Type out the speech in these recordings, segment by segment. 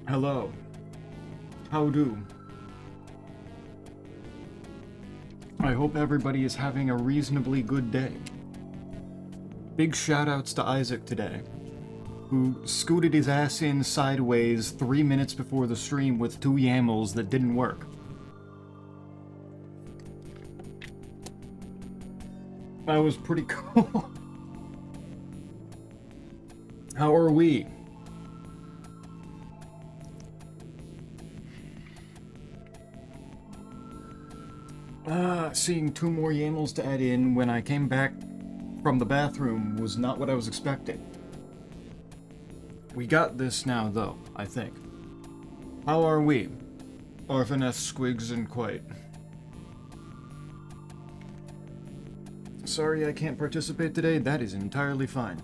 Hello. How do? I hope everybody is having a reasonably good day. Big shoutouts to Isaac today, who scooted his ass in sideways 3 minutes before the stream with 2 YAMLs that didn't work. That was pretty cool. How are we? Seeing 2 more YAMLs to add in when I came back from the bathroom was not what I was expecting. We got this now, though, I think. How are we? Orphan F. Squigs and Quite. Sorry I can't participate today, that is entirely fine.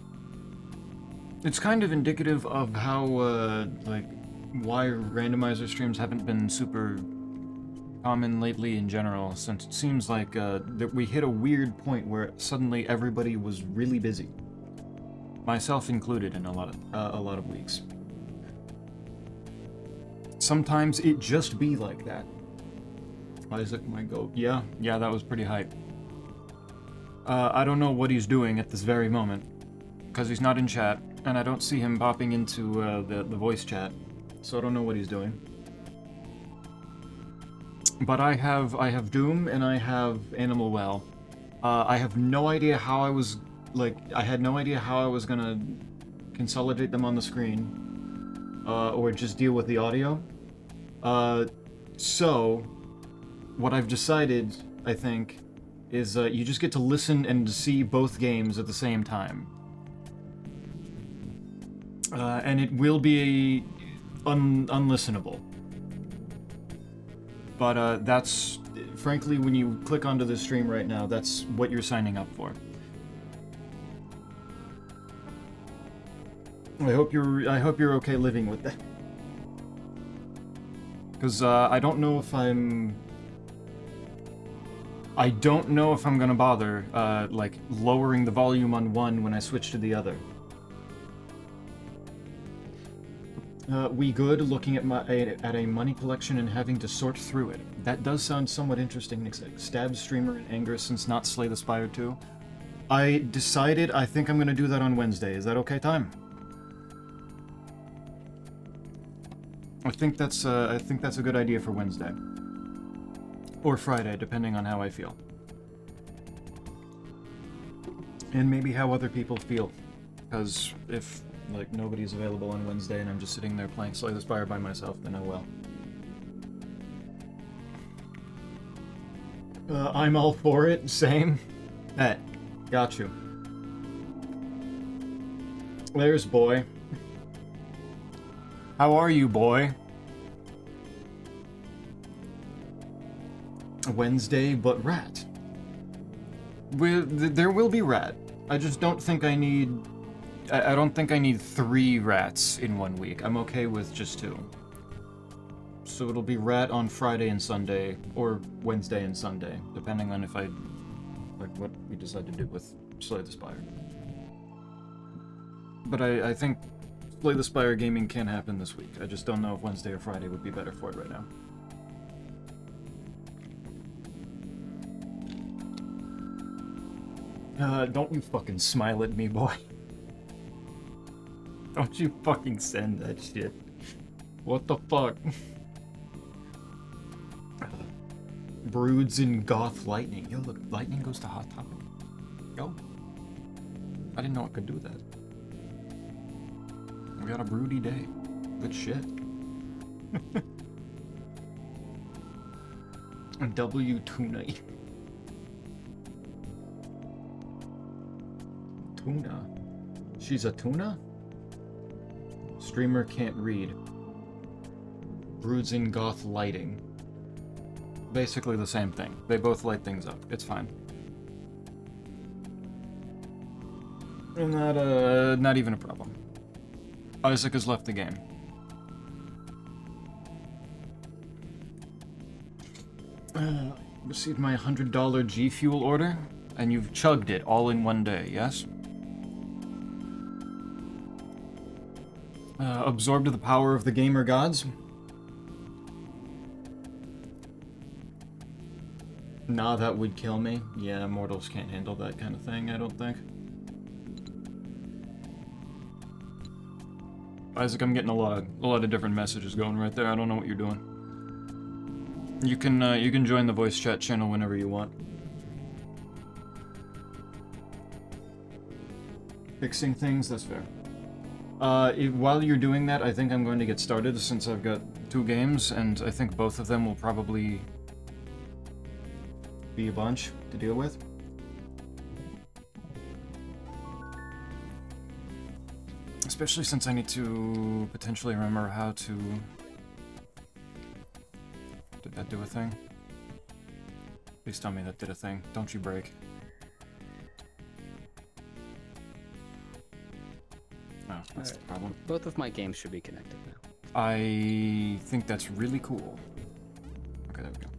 It's kind of indicative of how, why randomizer streams haven't been super common lately in general, since it seems like that we hit a weird point where suddenly everybody was really busy, myself included, in a lot of weeks. Sometimes it just be like that. Isaac might go, yeah, that was pretty hype. I don't know what he's doing at this very moment, because he's not in chat, and I don't see him popping into the voice chat, so I don't know what he's doing. But I have Doom and I have Animal Well. I have no idea how I was gonna consolidate them on the screen, or just deal with the audio. So what I've decided, I think, is you just get to listen and see both games at the same time. And it will be unlistenable. But that's, frankly, when you click onto the stream right now, that's what you're signing up for. I hope you're okay living with that. Because I don't know if I'm gonna bother lowering the volume on one when I switch to the other. We good, looking at a money collection and having to sort through it. That does sound somewhat interesting. Stab streamer in anger since not Slay the Spire 2. I decided I think I'm gonna do that on Wednesday. Is that okay, time? I think that's a good idea for Wednesday. Or Friday, depending on how I feel. And maybe how other people feel. Because if nobody's available on Wednesday and I'm just sitting there playing Slay the Spire by myself, then oh well. I'm all for it, same. Hey, got you. There's boy. How are you, boy? Wednesday, but rat. There will be rat. I just don't think I need... I don't think I need 3 rats in 1 week. I'm okay with just 2. So it'll be rat on Friday and Sunday, or Wednesday and Sunday, depending on if what we decide to do with Slay the Spire. But I think Slay the Spire gaming can happen this week. I just don't know if Wednesday or Friday would be better for it right now. Don't you fucking smile at me, boy. Don't you fucking send that shit. What the fuck? Broods in Goth Lightning. Yo, look, Lightning goes to Hot Topic. Yo. I didn't know it could do that. We got a broody day. Good shit. W Tuna. Tuna? She's a tuna? Streamer can't read. Broods in Goth Lighting. Basically the same thing. They both light things up. It's fine. Not even a problem. Isaac has left the game. Received my $100 G Fuel order, and you've chugged it all in 1 day, yes? Absorbed the power of the gamer gods. Nah, that would kill me. Yeah, mortals can't handle that kind of thing, I don't think. Isaac, I'm getting a lot of different messages going right there. I don't know what you're doing. You can join the voice chat channel whenever you want. Fixing things, that's fair. While you're doing that, I think I'm going to get started since I've got 2 games, and I think both of them will probably be a bunch to deal with. Especially since I need to potentially remember how to... Did that do a thing? Please tell me that did a thing. Don't you break. Oh, that's the problem. Both of my games should be connected now. I think that's really cool. Okay, there we go.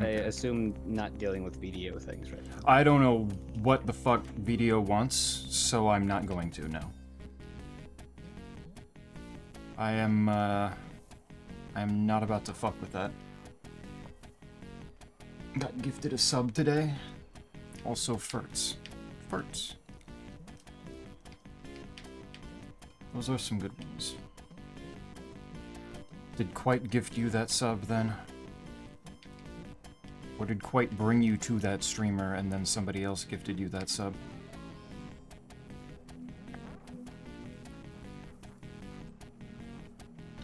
I assume not dealing with video things right now. I don't know what the fuck video wants, so I'm not going to, no. I am not about to fuck with that. Got gifted a sub today. Also Fertz. Fertz. Those are some good ones. Did Quite gift you that sub then? Or did Quite bring you to that streamer and then somebody else gifted you that sub?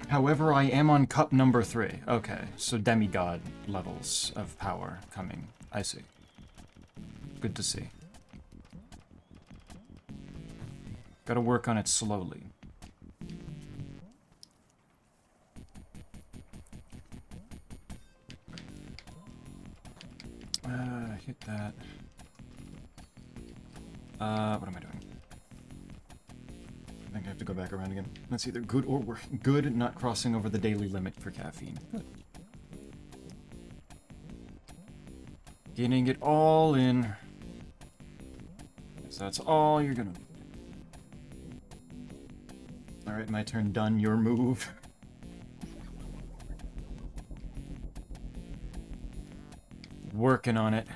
However, I am on cup number 3. Okay, so demigod levels of power coming. I see. Good to see. Gotta work on it slowly. Hit that. What am I doing? I think I have to go back around again. That's either good or worse. Good, not crossing over the daily limit for caffeine. Good. Getting it all in. So that's all you're gonna do. Alright, my turn done. Your move. Working on it.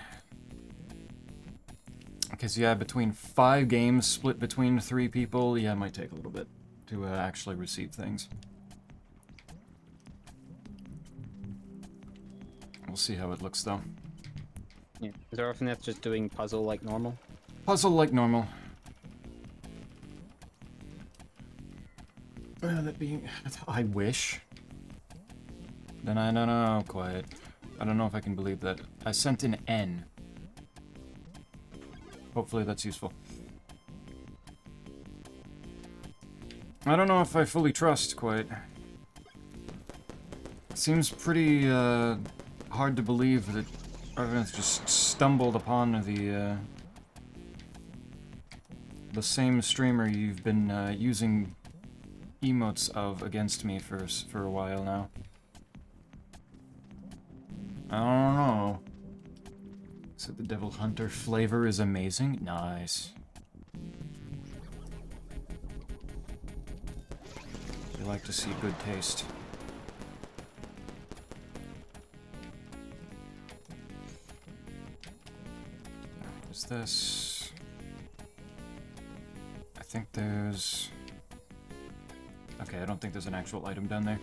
Because, yeah, between 5 games split between 3 people, yeah, it might take a little bit to actually receive things. We'll see how it looks, though. Yeah. Is there often that's just doing puzzle like normal? Puzzle like normal. That being... I wish. Then I don't know, quiet. I don't know if I can believe that. I sent an N. Hopefully that's useful. I don't know if I fully trust, quite. It seems pretty hard to believe that Arvin's just stumbled upon the same streamer you've been using emotes of against me for a while now. I don't know. So the Devil Hunter flavor is amazing? Nice. You like to see good taste. There's this. I think there's... Okay, I don't think there's an actual item down there.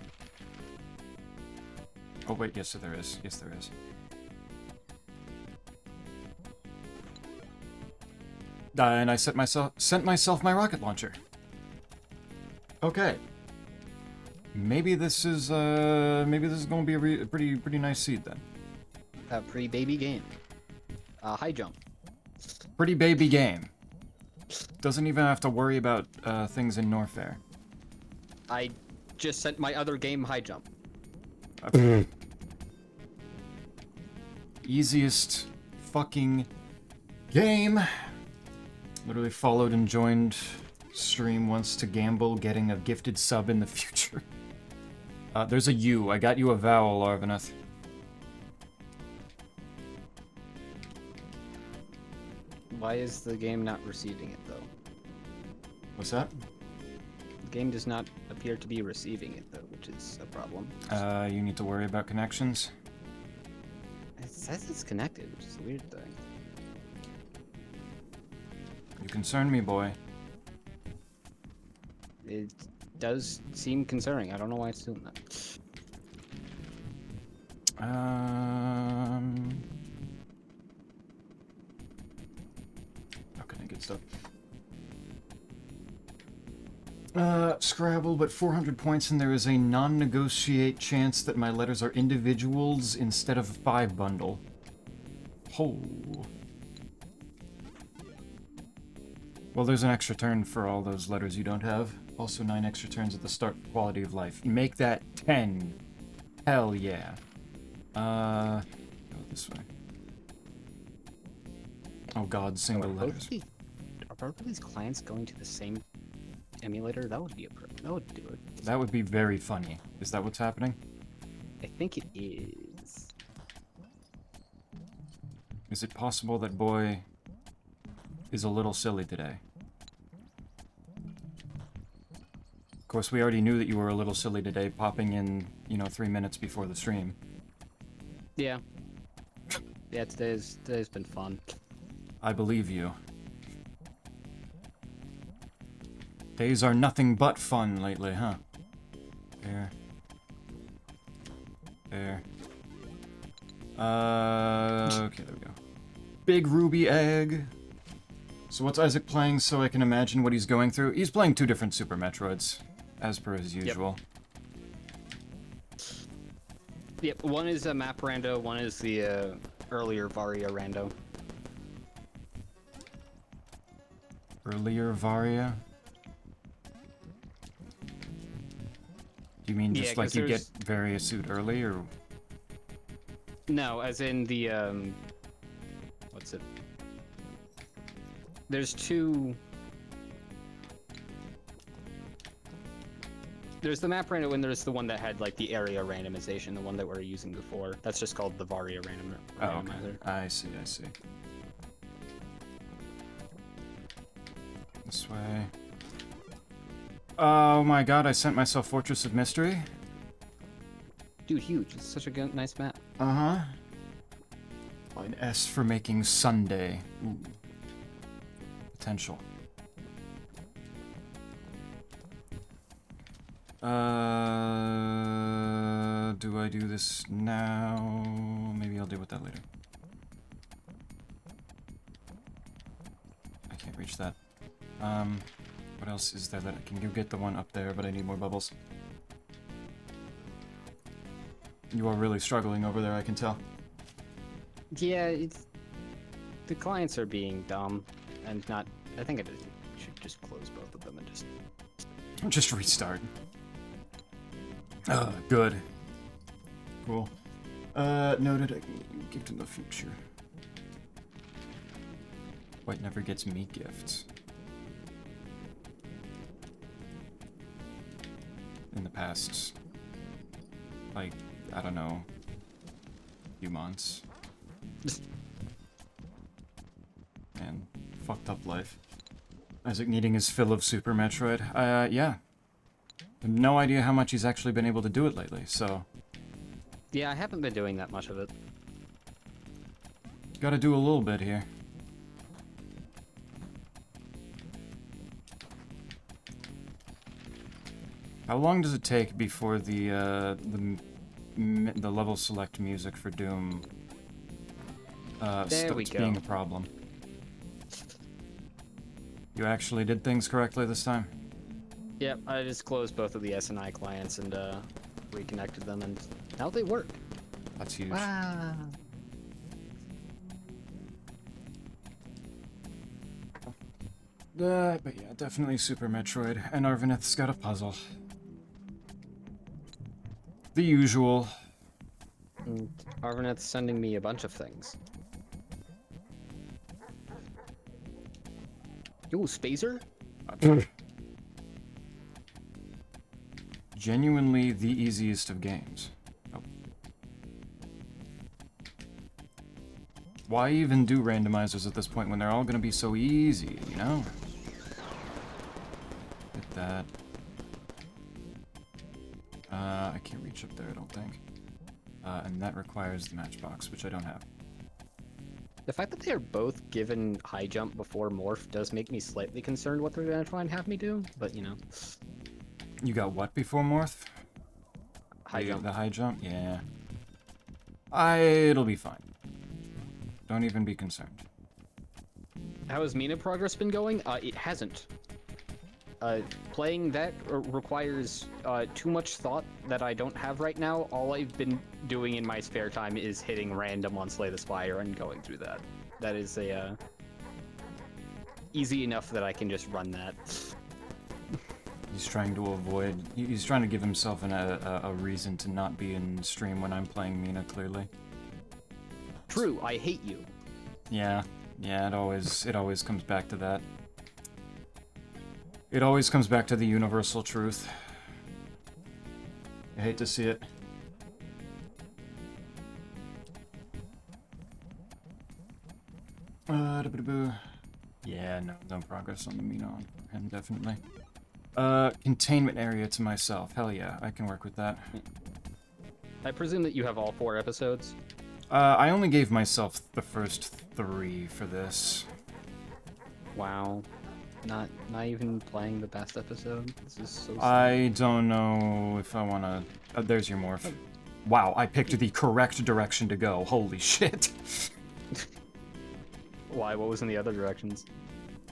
Oh wait, yes there is. Yes there is. And I sent myself my rocket launcher. Okay. Maybe this is going to be a pretty nice seed then. A pretty baby game. High jump. Pretty baby game. Doesn't even have to worry about things in Norfair. I just sent my other game high jump. Okay. Easiest fucking game. Literally followed and joined stream once to gamble, getting a gifted sub in the future. There's a U. I got you a vowel, Arvineth. Why is the game not receiving it, though? What's that? The game does not appear to be receiving it, though, which is a problem. You need to worry about connections. It says it's connected, which is a weird thing. You concern me, boy. It does seem concerning. I don't know why it's doing that. How can I get stuff? Scrabble, but 400 points, and there is a non-negotiate chance that my letters are individuals instead of 5 bundle. Oh. Well, there's an extra turn for all those letters you don't have. Also 9 extra turns at the start for quality of life. Make that 10. Hell yeah. Go this way. Oh god, single letters. Are both of these clients going to the same emulator? That would be that would do it. That would be very funny. Is that what's happening? I think it is. Is it possible that boy is a little silly today? Of course, we already knew that you were a little silly today, popping in, 3 minutes before the stream. Yeah. Yeah, today's been fun. I believe you. Days are nothing but fun lately, huh? There. There. Okay, there we go. Big ruby egg. So what's Isaac playing so I can imagine what he's going through? He's playing 2 different Super Metroids, as per his usual. Yep, one is a map rando, one is the earlier Varia rando. Earlier Varia? Do you mean just like you get Varia suit early, or...? No, as in the, what's it? There's 2... There's the map random, and there's the one that had like the area randomization, the one that we were using before. That's just called the Varia randomizer. Oh, okay. I see. This way. Oh my god, I sent myself Fortress of Mystery. Dude, huge. It's such a good, nice map. Uh-huh. An S for making Sunday. Ooh. Potential. Do I do this now? Maybe I'll deal with that later. I can't reach that. What else is there that I can get the one up there, but I need more bubbles. You are really struggling over there, I can tell. Yeah, the clients are being dumb and not. I think I should just close both of them and just restart. Good. Cool. Noted. I can gift in the future. White never gets me gifts. In the past, like, I don't know, few months. Man, fucked up life. Isaac needing his fill of Super Metroid. Yeah. No idea how much he's actually been able to do it lately, so... Yeah, I haven't been doing that much of it. Gotta do a little bit here. How long does it take before the level select music for Doom starts being a problem? You actually did things correctly this time? Yep, I just closed both of the SNI clients and reconnected them, and now they work. That's huge. Wow. But yeah, definitely Super Metroid. And Arvineth's got a puzzle. The usual. And Arvineth's sending me a bunch of things. Ooh, Spazer? Genuinely the easiest of games. Oh. Why even do randomizers at this point when they're all gonna be so easy, you know? that. I can't reach up there, I don't think. And that requires the matchbox, which I don't have. The fact that they are both given high jump before morph does make me slightly concerned what they're gonna try and have me do, but you know. You got what before morph? High jump. The high jump? Yeah. It'll be fine. Don't even be concerned. How has Mina progress been going? It hasn't. Playing that requires too much thought that I don't have right now. All I've been doing in my spare time is hitting random on Slay the Spire and going through that. That is easy enough that I can just run that. He's trying to avoid... He's trying to give himself a reason to not be in stream when I'm playing Mina, clearly. True, I hate you. Yeah, it always comes back to that. It always comes back to the universal truth. I hate to see it. Yeah, no progress on the Mina on him, definitely. Containment area to myself. Hell yeah, I can work with that. I presume that you have all 4 episodes? I only gave myself the first 3 for this. Wow. Not even playing the best episode? This is so sad. I don't know if I wanna... there's your morph. Wow, I picked the correct direction to go. Holy shit. Why? What was in the other directions?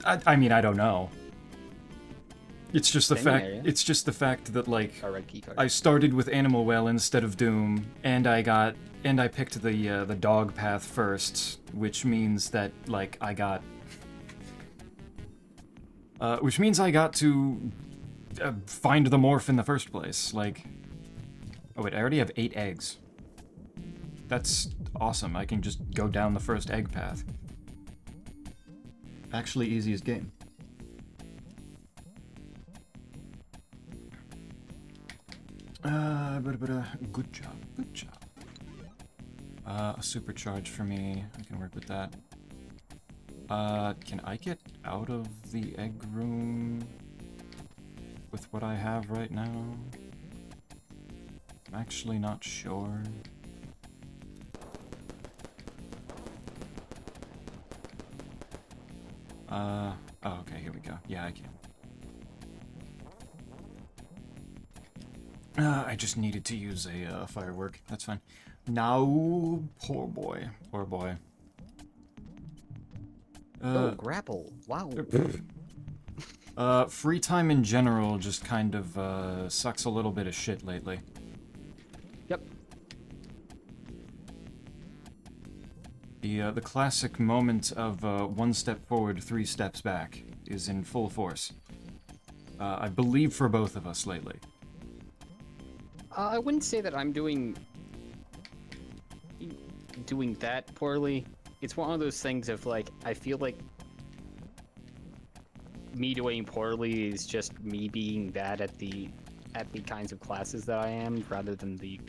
I mean, I don't know. It's just the Same fact. area. It's just the fact that like A red key card. I started with Animal Well instead of Doom, and I picked the dog path first, which means that like I got. Which means I got to find the morph in the first place. Like, oh wait, I already have 8 eggs. That's awesome. I can just go down the first egg path. Actually, easiest game. Good job, good job. A supercharge for me. I can work with that. Can I get out of the egg room with what I have right now? I'm actually not sure. Oh, okay, here we go. Yeah, I can. I just needed to use a firework. That's fine. Now, poor boy. Poor boy. Oh, grapple. Wow. Free time in general just kind of, sucks a little bit of shit lately. Yep. The classic moment of, 1 step forward, 3 steps back is in full force. I believe for both of us lately. I wouldn't say that I'm doing that poorly. It's one of those things of like, I feel like me doing poorly is just me being bad at the kinds of classes that I am, rather than the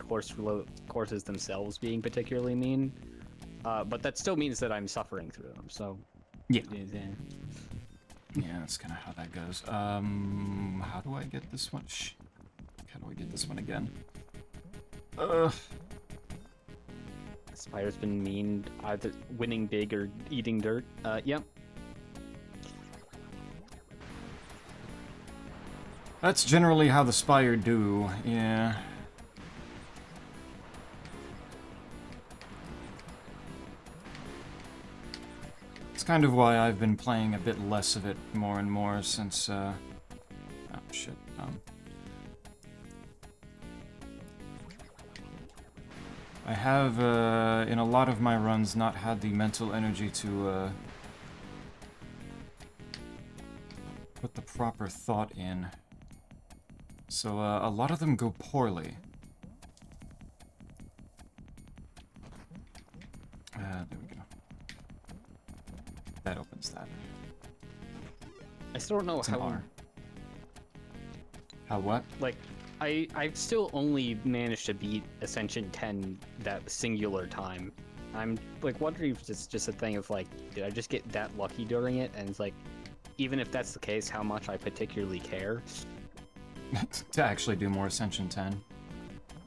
courses themselves being particularly mean. But that still means that I'm suffering through them. So Yeah, that's kind of how that goes. How do I get this one? How do I get this one again? Spire's been mean, either winning big or eating dirt. Yep. That's generally how the Spire do, yeah. It's kind of why I've been playing a bit less of it more and more since, oh shit, I have, in a lot of my runs, not had the mental energy to, put the proper thought in. So, a lot of them go poorly. There we go. That opens that. I still don't know It's an how. R. How what? Like, I've still only managed to beat Ascension 10 that singular time. I'm like wondering if it's just a thing of like, did I just get that lucky during it? And it's like, even if that's the case, how much I particularly care. to actually do more Ascension 10.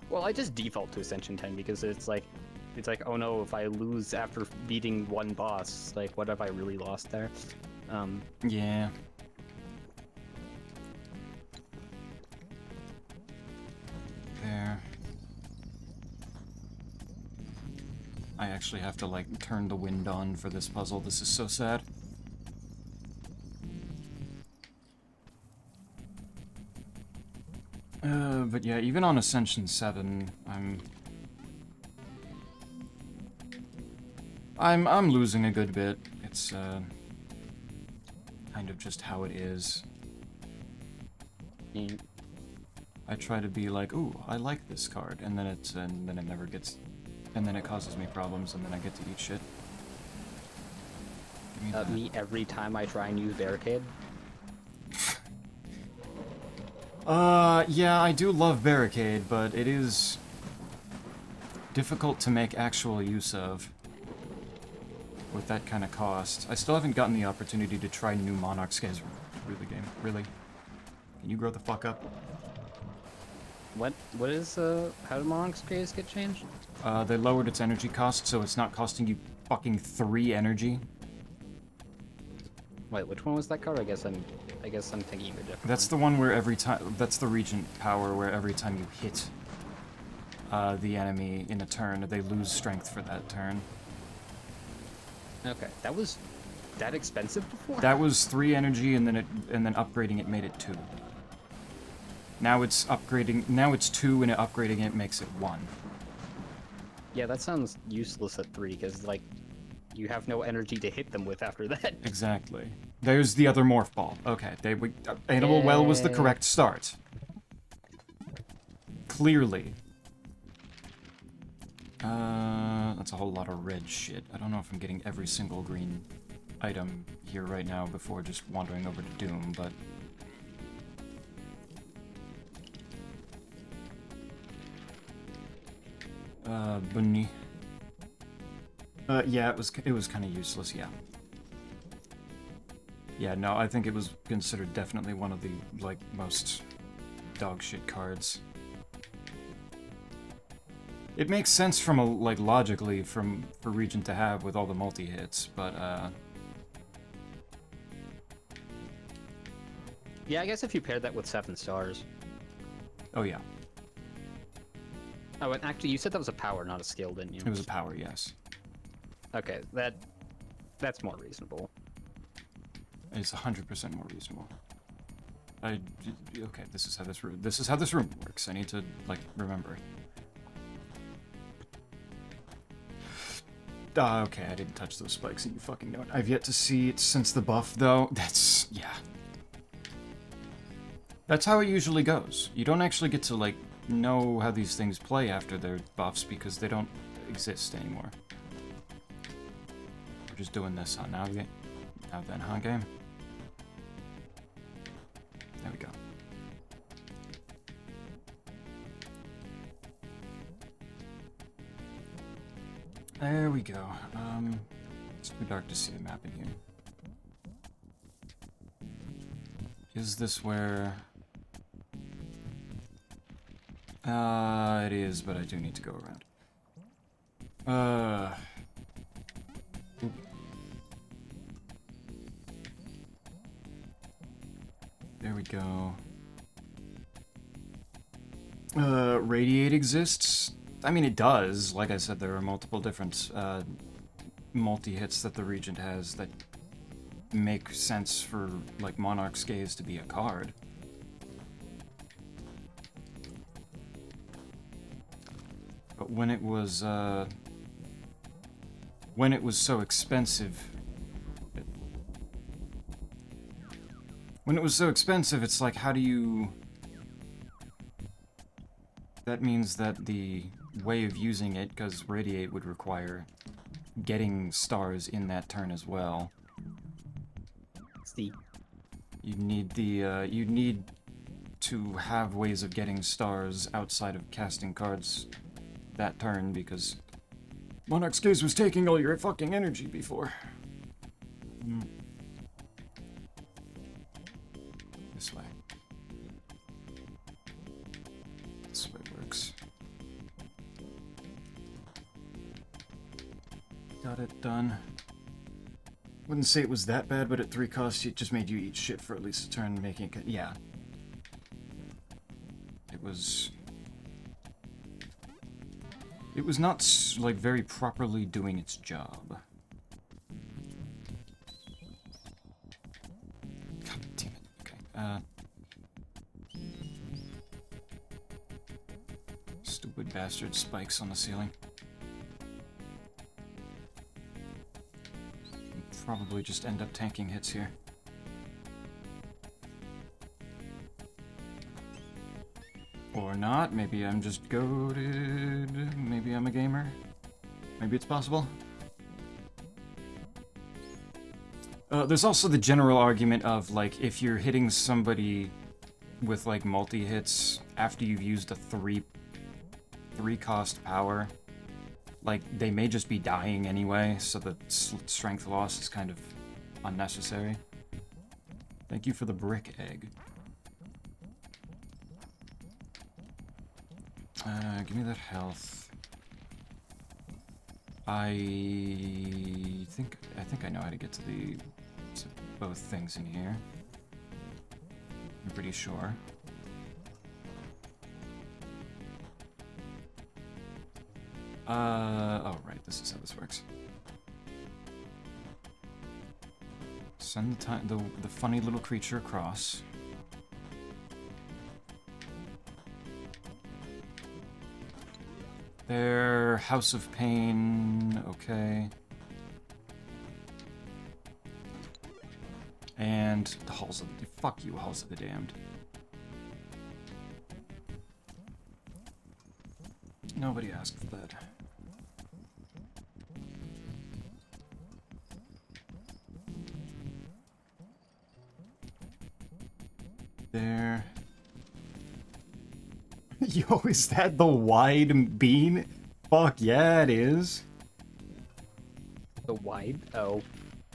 Well, I just default to Ascension 10 because it's like, oh no, if I lose after beating one boss, like, what have I really lost there? Yeah. There. I actually have to, like, turn the wind on for this puzzle. This is so sad. But yeah, even on Ascension 7, I'm losing a good bit. It's, kind of just how it is. Mm. I try to be like, ooh, I like this card, and then it never gets, and then it causes me problems, and then I get to eat shit. Give me that. Me every time I try and use Barricade. Yeah, I do love Barricade, but it is difficult to make actual use of with that kind of cost. I still haven't gotten the opportunity to try new Monarch Scales. Really, game? Really? Can you grow the fuck up? What is, how did Monarch's Gaze get changed? They lowered its energy cost, so it's not costing you fucking 3 energy. Wait, which one was that card? I guess I'm thinking of a different That's the one where every time, that's the Regent power where every time you hit the enemy in a turn, they lose strength for that turn. Okay, that was that expensive before? That was 3 energy, and then upgrading it made it 2. Now it's upgrading, now it's 2, and upgrading it makes it 1. Yeah, that sounds useless at 3, because, like, you have no energy to hit them with after that. Exactly. There's the other Morph Ball. Okay, Animal Well was the correct start. Clearly. That's a whole lot of red shit. I don't know if I'm getting every single green item here right now before just wandering over to Doom, but... Bunny. Yeah, it was kind of useless, yeah. Yeah, no, I think it was considered definitely one of the, like, most dog shit cards. It makes sense from like, logically for Regent to have with all the multi-hits, but, Yeah, I guess if you paired that with 7 stars. Oh, yeah. Oh, and actually, you said that was a power, not a skill, didn't you? It was a power, yes. Okay, that's more reasonable. It's 100% more reasonable. Okay, this is how this room works. I need to, like, remember it. Okay, I didn't touch those spikes, and you fucking know it. I've yet to see it since the buff, though. That's, yeah. That's how it usually goes. You don't actually get to, like, know how these things play after their buffs, because they don't exist anymore. We're just doing this, huh? Now then, huh, game? There we go. There we go. It's too dark to see the map in here. Is this where... it is, but I do need to go around. Oop. There we go. Radiate exists? I mean, it does. Like I said, there are multiple different, multi-hits that the Regent has that make sense for, like, Monarch's Gaze to be a card. But when it was so expensive... When it was so expensive, it's like, how do you... That means that the way of using it, because Radiate would require getting stars in that turn as well. See. You need to have ways of getting stars outside of casting cards that turn, because Monarch's Gaze was taking all your fucking energy before. This way. got it done. Wouldn't say it was that bad, but at 3 costs, it just made you eat shit for at least a turn, making it... Yeah. It was... It was not, like, very properly doing its job. God damn it. Okay, Stupid bastard spikes on the ceiling. Probably just end up tanking hits here. Or not. Maybe I'm just goated. Maybe I'm a gamer. Maybe it's possible. There's also the general argument of, like, if you're hitting somebody with, like, multi-hits after you've used a 3-cost power, like, they may just be dying anyway, so the strength loss is kind of unnecessary. Thank you for the brick egg. Give me that health. I think I know how to get to both things in here. I'm pretty sure. Oh, right, this is how this works. Send the funny little creature across. There, House of Pain, okay. And the Halls of the... Fuck you, Halls of the Damned. Nobody asked for that. There. Yo, is that the wide bean? Fuck yeah, it is. The wide? Oh.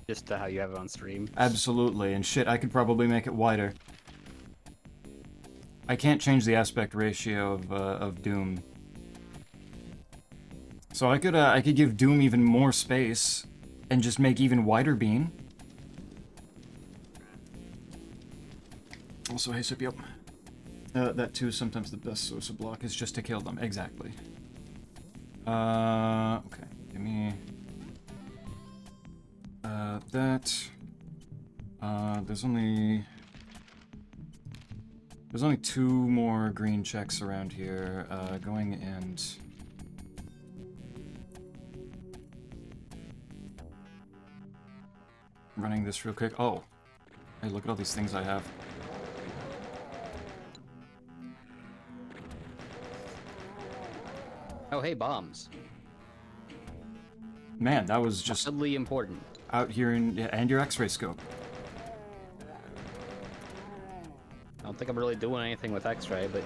Just how you have it on stream. Absolutely, and shit, I could probably make it wider. I can't change the aspect ratio of Doom. So I could give Doom even more space and just make even wider bean. Also, hey, Scipio. That too, sometimes the best source of block is just to kill them. Exactly. Okay. Give me... that. There's only 2 more green checks around here. Going and... running this real quick. Oh. Hey, look at all these things I have. Oh, hey, bombs. Man, that was just Oddly important. out here in... and your X-ray scope. I don't think I'm really doing anything with X-ray, but...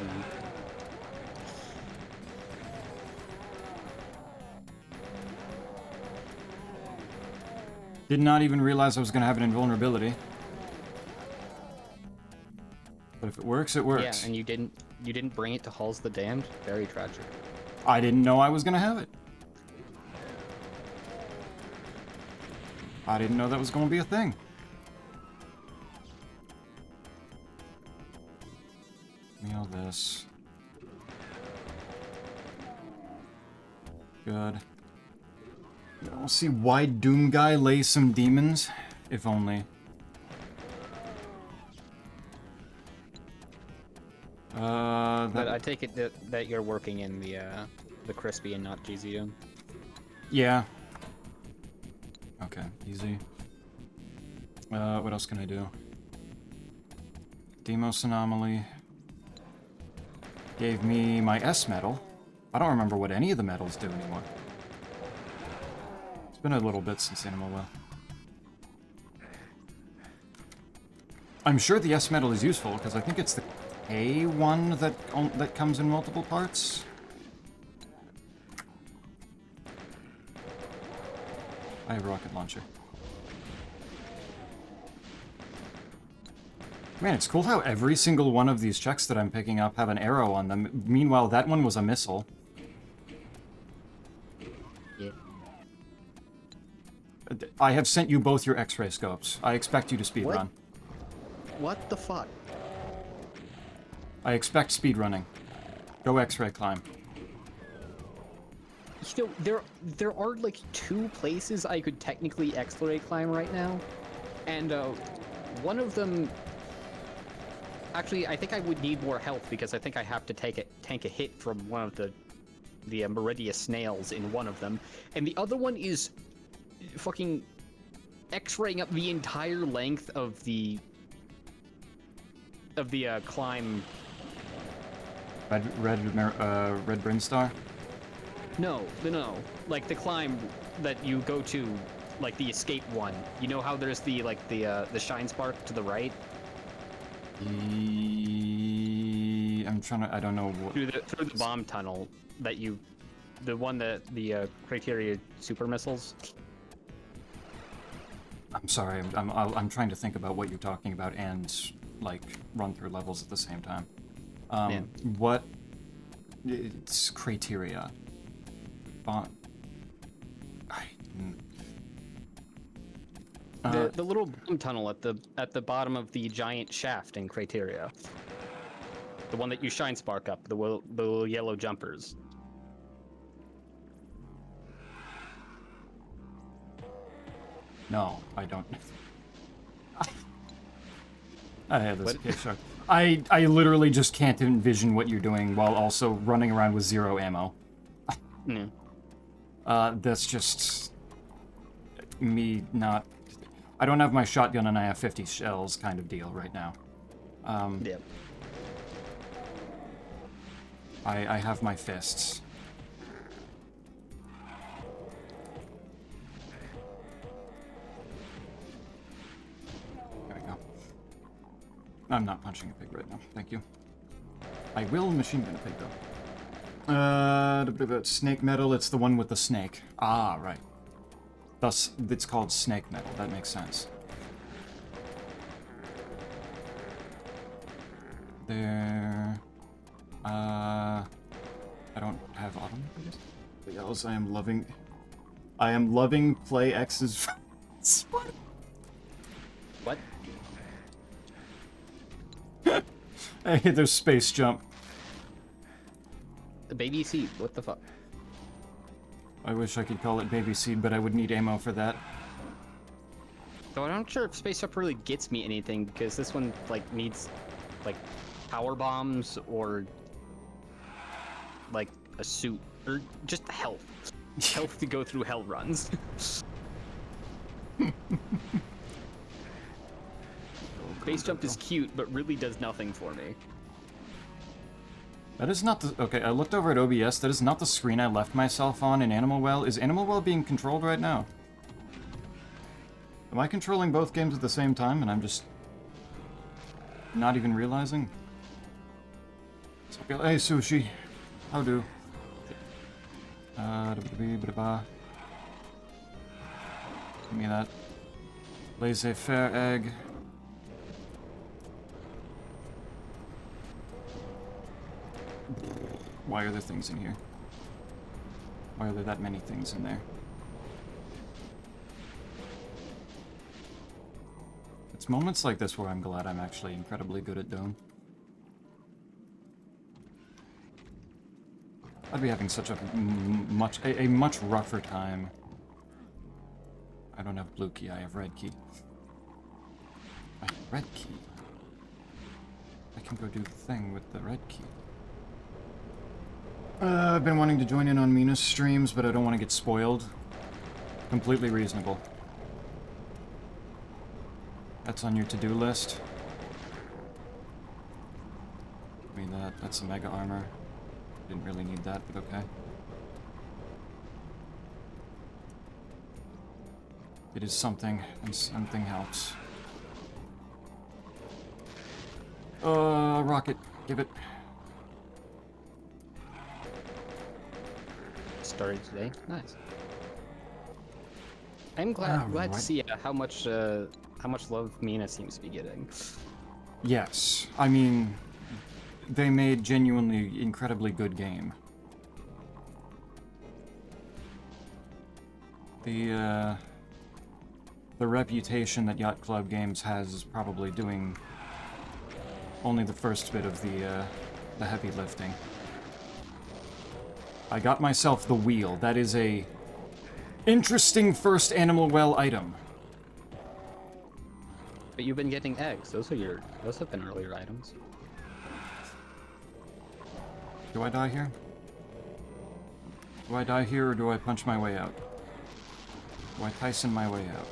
Did not even realize I was going to have an invulnerability. But if it works, it works. Yeah, and you didn't bring it to Halls the Damned? Very tragic. I didn't know I was going to have it. I didn't know that was going to be a thing. Give me all this. Good. We'll see Wide Doom Guy lay some demons. If only. But I take it that you're working in the crispy and not GZ Doom. Yeah. Okay, easy. What else can I do? Demos Anomaly. Gave me my S medal. I don't remember what any of the medals do anymore. It's been a little bit since Animal Well. I'm sure the S medal is useful, because I think it's the A one that comes in multiple parts. I have a rocket launcher. Man, it's cool how every single one of these checks that I'm picking up have an arrow on them. Meanwhile, that one was a missile. Yeah. I have sent you both your X-ray scopes. I expect you to speedrun. What the fuck? I expect speedrunning. Go X-ray climb. You know, there are like 2 places I could technically X-ray climb right now, and one of them. Actually, I think I would need more health because I think I have to tank a hit from one of the Meridia snails in one of them, and the other one is fucking X-raying up the entire length of the climb. Red Brinstar? No, like the climb that you go to, like the escape one. You know how there's the shine spark to the right? I'm trying to. I don't know what. Through the bomb tunnel that you, the one that the criteria super missiles. I'm sorry. I'm trying to think about what you're talking about and like run through levels at the same time. Yeah. What? It's criteria. The little bomb tunnel at the bottom of the giant shaft in criteria. The one that you shine spark up, the little yellow jumpers. No, I don't. I have this. Okay, sure. I literally just can't envision what you're doing while also running around with 0 ammo. Yeah. That's just me not. I don't have my shotgun and I have 50 shells kind of deal right now. Yep. I have my fists. There we go. I'm not punching a pig right now, thank you. I will machine gun a pig though. Snake metal, it's the one with the snake. Ah, right. Thus, it's called snake metal, that makes sense. There... I don't have automakers. But else, I am loving Play X's... What? Hey, there's space jump. The baby seed. What the fuck? I wish I could call it baby seed, but I would need ammo for that. Though I'm not sure if space up really gets me anything because this one like needs like power bombs or like a suit or just health. Health to go through hell runs. Base jump is cute, but really does nothing for me. That is not the... Okay, I looked over at OBS. That is not the screen I left myself on in Animal Well. Is Animal Well being controlled right now? Am I controlling both games at the same time and I'm just... not even realizing? Hey, Sushi. How do? Give me that. Laissez-faire egg. Why are there things in here? Why are there that many things in there? It's moments like this where I'm glad I'm actually incredibly good at Dome. I'd be having such a much rougher time. I don't have blue key, I have red key. I have red key. I can go do the thing with the red key. I've been wanting to join in on Mina's streams, but I don't want to get spoiled. Completely reasonable. That's on your to-do list. Give me that. That's a mega armor. Didn't really need that, but okay. It is something, and something helps. Rocket. Give it. Started today. Nice. I'm glad to see how much love Mina seems to be getting. Yes. I mean, they made genuinely incredibly good game. the reputation that Yacht Club Games has is probably doing only the first bit of the heavy lifting. I got myself the wheel. That is a interesting first animal well item. But you've been getting eggs. Those have been earlier items. Do I die here? Do I die here, or do I punch my way out? Do I Tyson my way out?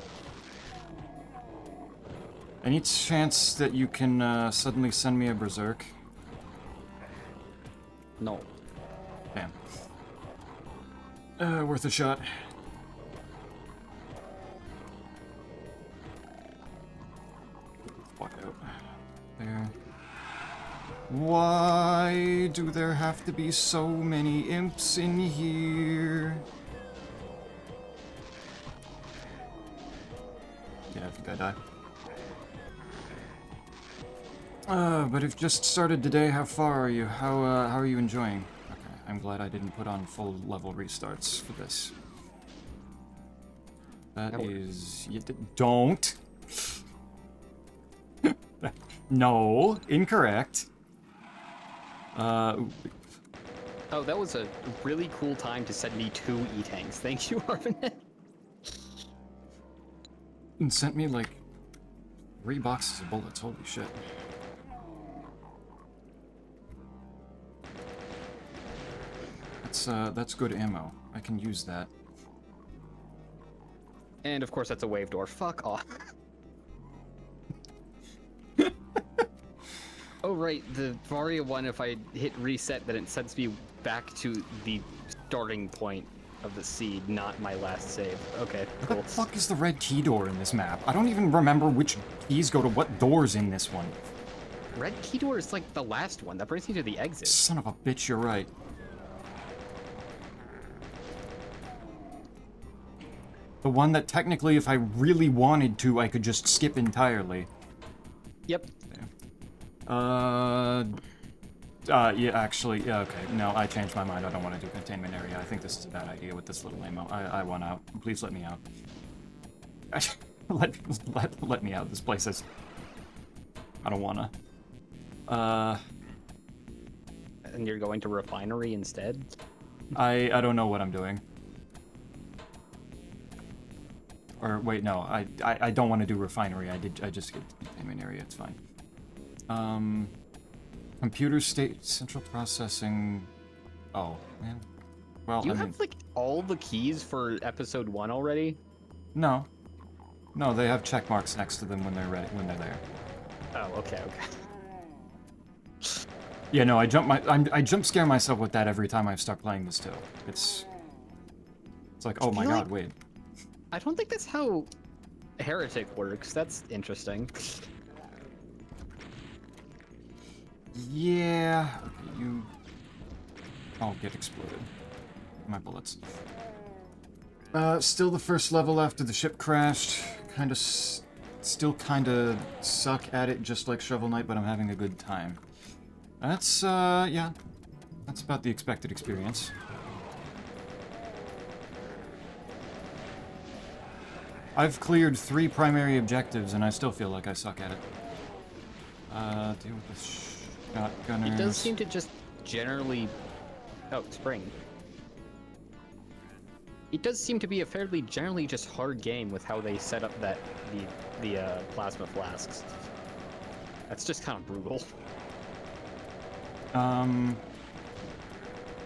Any chance that you can suddenly send me a berserk? No. Damn. Worth a shot. Fuck out. There. Why do there have to be so many imps in here? Yeah, I think I died. But if just started today, how far are you? How are you enjoying? Okay, I'm glad I didn't put on full level restarts for this. That is... Don't! No, incorrect. Oh, that was a really cool time to send me 2 E-tanks. Thank you, Arvinet. And sent me like 3 boxes of bullets. Holy shit. That's good ammo. I can use that. And of course, that's a wave door. Fuck off. Oh right, the Varia one, if I hit reset, then it sends me back to the starting point of the seed, not my last save. Okay, cool. What the fuck is the red key door in this map? I don't even remember which keys go to what doors in this one. Red key door is like the last one. That brings me to the exit. Son of a bitch, you're right. The one that technically, if I really wanted to, I could just skip entirely. Yep. Yeah, actually, yeah, okay. No, I changed my mind. I don't want to do containment area. I think this is a bad idea with this little ammo. I want out. Please let me out. let me out. This place is... I don't wanna. And you're going to refinery instead? I don't know what I'm doing. Or, wait, no. I don't want to do refinery. I just get containment area. It's fine. Computer state, central processing... Oh, man. Well, Do you have, like, all the keys for episode 1 already? No. No, they have check marks next to them when they're ready, when they're there. Oh, okay. Yeah, no, I jump scare myself with that every time I start playing this too. It's like, oh my god, wait. I don't think that's how Heretic works. That's interesting. Yeah, okay, you... I'll get exploded. My bullets. Still the first level after the ship crashed. Still kinda suck at it just like Shovel Knight, but I'm having a good time. That's, yeah. That's about the expected experience. I've cleared 3 primary objectives, and I still feel like I suck at it. Deal with this shotgunners. It does seem to just generally... Oh, spring. It does seem to be a fairly generally just hard game with how they set up the plasma flasks. That's just kind of brutal.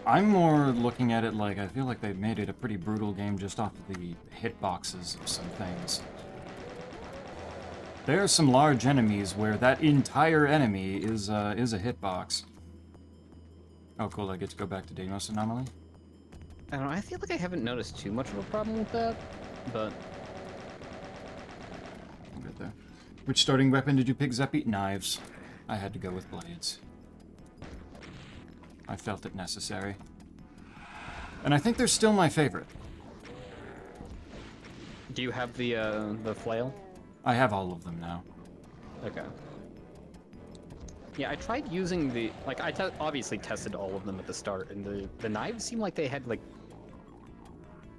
I'm more looking at it like I feel like they've made it a pretty brutal game just off of the hitboxes of some things. There are some large enemies where that entire enemy is a hitbox. Oh, cool! I get to go back to Deimos Anomaly. I don't know. I feel like I haven't noticed too much of a problem with that, but I'm good there. Which starting weapon did you pick, Zeppy? Knives. I had to go with blades. I felt it necessary. And I think they're still my favorite. do you have the flail? I have all of them now. Okay. Yeah, I tried using the I obviously tested all of them at the start, and the knives seemed like they had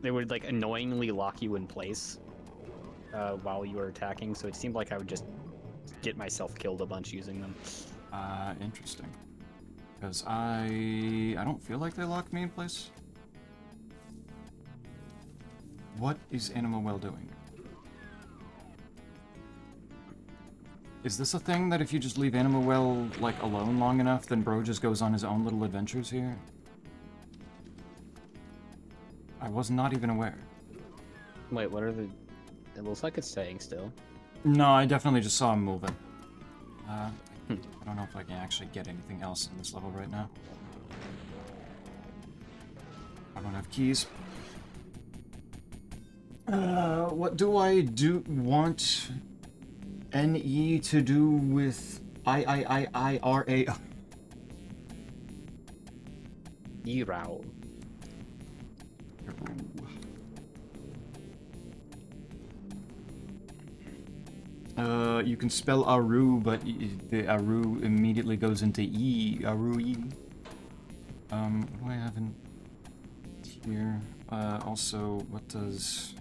they would annoyingly lock you in place. while you were attacking, so it seemed like I would just get myself killed a bunch using them. Interesting. Because I don't feel like they locked me in place. What is Animal Well doing? Is this a thing that if you just leave Animal Well, like, alone long enough, then bro just goes on his own little adventures here? I was not even aware. Wait, what are the... It looks like it's staying still. No, I definitely just saw him moving. I don't know if I can actually get anything else in this level right now. I don't have keys. What do I want NE to do with I-R-A? Erao. You can spell Aru, but the Aru immediately goes into E. Aru-E. What do I have in here? Also, what does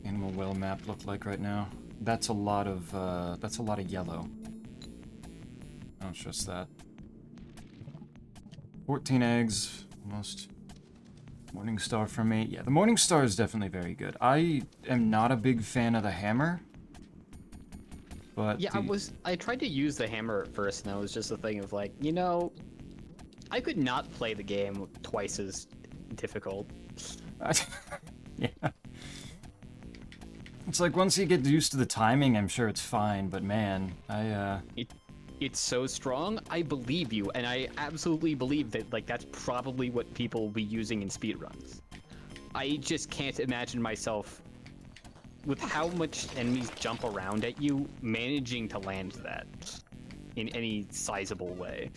Animal Well map look like right now? That's a lot of yellow. I don't trust that. 14 eggs, almost. Morningstar for me. Yeah, the Morningstar is definitely very good. I am not a big fan of the hammer. But yeah, I tried to use the hammer at first, and it was just a thing of like, you know, I could not play the game twice as difficult. Yeah. It's like once you get used to the timing, I'm sure it's fine, but man, It's so strong, I believe you, and I absolutely believe that, like, that's probably what people will be using in speedruns. I just can't imagine myself, with how much enemies jump around at you, managing to land that in any sizable way.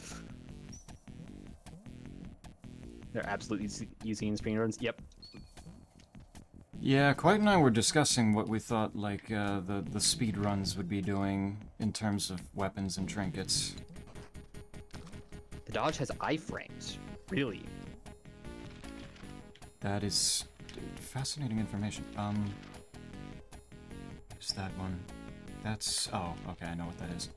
They're absolutely using in speedruns. Yep. Yeah, Quite and I were discussing what we thought, like, the speed runs would be doing in terms of weapons and trinkets. The dodge has iframes. Really? That is fascinating information. Is that one? That's... oh, okay, I know what that is.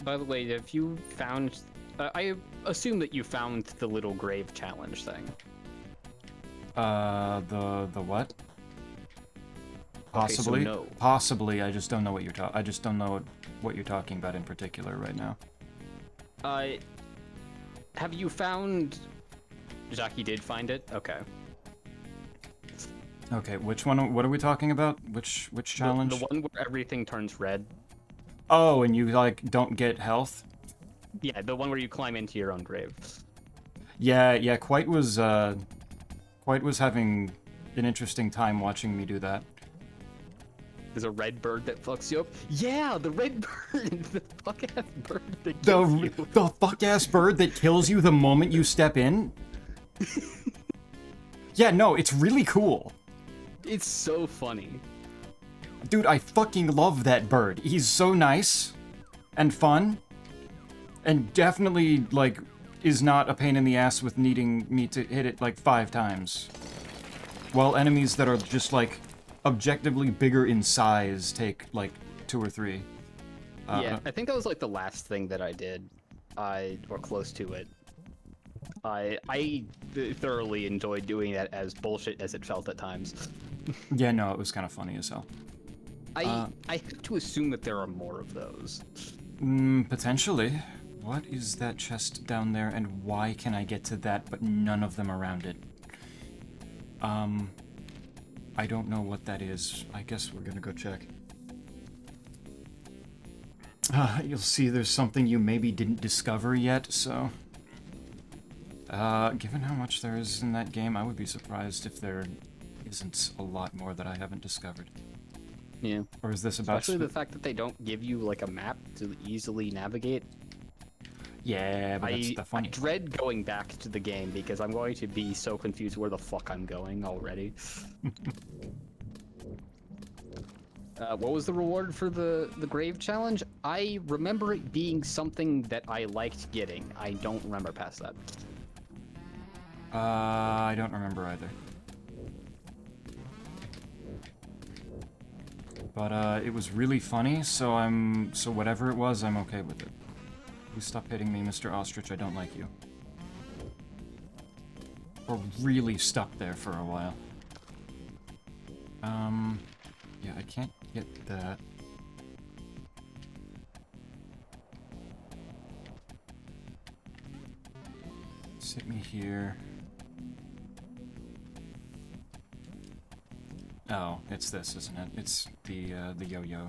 By the way, have you found... I assume that you found the little grave challenge thing. The what? Possibly. Okay, so no. Possibly. I just don't know what I just don't know what you're talking about in particular right now. Have you found... Jackie did find it? Okay. Okay, which one? What are we talking about? Which challenge? The one where everything turns red. Oh, and you, like, don't get health? Yeah, the one where you climb into your own grave. Yeah, Quite was having an interesting time watching me do that. There's a red bird that fucks you up. Yeah, the red bird, the fuck-ass bird that kills you. The fuck-ass bird that kills you the moment you step in? Yeah, no, it's really cool. It's so funny. Dude, I fucking love that bird. He's so nice and fun and definitely, like, is not a pain in the ass with needing me to hit it, like, 5 times. While enemies that are just, like, objectively bigger in size take, like, 2 or 3. Yeah, I think that was, like, the last thing that I did. Or close to it. I thoroughly enjoyed doing that, as bullshit as it felt at times. Yeah, no, it was kind of funny as hell. I have to assume that there are more of those. Potentially. What is that chest down there, and why can I get to that, but none of them around it? I don't know what that is. I guess we're gonna go check. You'll see there's something you maybe didn't discover yet, so... given how much there is in that game, I would be surprised if there isn't a lot more that I haven't discovered. Yeah. Or is this about... Especially the fact that they don't give you, like, a map to easily navigate. Yeah, but that's the funny I dread going back to the game because I'm going to be so confused where the fuck I'm going already. What was the reward for the grave challenge? I remember it being something that I liked getting. I don't remember past that. I don't remember either. But, it was really funny, so whatever it was, I'm okay with it. Please stop hitting me, Mr. Ostrich, I don't like you. We're really stuck there for a while. Yeah, I can't get that. Sit me here. Oh, it's this, isn't it? It's the yo-yo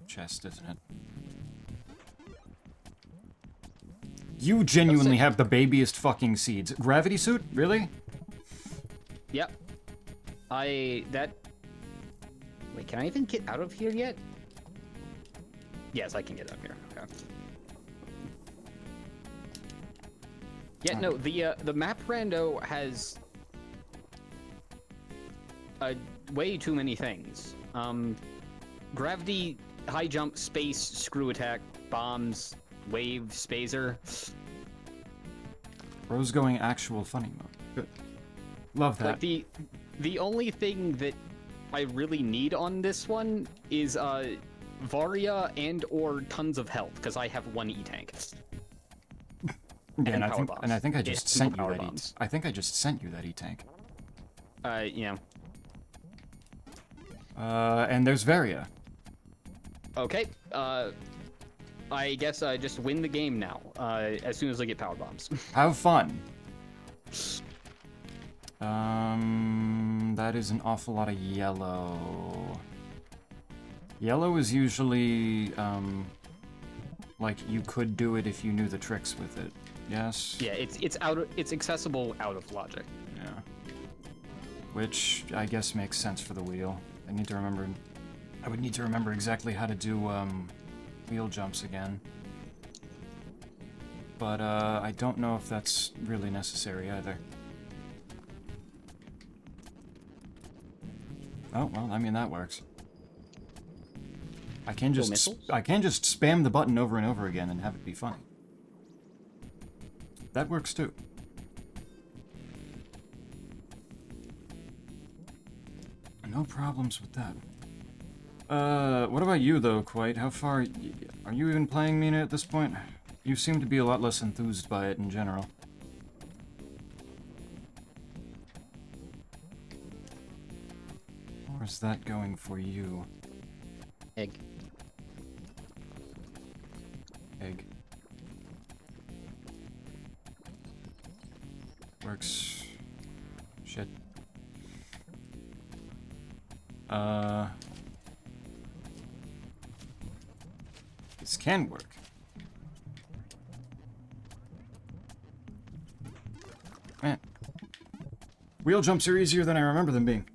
chest, isn't it? You genuinely have the babiest fucking seeds. Gravity suit? Really? Yep. Wait, can I even get out of here yet? Yes, I can get out of here. Okay. Yeah, no, the map Rando has way too many things. Gravity, high jump, space, screw attack, bombs, wave, spazer. Bro's going actual funny mode. Good. Love that. Like the only thing that I really need on this one is Varia and or tons of health, because I have 1 E-tank. Yeah, and I think I just Yeah, sent you power that bombs. I think I just sent you that E-tank. Yeah. And there's Varia. Okay, I guess I just win the game now, as soon as I get power bombs. Have fun. That is an awful lot of yellow. Yellow is usually, like, you could do it if you knew the tricks with it. Yes? Yeah, it's accessible out of logic. Yeah. Which, I guess, makes sense for the wheel. I would need to remember exactly how to do, wheel jumps again. But, I don't know if that's really necessary either. Oh, well, I mean, that works. I can just spam the button over and over again and have it be funny. That works too. No problems with that. What about you though, Quite? How far are you even playing Mina at this point? You seem to be a lot less enthused by it in general. Where's that going for you? Egg. Egg. Works. Shit. This can work. Man. Wheel jumps are easier than I remember them being.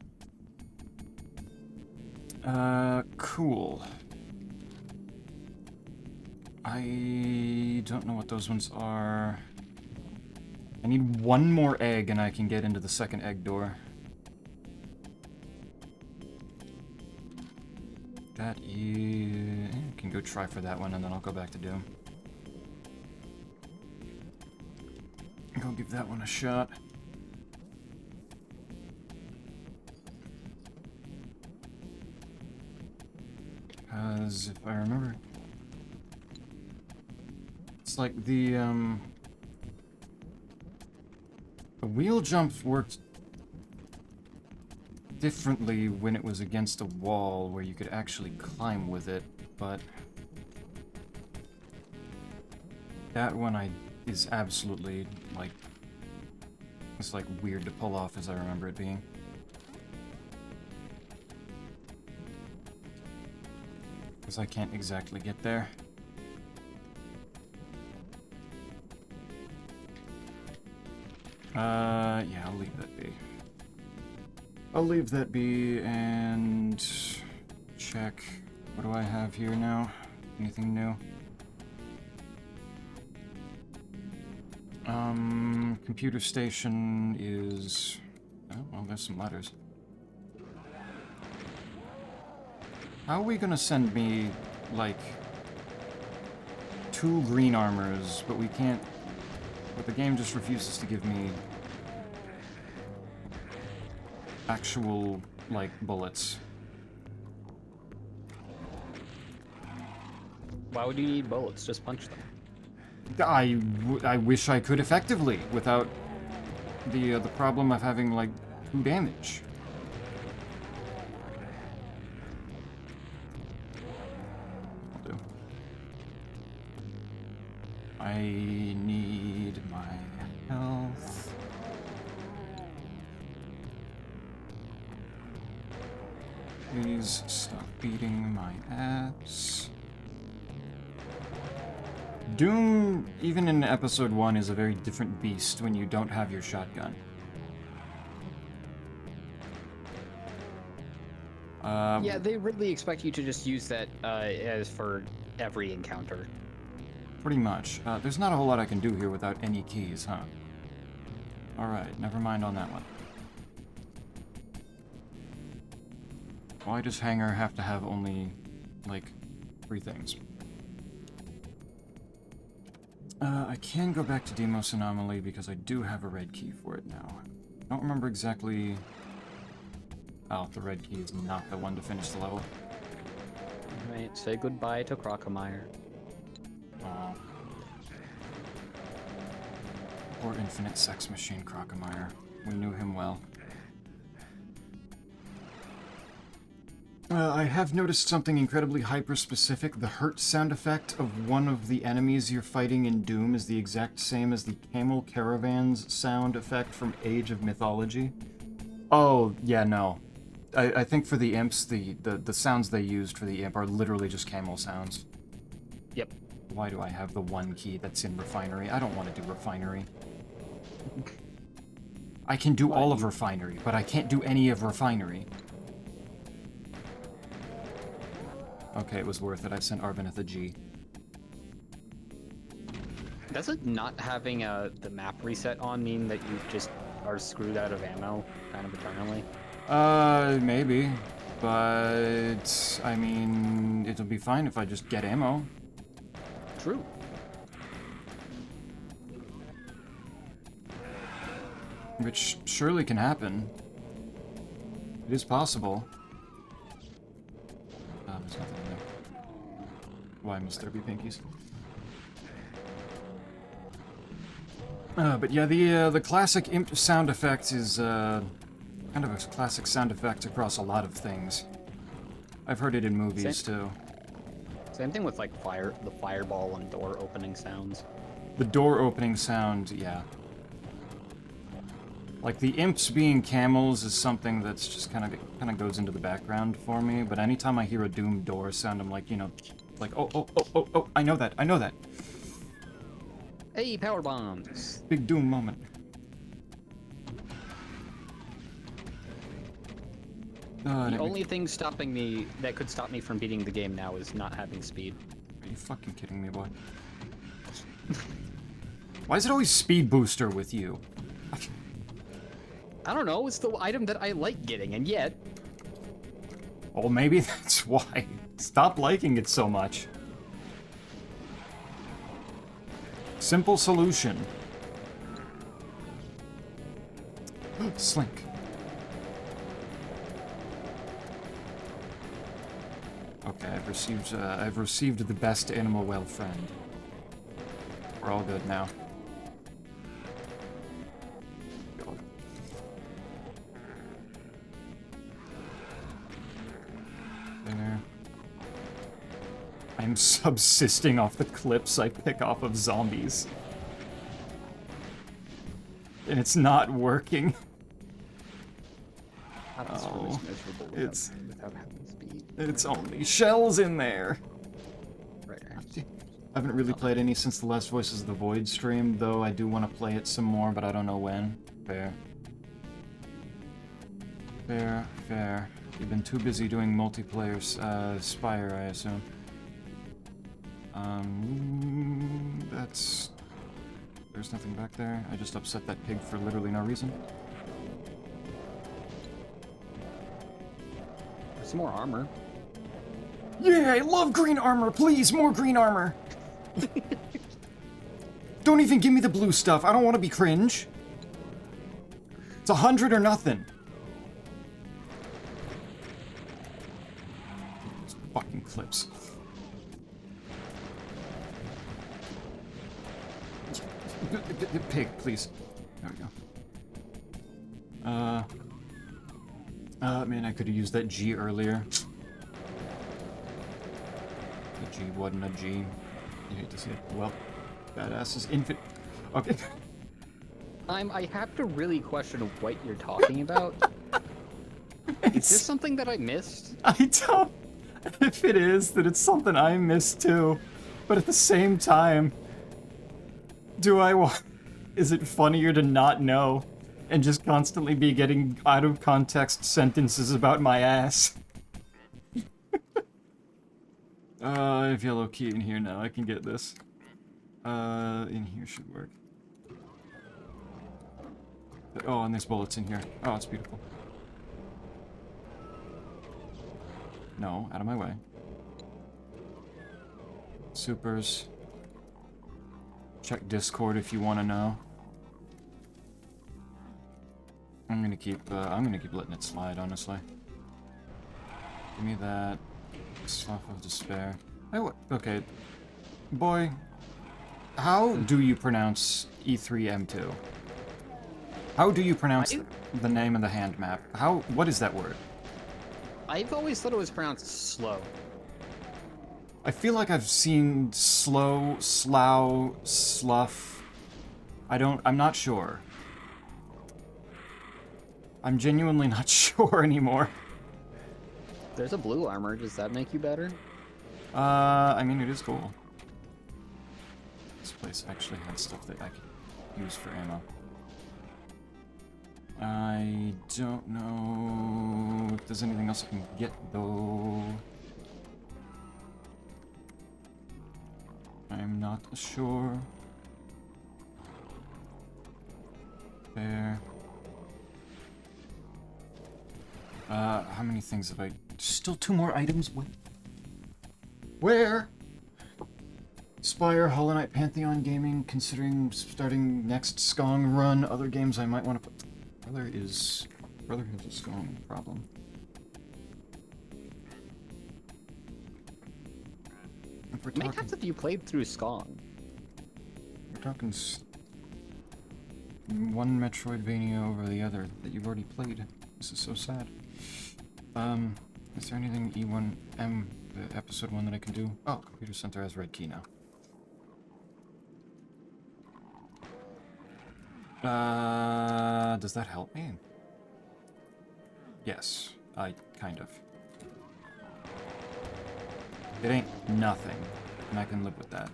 Cool. I don't know what those ones are. I need one more egg and I can get into the second egg door. That is... I can go try for that one and then I'll go back to Doom. Go give that one a shot. Because if I remember... It's like the wheel jumps worked differently when it was against a wall where you could actually climb with it, but that one is absolutely, like, it's like weird to pull off as I remember it being. Because I can't exactly get there. Yeah, I'll leave that be. I'll leave that be and check. What do I have here now? Anything new? Computer station is... Oh, well, there's some letters. How are we gonna send me, like, 2 green armors, but we can't... But the game just refuses to give me actual, like, bullets. Why would you need bullets? Just punch them. I wish I could effectively without the problem of having, like, damage. I'll do. I need my health. Please stop beating my ass. Doom, even in episode 1, is a very different beast when you don't have your shotgun. Yeah, they really expect you to just use that as for every encounter. Pretty much. There's not a whole lot I can do here without any keys, huh? Alright, never mind on that one. Why does Hangar have to have only, like, 3 things? I can go back to Demos Anomaly because I do have a red key for it now. I don't remember exactly... Oh, the red key is not the one to finish the level. Right, say goodbye to Crocomire. Aw. Poor Infinite Sex Machine Crocomire. We knew him well. I have noticed something incredibly hyper-specific. The hurt sound effect of one of the enemies you're fighting in Doom is the exact same as the Camel Caravan's sound effect from Age of Mythology. Oh, yeah, no. I think for the imps, the sounds they used for the imp are literally just camel sounds. Yep. Why do I have the one key that's in Refinery? I don't want to do Refinery. I can do all of Refinery, but I can't do any of Refinery. Okay, it was worth it. I sent Arbineth a G. Doesn't not having the map reset on mean that you just are screwed out of ammo kind of eternally? Maybe. But, I mean, it'll be fine if I just get ammo. True. Which surely can happen. It is possible. There's nothing in there. Why must there be pinkies? But yeah, the classic imp sound effect is, kind of a classic sound effect across a lot of things. I've heard it in movies, too. Same thing with, like, the fireball and door opening sounds. The door opening sound, yeah. Like, the imps being camels is something that's just kind of goes into the background for me, but anytime I hear a Doom door sound, I'm like, you know, like, oh, I know that. Hey, power bombs! Big Doom moment. The only thing stopping me, that could stop me from beating the game now is not having speed. Are you fucking kidding me, boy? Why is it always Speed Booster with you? I don't know, it's the item that I like getting, and yet... Oh, maybe that's why. Stop liking it so much. Simple solution. Slink. Okay, I've received the best animal well friend. We're all good now. God. There. I'm subsisting off the clips I pick off of zombies. And it's not working. Oh, it's without having speed. It's only shells in there. Right. I haven't really played any since the last Voices of the Void stream, though I do want to play it some more, but I don't know when. Fair. Fair. You've been too busy doing multiplayer Spire, I assume. That's... There's nothing back there. I just upset that pig for literally no reason. Some more armor. Yeah, I love green armor! Please, more green armor! Don't even give me the blue stuff. I don't want to be cringe. It's 100 or nothing. Those fucking clips. Pig, please. There we go. Man, I could have used that G earlier. The G wasn't a G. You hate to see it. Well, badass is infant. Okay. I have to really question what you're talking about. Is this something that I missed? I don't. If it is, then it's something I missed too. But at the same time, do I want? Is it funnier to not know and just constantly be getting out of context sentences about my ass? I have yellow key in here now. I can get this. In here should work. Oh, and there's bullets in here. Oh, it's beautiful. No, out of my way. Supers. Check Discord if you want to know. I'm gonna keep letting it slide, honestly. Give me that. Slough of Despair. Okay. Boy, how do you pronounce E3M2? How do you pronounce the name of the hand map? What is that word? I've always thought it was pronounced slow. I feel like I've seen slow, slough, slough. I'm not sure. I'm genuinely not sure anymore. There's a blue armor. Does that make you better? I mean, it is cool. This place actually had stuff that I could use for ammo. I don't know if there's anything else I can get, though. I'm not sure. There. How many things have I... Still 2 more items? What? Where? Spire, Hollow Knight, Pantheon Gaming, considering starting next Skong run. Other games I might want to put... Brother has a Skong problem. If we're How many times have you played through Skong? We're talking one Metroidvania over the other that you've already played. This is so sad. Is there anything E1M, the episode 1 that I can do? Oh, Computer Center has red key now. Does that help me? Yes, kind of. It ain't nothing, and I can live with that.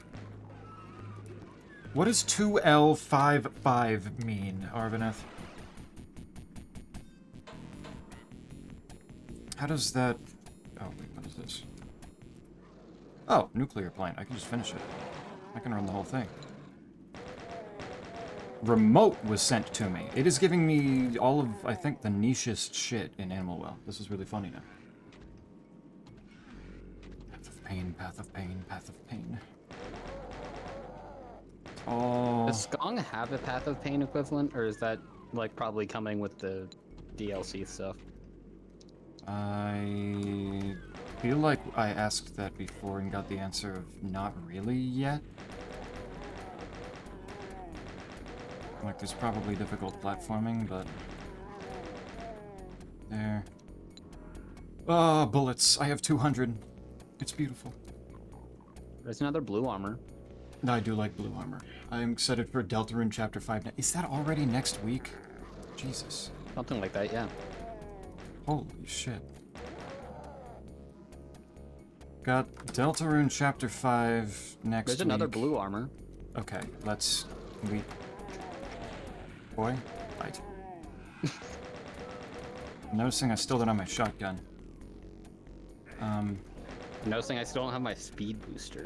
What does 2L55 mean, Arvaneth? How does that... Oh, wait, what is this? Oh, nuclear plant. I can just finish it. I can run the whole thing. Remote was sent to me. It is giving me all of, I think, the nichest shit in Animal Well. This is really funny now. Path of pain, path of pain, path of pain. Oh. Does Skong have a Path of Pain equivalent, or is that, like, probably coming with the DLC stuff? I feel like I asked that before and got the answer of not really yet. Like, there's probably difficult platforming, but... There. Oh, bullets. I have 200. It's beautiful. There's another blue armor. I do like blue armor. I'm excited for Deltarune Chapter 5 now. Is that already next week? Jesus. Something like that, yeah. Holy shit. Got Deltarune Chapter 5 next week. There's another blue armor. Okay, let's... Boy, fight. I'm noticing I still don't have my shotgun. Noticing I still don't have my speed booster.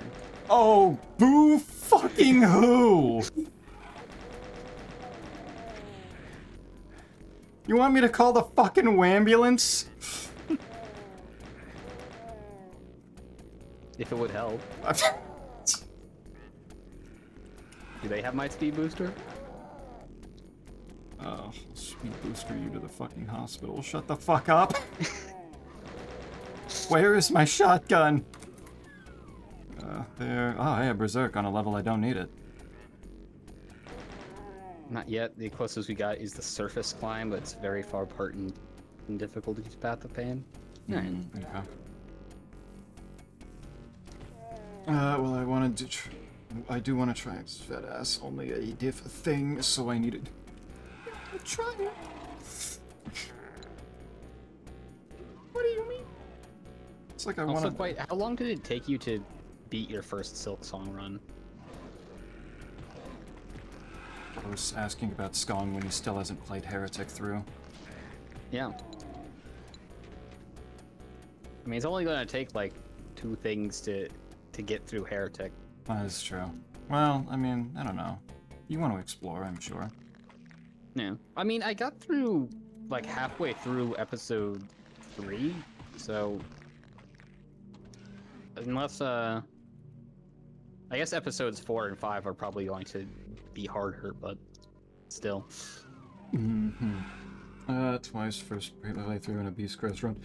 Oh, boo fucking who? You want me to call the fucking wambulance? If it would help. Do they have my speed booster? Oh, speed booster you to the fucking hospital. Shut the fuck up. Where is my shotgun? There. Oh, I have Berserk on a level I don't need it. Not yet. The closest we got is the surface climb, but it's very far apart in difficulty's Path of Pain. Alright. Okay. Well, I wanted to. I do want to try this fat ass. Only a diff thing, so I needed. Try it. What do you mean? It's like I want to. How long did it take you to beat your first Silk Song run? I was asking about Skong when he still hasn't played Heretic through. Yeah. I mean, it's only gonna take like 2 things to get through Heretic. That's true. Well, I mean, I don't know. You want to explore, I'm sure. Yeah. I mean, I got through like halfway through episode 3, so unless I guess episodes 4 and 5 are probably going to be harder, but still. Twice first playthrough in a Beast Crest run.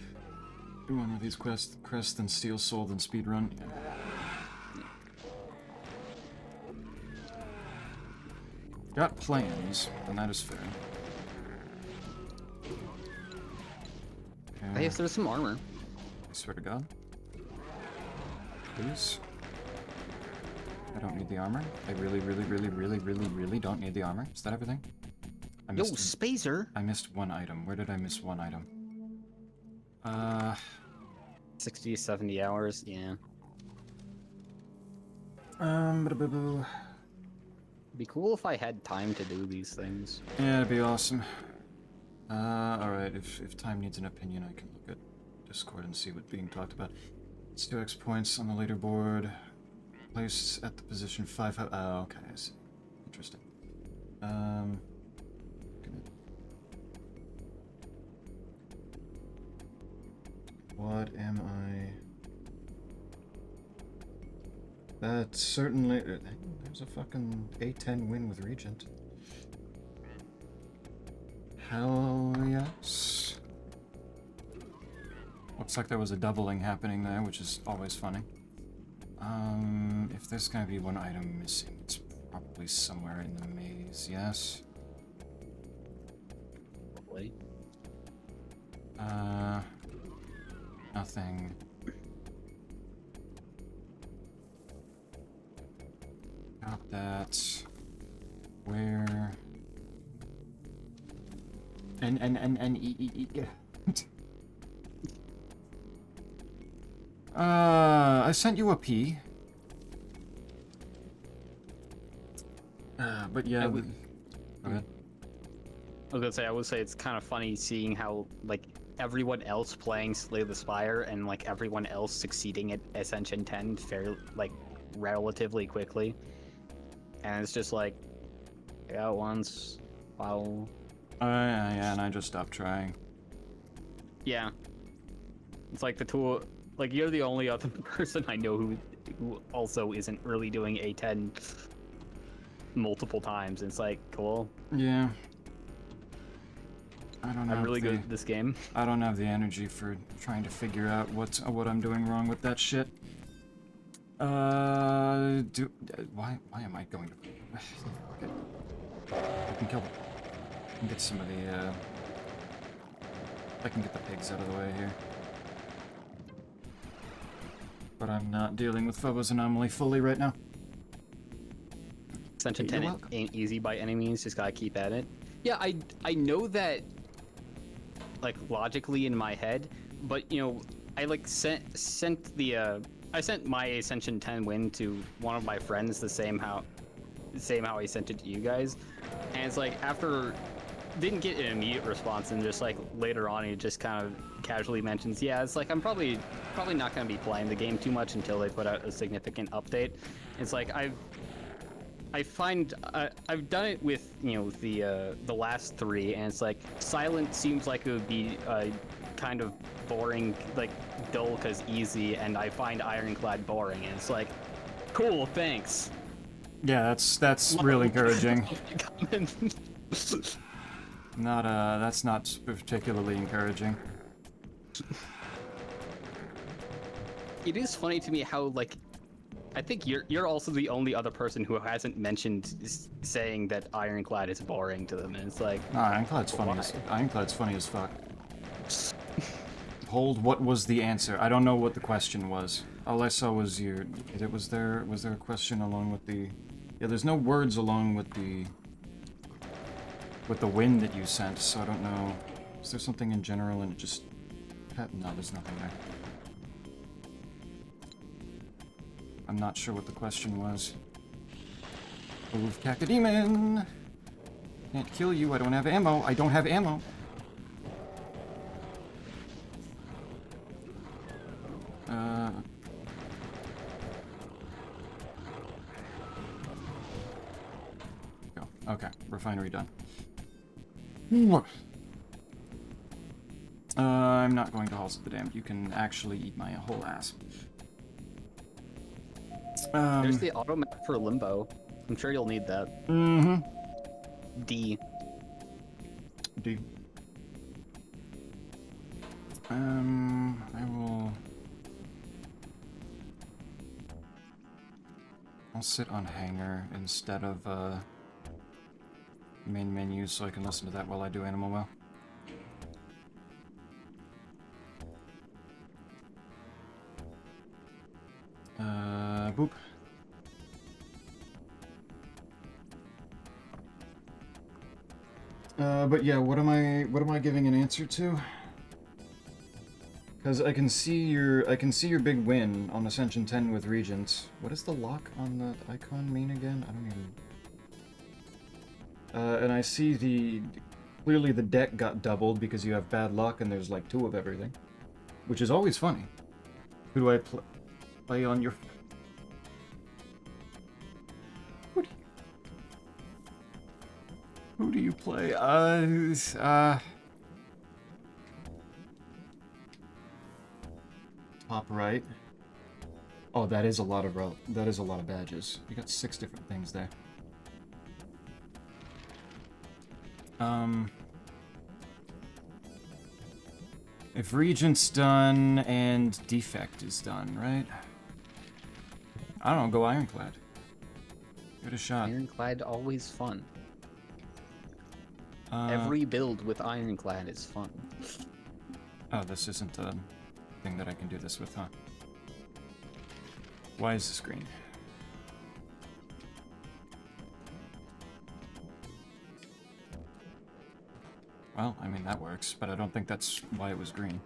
Do one of these crests, then Steel Soul, then speedrun. Yeah. Got plans, and that is fair. I guess there's some armor. I swear to God. Please. I don't need the armor. I really don't need the armor. Is that everything? Yo, Spacer! I missed one item. Where did I miss one item? 60, 70 hours, yeah. Ba-da-ba-boo. It'd be cool if I had time to do these things. Yeah, it'd be awesome. Alright, if time needs an opinion, I can look at Discord and see what's being talked about. It's 2x points on the leaderboard. Placed at the position 5. Oh, okay, I see. Interesting. What am I? That's certainly. There's a fucking A10 win with Regent. Hell yes. Looks like there was a doubling happening there, which is always funny. If there's gonna be one item missing, it's probably somewhere in the maze, yes? Probably. Nothing. Got that. Where? I sent you a P. But yeah. Go ahead. I was gonna say, I would say it's kind of funny seeing how, like, everyone else playing Slay the Spire and, like, everyone else succeeding at Ascension 10 fairly, like, relatively quickly. And it's just like, I got it once, wow. Yeah, and I just stopped trying. Yeah. It's like the tool, like, you're the only other person I know who also isn't really doing A10 multiple times. And it's like, cool. Yeah. I don't know. I'm really good at this game. I don't have the energy for trying to figure out what I'm doing wrong with that shit. Why am I going to? Okay. I can kill them. I can get some of the. I can get the pigs out of the way here. But I'm not dealing with Phobos Anomaly fully right now. Ascension 10 ain't easy by any means. Just gotta keep at it. Yeah, I know that, like, logically in my head, but, you know, I, like, sent my Ascension 10 win to one of my friends the same how I sent it to you guys, and it's like, after, didn't get an immediate response, and just, like, later on he just kind of casually mentions, yeah, it's like, I'm probably not going to be playing the game too much until they put out a significant update. It's like, I've done it with, you know, the last 3, and it's like, Silent seems like it would be kind of boring, like, dull because easy, and I find Ironclad boring, and it's like, cool, thanks. Yeah, that's real encouraging. That's not particularly encouraging. It is funny to me how, like, I think you're also the only other person who hasn't mentioned saying that Ironclad is boring to them, and it's like, Nah, Ironclad's funny. Ironclad's funny as fuck. Hold, what was the answer? I don't know what the question was. All I saw was your... Was there a question along with the... Yeah, there's no words along with the... With the win that you sent, so I don't know... Is there something in general and it just... No, there's nothing there. I'm not sure what the question was. Move, Cacodemon! Can't kill you, I don't have ammo. I don't have ammo. Go. Okay, refinery done. I'm not going to Halls of the Damned. You can actually eat my whole ass. There's the auto map for Limbo. I'm sure you'll need that. Mm-hmm. D. I will... I'll sit on Hangar instead of, main menu so I can listen to that while I do Animal Well. Boop. But yeah, what am I giving an answer to? Because I can see your big win on Ascension 10 with Regents. What is the lock on the icon mean again? I don't even... and I see clearly the deck got doubled because you have bad luck and there's like 2 of everything. Which is always funny. Who do I play on your... Who do you play? Top right. Oh, that is a lot of badges. You got 6 different things there. If Regent's done and Defect is done, right? I don't know, go Ironclad. Give it a shot. Ironclad always fun. Every build with Ironclad is fun. Oh, this isn't a thing that I can do this with, huh? Why is this green? Well, I mean, that works, but I don't think that's why it was green.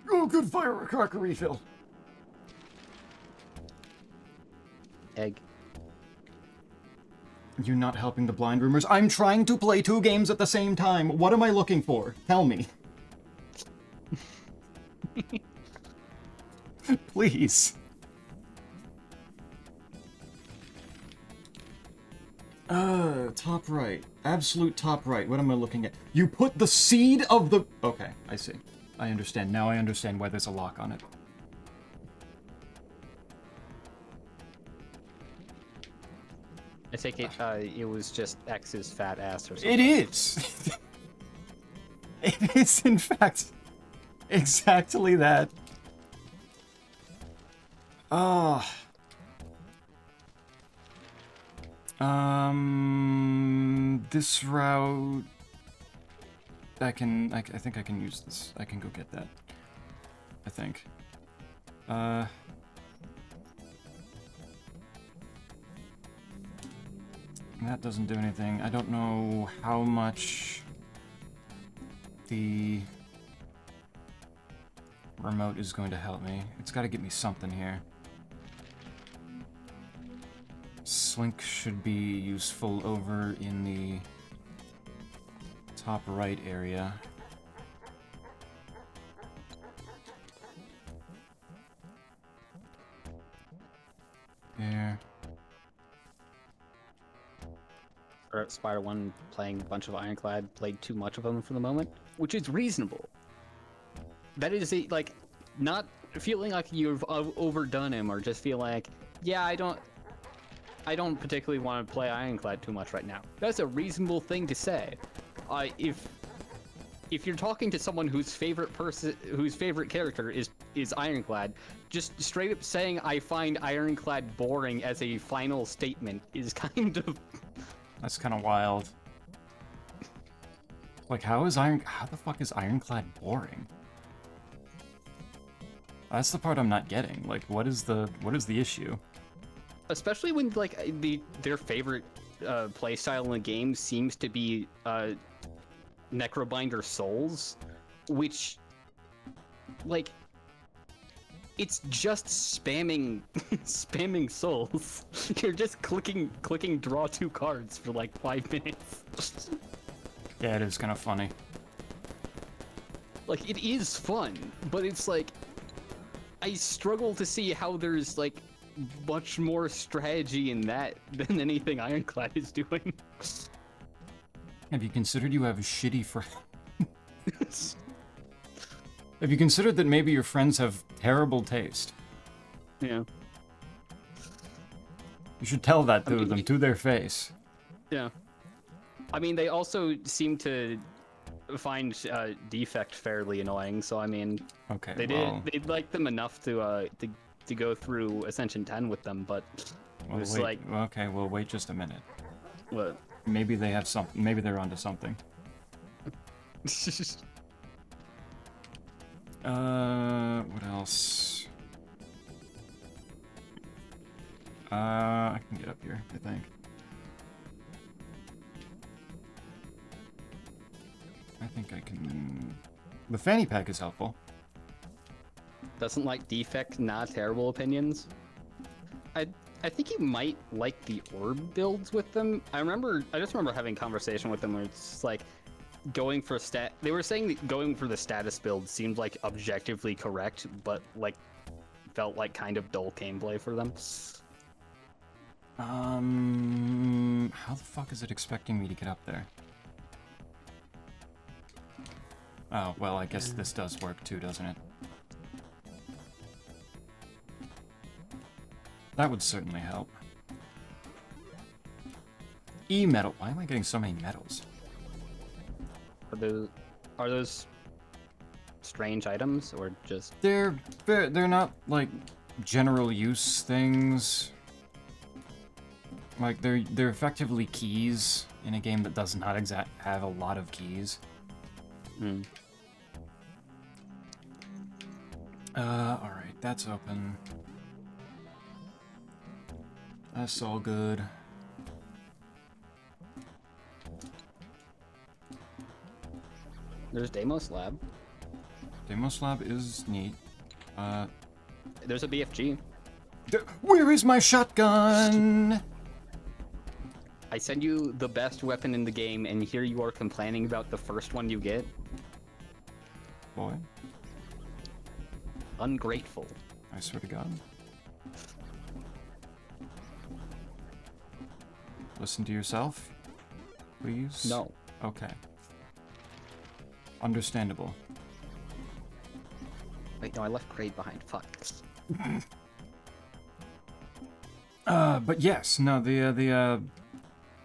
Oh, good firecracker refill! Egg. You not helping the blind rumors? I'm trying to play 2 games at the same time. What am I looking for? Tell me. Please. Top right. Absolute top right. What am I looking at? You put the seed of the... Okay, I see. I understand. Now I understand why there's a lock on it. I take it, it was just X's fat ass or something. It is! It is, in fact, exactly that. This route... I think I can use this. I can go get that. I think. That doesn't do anything. I don't know how much the remote is going to help me. It's got to get me something here. Slink should be useful over in the top right area. There. Spider-1 playing a bunch of Ironclad, played too much of them for the moment, which is reasonable. That is, like, not feeling like you've overdone him, or just feel like, yeah, I don't particularly want to play Ironclad too much right now. That's a reasonable thing to say. If if you're talking to someone whose favorite character is Ironclad, just straight up saying I find Ironclad boring as a final statement is kind of... That's kind of wild. Like, how the fuck is Ironclad boring? That's the part I'm not getting. Like, what is the issue? Especially when, like, their favorite playstyle in the game seems to be Necrobinder Souls, which, like, it's just spamming spamming souls. You're just clicking draw 2 cards for like 5 minutes. Yeah, it is kind of funny. Like, it is fun, but it's like, I struggle to see how there's like much more strategy in that than anything Ironclad is doing. Have you considered you have a shitty friend? Have you considered that maybe your friends have terrible taste? Yeah. You should tell that to them, to their face. Yeah. I mean, they also seem to find Defect fairly annoying, so I mean, okay, they liked them enough to go through Ascension 10 with them, but it was wait, like... Okay, well, wait just a minute. What? Maybe they have something. Maybe they're onto something. What else? I can get up here, I think. I think I can... The fanny pack is helpful. Doesn't like Defect, not terrible opinions. I think you might like the orb builds with them. I just remember having a conversation with them where it's like going for they were saying that going for the status build seemed like objectively correct, but like felt like kind of dull gameplay for them. How the fuck is it expecting me to get up there? Oh, well, I guess this does work too, doesn't it? That would certainly help. E-metal. Why am I getting so many metals? Are those strange items or just... They're not like general use things. Like they're effectively keys in a game that does not have a lot of keys. Hmm. All right, that's open. That's all good. There's Deimos Lab. Deimos Lab is neat. There's a BFG. Where is my shotgun? I send you the best weapon in the game, and here you are complaining about the first one you get. Boy. Ungrateful. I swear to God. Listen to yourself, please. No. Okay. Understandable. Wait, no, I left Kraid behind. Fuck. But yes, no, the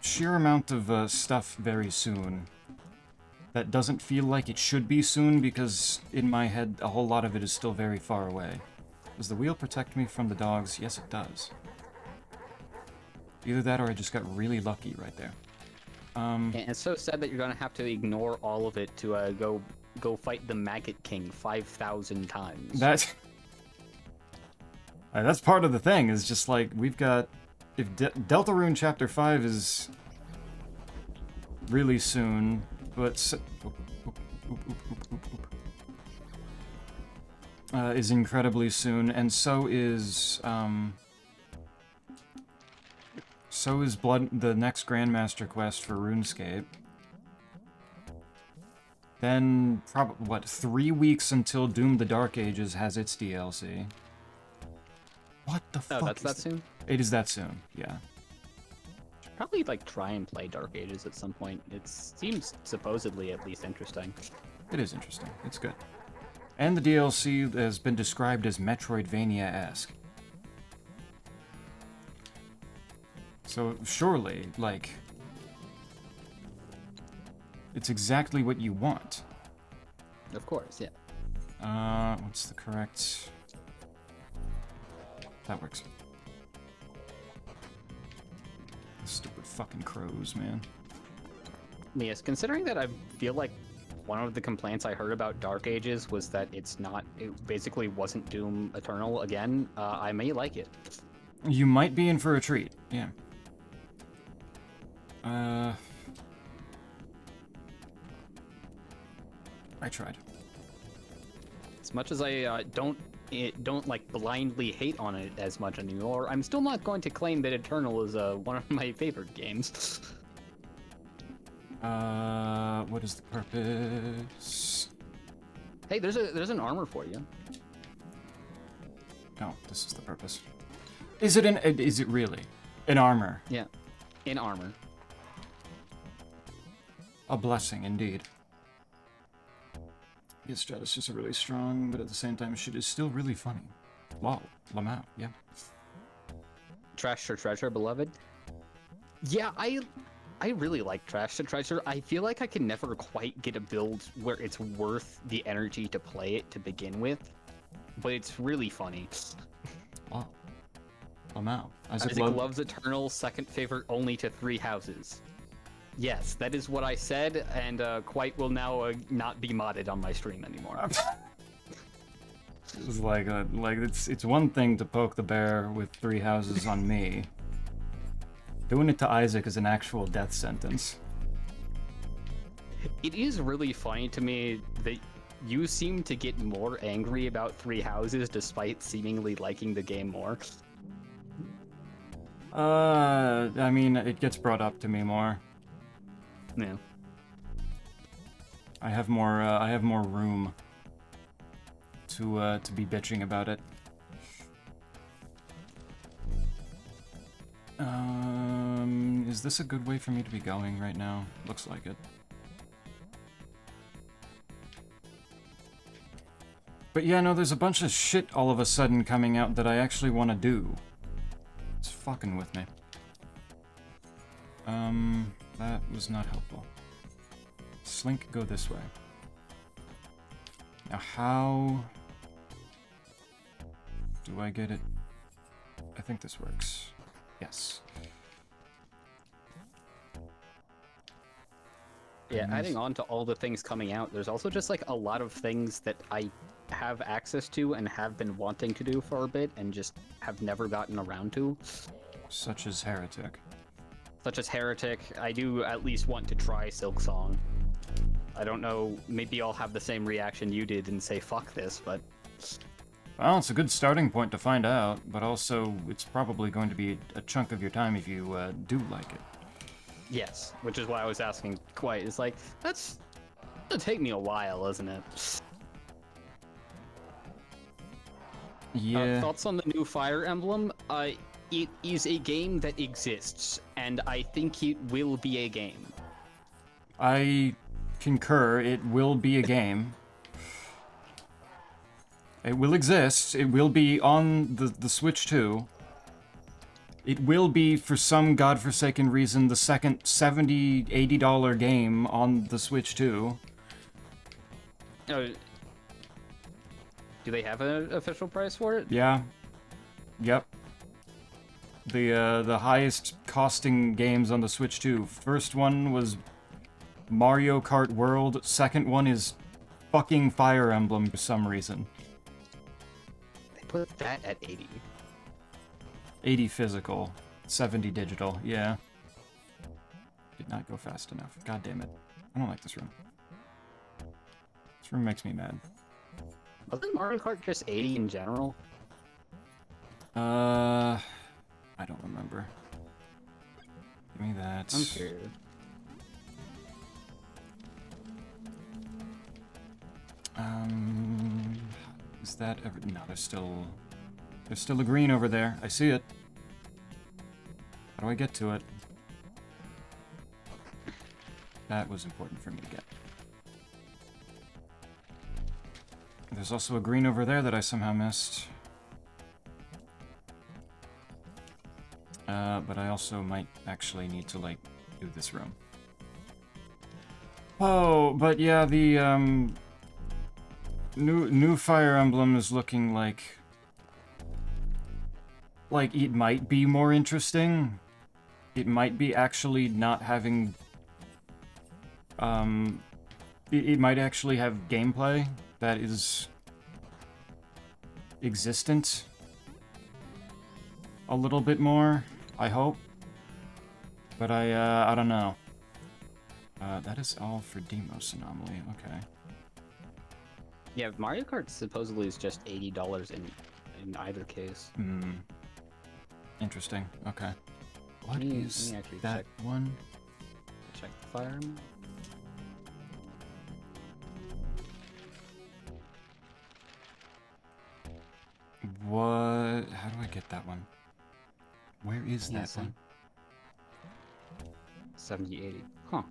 sheer amount of stuff very soon that doesn't feel like it should be soon because in my head a whole lot of it is still very far away. Does the wheel protect me from the dogs? Yes, it does. Either that or I just got really lucky right there. And it's so sad that you're gonna have to ignore all of it to go fight the Maggot King 5,000 times. That's part of the thing, is just like, we've got... If Deltarune Chapter 5 is really soon, but... is incredibly soon, and so is the next Grandmaster quest for RuneScape. Then, what, 3 weeks until Doom the Dark Ages has its DLC. What the fuck? Oh, that's that soon? It is that soon, yeah. Should probably, like, try and play Dark Ages at some point. It seems supposedly at least interesting. It is interesting. It's good. And the DLC has been described as Metroidvania-esque. So, surely, like... It's exactly what you want. Of course, yeah. What's the correct... That works. Stupid fucking crows, man. Yes, considering that I feel like one of the complaints I heard about Dark Ages was that it basically wasn't Doom Eternal again, I may like it. You might be in for a treat, yeah. I tried. As much as I don't like blindly hate on it as much anymore, I'm still not going to claim that Eternal is one of my favorite games. What is the purpose? Hey, there's an armor for you. Oh, this is the purpose. Is it really? An armor? Yeah, in armor. A blessing, indeed. His status is really strong, but at the same time, shit is still really funny. Wow, Lamau, yeah. Trash to Treasure, beloved. Yeah, I really like Trash to Treasure. I feel like I can never quite get a build where it's worth the energy to play it to begin with, but it's really funny. Wow. Lamau. Isaac loves Eternal, second favorite only to 3 houses. Yes, that is what I said, and quite will now not be modded on my stream anymore. It's like it's one thing to poke the bear with 3 houses on me. Doing it to Isaac is an actual death sentence. It is really funny to me that you seem to get more angry about 3 houses despite seemingly liking the game more. I mean, it gets brought up to me more. Yeah. I have more room to be bitching about it. Is this a good way for me to be going right now? Looks like it. But yeah, no, there's a bunch of shit all of a sudden coming out that I actually want to do. It's fucking with me. That was not helpful. Slink, go this way. Now how do I get it? I think this works. Yes. Yeah, adding on to all the things coming out, there's also just like a lot of things that I have access to and have been wanting to do for a bit and just have never gotten around to. Such as Heretic. Such as Heretic. I do at least want to try Silksong. I don't know, maybe I'll have the same reaction you did and say fuck this, but... Well, it's a good starting point to find out, but also it's probably going to be a chunk of your time if you do like it. Yes, which is why I was asking quite. It's like, that's gonna take me a while, isn't it? Yeah. Thoughts on the new Fire Emblem? It is a game that exists, and I think it will be a game. I concur, it will be a game. It will exist, it will be on the Switch too. It will be, for some godforsaken reason, the second $70, $80 game on the Switch too. Do they have an official price for it? Yeah. Yep. The highest costing games on the Switch too. First one was Mario Kart World. Second one is fucking Fire Emblem for some reason. They put that at 80. 80 physical, 70 digital. Yeah. Did not go fast enough. God damn it. I don't like this room. This room makes me mad. Wasn't Mario Kart just 80 in general? I don't remember. Give me that. I'm scared. Is that ever... No, there's still a green over there. I see it. How do I get to it? That was important for me to get. There's also a green over there that I somehow missed. But I also might actually need to, like, do this room. Oh, but yeah, New Fire Emblem is looking like it might be more interesting. It might be actually not having it might actually have gameplay that is existent a little bit more, I hope. But I don't know. That is all for Demos Anomaly, okay. Yeah, Mario Kart supposedly is just $80 in either case. Hmm. Interesting, okay. What Let me is actually that one? Check the Fire Emblem. What? How do I get that one? Where is that one? 70-80. Huh.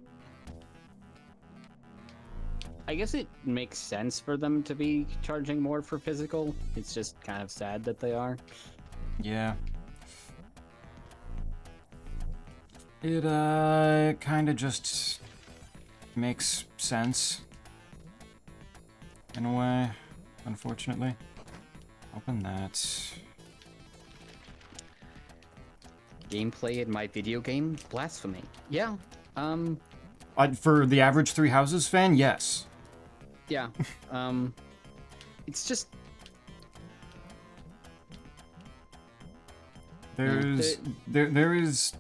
I guess it makes sense for them to be charging more for physical. It's just kind of sad that they are. Yeah. It, kind of just makes sense. In a way, unfortunately. Open that. Gameplay in my video game? Blasphemy. Yeah, For the average Three Houses fan, yes. yeah, it's just... There is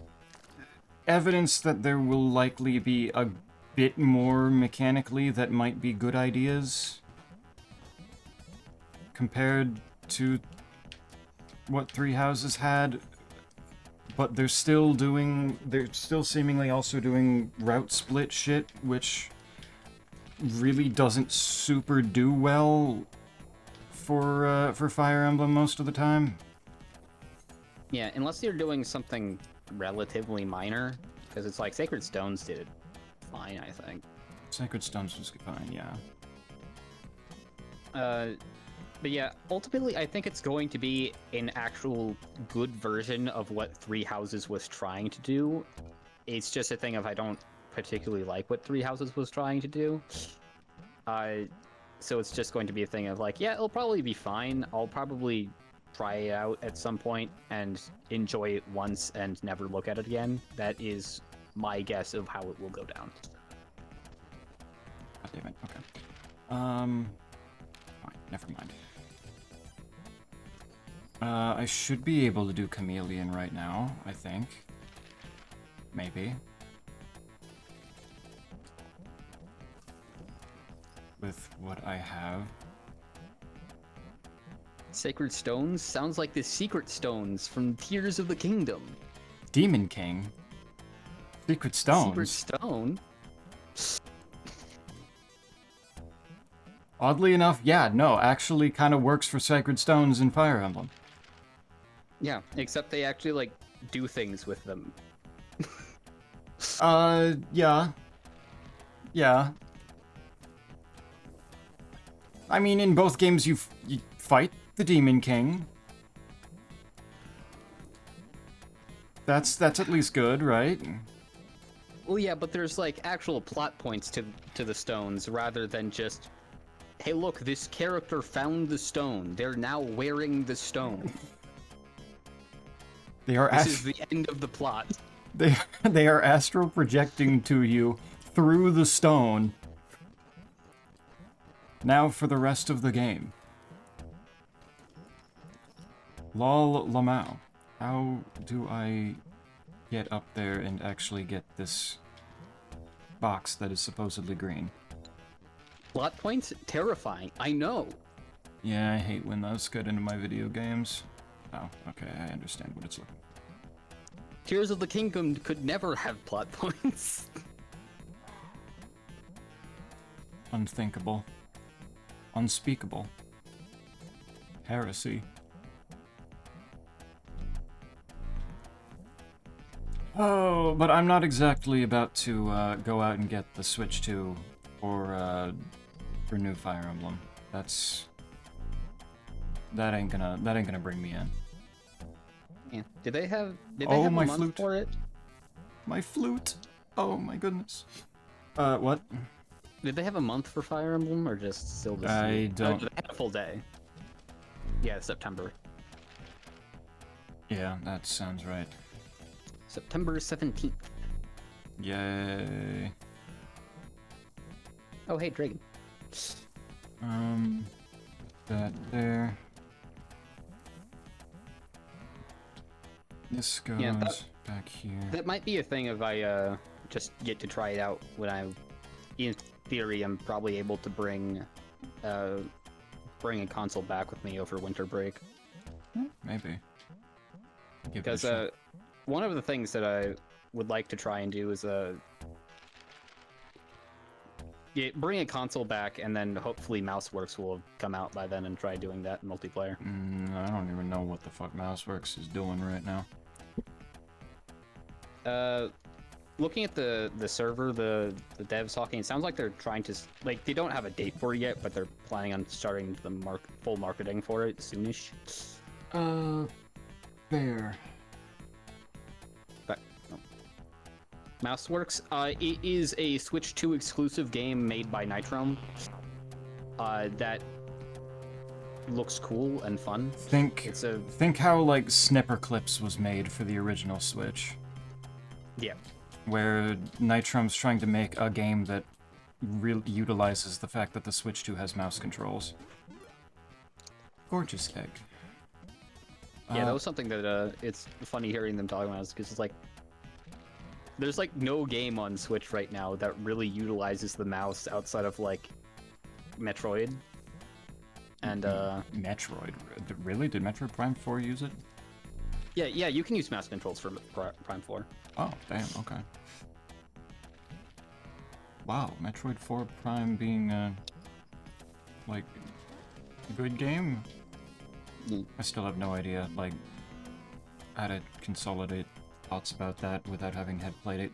evidence that there will likely be a bit more mechanically that might be good ideas compared to what Three Houses had, but they're still seemingly also doing route split shit, which really doesn't super do well for Fire Emblem most of the time. Yeah, unless you're doing something relatively minor, because it's like Sacred Stones did it fine, I think. Sacred Stones was fine, yeah. But yeah, ultimately, I think it's going to be an actual good version of what Three Houses was trying to do. It's just a thing of I don't particularly like what Three Houses was trying to do. So it's just going to be a thing of like, yeah, it'll probably be fine. I'll probably try it out at some point and enjoy it once and never look at it again. That is my guess of how it will go down. God damn it, okay. Fine, never mind. I should be able to do Chameleon right now, I think. Maybe. With what I have. Sacred Stones sounds like the Secret Stones from Tears of the Kingdom. Demon King? Secret Stones? Secret Stone? Oddly enough, yeah, no, actually kind of works for Sacred Stones in Fire Emblem. Yeah, except they actually, like, do things with them. Yeah. Yeah. I mean, in both games you fight the Demon King. That's at least good, right? Well, yeah, but there's, like, actual plot points to the stones rather than just, hey, look, this character found the stone. They're now wearing the stone. This is the end of the plot. They are astral projecting to you through the stone. Now for the rest of the game. Lol Lamau. How do I get up there and actually get this box that is supposedly green? Plot points? Terrifying. I know. Yeah, I hate when those get into my video games. Oh, okay, I understand what it's looking for. Tears of the Kingdom could never have plot points. Unthinkable. Unspeakable. Heresy. Oh, but I'm not exactly about to go out and get the Switch 2 for new Fire Emblem. That ain't gonna bring me in. Yeah. Did they have Oh, a my month flute. for it? My flute. Oh my goodness. What? Did they have a month for Fire Emblem, or just still this I year? don't- They had a full day. Yeah, September. Yeah, that sounds right. September 17th. Yay. Oh, hey, Dragon. That there. This goes Yeah, back here. That might be a thing if I just get to try it out when in theory, I'm probably able to bring a console back with me over winter break. Maybe. Give it a Because shot. one of the things that I would like to try and do is bring a console back, and then hopefully MouseWorks will come out by then and try doing that in multiplayer. I don't even know what the fuck MouseWorks is doing right now. Looking at the server, the devs talking, it sounds like they're trying to, like, they don't have a date for it yet, but they're planning on starting the full marketing for it soonish. There. But MouseWorks, it is a Switch 2 exclusive game made by Nitrome. That looks cool and fun. Think how, like, Snipper Clips was made for the original Switch. Yeah. Where Nitrome's trying to make a game that utilizes the fact that the Switch 2 has mouse controls. Gorgeous egg. Yeah, that was something that it's funny hearing them talk about, because it's like there's like no game on Switch right now that really utilizes the mouse outside of like Metroid. And Metroid? Really? Did Metroid Prime 4 use it? Yeah, you can use mouse controls for Prime 4. Oh, damn, okay. Wow, Metroid 4 Prime being like, a good game? I still have no idea, like, how to consolidate thoughts about that without having had played it.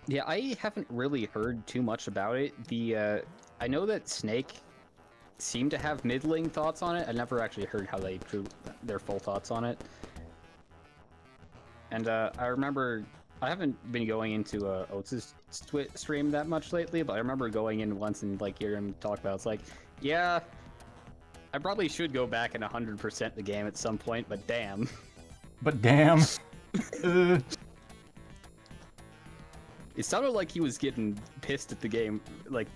Yeah, I haven't really heard too much about it. I know that Snake seemed to have middling thoughts on it. I never actually heard how they drew their full thoughts on it. And I remember, I haven't been going into Oates' stream that much lately, but I remember going in once and like hearing him talk about, it's like, yeah, I probably should go back and 100% the game at some point, but damn. But damn. It sounded like he was getting pissed at the game, like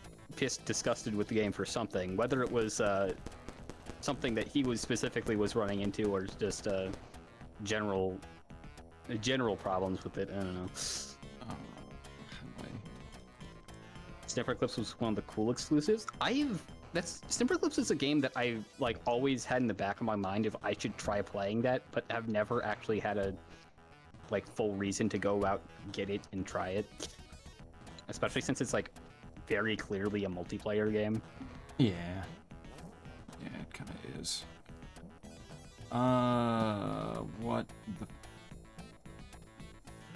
disgusted with the game for something, whether it was something that he specifically was running into, or just general problems with it. I don't know. Snipper Clips was one of the cool exclusives. Snipper Clips is a game that I've like always had in the back of my mind if I should try playing that, but have never actually had a like full reason to go out, get it, and try it. Especially since it's like very clearly a multiplayer game. Yeah. Yeah, it kind of is. What the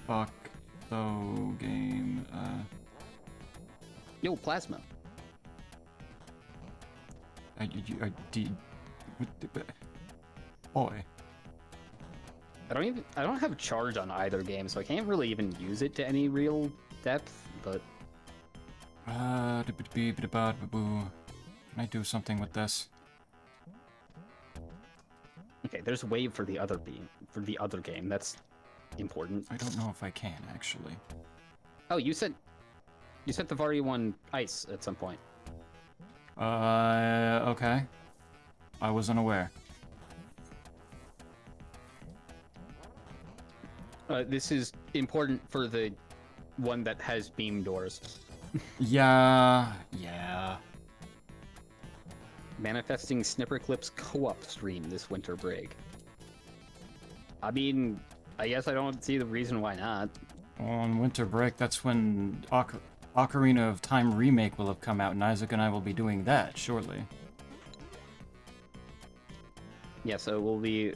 fuck, though, game? Yo, Plasma. Boy. I don't have charge on either game, so I can't really even use it to any real depth, but... Can I do something with this? Okay, there's wave for the other game. That's important. I don't know if I can, actually. Oh, you said the Varia one ice at some point. Okay. I was unaware. This is important for the one that has beam doors. Yeah. Manifesting Snipper Clips co-op stream this winter break. I mean, I guess I don't see the reason why not. On winter break, that's when Ocarina of Time Remake will have come out, and Isaac and I will be doing that shortly. Yeah, so we'll be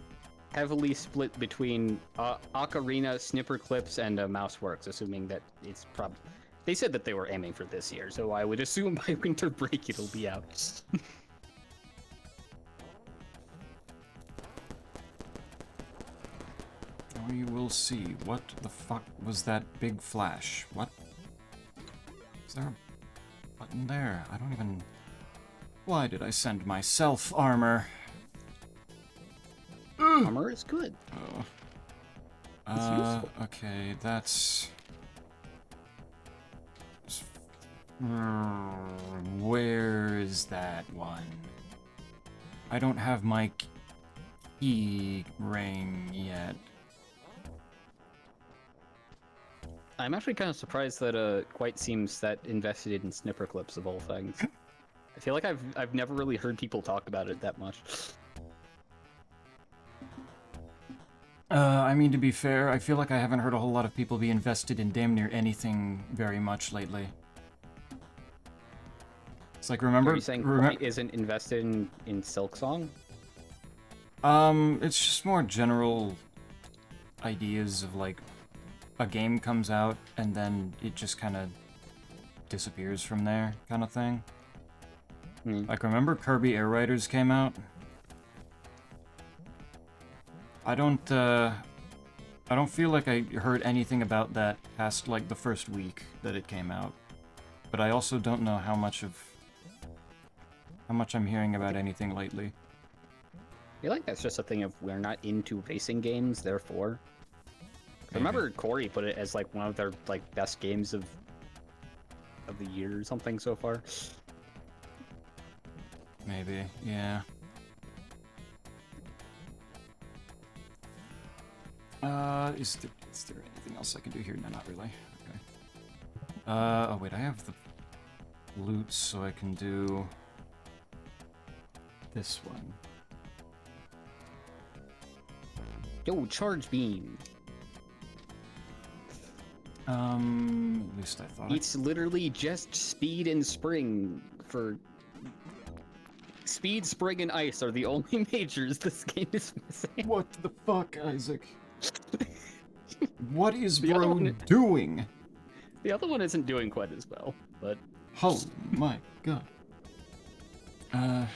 heavily split between Ocarina, Snipper Clips, and MouseWorks, assuming that it's probably... They said that they were aiming for this year, so I would assume by winter break it'll be out. We will see. What the fuck was that big flash? What? Is there a button there? I don't even... Why did I send myself armor? Armor is good. Oh. It's useful. Okay, that's... Where is that one? I don't have my key ring yet. I'm actually kind of surprised that Quite seems that invested in snipper clips of all things. I feel like I've never really heard people talk about it that much. I mean, to be fair, I feel like I haven't heard a whole lot of people be invested in damn near anything very much lately. It's like, remember... Are you saying Quite isn't invested in Silksong? It's just more general ideas of, like, a game comes out, and then it just kind of disappears from there, kind of thing. Like, remember Kirby Air Riders came out? I don't feel like I heard anything about that past, like, the first week that it came out. But I also don't know how much I'm hearing about anything lately. I feel like that's just a thing of we're not into racing games, therefore. I remember Corey put it as, like, one of their, like, best games of the year or something so far. Maybe, yeah. Is there anything else I can do here? No, not really. Okay. Oh wait, I have the loot, so I can do this one. Yo, charge beam. At least I thought. It's literally just speed and spring for... Speed, spring, and ice are the only majors this game is missing. What the fuck, Isaac? What is The other bro one- doing? The other one isn't doing quite as well, but... Oh my god. I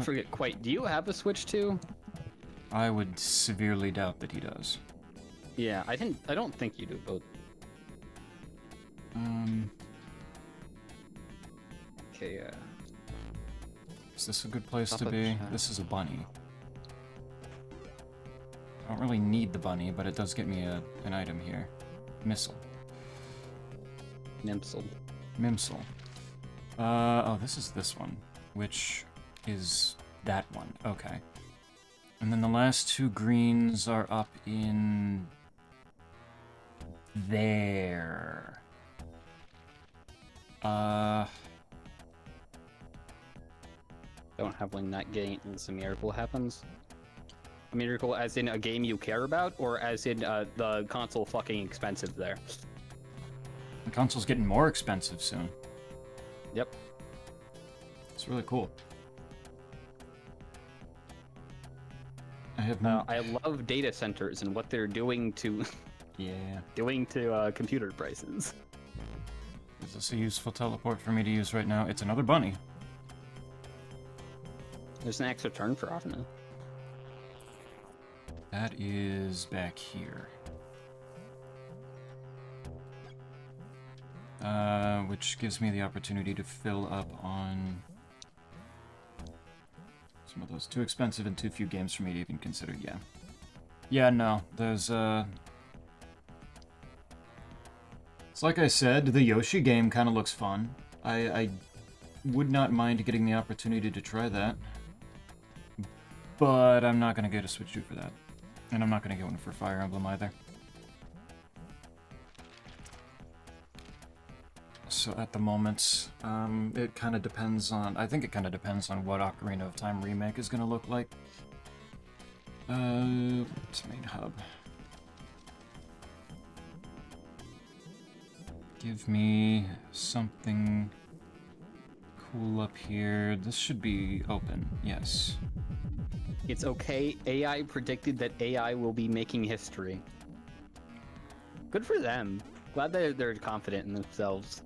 forget quite. Do you have a Switch too? I would severely doubt that he does. Yeah, I don't think you do, but... Okay, Is this a good place Stop to it. be? This is a bunny. I don't really need the bunny, but it does get me an item here. Missile. Nimsel. Mimsel. Oh, this is this one, which is that one. Okay. And then the last two greens are up in... there. Don't have one not getting it unless a miracle happens. A miracle as in a game you care about, or as in the console fucking expensive there? The console's getting more expensive soon. Yep. It's really cool. I love data centers and what they're doing to Yeah. computer prices. Is this a useful teleport for me to use right now? It's another bunny. There's an extra turn for Avna. That is back here. Which gives me the opportunity to fill up on some of those. Too expensive and too few games for me to even consider, yeah. Yeah, no, there's, It's like I said, the Yoshi game kind of looks fun. I would not mind getting the opportunity to try that. But I'm not going to get a Switch 2 for that. And I'm not going to get one for Fire Emblem either. So at the moment, it kind of depends on... I think it kind of depends on what Ocarina of Time Remake is going to look like. It's main hub. Give me something cool up here. This should be open, yes. It's okay. AI predicted that AI will be making history. Good for them. Glad they're confident in themselves.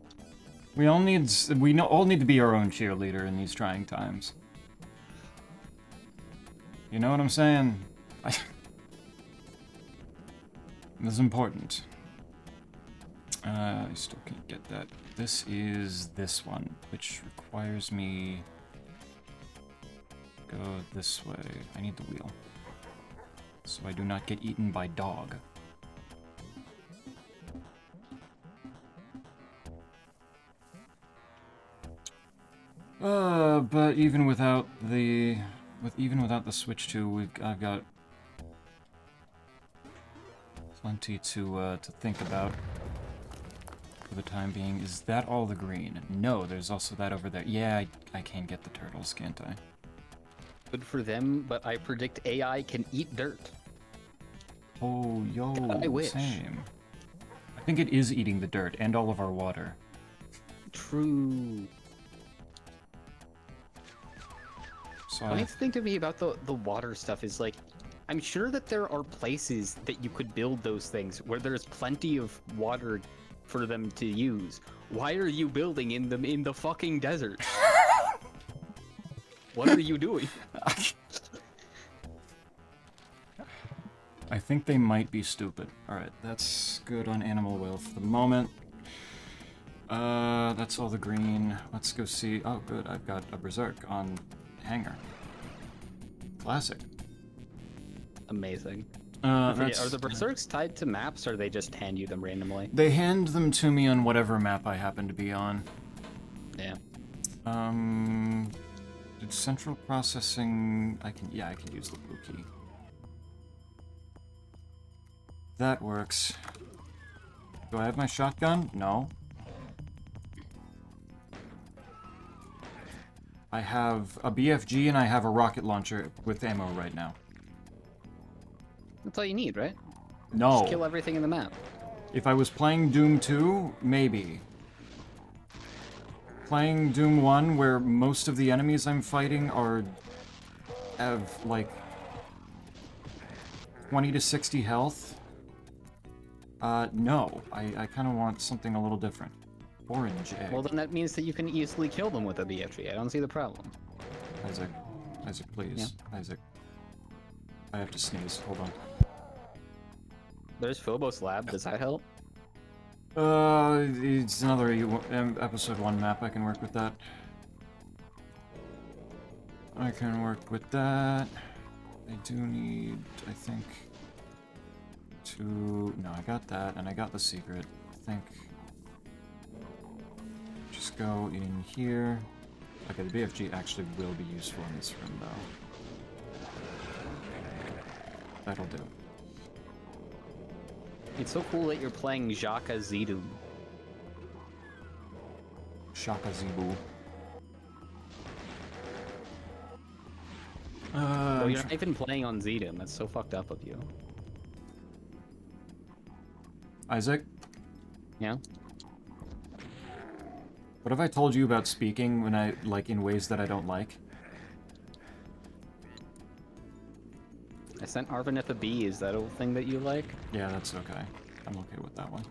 We all need to be our own cheerleader in these trying times. You know what I'm saying? This is important. I still can't get that. This is this one, which requires me go this way. I need the wheel, so I do not get eaten by dog. But even without the Switch 2, I've got plenty to think about for the time being. Is that all the green? No, there's also that over there. Yeah, I can get the turtles, can't I? Good for them, but I predict AI can eat dirt. Oh, yo, I wish. same. I think it is eating the dirt and all of our water. True. So Funny thing to me about the water stuff is, like, I'm sure that there are places that you could build those things where there's plenty of water for them to use. Why are you building in them in the fucking desert? What are you doing? I think they might be stupid. Alright, that's good on animal will for the moment. That's all the green. Let's go see. Oh, good. I've got a berserk on hanger. Classic. Amazing. Are Are the berserks tied to maps, or they just hand you them randomly? They hand them to me on whatever map I happen to be on. Yeah. Did central processing... I can use the blue key. That works. Do I have my shotgun? No. I have a BFG and I have a rocket launcher with ammo right now. That's all you need, right? No. Just kill everything in the map. If I was playing Doom 2, maybe. Playing Doom 1, where most of the enemies I'm fighting have, like, 20 to 60 health. No. I kind of want something a little different. Orange egg. Well, then that means that you can easily kill them with a BFG. I don't see the problem. Isaac, please. Yeah. Isaac. I have to sneeze. Hold on. There's Phobos Lab. Does that help? It's another episode 1 map. I can work with that. I can work with that. I do need, I think, to... No, I got that, and I got the secret. I think... Just go in here. Okay, the BFG actually will be useful in this room, though. That'll do. It's so cool that you're playing Jaka Zidum. Shaka Zebu. No, you're not even playing on Zidum. That's so fucked up of you. Isaac? Yeah? What have I told you about speaking when in ways that I don't like? I sent Arvaneth a B. Is that a thing that you like? Yeah, that's okay. I'm okay with that one.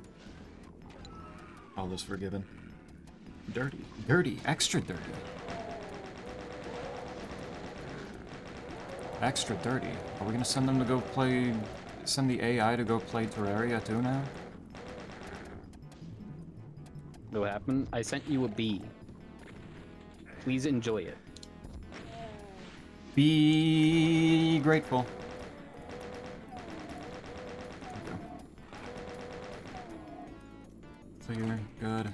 All is forgiven. Dirty. Dirty. Extra dirty. Extra dirty. Are we gonna send them to go play... Send the AI to go play Terraria too now? What happened? I sent you a B. Please enjoy it. Be grateful. Clear, good.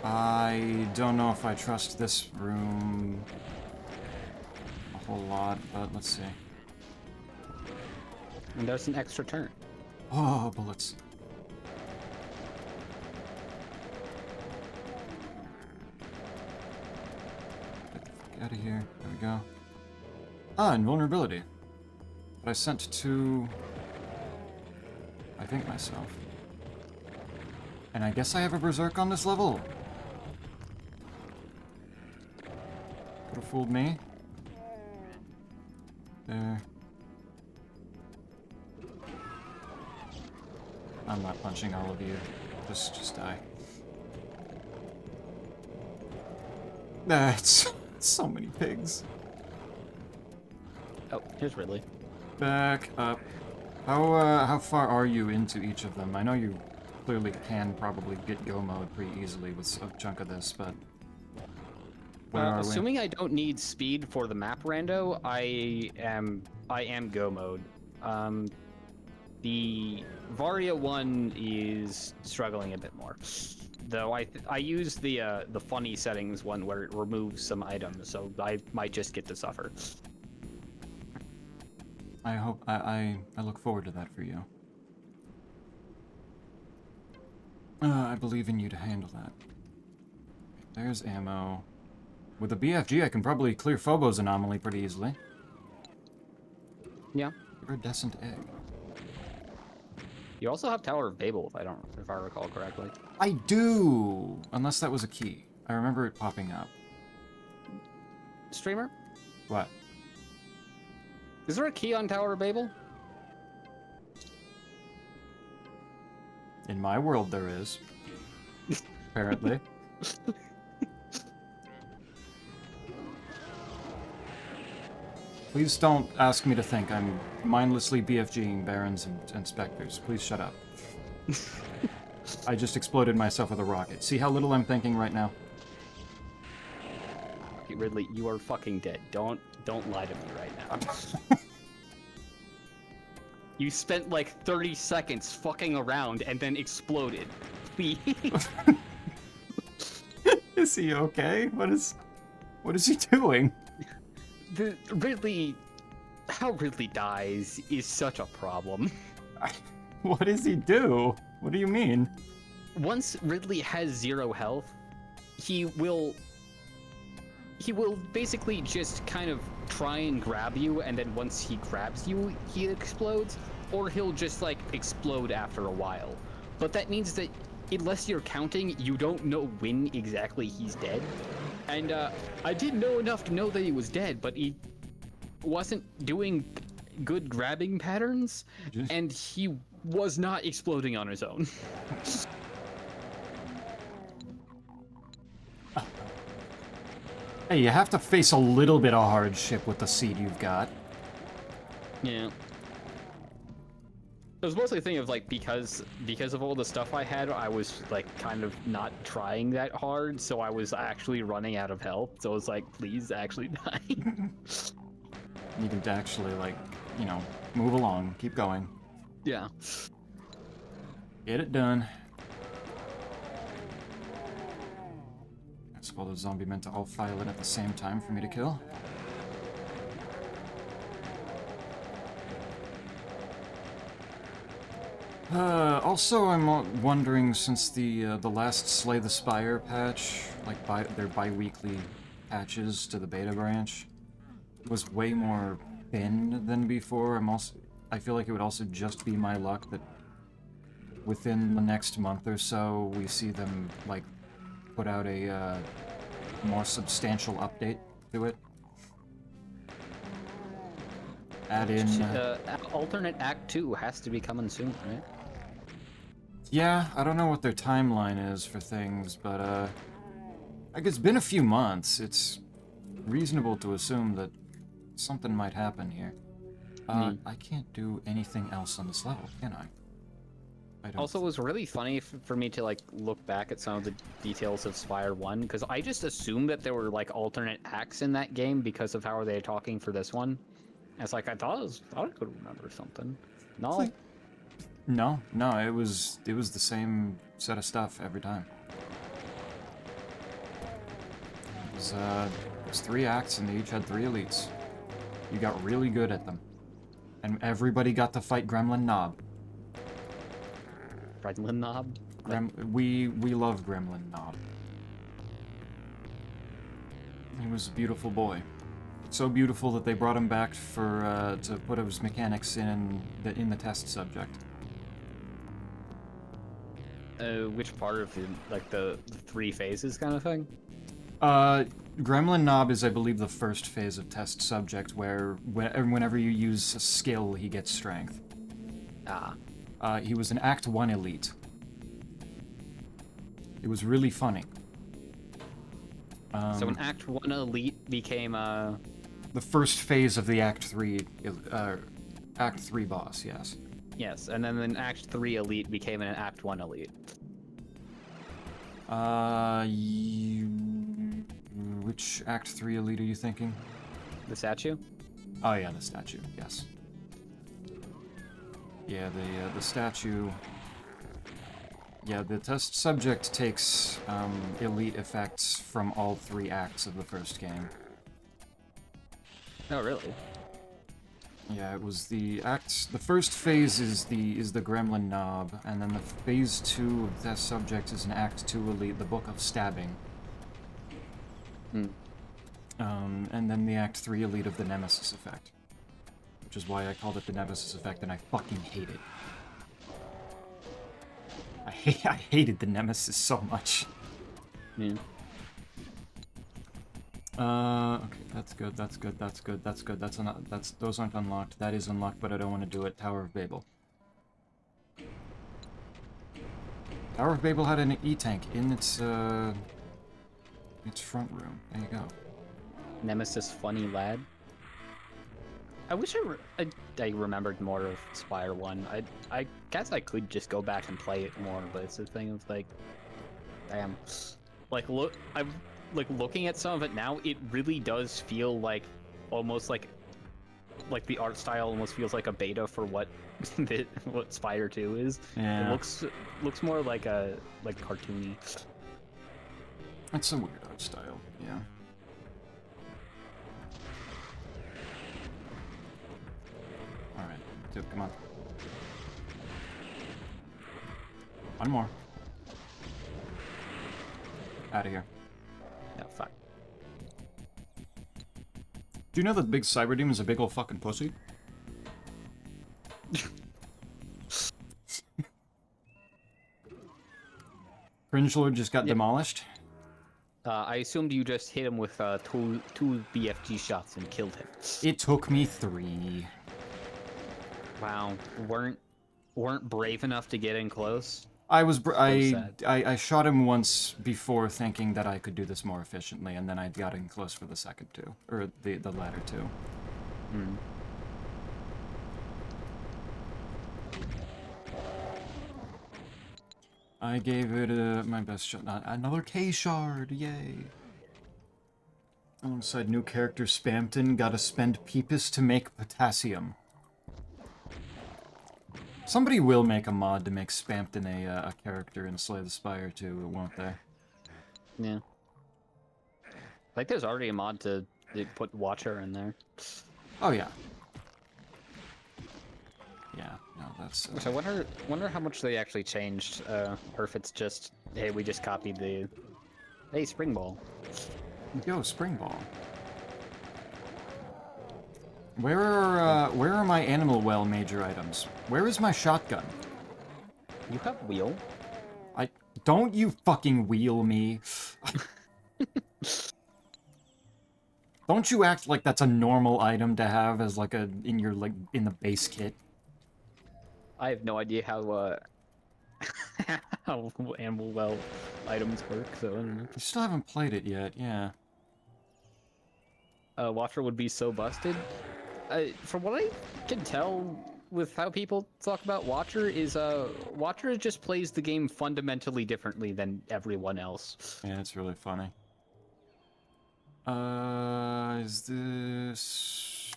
I don't know if I trust this room a whole lot, but let's see. And there's an extra turn. Oh, bullets. Get the fuck out of here. There we go. Ah, invulnerability. But I sent to... I think myself. And I guess I have a berserk on this level. Could have fooled me. There. I'm not punching all of you. Just die. That's so many pigs. Oh, here's Ridley. Back up. How far are you into each of them? I know you clearly can probably get go mode pretty easily with a chunk of this, but where are we? Assuming I don't need speed for the map rando, I am go mode. The Varia one is struggling a bit more, though. I use the funny settings one where it removes some items, so I might just get to suffer. I hope I look forward to that for you. I believe in you to handle that. There's ammo. With the BFG, I can probably clear Phobos anomaly pretty easily. Yeah. Iridescent egg. You also have Tower of Babel, if I recall correctly. I do! Unless that was a key. I remember it popping up. Streamer? What? Is there a key on Tower of Babel? In my world, there is. Apparently. Please don't ask me to think. I'm mindlessly BFGing barons and specters. Please shut up. I just exploded myself with a rocket. See how little I'm thinking right now? Ridley, you are fucking dead. Don't lie to me right now. You spent like 30 seconds fucking around and then exploded. Please. Is he okay? What is he doing? How Ridley dies is such a problem. What does he do? What do you mean? Once Ridley has 0 health, he will basically just kind of try and grab you, and then once he grabs you, he explodes, or he'll just like explode after a while. But that means that unless you're counting, you don't know when exactly he's dead. And I didn't know enough to know that he was dead, but he wasn't doing good grabbing patterns, and he was not exploding on his own. Hey, you have to face a little bit of hardship with the seed you've got. Yeah. It was mostly a thing of like because of all the stuff I had, I was like kind of not trying that hard, so I was actually running out of health. So I was like, please actually die. You can actually like, you know, move along, keep going. Yeah. Get it done. That's all the zombie meant to all file in at the same time for me to kill. Also, I'm wondering, since the last Slay the Spire patch, like their bi-weekly patches to the beta branch, was way more thin than before. I feel like it would also just be my luck that within the next month or so, we see them, like, put out a more substantial update to it. Add in... alternate Act 2 has to be coming soon, right? Yeah, I don't know what their timeline is for things, but, like, it's been a few months. It's reasonable to assume that something might happen here. I can't do anything else on this level, can I? Also, it was really funny for me to like look back at some of the details of Spire 1, because I just assumed that there were like alternate acts in that game because of how they were talking for this one. And it's like I thought I could remember something. No. No, it was the same set of stuff every time. It was 3 acts and they each had 3 elites. You got really good at them. And everybody got to fight Gremlin Knob. Gremlin Knob? We love Gremlin Knob. He was a beautiful boy. So beautiful that they brought him back for to put his mechanics in the test subject. Which part of the 3 phases kind of thing? Gremlin Knob is, I believe, the first phase of test subject, where whenever you use a skill, he gets strength. He was an Act 1 elite. It was really funny. So an Act 1 elite became the first phase of the Act 3 boss, yes. Yes, and then an Act 3 elite became an Act 1 elite. Which Act 3 elite are you thinking? The statue? Oh yeah, the statue, yes. Yeah, the statue... Yeah, the test subject takes elite effects from all 3 acts of the first game. Oh, really? Yeah, it was the first phase is the Gremlin Knob, and then the phase 2 of that subject is an Act 2 elite, the Book of Stabbing. Hmm. And then the Act 3 elite of the Nemesis effect. Which is why I called it the Nemesis effect, and I fucking hate it. I hated the Nemesis so much. Yeah. Okay, that's good, those aren't unlocked. That is unlocked, but I don't want to do it. Tower of Babel. Tower of Babel had an E-tank in its front room. There you go. Nemesis funny lad. I wish I remembered more of Spire 1. I guess I could just go back and play it more, but it's a thing of like, damn. Like, looking at some of it now, it really does feel like almost like the art style almost feels like a beta for what what Spire 2 is. Yeah. It looks more like cartoony. It's a weird art style, yeah. Alright, dude, come on. One more. Out of here. No, fuck. Do you know that Big Cyber Demon is a big ol' fucking pussy? Cringe Lord just got demolished. I assumed you just hit him with two BFG shots and killed him. It took me 3. Wow, weren't brave enough to get in close. I shot him once before thinking that I could do this more efficiently, and then I got in close for the second 2, or the latter 2. Hmm. I gave it my best shot. Another K shard, yay! Alongside new character Spamton, gotta spend Peepus to make potassium. Somebody will make a mod to make Spamton a character in Slay the Spire too, won't they? Yeah. Like, there's already a mod to put Watcher in there. Oh yeah. Yeah, no, that's... Which I wonder how much they actually changed, or if it's just, hey, we just copied the... Hey, Spring Ball. Yo, Spring Ball. Where are my Animal Well major items? Where is my shotgun? You have wheel? Don't you fucking wheel me. Don't you act like that's a normal item to have as like in the base kit. I have no idea how how Animal Well items work, so I don't know. You still haven't played it yet, yeah. Watcher would be so busted. From what I can tell with how people talk about Watcher is Watcher just plays the game fundamentally differently than everyone else. Yeah, it's really funny. Is this...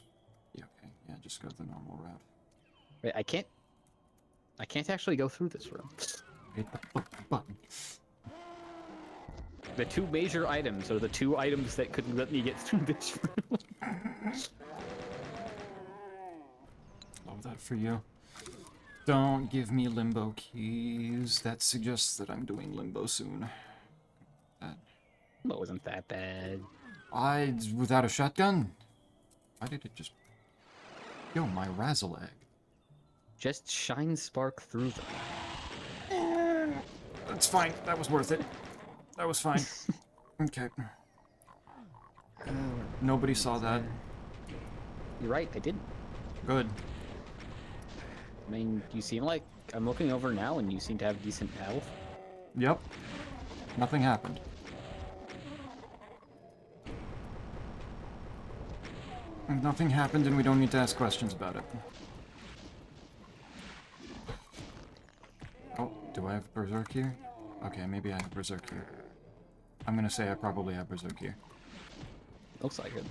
Yeah, okay. Yeah, just go the normal route. Wait, I can't actually go through this room. Hit the fucking button. The 2 major items are the 2 items that could let me get through this room. Love that for you. Don't give me limbo keys. That suggests that I'm doing limbo soon. That wasn't that bad. Without a shotgun? Why did it just... Yo, my razzle egg. Just shine spark through them. That's fine. That was worth it. That was fine. Okay. Nobody saw that. You're right, I didn't. Good. I mean, you seem like... I'm looking over now and you seem to have decent health. Yep. Nothing happened. Nothing happened and we don't need to ask questions about it. do I have Berserk here? Okay, maybe I have Berserk here. I'm gonna say I probably have Berserk here. Looks like it.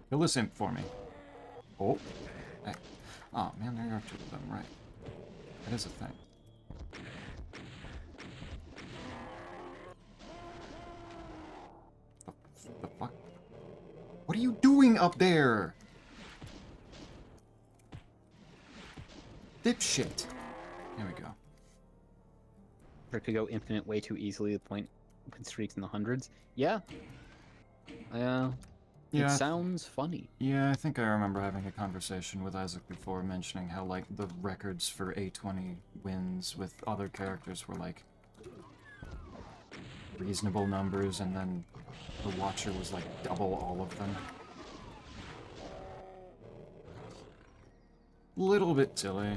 Kill this imp for me. Oh. Hey. Oh, man, there are two of them, right. That is a thing. The fuck? What are you doing up there? Dipshit. There we go. Or could go infinite way too easily. The point streaks in the hundreds. Yeah. Yeah. It sounds funny. Yeah, I think I remember having a conversation with Isaac before, mentioning how, like, the records for A20 wins with other characters were, like, reasonable numbers, and then the Watcher was, like, double all of them. Little bit silly.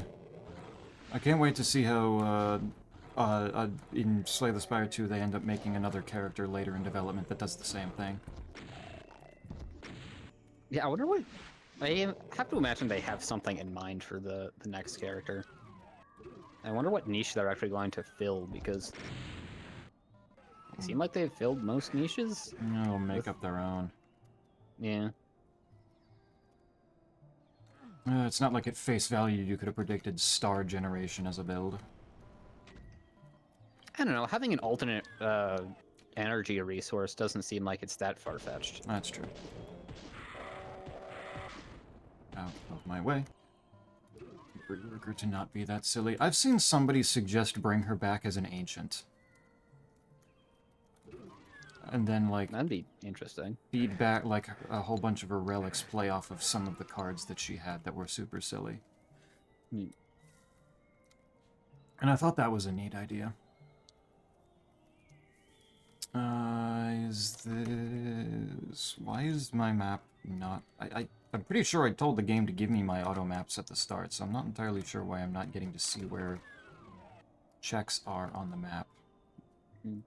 I can't wait to see how, in Slay the Spire 2, they end up making another character later in development that does the same thing. Yeah, I wonder what... I have to imagine they have something in mind for the next character. I wonder what niche they're actually going to fill, because... It seemed like they've filled most niches. They'll make up their own. Yeah. It's not like at face value you could have predicted Star Generation as a build. I don't know, having an alternate energy resource doesn't seem like it's that far-fetched. That's true. Out of my way. Worker to not be that silly. I've seen somebody suggest bring her back as an ancient. And then, like... That'd be interesting. Feed back, like, a whole bunch of her relics play off of some of the cards that she had that were super silly. Hmm. And I thought that was a neat idea. Is this... Why is my map not... I'm pretty sure I told the game to give me my auto maps at the start, so I'm not entirely sure why I'm not getting to see where checks are on the map. Hmm.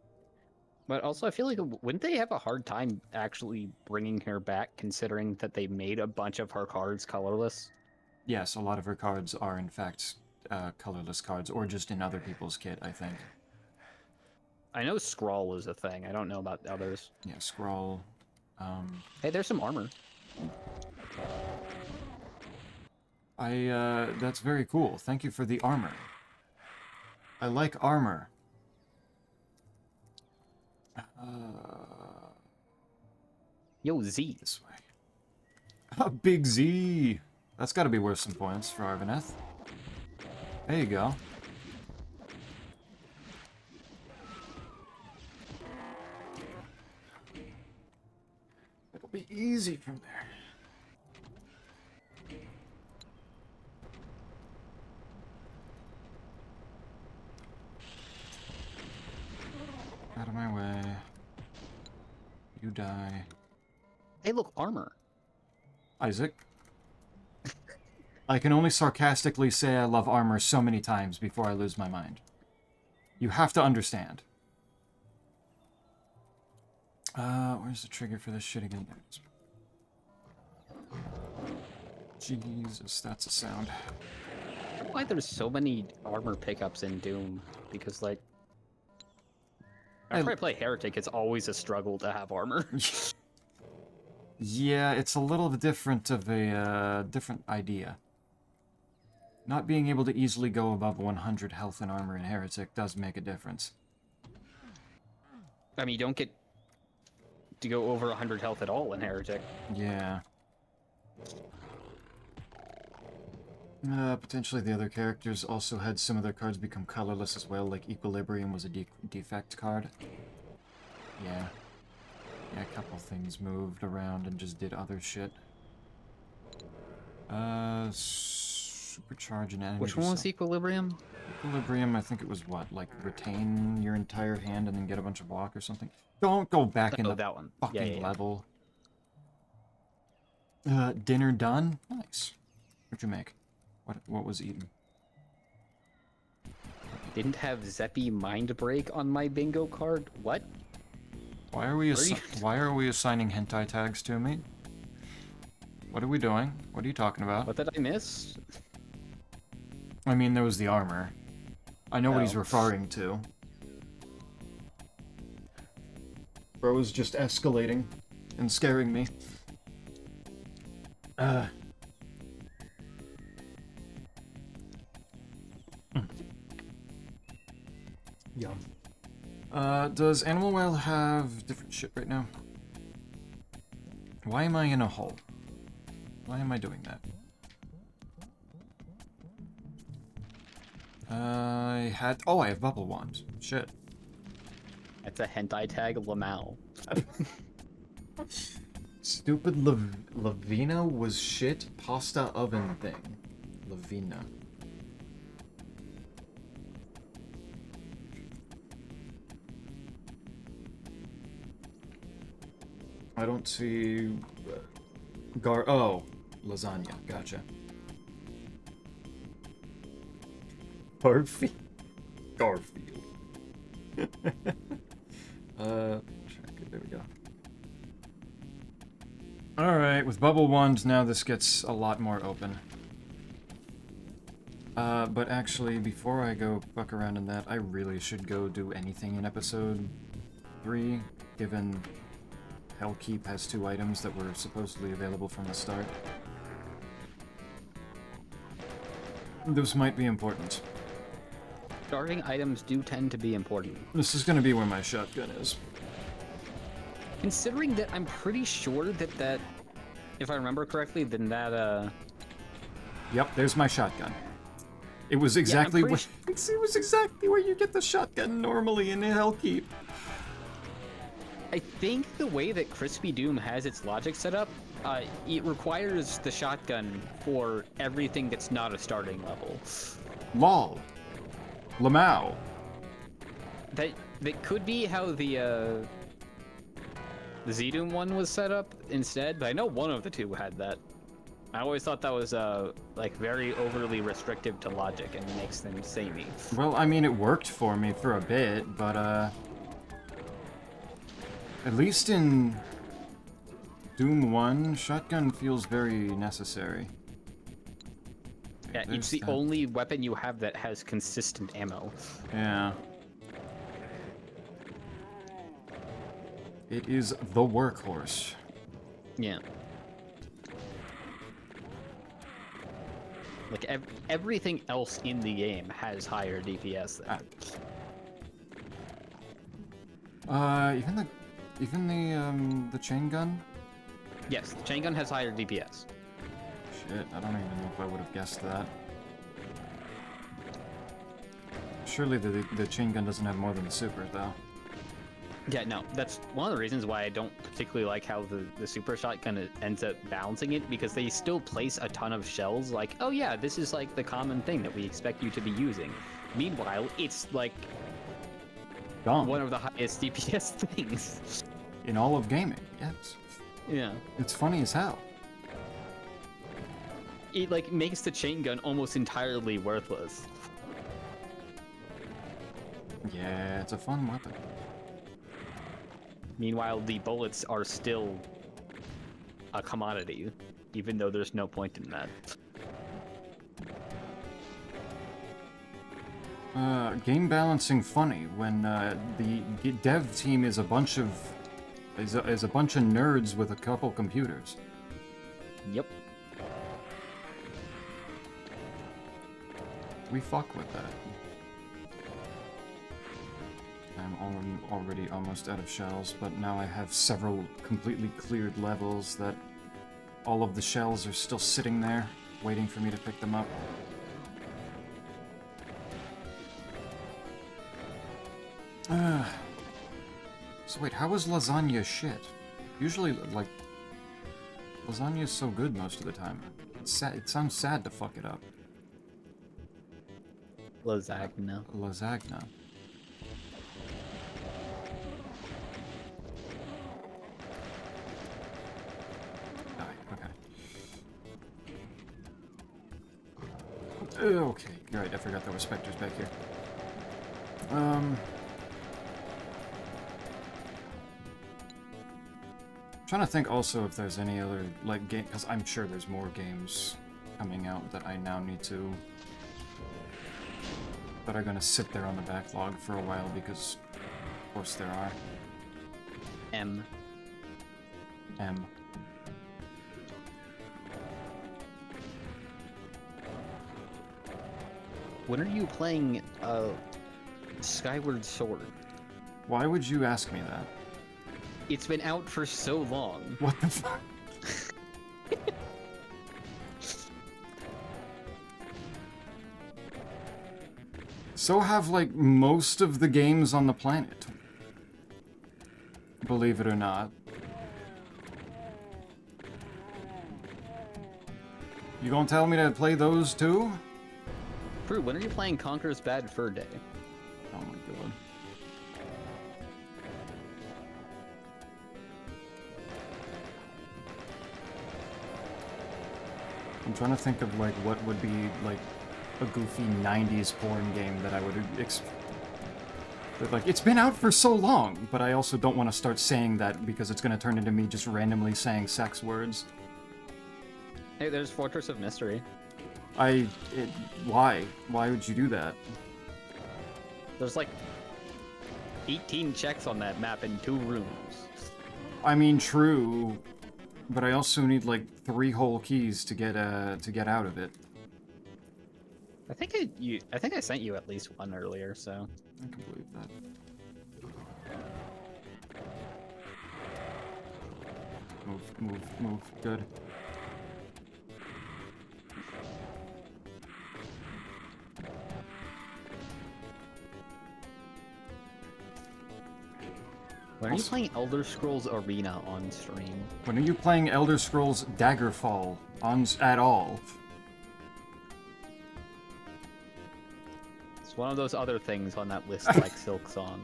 But also, I feel like, wouldn't they have a hard time actually bringing her back, considering that they made a bunch of her cards colorless? Yes, a lot of her cards are, in fact, colorless cards, or just in other people's kit, I think. I know Scrawl is a thing. I don't know about others. Yeah, Scrawl. Hey, there's some armor. That's very cool. Thank you for the armor. I like armor. Yo, Z. This way. A big Z! That's gotta be worth some points for Arvaneth. There you go. It'll be easy from there. Out of my way. You die. Hey, look, armor. Isaac? I can only sarcastically say I love armor so many times before I lose my mind. You have to understand. Where's the trigger for this shit again? There it is. Jesus, that's a sound. Why there's so many armor pickups in Doom? Because, like... After I play Heretic, it's always a struggle to have armor. Yeah, it's a little different of a, different idea. Not being able to easily go above 100 health and armor in Heretic does make a difference. I mean, you don't get to go over 100 health at all in Heretic. Yeah. Potentially the other characters also had some of their cards become colorless as well, like Equilibrium was a defect card. Yeah. Yeah, a couple things moved around and just did other shit. Supercharge an enemy. Which one was Equilibrium? Equilibrium, I think it was what? Like, retain your entire hand and then get a bunch of block or something? Don't go back in the that one. fucking level. Dinner done? Nice. What'd you make? What was eaten? Didn't have Zeppy Mind Break on my bingo card? What? Why are we assigning hentai tags to me? What are we doing? What are you talking about? What did I miss? I mean, there was the armor. I know what he's Oh. referring to. Bro was just escalating and scaring me. Yum. Does Animal Well have different shit right now? Why am I in a hole? Why am I doing that? Oh, I have Bubble Wand. Shit. That's a hentai tag, Lamau. Stupid Lavina was shit pasta oven thing. Lavina. I don't see... Oh, lasagna. Gotcha. Garfield. There we go. Alright, with Bubble Wand now this gets a lot more open. But actually, before I go fuck around in that, I really should go do anything in episode 3, given Hellkeep has 2 items that were supposedly available from the start. Those might be important. Starting items do tend to be important. This is gonna be where my shotgun is. Considering that I'm pretty sure that, if I remember correctly, then that, Yep, there's my shotgun. It was exactly pretty where it was exactly where you get the shotgun normally in Hellkeep. I think the way that Crispy Doom has its logic set up, it requires the shotgun for everything that's not a starting level. Lol. Lamau. That could be how the Z-Doom one was set up instead, but I know one of the two had that. I always thought that was like very overly restrictive to logic and makes them samey. Well, I mean, it worked for me for a bit, but at least in Doom 1, shotgun feels very necessary. Yeah, it's the only weapon you have that has consistent ammo. Yeah. It is the workhorse. Yeah. Like everything else in the game has higher DPS than it. Even the chain gun? Yes, the chain gun has higher DPS. Shit, I don't even know if I would have guessed that. Surely the chain gun doesn't have more than the super, though. Yeah, no, that's one of the reasons why I don't particularly like how the super shotgun ends up balancing it, because they still place a ton of shells, like, oh yeah, this is like the common thing that we expect you to be using. Meanwhile, it's like Dumb. one of the highest DPS things. In all of gaming, yes. Yeah. It's funny as hell. It like makes the chain gun almost entirely worthless. Yeah, it's a fun weapon. Meanwhile, the bullets are still a commodity, even though there's no point in that. Game balancing funny when the dev team is a bunch of nerds with a couple computers. Yep. We fuck with that. I'm already almost out of shells, but now I have several completely cleared levels that all of the shells are still sitting there, waiting for me to pick them up. So wait, how is lasagna shit? Usually, like, lasagna is so good most of the time. It's sad, it sounds sad to fuck it up. Lasagna. Lasagna. Okay, right, I forgot there were specters back here. Trying to think also if there's any other, like, game, because I'm sure there's more games coming out that I now need to that are gonna sit there on the backlog for a while because, of course, there are. M. When are you playing Skyward Sword? Why would you ask me that? It's been out for so long. What the fuck? So have, like, most of the games on the planet. Believe it or not. You gonna tell me to play those too? Prue, when are you playing Conker's Bad Fur Day? Oh my god. I'm trying to think of, like, what would be, like, a goofy 90s porn game that I would but, like, it's been out for so long, but I also don't want to start saying that because it's going to turn into me just randomly saying sex words. Hey, there's Fortress of Mystery. Why? Why would you do that? There's like 18 checks on that map in 2 rooms. I mean, true, but I also need like 3 whole keys to get out of it. I think I sent you at least one earlier, so I can believe that. Move. Good. When are you playing Elder Scrolls Arena on stream? When are you playing Elder Scrolls Daggerfall at all? It's one of those other things on that list, like Silk Song.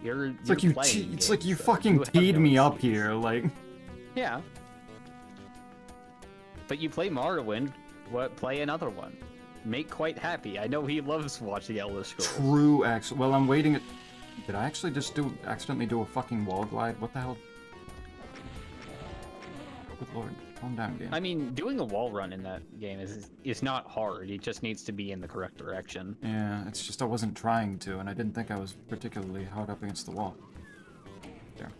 It's like you fucking teed me up here, like. Yeah. But you play Morrowind. Play another one. Make Quite happy. I know he loves watching Elder Scrolls. True, actually. Well, I'm waiting. Did I actually just accidentally do a fucking wall glide? What the hell? Good lord. Calm down, game. I mean, doing a wall run in that game is not hard. It just needs to be in the correct direction. Yeah, it's just I wasn't trying to, and I didn't think I was particularly hard up against the wall. There.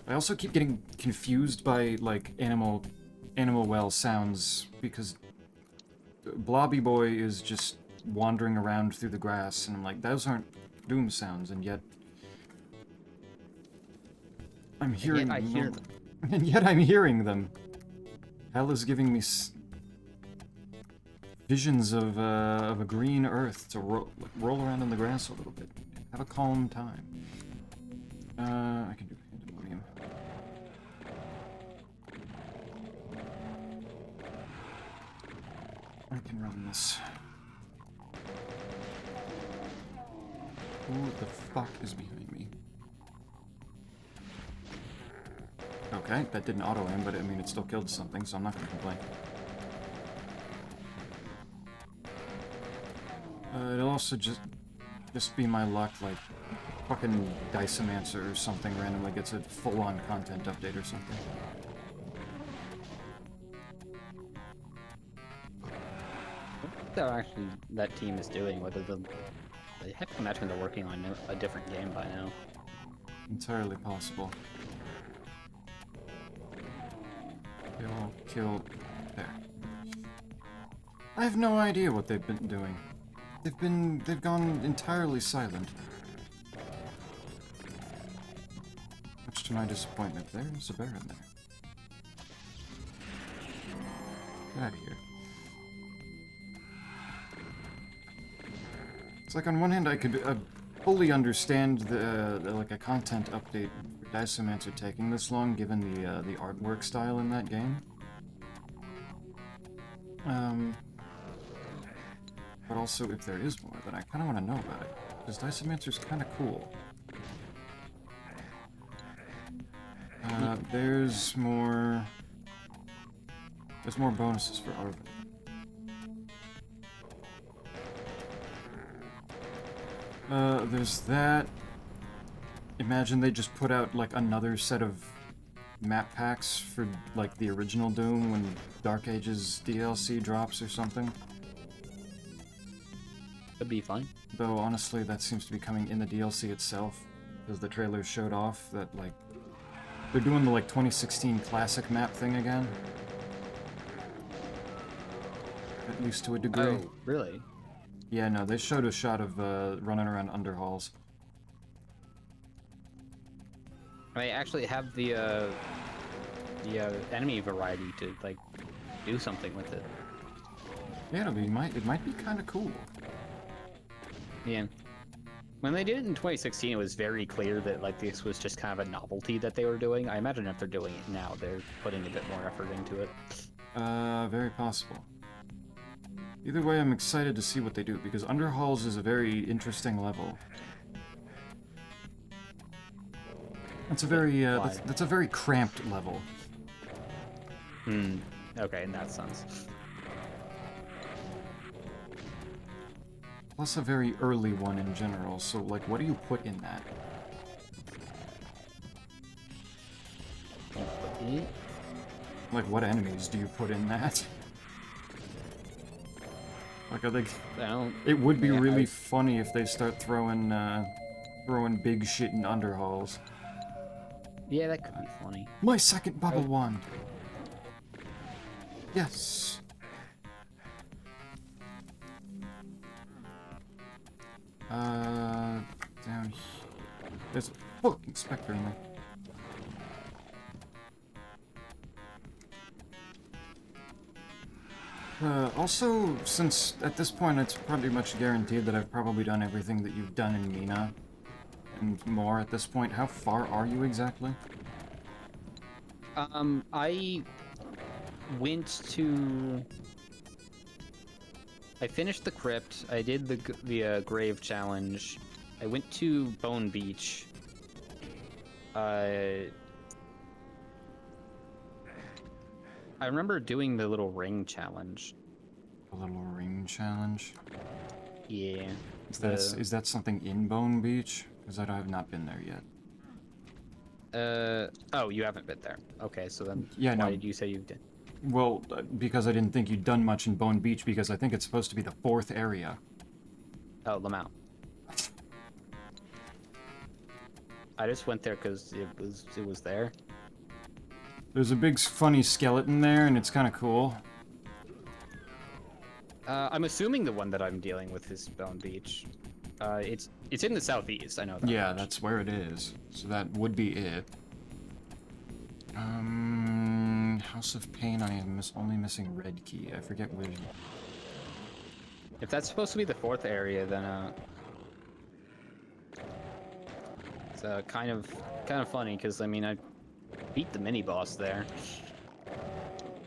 I also keep getting confused by, like, animal well sounds, because Blobby Boy is just wandering around through the grass, and I'm like, those aren't Doom sounds, and yet I'm hearing them. And yet I'm hearing them. Hell is giving me visions of a green earth to roll around in the grass a little bit. Have a calm time. I can do pandemonium. I can run this. Who the fuck is behind me? Okay, that didn't auto-aim, but I mean, it still killed something, so I'm not gonna complain. It'll also just be my luck, like, fucking Dicemancer or something randomly gets a full-on content update or something. That team is doing, whether I have to imagine they're working on a different game by now. Entirely possible. Kill. There. I have no idea what they've been doing. They've gone entirely silent. Much to my disappointment. There's a bear in there. Get out of here. It's like on one hand I could fully understand the like a content update for Dicemancer taking this long, given the artwork style in that game. But also, if there is more, then I kind of want to know about it, because Dicemancer's kind of cool. There's more bonuses for Arvin. There's that. Imagine they just put out, like, another set of map packs for, like, the original Doom when Dark Ages DLC drops or something. Could be fine. Though, honestly, that seems to be coming in the DLC itself, because the trailer showed off that, like, they're doing the, like, 2016 classic map thing again. At least to a degree. Oh, really? Yeah, no, they showed a shot of running around underhalls. I actually have the enemy variety to like do something with it. Yeah, it might be kind of cool. Yeah. When they did it in 2016, it was very clear that like this was just kind of a novelty that they were doing. I imagine if they're doing it now, they're putting a bit more effort into it. Very possible. Either way, I'm excited to see what they do, because Underhalls is a very interesting level. That's a very, that's a very cramped level. Hmm. Okay, in that sense. Plus a very early one in general, so, like, what do you put in that? Like, what enemies do you put in that? Like, I think it would be really funny if they start throwing big shit in Underhalls. Yeah, that could be funny. My second bubble wand! Yes! Down here. There's a fucking specter in there. Also, since at this point it's pretty much guaranteed that I've probably done everything that you've done in Mina, and more at this point, how far are you exactly? I went to... I finished the crypt, I did the grave challenge, I went to Bone Beach, I remember doing the little ring challenge. A little ring challenge? Yeah. Is that something in Bone Beach? Because I have not been there yet. Oh, you haven't been there. Okay, so then yeah, why no. did you say you did? Well, because I didn't think you'd done much in Bone Beach, because I think it's supposed to be the 4th area. Oh, Lamau. I just went there because it was there. There's a big funny skeleton there, and it's kind of cool. I'm assuming the one that I'm dealing with is Bone Beach. It's in the southeast. I know that. Yeah, that's where it is. So that would be it. House of Pain. I am only missing red key. I forget which. If that's supposed to be the 4th area, then it's kind of funny because I mean I beat the mini boss there.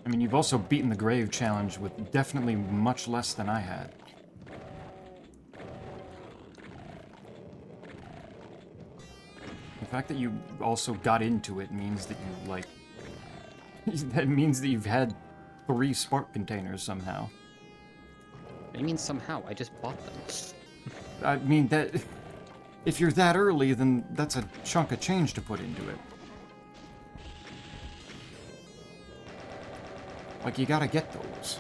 I mean, you've also beaten the grave challenge with definitely much less than I had. The fact that you also got into it means that you, like... that means that you've had 3 spark containers somehow. I mean, somehow. I just bought them. I mean, that... if you're that early, then that's a chunk of change to put into it. Like, you gotta get those.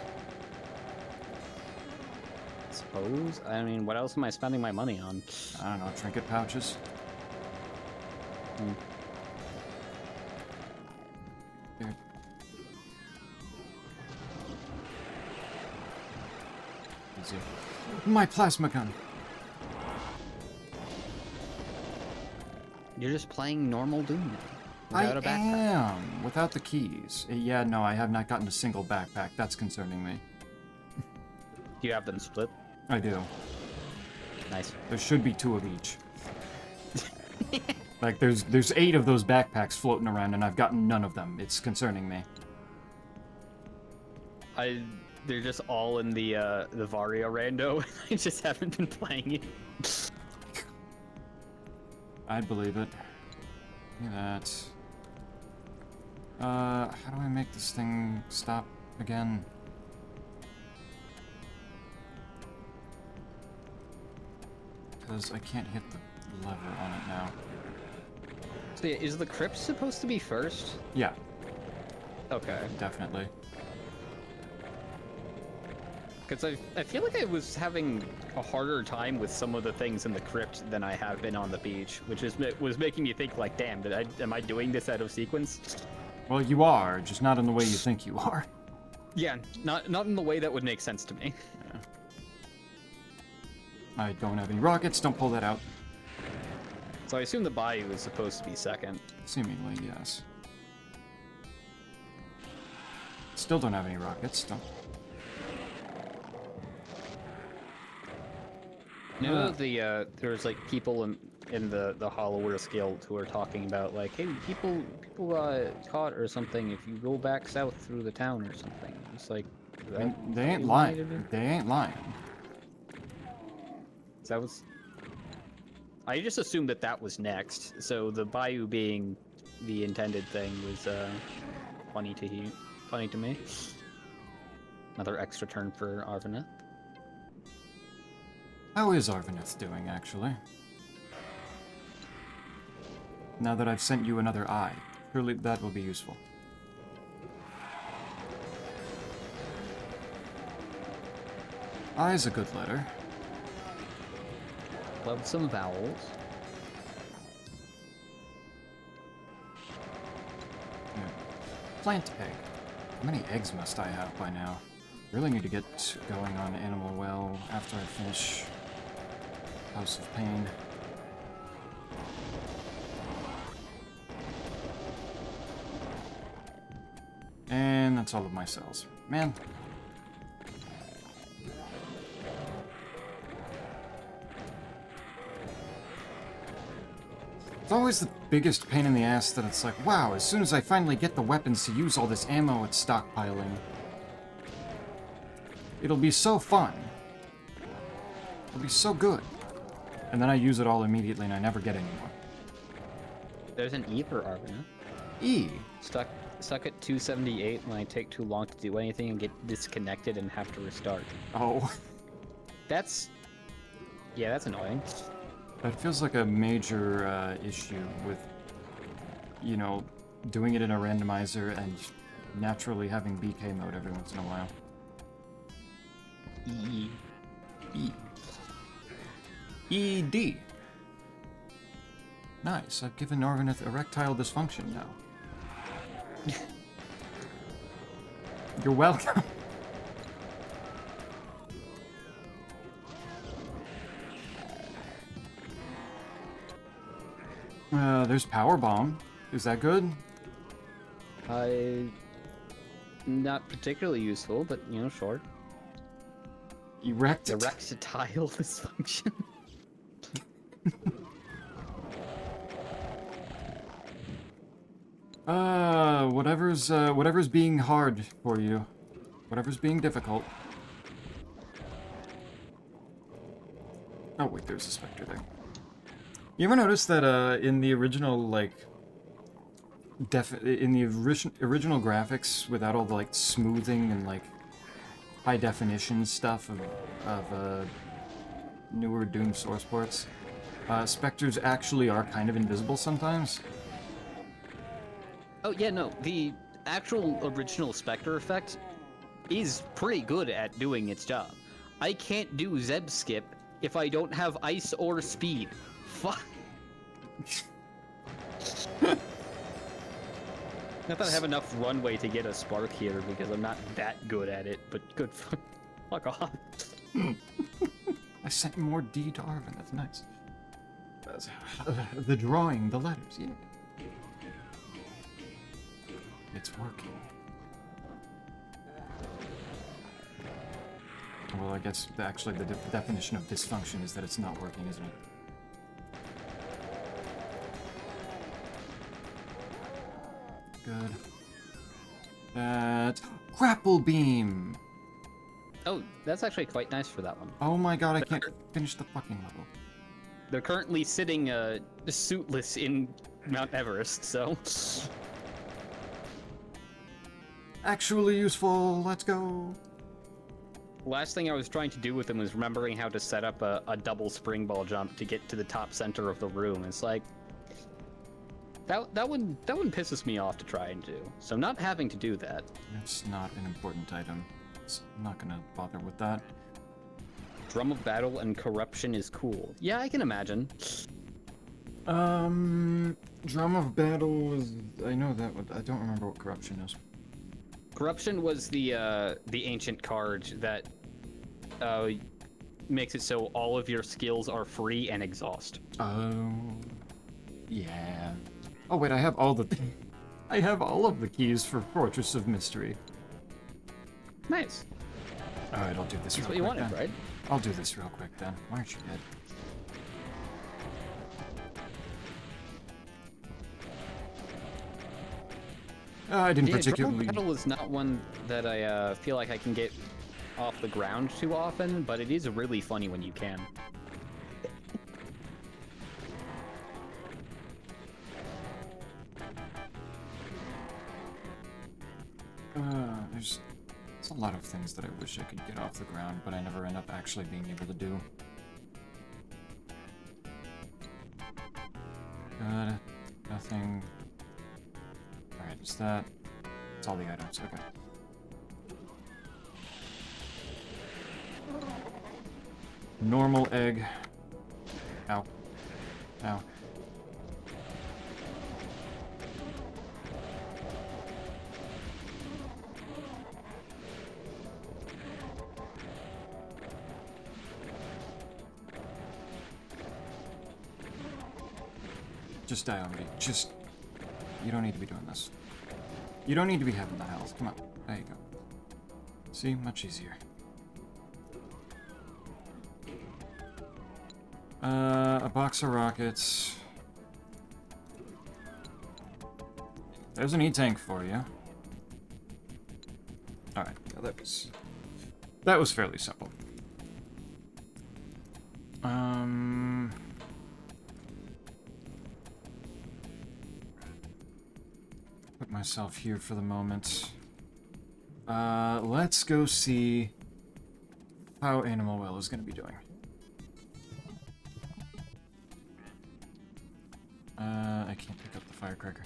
Suppose? I mean, what else am I spending my money on? I don't know, trinket pouches? There. Easy. My plasma gun! You're just playing normal Doom now. I Without a backpack. am! Without the keys. Yeah, no, I have not gotten a single backpack. That's concerning me. Do you have them split? I do. Nice. There should be 2 of each. Like, there's 8 of those backpacks floating around, and I've gotten none of them. It's concerning me. They're just all in the Varia Rando. I just haven't been playing it. I'd believe it. Look at that. How do I make this thing stop again? Because I can't hit the lever on it now. So yeah, is the crypt supposed to be first? Yeah, Okay. definitely. Because I feel like I was having a harder time with some of the things in the crypt than I have been on the beach, which was making me think like, damn, am I doing this out of sequence? Well, you are, just not in the way you think you are. Yeah, not in the way that would make sense to me. Yeah. I don't have any rockets, don't pull that out. So I assume the bayou is supposed to be second. Seemingly, yes. Still don't have any rockets, don't... You know, there's like people in the Hollow Earth Guild who are talking about like, hey, people caught or something if you go back south through the town or something. It's like, they ain't lying. They ain't lying. That was. I just assumed that was next. So the bayou being the intended thing was funny to me. Another extra turn for Arvaneth. How is Arvaneth doing, actually? Now that I've sent you another eye, surely that will be useful. Eye's a good letter. Love some vowels. Yeah. Plant egg. How many eggs must I have by now? Really need to get going on Animal Well after I finish House of Pain. And that's all of my cells. Man. It's always the biggest pain in the ass that it's like, wow, as soon as I finally get the weapons to use all this ammo it's stockpiling, it'll be so fun. It'll be so good. And then I use it all immediately and I never get any more. There's an E for Arvaneth. E. Stuck at 278 when I take too long to do anything and get disconnected and have to restart. Oh. That's annoying. That feels like a major issue with, you know, doing it in a randomizer and naturally having BK mode every once in a while. E. ED. Nice, I've given Arvaneth erectile dysfunction now. You're welcome. There's Power Bomb. Is that good? Not particularly useful, but you know, sure. Erectile dysfunction. Whatever's being hard for you. Whatever's being difficult. Oh wait, there's a specter there. You ever notice that in the original like original graphics without all the like smoothing and like high definition stuff of newer Doom source ports, specters actually are kind of invisible sometimes? Oh yeah, no, the actual original Spectre effect is pretty good at doing its job. I can't do Zeb skip if I don't have ice or speed. Fuck. Not that I have enough runway to get a spark here because I'm not that good at it, but good. Fuck off. I sent more D to Arvin. That's nice. The drawing, the letters, yeah. It's working. Well, I guess actually the definition of dysfunction is that it's not working, isn't it? Good. Grapple beam! Oh, that's actually quite nice for that one. Oh my god, I can't finish the fucking level. They're currently sitting suitless in Mount Everest, so... Actually useful, let's go! Last thing I was trying to do with them was remembering how to set up a double spring ball jump to get to the top center of the room. It's like... That one pisses me off to try and do. So not having to do that. It's not an important item. I'm not gonna bother with that. Drum of Battle and Corruption is cool. Yeah, I can imagine. Drum of Battle is... I know that one. I don't remember what Corruption is. Corruption was the ancient card that makes it so all of your skills are free and exhaust. Oh... Yeah. Oh wait, I have all the... I have all of the keys for Fortress of Mystery. Nice. Alright, I'll do this real quick. That's what you wanted, then. right? I'll do this real quick then. Why aren't you dead? I didn't particularly... Drum of Battle is not one that I feel like I can get off the ground too often, but it is really funny when you can. There's a lot of things that I wish I could get off the ground, but I never end up actually being able to do. Good. Nothing. Alright, is that... It's all the items, okay. Normal egg. Ow. Ow. Just die already. Just... You don't need to be doing this. You don't need to be having the health. Come on. There you go. See? Much easier. A box of rockets. There's an E-tank for you. Alright, yeah, that was fairly simple. Put myself here for the moment. Let's go see how Animal Well is going to be doing. I can't pick up the firecracker.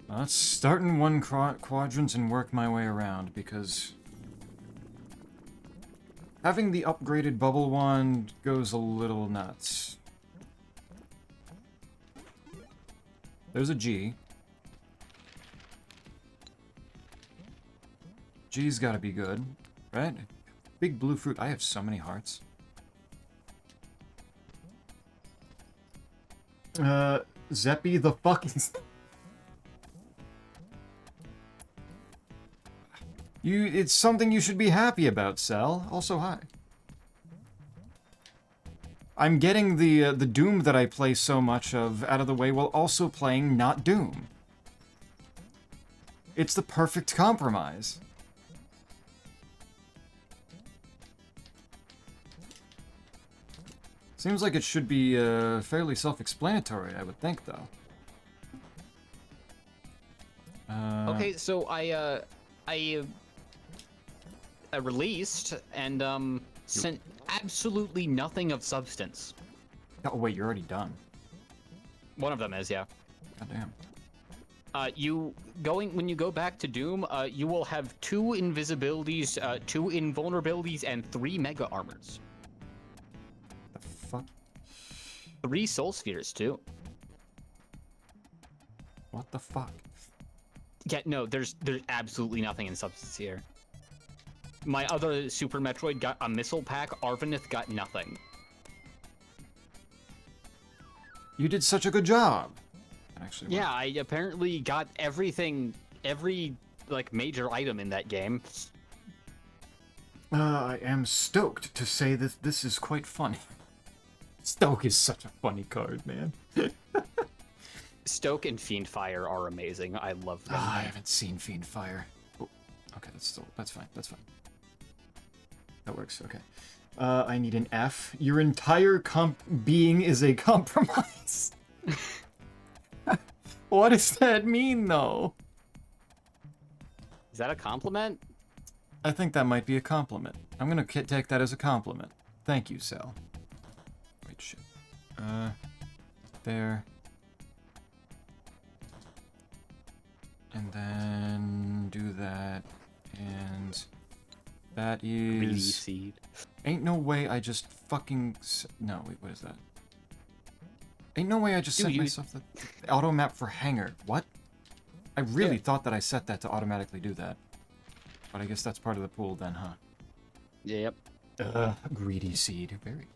Let's start in one quadrant and work my way around, because having the upgraded bubble wand goes a little nuts. There's a G. G's gotta be good, right? Big blue fruit. I have so many hearts. Zeppy the fucking... It's something you should be happy about, Cell. Also, hi. I'm getting the Doom that I play so much of out of the way while also playing not Doom. It's the perfect compromise. Seems like it should be fairly self-explanatory, I would think, though. Okay, so I released and sent absolutely nothing of substance. Oh wait, you're already done. One of them is, yeah. Goddamn. When you go back to Doom, you will have 2 invisibilities, 2 invulnerabilities, and 3 mega armors. The fuck? 3 soul spheres too. What the fuck? Yeah, no, there's absolutely nothing in substance here. My other Super Metroid got a missile pack. Arvanith got nothing. You did such a good job. That actually Yeah, I apparently got everything, every like major item in that game. I am stoked to say that this is quite funny. Stoke is such a funny card, man. Stoke and Fiendfire are amazing. I love them. I haven't seen Fiendfire. Oh, okay, that's fine. That's fine. That works. Okay. I need an F. Your entire being is a compromise. What does that mean, though? Is that a compliment? I think that might be a compliment. I'm gonna take that as a compliment. Thank you, Sal. Wait, shit. There. And then do that That Greedy is... seed. Ain't no way I just fucking... No, wait, what is that? Ain't no way I just Dude, set myself the auto map for hangar. What? I really thought that I set that to automatically do that. But I guess that's part of the pool then, huh? Yep. Greedy seed. Very.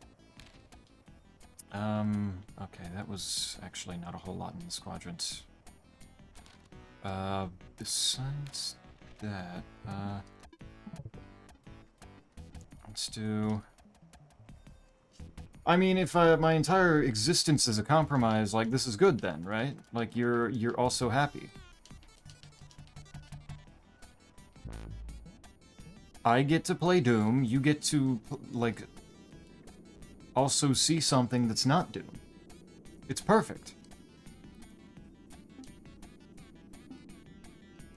Okay, that was actually not a whole lot in the squadrons. Besides that, let's do... I mean, if my entire existence is a compromise, like, this is good then, right? Like, you're also happy. I get to play Doom, you get to, like, also see something that's not Doom. It's perfect.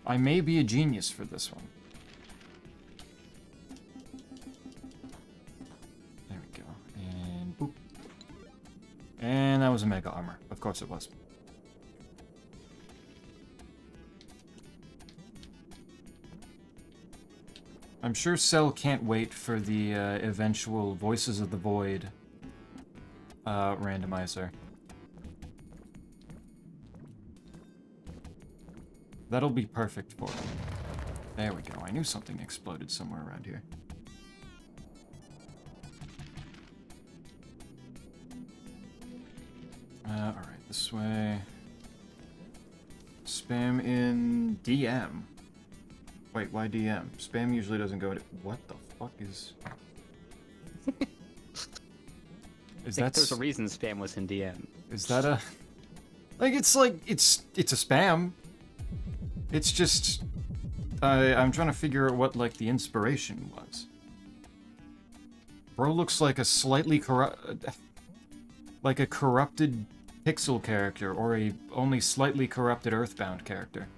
I may be a genius for this one. There we go. And boop. And that was a mega armor. Of course it was. I'm sure Cell can't wait for the eventual Voices of the Void randomizer. That'll be perfect for him. There we go. I knew something exploded somewhere around here. Alright, this way. Spam in DM. Wait, why DM? Spam usually doesn't go to... What the fuck is... I think there's a reason spam was in DM. Is that a... it's a spam. It's just... I'm trying to figure out what, like, the inspiration was. Bro looks like a slightly like a corrupted pixel character, or a only slightly corrupted Earthbound character.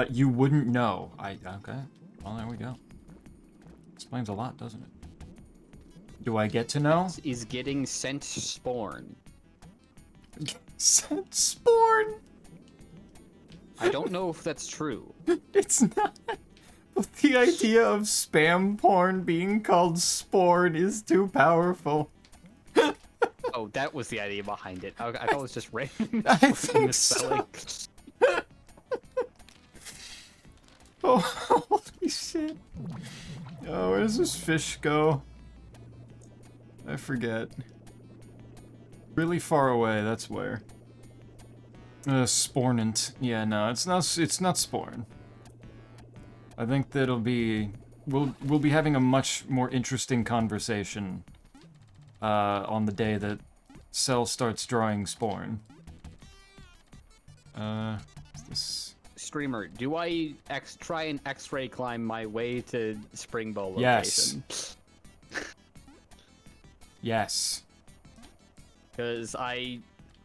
You wouldn't know. Okay. Well, there we go. Explains a lot, doesn't it? Do I get to know? Is getting sent spawn. Sent spawn? I don't know if that's true. It's not. But the idea of spam porn being called sporn is too powerful. Oh, that was the idea behind it. I thought it was just random. I think so. Oh, holy shit. Oh, where does this fish go? I forget. Really far away, that's where. Spornant. Yeah, no, it's not Sporn. I think that'll be... We'll be having a much more interesting conversation on the day that Cell starts drawing Sporn. This... Streamer, do I try and X-ray climb my way to Spring Bowl Yes. location? Yes. Because I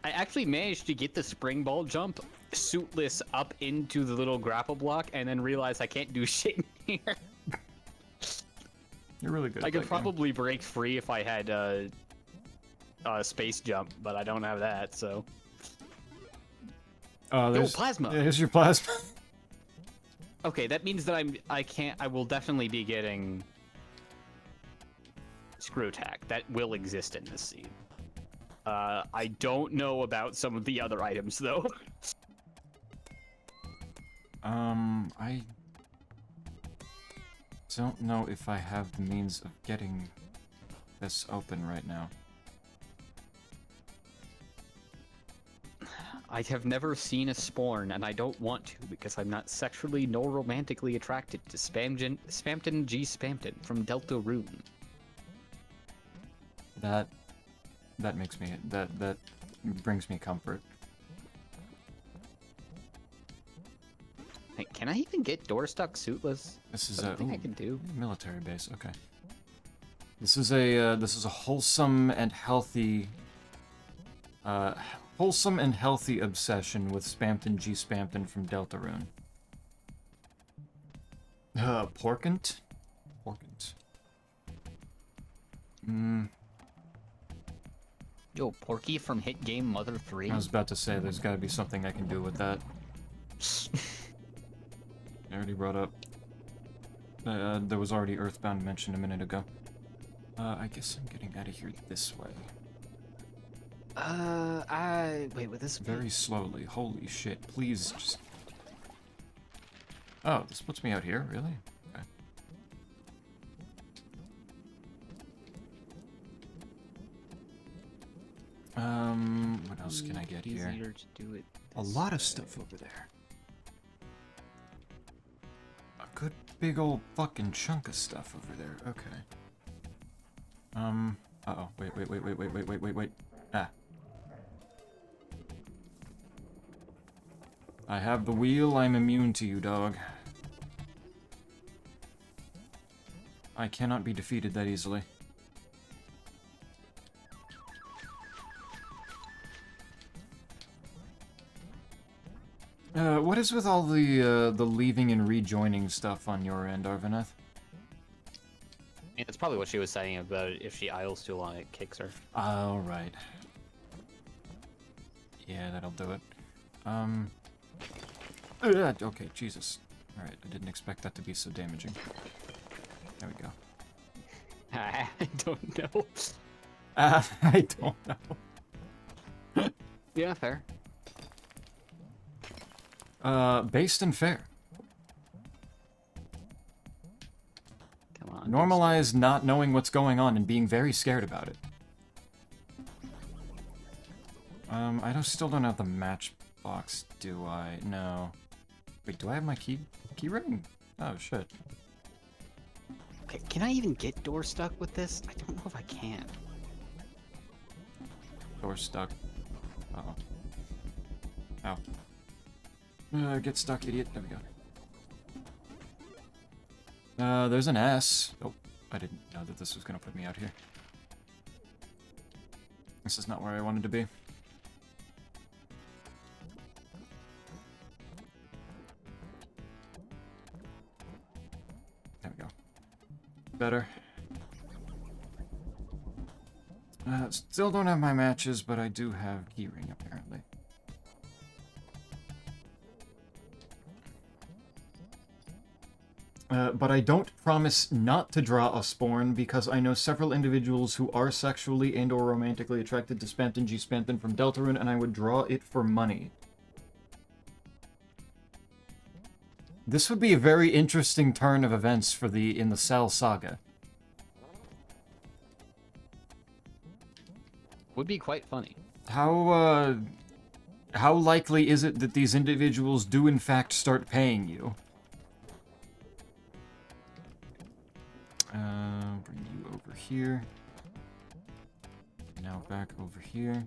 actually managed to get the Spring Ball jump suitless up into the little grapple block, and then realized I can't do shit in here. You're really good. I could probably break free if I had a space jump, but I don't have that, so. There's plasma. Yeah, here's your plasma. Okay, that means that I will definitely be getting Screw Attack. That will exist in this scene. I don't know about some of the other items though. I don't know if I have the means of getting this open right now. I have never seen a Sporn, and I don't want to because I'm not sexually nor romantically attracted to Spamton G. Spamton from Delta Rune. That makes me that brings me comfort. Hey, can I even get Doorstuck suitless? This is something I can do. Military base. Okay. This is a wholesome and healthy obsession with Spamton G. Spamton from Deltarune. Porkant? Porkant. Yo, Porky from Hit Game Mother 3? I was about to say, there's gotta be something I can do with that. already brought up. There was already Earthbound mentioned a minute ago. I guess I'm getting out of here this way. Wait, with this Very slowly. Holy shit. Please just... Oh, this puts me out here? Really? Okay. What else can I get here? Easier to do it A this lot of way. stuff over there. A good big old fucking chunk of stuff over there. Okay. Uh-oh. Wait. Ah. I have the wheel, I'm immune to you, dog. I cannot be defeated that easily. What is with all the leaving and rejoining stuff on your end, Arvaneth? Yeah, that's probably what she was saying about if she idles too long, it kicks her. Oh, right. Yeah, that'll do it. Okay, Jesus. Alright, I didn't expect that to be so damaging. There we go. I don't know. I don't know. Yeah, fair. Based and fair. Come on. Normalize not knowing what's going on and being very scared about it. Still don't have the matchbox, do I? No. Wait, do I have my key ring? Oh, shit. Okay, can I even get door stuck with this? I don't know if I can. Door stuck. Uh-oh. Ow. Get stuck, idiot. There we go. There's an S. Oh, I didn't know that this was gonna put me out here. This is not where I wanted to be. There we go. Better. Still don't have my matches, but I do have keyring, apparently. But I don't promise not to draw a sporn, because I know several individuals who are sexually and or romantically attracted to Spantin G Spantin from Deltarune, and I would draw it for money. This would be a very interesting turn of events for in the Cell Saga. Would be quite funny. How likely is it that these individuals do in fact start paying you? Bring you over here. Now back over here.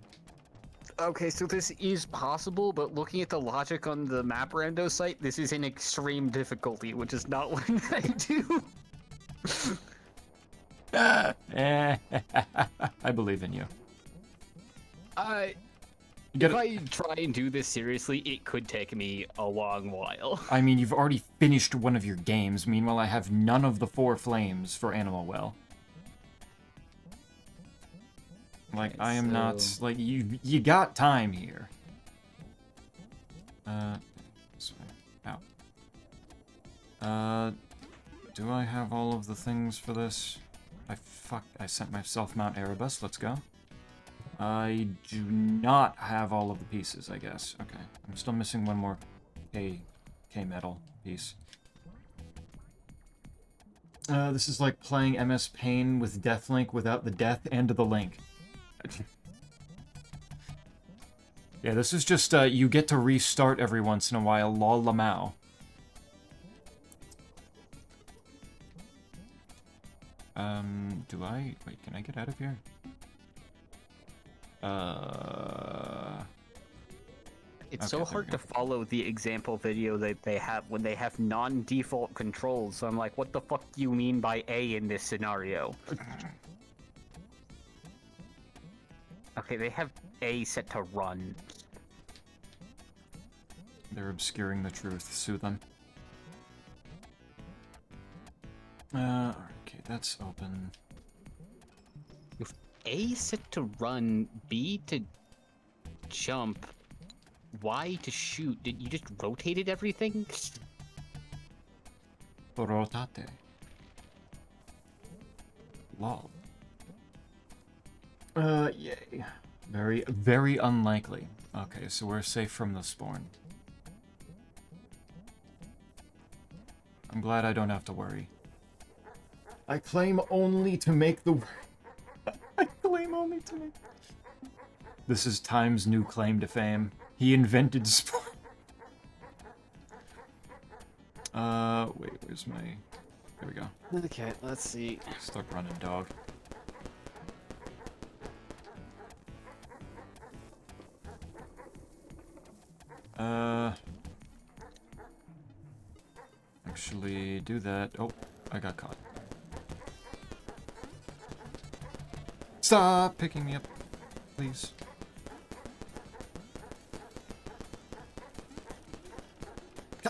Okay, so this is possible, but looking at the logic on the map rando site, this is in extreme difficulty, which is not what I do. I believe in you. If I try and do this seriously, it could take me a long while. I mean, you've already finished one of your games. Meanwhile, I have none of the 4 flames for Animal Well. Like, Okay, I am not... so- Like, you got time here. This way. Ow. Do I have all of the things for this? I sent myself Mount Erebus. Let's go. I do not have all of the pieces, I guess. Okay. I'm still missing one more K-metal piece. This is like playing MS Paint with Deathlink without the death and the link. Yeah, this is just, you get to restart every once in a while, lol lamau. Wait, can I get out of here? It's Okay, so there we hard go. to follow the example video that they have when they have non-default controls, so I'm like, what the fuck do you mean by A in this scenario? Okay, they have A set to run. They're obscuring the truth. Sue them. Okay, that's open. If A set to run, B to jump, Y to shoot, did you just rotated everything? Rotate. Lol. Yay. Very, very unlikely. Okay, so we're safe from the spawn. I'm glad I don't have to worry. I claim only to make the... I claim only to make... This is Time's new claim to fame. He invented spawn. Wait, where's my... There we go. Okay, let's see. Start running, dog. Actually do that. Oh, I got caught. Stop picking me up, please.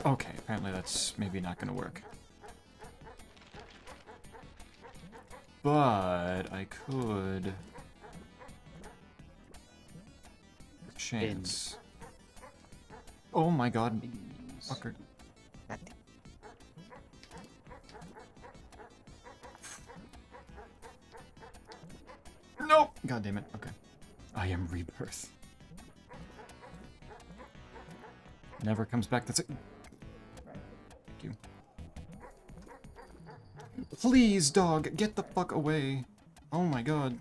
Okay, apparently that's maybe not gonna work. But I could... Chance. Oh my god. Fucker. Nope! God damn it. Okay. I am Rebirth. Never comes back. That's it. Thank you. Please, dog, get the fuck away. Oh my god.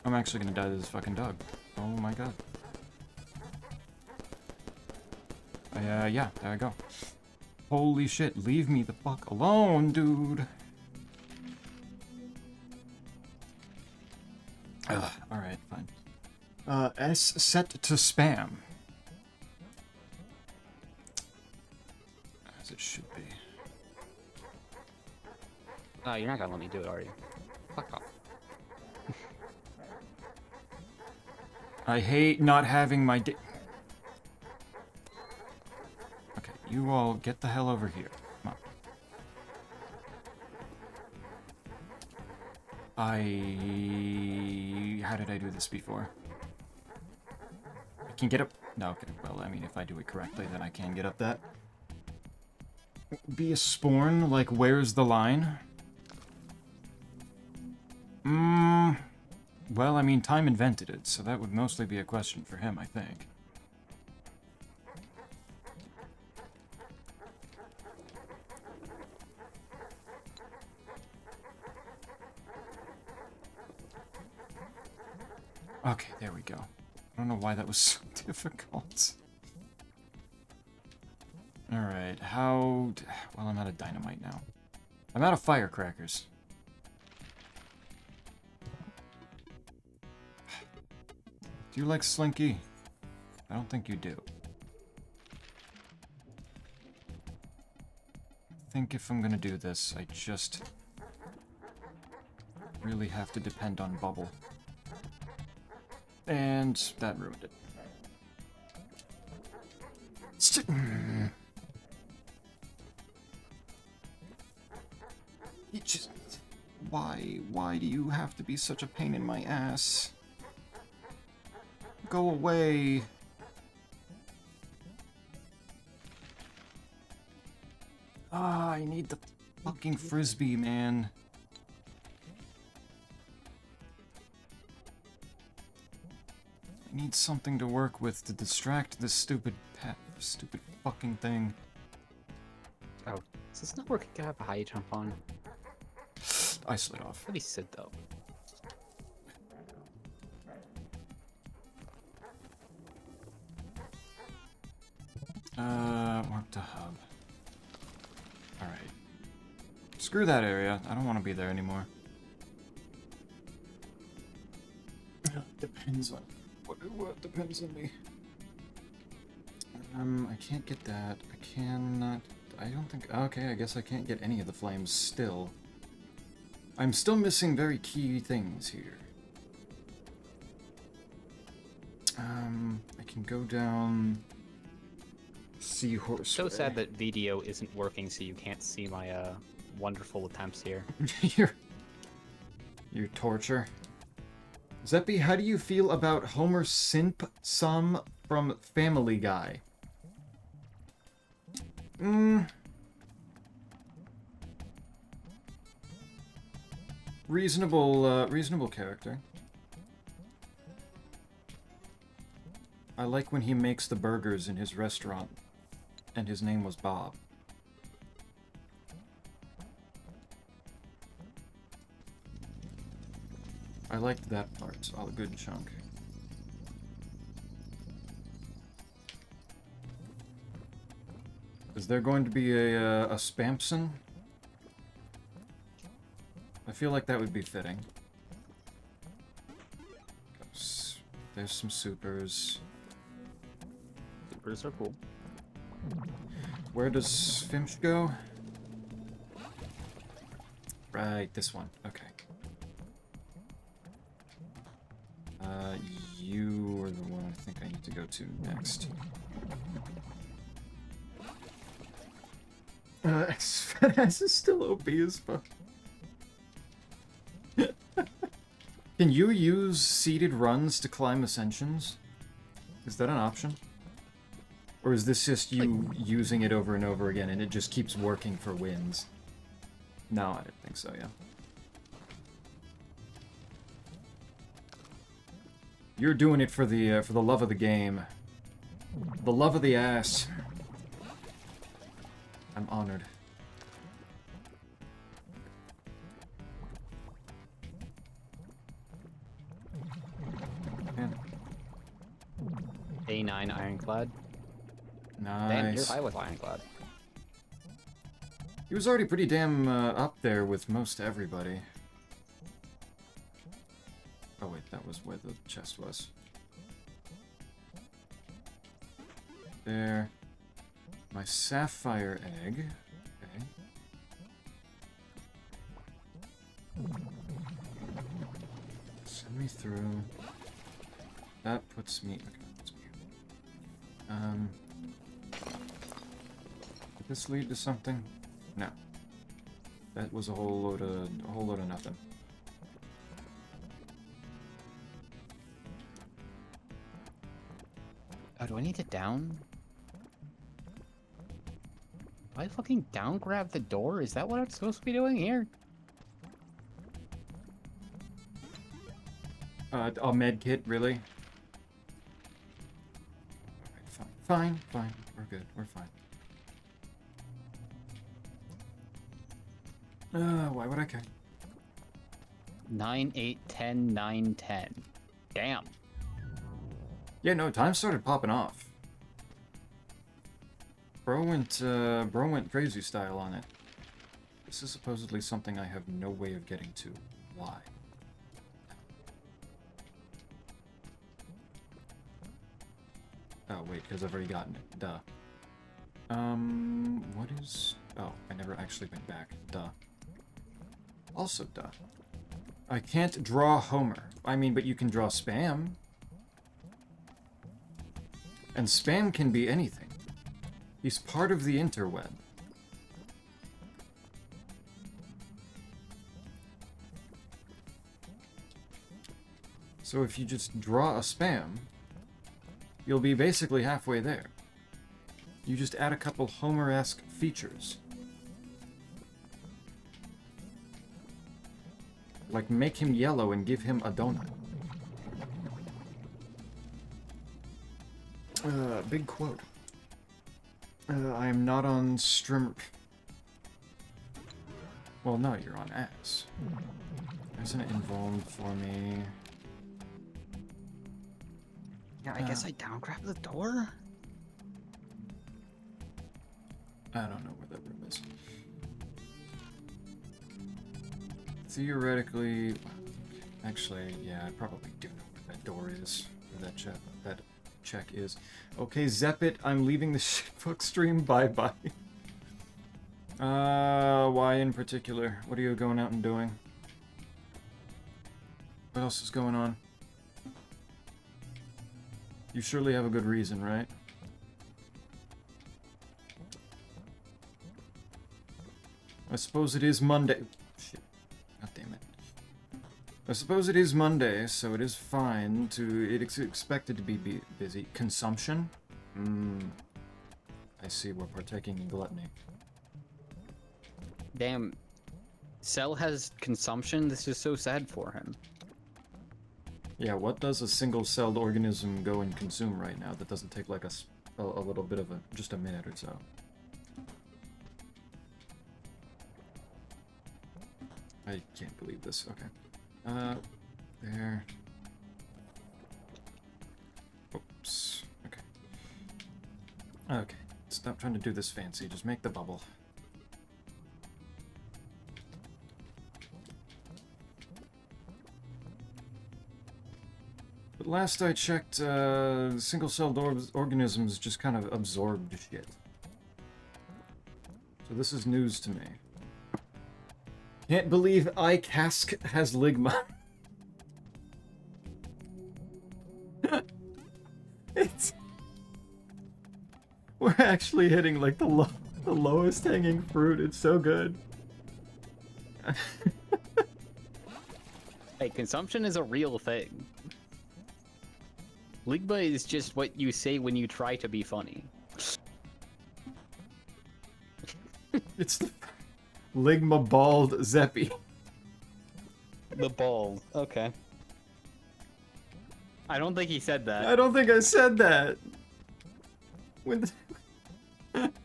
I'm actually gonna die to this fucking dog. Oh my god. Yeah, there I go. Holy shit, leave me the fuck alone, dude. Alright, fine. S set to spam. As it should be. Oh, you're not gonna let me do it, are you? Fuck off. I hate not having my Okay, you all get the hell over here. Come on. How did I do this before? I can get up... No, okay. Well, I mean, if I do it correctly, then I can get up that. Be a spawn? Like, where's the line? Well, I mean, Time invented it, so that would mostly be a question for him, I think. Okay, there we go. I don't know why that was so difficult. Alright, how... Well, I'm out of dynamite now. I'm out of firecrackers. Do you like Slinky? I don't think you do. I think if I'm gonna do this, I just... really have to depend on Bubble. And that ruined it. You just... Why do you have to be such a pain in my ass? Go away. Ah, I need the fucking frisbee, man. I need something to work with to distract this stupid fucking thing. Oh, is this not working? I have a high jump on. I slid off. Let me sit though. Warp to hub. Alright. Screw that area. I don't want to be there anymore. Depends on... What depends on me? I can't get that. I cannot... I don't think... Okay, I guess I can't get any of the flames still. I'm still missing very key things here. I can go down... Seahorse. So sad that video isn't working, so you can't see my wonderful attempts here. your torture. Zeppy, how do you feel about Homer Simpson from Family Guy? reasonable character. I like when he makes the burgers in his restaurant, and his name was Bob. I liked that part a good chunk. Is there going to be a Spampson? I feel like that would be fitting. There's some supers. Supers are cool. Where does Fimsh go? Right, this one. Okay. You are the one I think I need to go to next. This is still OP as fuck. Can you use seeded runs to climb ascensions? Is that an option? Or is this just you using it over and over again and it just keeps working for wins? No, I didn't think so, yeah. You're doing it for the love of the game. The love of the ass. I'm honored. Man. A9 Ironclad. Nice. Damn, you're high with Ironclad. He was already pretty damn up there with most everybody. Oh wait, that was where the chest was. There. My sapphire egg. Okay. Send me through. That puts me. Okay, that puts me. Did this lead to something? No. That was a whole load of nothing. Oh, do I need to down? Do I fucking down grab the door? Is that what I'm supposed to be doing here? A med kit, really? Alright, fine. We're good. We're fine. Why would I care? 9, 8, 10, 9, 10. Damn. Yeah, no, time started popping off. Bro went crazy style on it. This is supposedly something I have no way of getting to. Why? Oh, wait, because I've already gotten it. Duh. What is... Oh, I never actually went back. Duh. Also, duh. I can't draw Homer. I mean, but you can draw Spam. And Spam can be anything. He's part of the interweb. So if you just draw a Spam, you'll be basically halfway there. You just add a couple Homer-esque features. Like make him yellow and give him a donut. Big quote. I am not on stream. Well, no, you're on ass. There's an involved for me. Yeah, I guess I down grab the door? I don't know where that room is. Theoretically... Actually, yeah, I probably do know where that door is. Where that check is. Okay, Zeppit, I'm leaving the shitbook stream. Bye-bye. Why in particular? What are you going out and doing? What else is going on? You surely have a good reason, right? I suppose it is Monday. Shit. God damn it. I suppose it is Monday, so it is fine to... It's expected to be busy. Consumption? I see, we're partaking in gluttony. Damn. Cell has consumption. This is so sad for him. Yeah, what does a single-celled organism go and consume right now that doesn't take like a little bit of just a minute or so? I can't believe this. Okay. There. Oops. Okay. Okay. Stop trying to do this fancy. Just make the bubble. But last I checked, single-celled organisms just kind of absorbed shit. So this is news to me. Can't believe iCask has ligma. We're actually hitting like the lowest hanging fruit. It's so good. Hey, consumption is a real thing. Ligma is just what you say when you try to be funny. It's the ligma bald Zeppy. The ball. Okay. I don't think he said that. I don't think I said that. When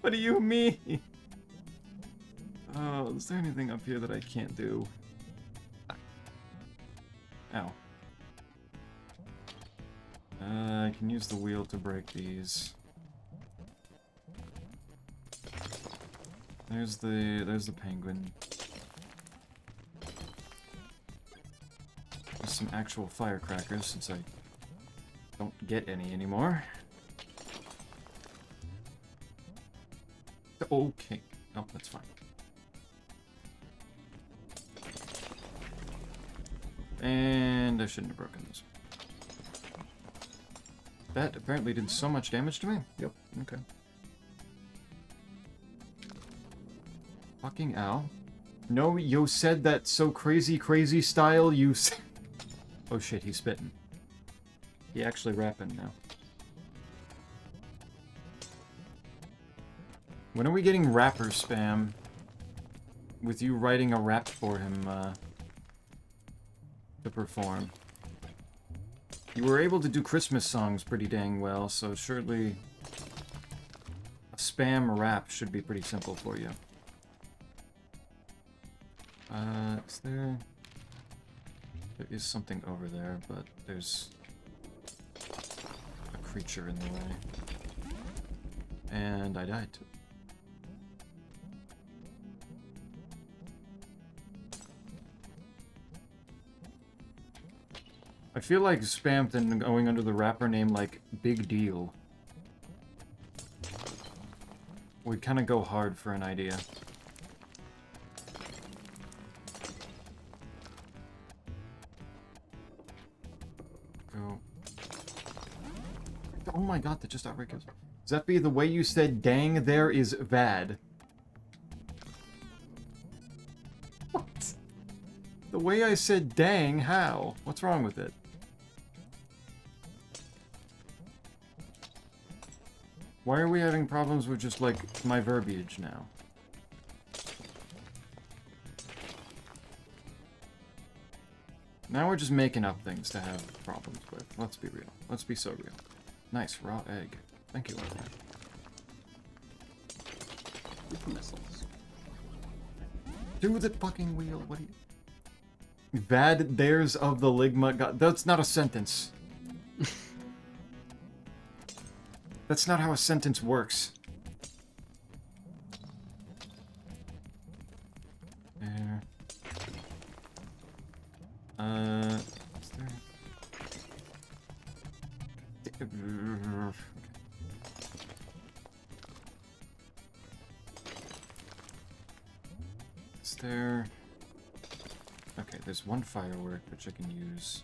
what do you mean? Oh, is there anything up here that I can't do? Ow. I can use the wheel to break these. There's the penguin. There's some actual firecrackers since I don't get any anymore. Okay. Oh, that's fine. And I shouldn't have broken this. That apparently did so much damage to me. Yep, okay. Fucking ow. No, yo said that so crazy style, you Oh shit, he's spitting. He actually rapping now. When are we getting rapper spam? With you writing a rap for him, to perform. You were able to do Christmas songs pretty dang well, so surely a spam rap should be pretty simple for you. Is there... There is something over there, but there's a creature in the way. And I died. I feel like spammed and going under the rapper name like Big Deal would kind of go hard for an idea. Go. Oh my god, that just outrageous. Zeppy, the way you said dang there is bad. What? The way I said dang, how? What's wrong with it? Why are we having problems with just, like, my verbiage now? Now we're just making up things to have problems with. Let's be real. Let's be so real. Nice, raw egg. Thank you, Arthur. Missiles. Do the fucking wheel, what do you... Bad there's of the ligma god... That's not a sentence. That's not how a sentence works. There. Is there... Okay. Is there... Okay, there's one firework which I can use.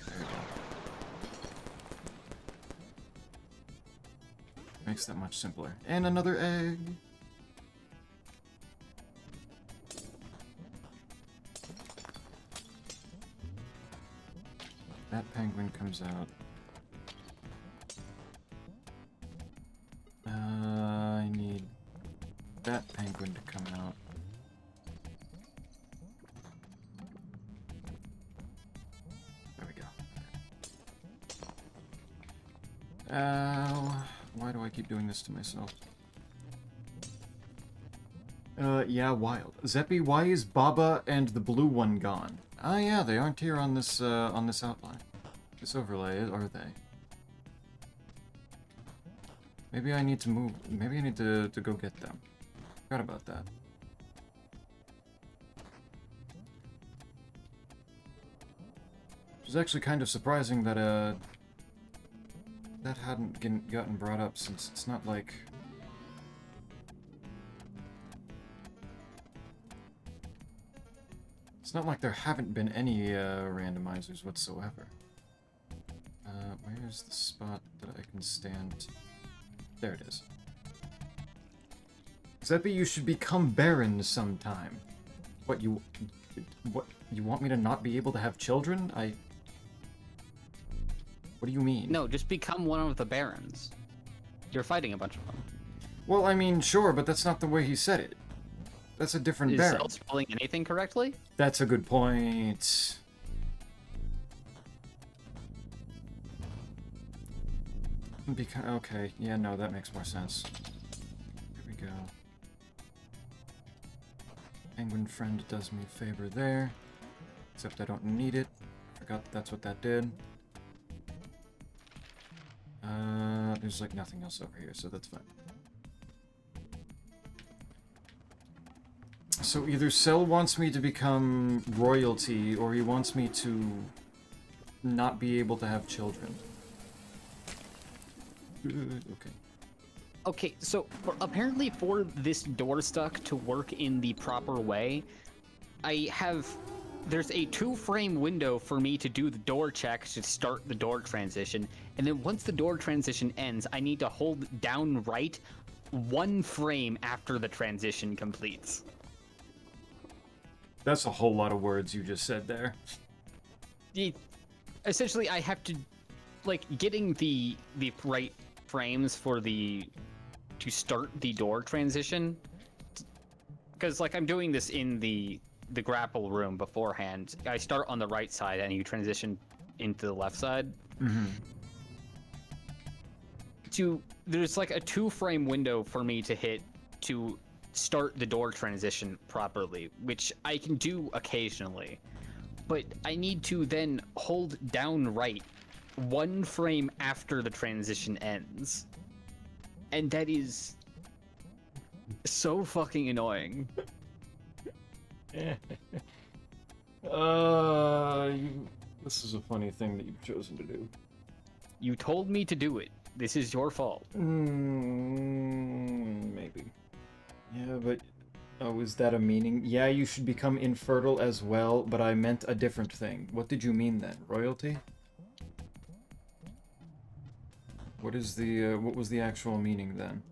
There we go. Makes that much simpler. And another egg! That penguin comes out. that penguin to come out. There we go. Why do I keep doing this to myself? Yeah, wild. Zeppy, why is Baba and the blue one gone? Ah, yeah, they aren't here on this outline. This overlay, are they? Maybe I need to move. Maybe I need to go get them. Forgot about that. It was actually kind of surprising that that hadn't gotten brought up, since it's not like. It's not like there haven't been any randomizers whatsoever. Where's the spot that I can stand? There it is. Zeppy, you should become Baron sometime. What, you want me to not be able to have children? What do you mean? No, just become one of the barons. You're fighting a bunch of them. Well, I mean, sure, but that's not the way he said it. That's a different Is Baron. Cell spelling anything correctly? That's a good point. Okay, yeah, no, that makes more sense. Here we go. Penguin friend does me a favor there. Except I don't need it. Forgot that's what that did. There's like nothing else over here, so that's fine. So either Cell wants me to become royalty, or he wants me to not be able to have children. Okay. Okay, so apparently for this door stuck to work in the proper way, there's a 2-frame window for me to do the door check to start the door transition, and then once the door transition ends, I need to hold down right 1 frame after the transition completes. That's a whole lot of words you just said there. Essentially, I have to, like, getting the right frames for to start the door transition, because like I'm doing this in the grapple room beforehand. I start on the right side and you transition into the left side. Mm-hmm. There's like a 2-frame window for me to hit to start the door transition properly, which I can do occasionally, but I need to then hold down right 1 frame after the transition ends, and that is so fucking annoying. This is a funny thing that you've chosen to do. You told me to do it. This is your fault. Maybe. Yeah, but... Oh, is that a meaning? Yeah, you should become infertile as well, but I meant a different thing. What did you mean then? Royalty? What was the actual meaning then?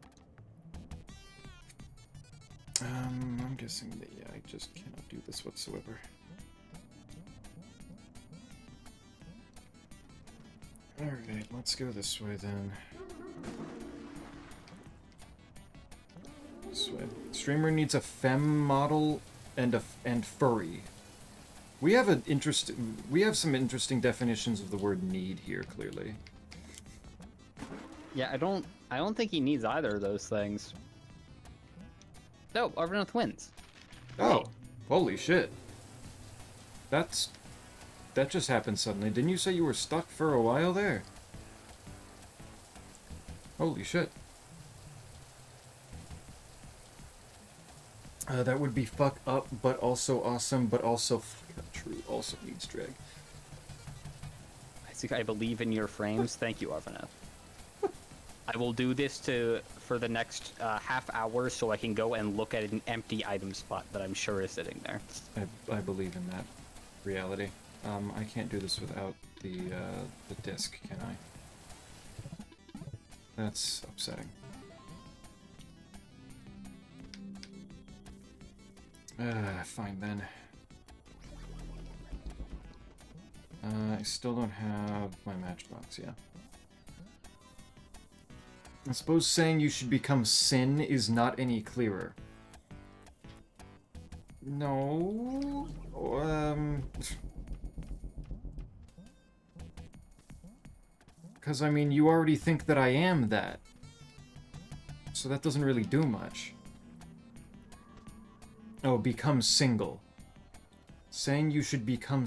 I'm guessing that, yeah, I just cannot do this whatsoever. Alright, let's go this way then. This way. Streamer needs a femme model and furry. We have some interesting definitions of the word need here, clearly. Yeah, I don't think he needs either of those things. No, Arvinoth wins. Oh, holy shit. That just happened suddenly. Didn't you say you were stuck for a while there? Holy shit. That would be fuck up, but also awesome, but also true. Also needs drag. I believe in your frames. Thank you, Arvinoth. I will do this for the next half hour so I can go and look at an empty item spot that I'm sure is sitting there. I believe in that reality. I can't do this without the disc, can I? That's upsetting. Fine then. I still don't have my matchbox, yeah. I suppose saying you should become Sin is not any clearer. No. Because, I mean, you already think that I am that. So that doesn't really do much. Oh, become single. Saying you should become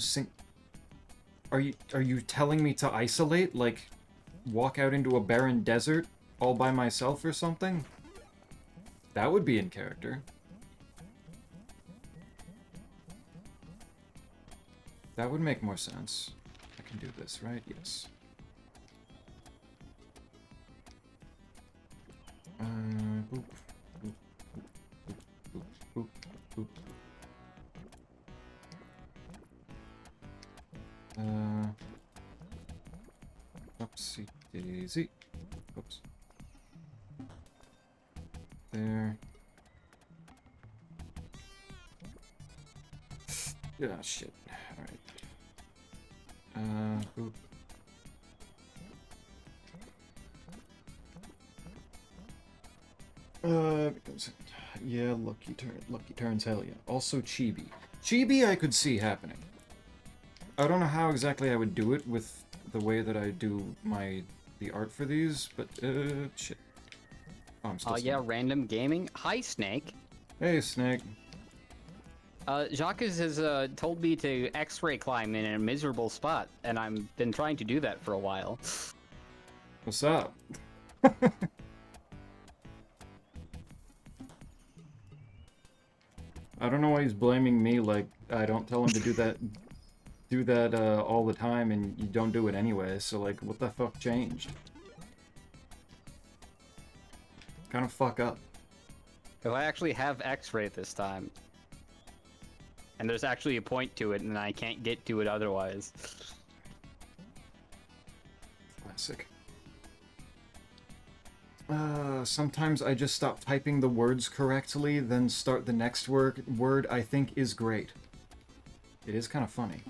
Are you telling me to isolate? Like, walk out into a barren desert all by myself or something? That would be in character. That would make more sense. I can do this, right? Yes. Boop, boop, boop, boop, boop, boop. Oopsie daisy. Oops. There. Yeah, shit. Alright. Boop. Yeah, lucky turns, hell yeah. Also Chibi. Chibi I could see happening. I don't know how exactly I would do it with the way that I do the art for these, but shit. Oh, I'm still yeah, random gaming. Hi, Snake. Hey, Snake. Jacques has told me to X-ray climb in a miserable spot, and I've been trying to do that for a while. What's up? I don't know why he's blaming me, like, I don't tell him to do that all the time, and you don't do it anyway, so, like, what the fuck changed? Kind of fuck up. Because I actually have X-ray this time. And there's actually a point to it, and I can't get to it otherwise. Classic. Sometimes I just stop typing the words correctly, then start the next word I think is great. It is kind of funny.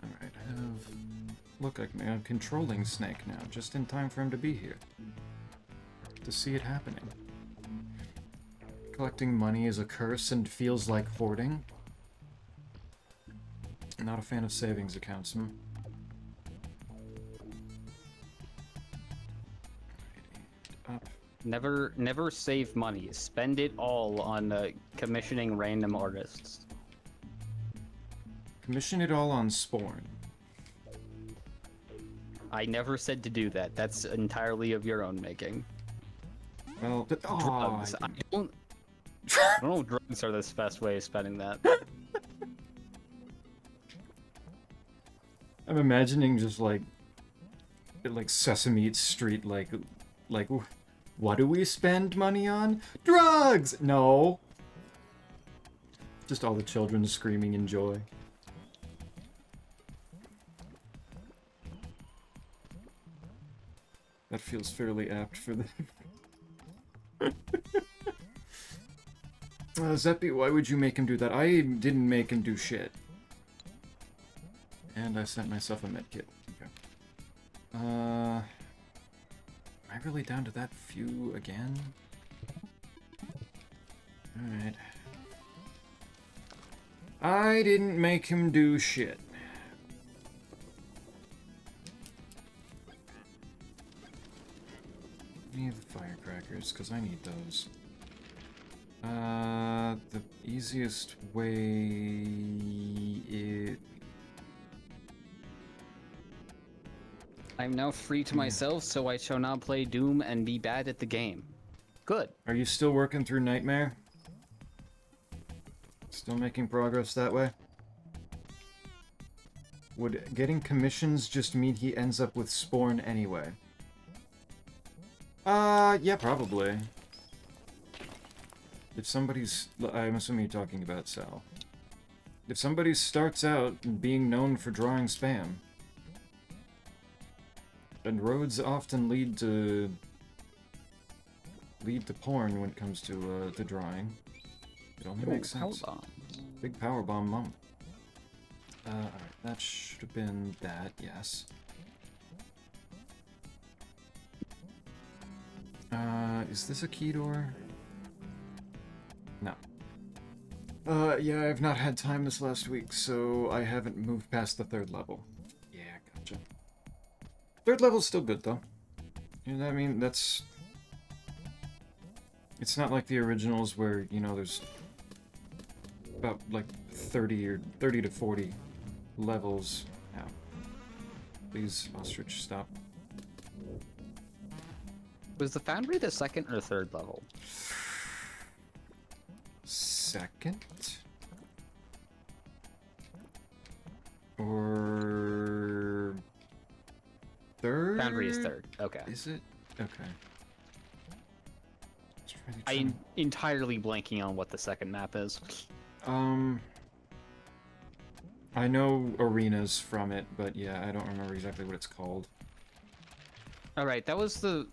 Alright, look, I'm controlling Snake now, just in time for him to be here. To see it happening. Collecting money is a curse and feels like hoarding. Not a fan of savings accounts, Up. Never save money. Spend it all on commissioning random artists. Commission it all on Sporn. I never said to do that. That's entirely of your own making. Well, Drugs. I don't know if drugs are the best way of spending that. I'm imagining just like Sesame Street, like, what do we spend money on? Drugs! No. Just all the children screaming in joy. That feels fairly apt for the... Zeppy, why would you make him do that? I didn't make him do shit. And I sent myself a medkit. Okay. Am I really down to that few again? Alright. I didn't make him do shit. Need the firecrackers, because I need those. The easiest way I'm now free to myself, so I shall now play Doom and be bad at the game. Good. Are you still working through Nightmare? Still making progress that way? Would getting commissions just mean he ends up with Sporn anyway? Yeah, probably. If somebody's... I'm assuming you're talking about Sal. If somebody starts out being known for drawing spam, and roads often lead to porn when it comes to drawing, it only makes sense. Power bomb. Big power bomb moment. Alright, that should have been that, yes. Is this a key door? No. Yeah, I've not had time this last week, so I haven't moved past the 3rd level. Yeah, gotcha. 3rd level's still good, though. You know what I mean? That's... It's not like the originals where, you know, there's about, like, 30 to 40 levels. Ow. Please, ostrich, stop. Was the Foundry the 2nd or 3rd level? 2nd? Or... 3rd? Foundry is 3rd. Okay. Is it? Okay. I'm entirely blanking on what the 2nd map is. I know arenas from it, but yeah, I don't remember exactly what it's called. Alright, that was the...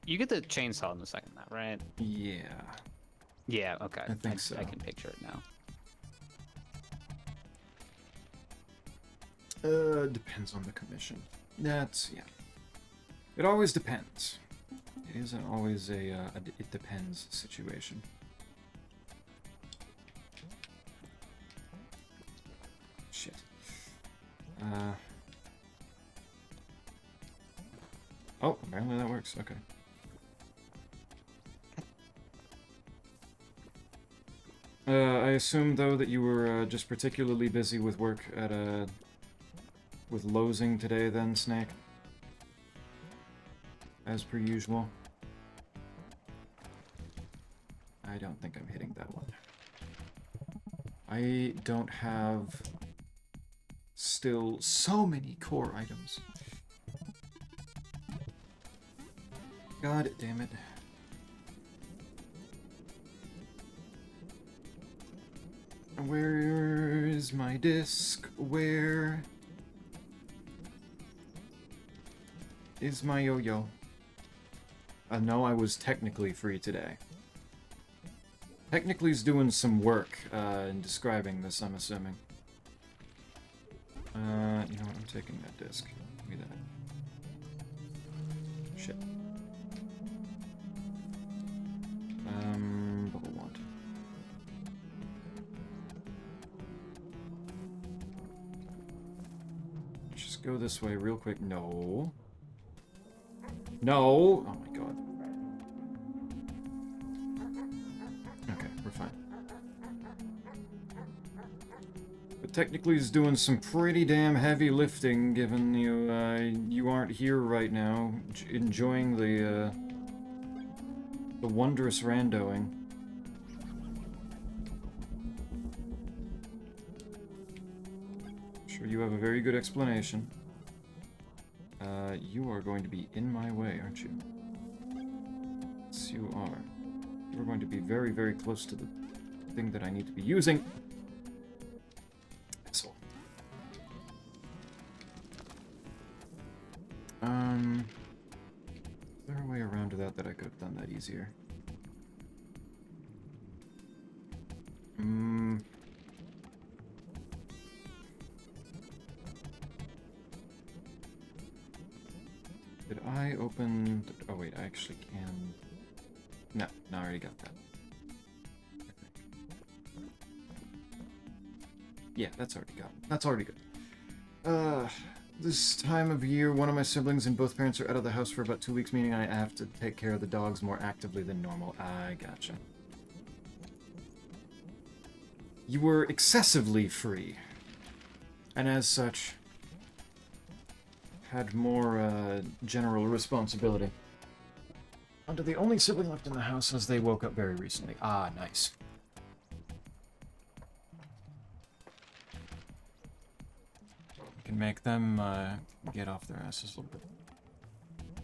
You get the chainsaw in the 2nd map, right? Yeah. Yeah, okay. I think so. I can picture it now. Depends on the commission. That's, yeah. It always depends. It isn't always a it depends situation. Shit. Oh, apparently that works. Okay. I assume, though, that you were just particularly busy with work at with losing today, then, Snake? As per usual. I don't think I'm hitting that one. I don't have still so many core items. God damn it. Where is my disc? Where is my yo-yo? No, I was technically free today. Technically's doing some work in describing this, I'm assuming. You know what? I'm taking that disc. Give me that. Shit. Bubble wand. Just go this way real quick. No. No! Oh my god. Okay, we're fine. But technically he's doing some pretty damn heavy lifting, given you aren't here right now, enjoying the wondrous randoing. Sure you have a very good explanation. You are going to be in my way, aren't you? Yes, you are. You're going to be very, very close to the thing that I need to be using. Asshole. Is there a way around to that I could have done that easier? Did I open... Oh wait, I actually can... No, I already got that. Yeah, that's already got. That's already good. This time of year, one of my siblings and both parents are out of the house for about 2 weeks, meaning I have to take care of the dogs more actively than normal. I gotcha. You were excessively free, and as such, had more general responsibility. Onto the only sibling left in the house as they woke up very recently. Ah, nice. Can make them get off their asses a little bit.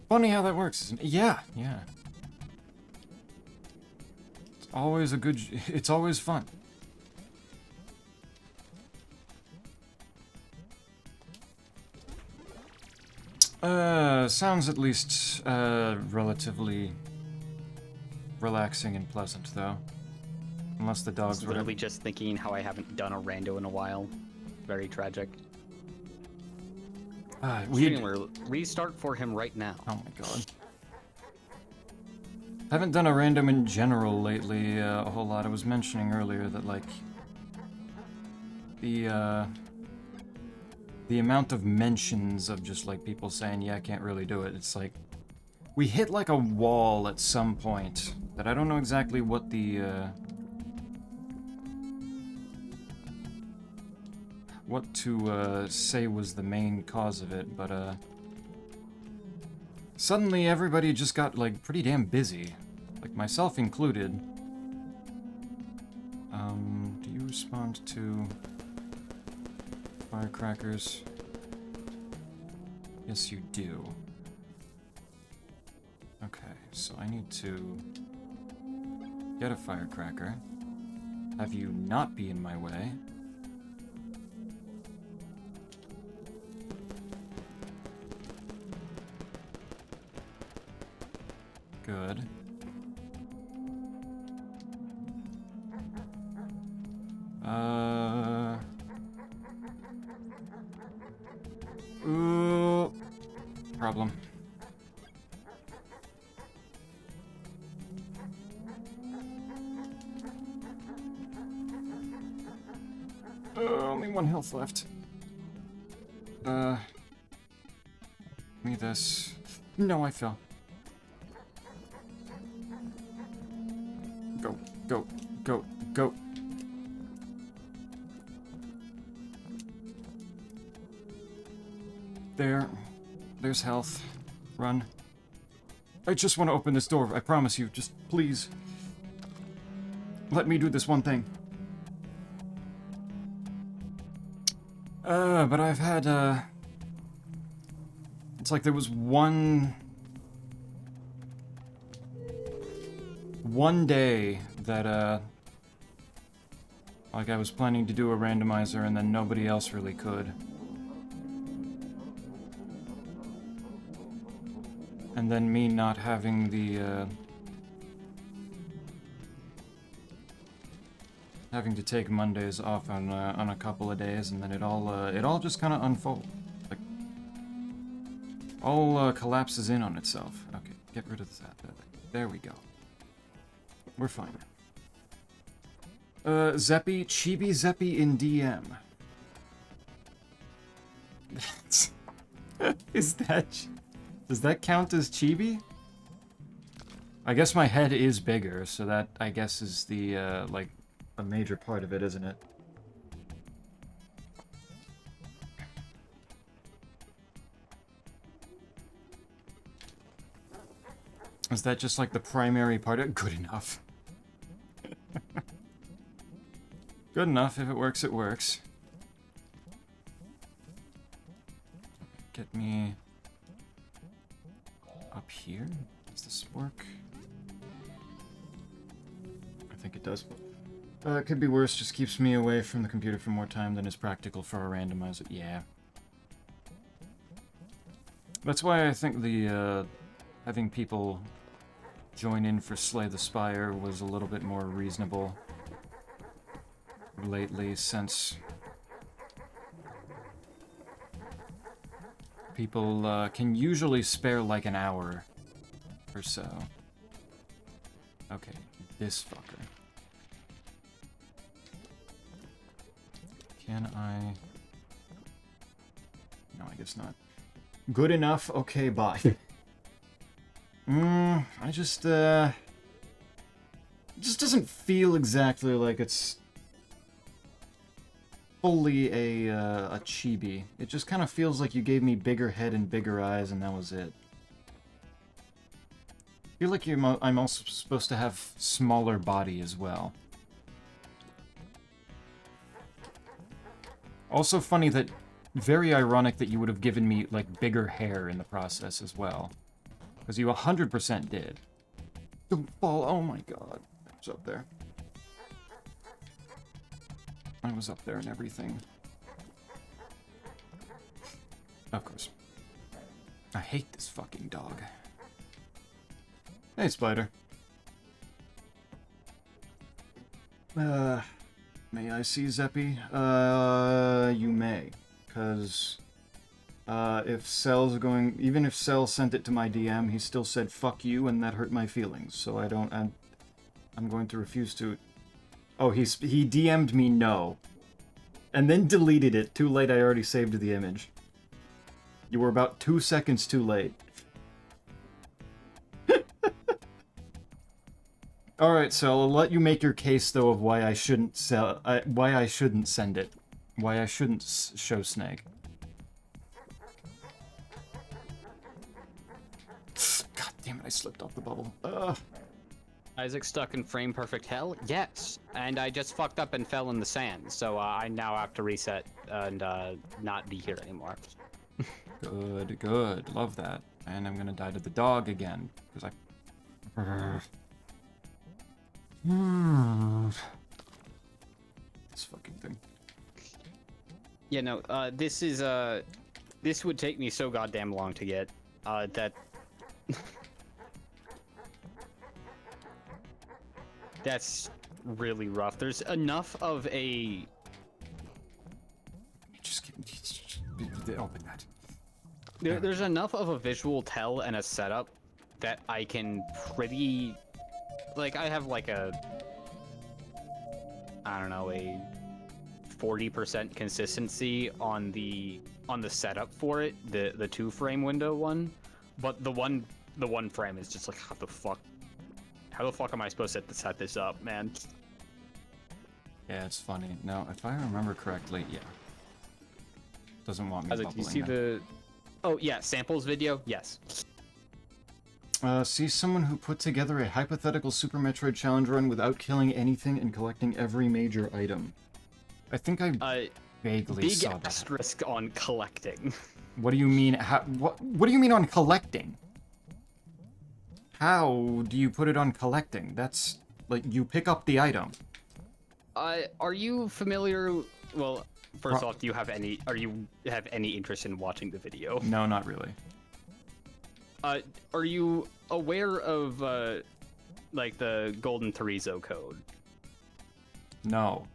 Funny how that works, isn't it? Yeah. It's always a good... It's always fun. Sounds at least, relatively relaxing and pleasant, though. Unless the dogs were... Literally just thinking how I haven't done a rando in a while. Very tragic. We restart for him right now. Oh my god. Haven't done a random in general lately a whole lot. I was mentioning earlier that, like, the amount of mentions of just, like, people saying, yeah, I can't really do it, it's like, we hit, like, a wall at some point that I don't know exactly what the, what to, say was the main cause of it, but, suddenly everybody just got, like, pretty damn busy. Like, myself included. Do you respond to firecrackers? Yes, you do. Okay, so I need to get a firecracker. Have you not be in my way. Good. Ooh. Problem. Only one health left. Give me this. No, I fell. Go, go, go, go. There's health. Run. I just want to open this door, I promise you. Just, please. Let me do this one thing. But I've had, it's like there was one day that, like I was planning to do a randomizer and then nobody else really could. And then me not having the, having to take Mondays off on a couple of days, and then it all just kind of unfolds. Like, all collapses in on itself. Okay, get rid of that. There we go. We're fine. Zeppy, Chibi Zeppy in DM. Does that count as chibi? I guess my head is bigger, so that, I guess, is the, like, a major part of it, isn't it? Is that just, like, the primary part of it? Good enough. Good enough. If it works, it works. Get me up here? Does this work? I think it does. It could be worse, just keeps me away from the computer for more time than is practical for a randomizer. Yeah. That's why I think the, having people join in for Slay the Spire was a little bit more reasonable lately, since people can usually spare like an hour or so. Okay, this fucker. Can I... No, I guess not. Good enough? Okay, bye. I just, it just doesn't feel exactly like it's fully a chibi. It just kind of feels like you gave me bigger head and bigger eyes and that was it. I feel like I'm also supposed to have smaller body as well. Also funny that, very ironic that you would have given me, like, bigger hair in the process as well. Because you 100% did. Don't fall, oh my god. I was up there. I was up there and everything. Of course. I hate this fucking dog. Hey, Spider. May I see Zeppy? You may. Because If Cell's going, even if Cell sent it to my DM, he still said "fuck you," and that hurt my feelings. So I'm going to refuse to. Oh, he DM'd me no, and then deleted it. Too late. I already saved the image. You were about 2 seconds too late. All right, so I'll let you make your case though of why I shouldn't why I shouldn't send it, why I shouldn't show Snake. God damn it! I slipped off the bubble. Isaac stuck in frame perfect hell? Yes, and I just fucked up and fell in the sand, so I now have to reset and not be here anymore. Good, good, love that. And I'm gonna die to the dog again because this fucking thing. Yeah, no, this would take me so goddamn long to get, that... That's really rough. There's enough of a... Just open that. There's enough of a visual tell and a setup that I can pretty... Like, I have like a... I don't know, a 40% consistency on the setup for it, the 2-frame window one, but the one frame is just like, how the fuck am I supposed to set this up, man? Yeah, it's funny. No, if I remember correctly, yeah. Doesn't want me I was like, do you see the... Oh, yeah, samples video? Yes. See someone who put together a hypothetical Super Metroid challenge run without killing anything and collecting every major item. I think I vaguely saw that. Big asterisk on collecting. What do you mean? What do you mean on collecting? How do you put it on collecting? That's like you pick up the item. Are you familiar? Well, first off, do you have any? You have any interest in watching the video? No, not really. Are you aware of like the Golden Chorizo code? No.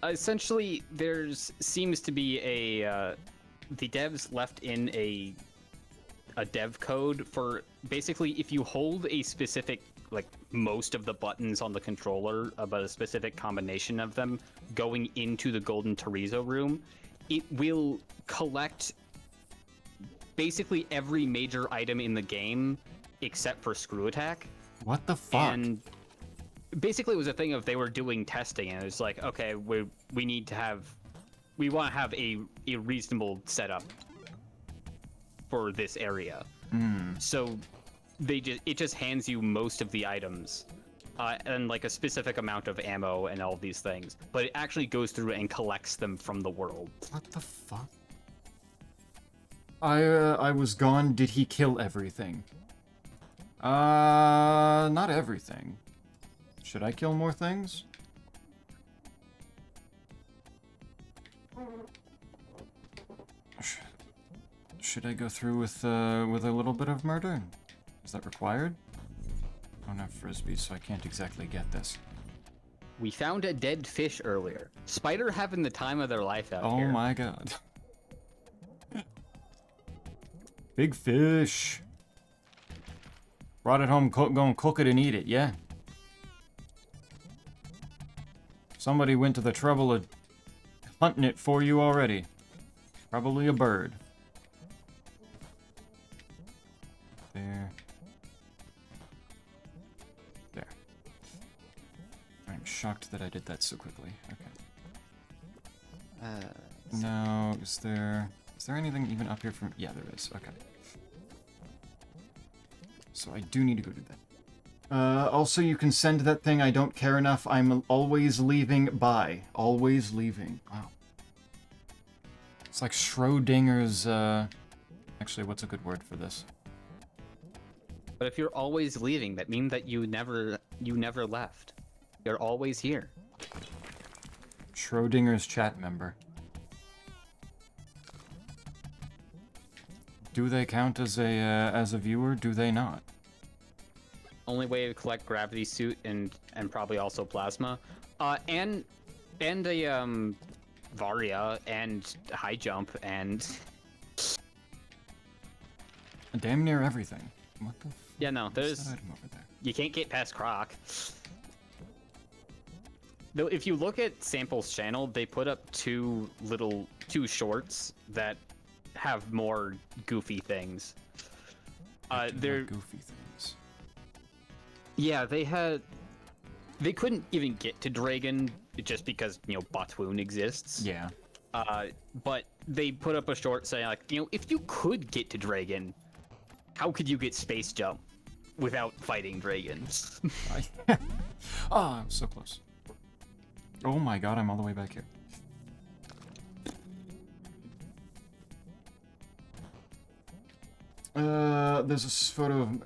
Essentially, seems to be a the devs left in a dev code for basically if you hold a specific, like most of the buttons on the controller, but a specific combination of them going into the Golden Chorizo room, it will collect basically every major item in the game except for Screw Attack. What the fuck? And basically it was a thing of they were doing testing and it's like, okay, we want to have a reasonable setup for this area. So it just hands you most of the items and like a specific amount of ammo and all these things, but it actually goes through and collects them from the world. What the fuck? I was gone. Did he kill everything? Not everything. Should I kill more things? Should I go through with a little bit of murder? Is that required? I don't have frisbees, so I can't exactly get this. We found a dead fish earlier. Spider having the time of their life out here. Oh my god. Big fish. Brought it home, gonna cook it and eat it, yeah. Somebody went to the trouble of hunting it for you already. Probably a bird. There. There. I'm shocked that I did that so quickly. Okay. No, is there anything even up here from... Yeah, there is. Okay. So I do need to go do that. Also, you can send that thing, I don't care enough, I'm always leaving, bye. Always leaving. Wow. It's like Schrodinger's, Actually, what's a good word for this? But if you're always leaving, that means that you never left. You're always here. Schrodinger's chat member. Do they count as a viewer? Do they not? Only way to collect gravity suit and probably also plasma, and a Varia and high jump and Damn near everything. What the? yeah, no, What's there's that item over there? you can't get past Croc. Though if you look at Sample's channel, they put up two shorts that have more goofy things. They're goofy things. yeah, they couldn't even get to Dragon just because, you know, Botwoon exists. Yeah. But they put up a short saying, like, you know, if you could get to Dragon, how could you get Space Jump without fighting dragons? Ah, I'm so close. Oh my god, I'm all the way back here. There's this photo of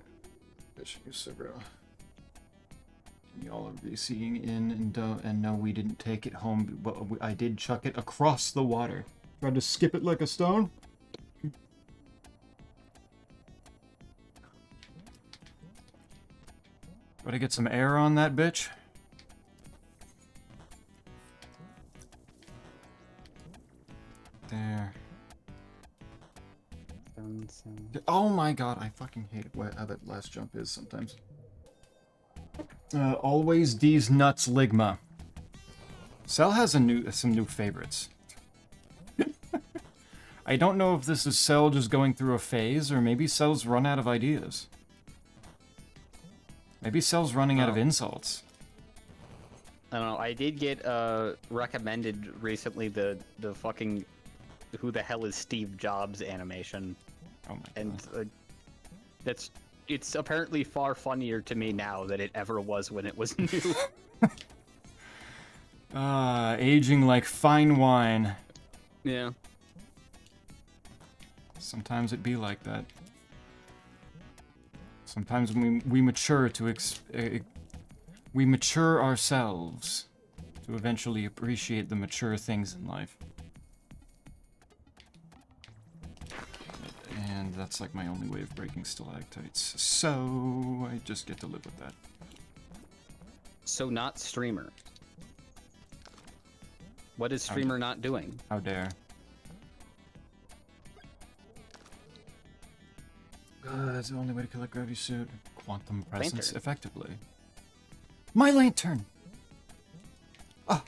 y'all are be seeing in and no, we didn't take it home, but I did chuck it across the water. Tried to skip it like a stone. Gotta get some air on that bitch. There. Oh my god, I fucking hate how that last jump is sometimes. Always these nuts ligma. Cell has some new favorites. I don't know if this is Cell just going through a phase, or maybe Cell's run out of ideas. Maybe Cell's running out of insults. I don't know. I did get recommended recently the fucking who the hell is Steve Jobs animation. Oh my and god. It's apparently far funnier to me now than it ever was when it was new. Aging like fine wine. Yeah. Sometimes it be like that. Sometimes we mature to we mature ourselves to eventually appreciate the mature things in life. And that's like my only way of breaking stalactites. So I just get to live with that. So not streamer. What is streamer not doing? How dare. That's the only way to kill a gravity suit. Quantum presence Lantern. effectively. My lantern! Ah!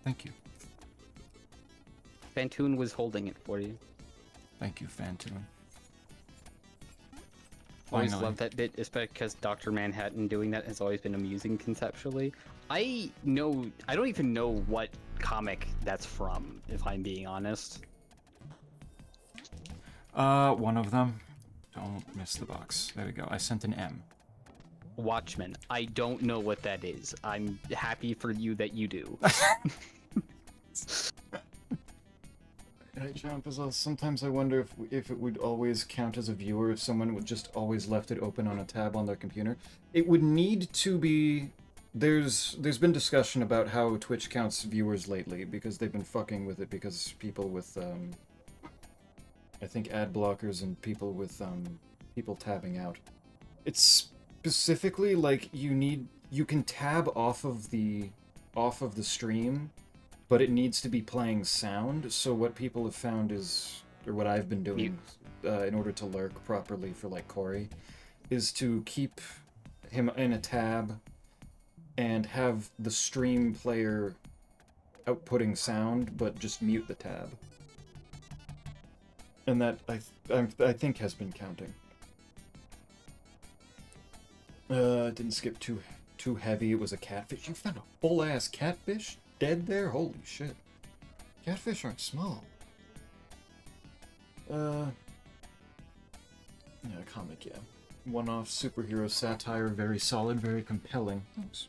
Thank you. Fantoon was holding it for you. Thank you, Fantoon. Always Finally. loved that bit, especially because Dr. Manhattan doing that has always been amusing conceptually. I don't even know what comic that's from, if I'm being honest. One of them. Don't miss the box. There we go. I sent an M. Watchmen. I don't know what that is. I'm happy for you that you do. I jump as well. Sometimes I wonder if it would always count as a viewer if someone would just always left it open on a tab on their computer. It would need to be. There's been discussion about how Twitch counts viewers lately because they've been fucking with it because people with I think ad blockers and people with people tabbing out. It's specifically like you can tab off of the stream, but it needs to be playing sound. So what people have found is, or what I've been doing in order to lurk properly for like Corey, is to keep him in a tab and have the stream player outputting sound, but just mute the tab. And that I think has been counting. Didn't skip too heavy. It was a catfish. You found a full ass catfish dead there. Holy shit! Catfish aren't small. Yeah, comic. Yeah, one-off superhero satire. Very solid. Very compelling. Thanks.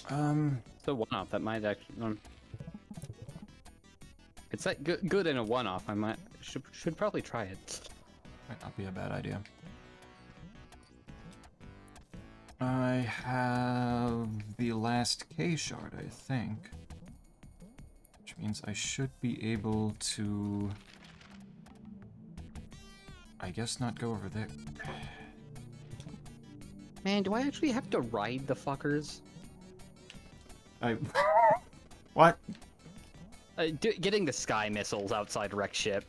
So one-off that might actually. It's that good in a one-off. I should probably try it. Might not be a bad idea. I have the last K shard, I think. Which means I should be able to... I guess not go over there. Man, do I actually have to ride the fuckers? What? Getting the sky missiles outside wreck ship.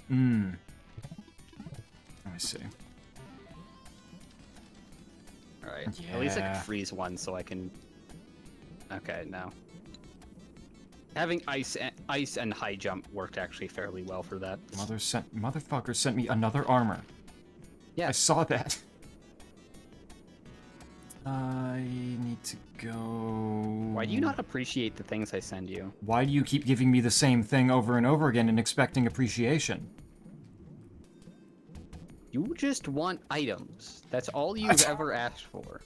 Hmm. Let me see. Alright. At least I Yeah. can freeze one so I can... Okay, no. Having ice and high jump worked actually fairly well for that. Motherfucker sent me another armor. Yeah. I saw that. I need to go... Why do you not appreciate the things I send you? Why do you keep giving me the same thing over and over again and expecting appreciation? You just want items. That's all you've ever asked for.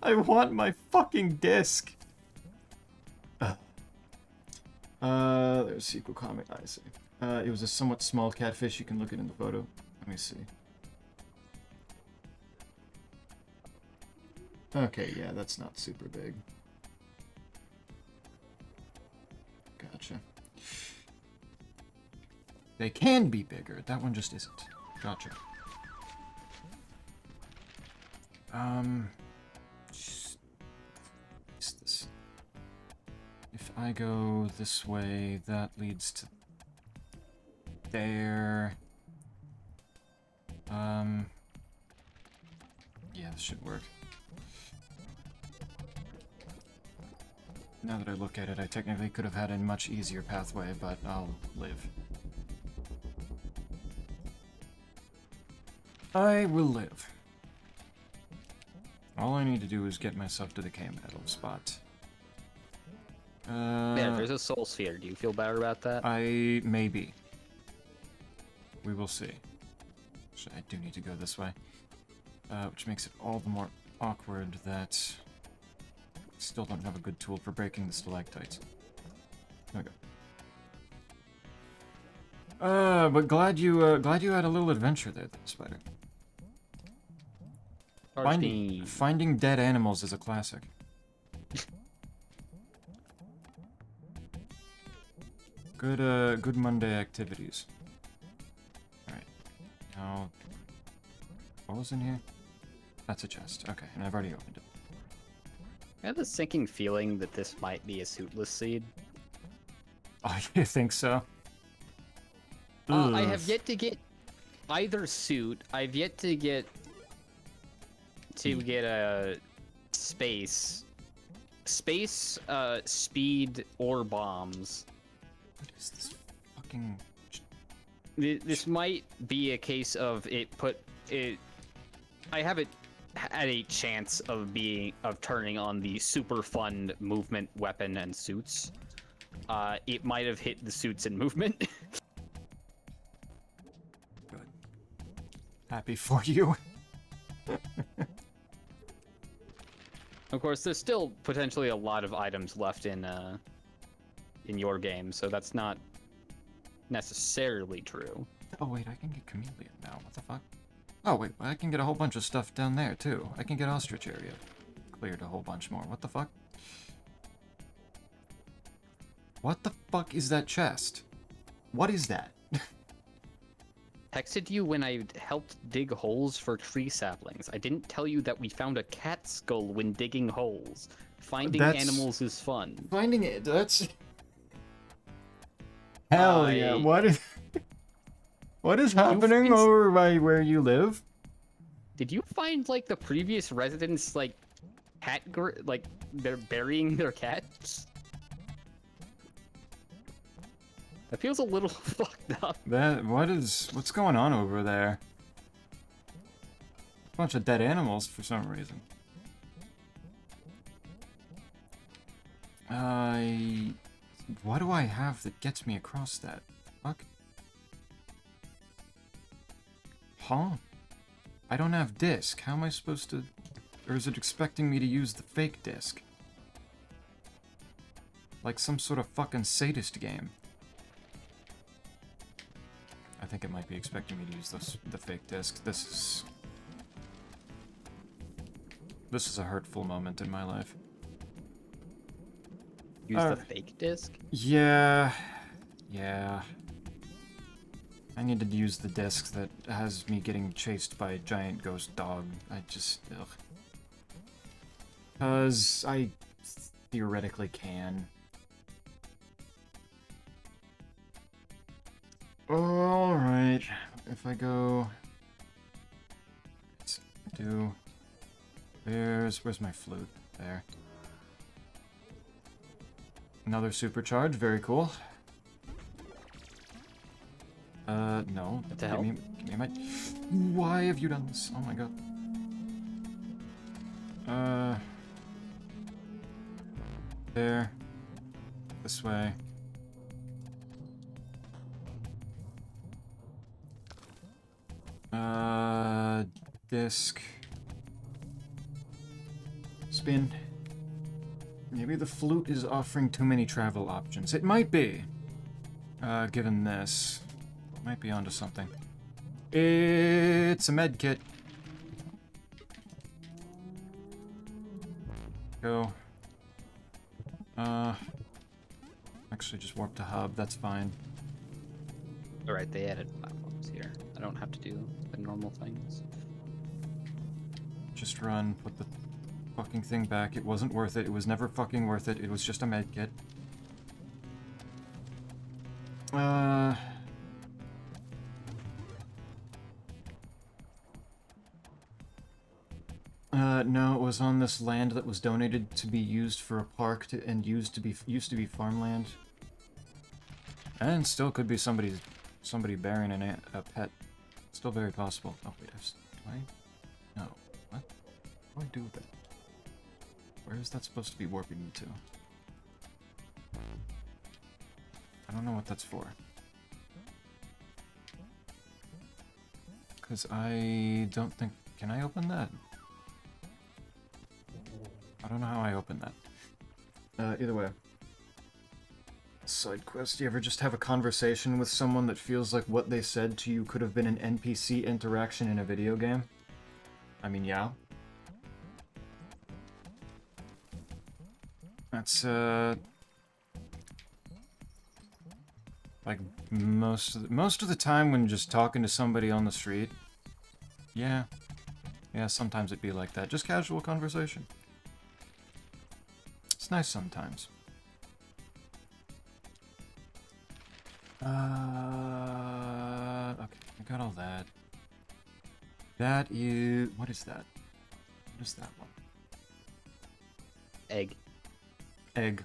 I want my fucking disc. There's sequel comic. I see. It was a somewhat small catfish. You can look it in the photo. Let me see. Okay, yeah, that's not super big. Gotcha. They can be bigger. That one just isn't. Gotcha. What's this? If I go this way, that leads to there. Yeah, this should work. Now that I look at it, I technically could have had a much easier pathway, but I'll live. I will live. All I need to do is get myself to the K-Metal spot. Yeah, there's a soul sphere. Do you feel better about that? Maybe. We will see. Actually, I do need to go this way. Which makes it all the more awkward that I still don't have a good tool for breaking the stalactites. Okay. But glad you had a little adventure there, Spider. Finding dead animals is a classic. Good Monday activities. Alright. Now, what was in here? That's a chest. Okay, and I've already opened it. I have a sinking feeling that this might be a suitless seed. Oh, you think so? I have yet to get either suit. I've yet to get a space, speed, or bombs. What is this fucking... This might be a case of I haven't had a chance of turning on the super fun movement weapon and suits. It might have hit the suits and movement. Good. Happy for you. Of course, there's still potentially a lot of items left in your game, so that's not necessarily true. Oh wait, I can get chameleon now. What the fuck? Oh wait, I can get a whole bunch of stuff down there too. I can get ostrich area. Cleared a whole bunch more. What the fuck? What the fuck is that chest? What is that? Texted you when I helped dig holes for tree saplings. I didn't tell you that we found a cat skull when digging holes. Finding animals is fun. Finding it, that's... Hell yeah, what is... What is happening over by where you live? Did you find, like, the previous residents, like, they're burying their cats? That feels a little fucked up. What's going on over there? Bunch of dead animals for some reason. What do I have that gets me across that? Fuck. Huh? I don't have disc. How am I supposed to... Or is it expecting me to use the fake disc? Like some sort of fucking sadist game. I think it might be expecting me to use the fake disc. This is a hurtful moment in my life. Use the fake disc? Yeah. Yeah. I need to use the disc that has me getting chased by a giant ghost dog. I just... ugh. 'Cause I theoretically can. Alright. If I go... Let's do... Where's my flute? There. Another supercharge, very cool. No. What the hell? Give me my... Why have you done this? Oh my god. There. This way. Disc. Spin. Maybe the flute is offering too many travel options. It might be. Given this. Might be onto something. It's a med kit. Go. Actually just warp to hub, that's fine. Alright, they added platforms here. I don't have to do the normal things. Just run, put the fucking thing back. It wasn't worth it. It was never fucking worth it. It was just a med kit. No, it was on this land that was donated to be used for a park and used to be farmland. And still could be somebody burying a pet. Still very possible. Oh wait, do I? No. What? What do I do with that? Where is that supposed to be warping me to? I don't know what that's for. Because I don't think... Can I open that? I don't know how I open that. Either way. Side quest. Do you ever just have a conversation with someone that feels like what they said to you could have been an NPC interaction in a video game? I mean, yeah. That's, like, most of the time when just talking to somebody on the street. Yeah. Yeah, sometimes it'd be like that. Just casual conversation. It's nice sometimes. Okay, I got all that. That is... What is that? What is that one? Egg. Egg.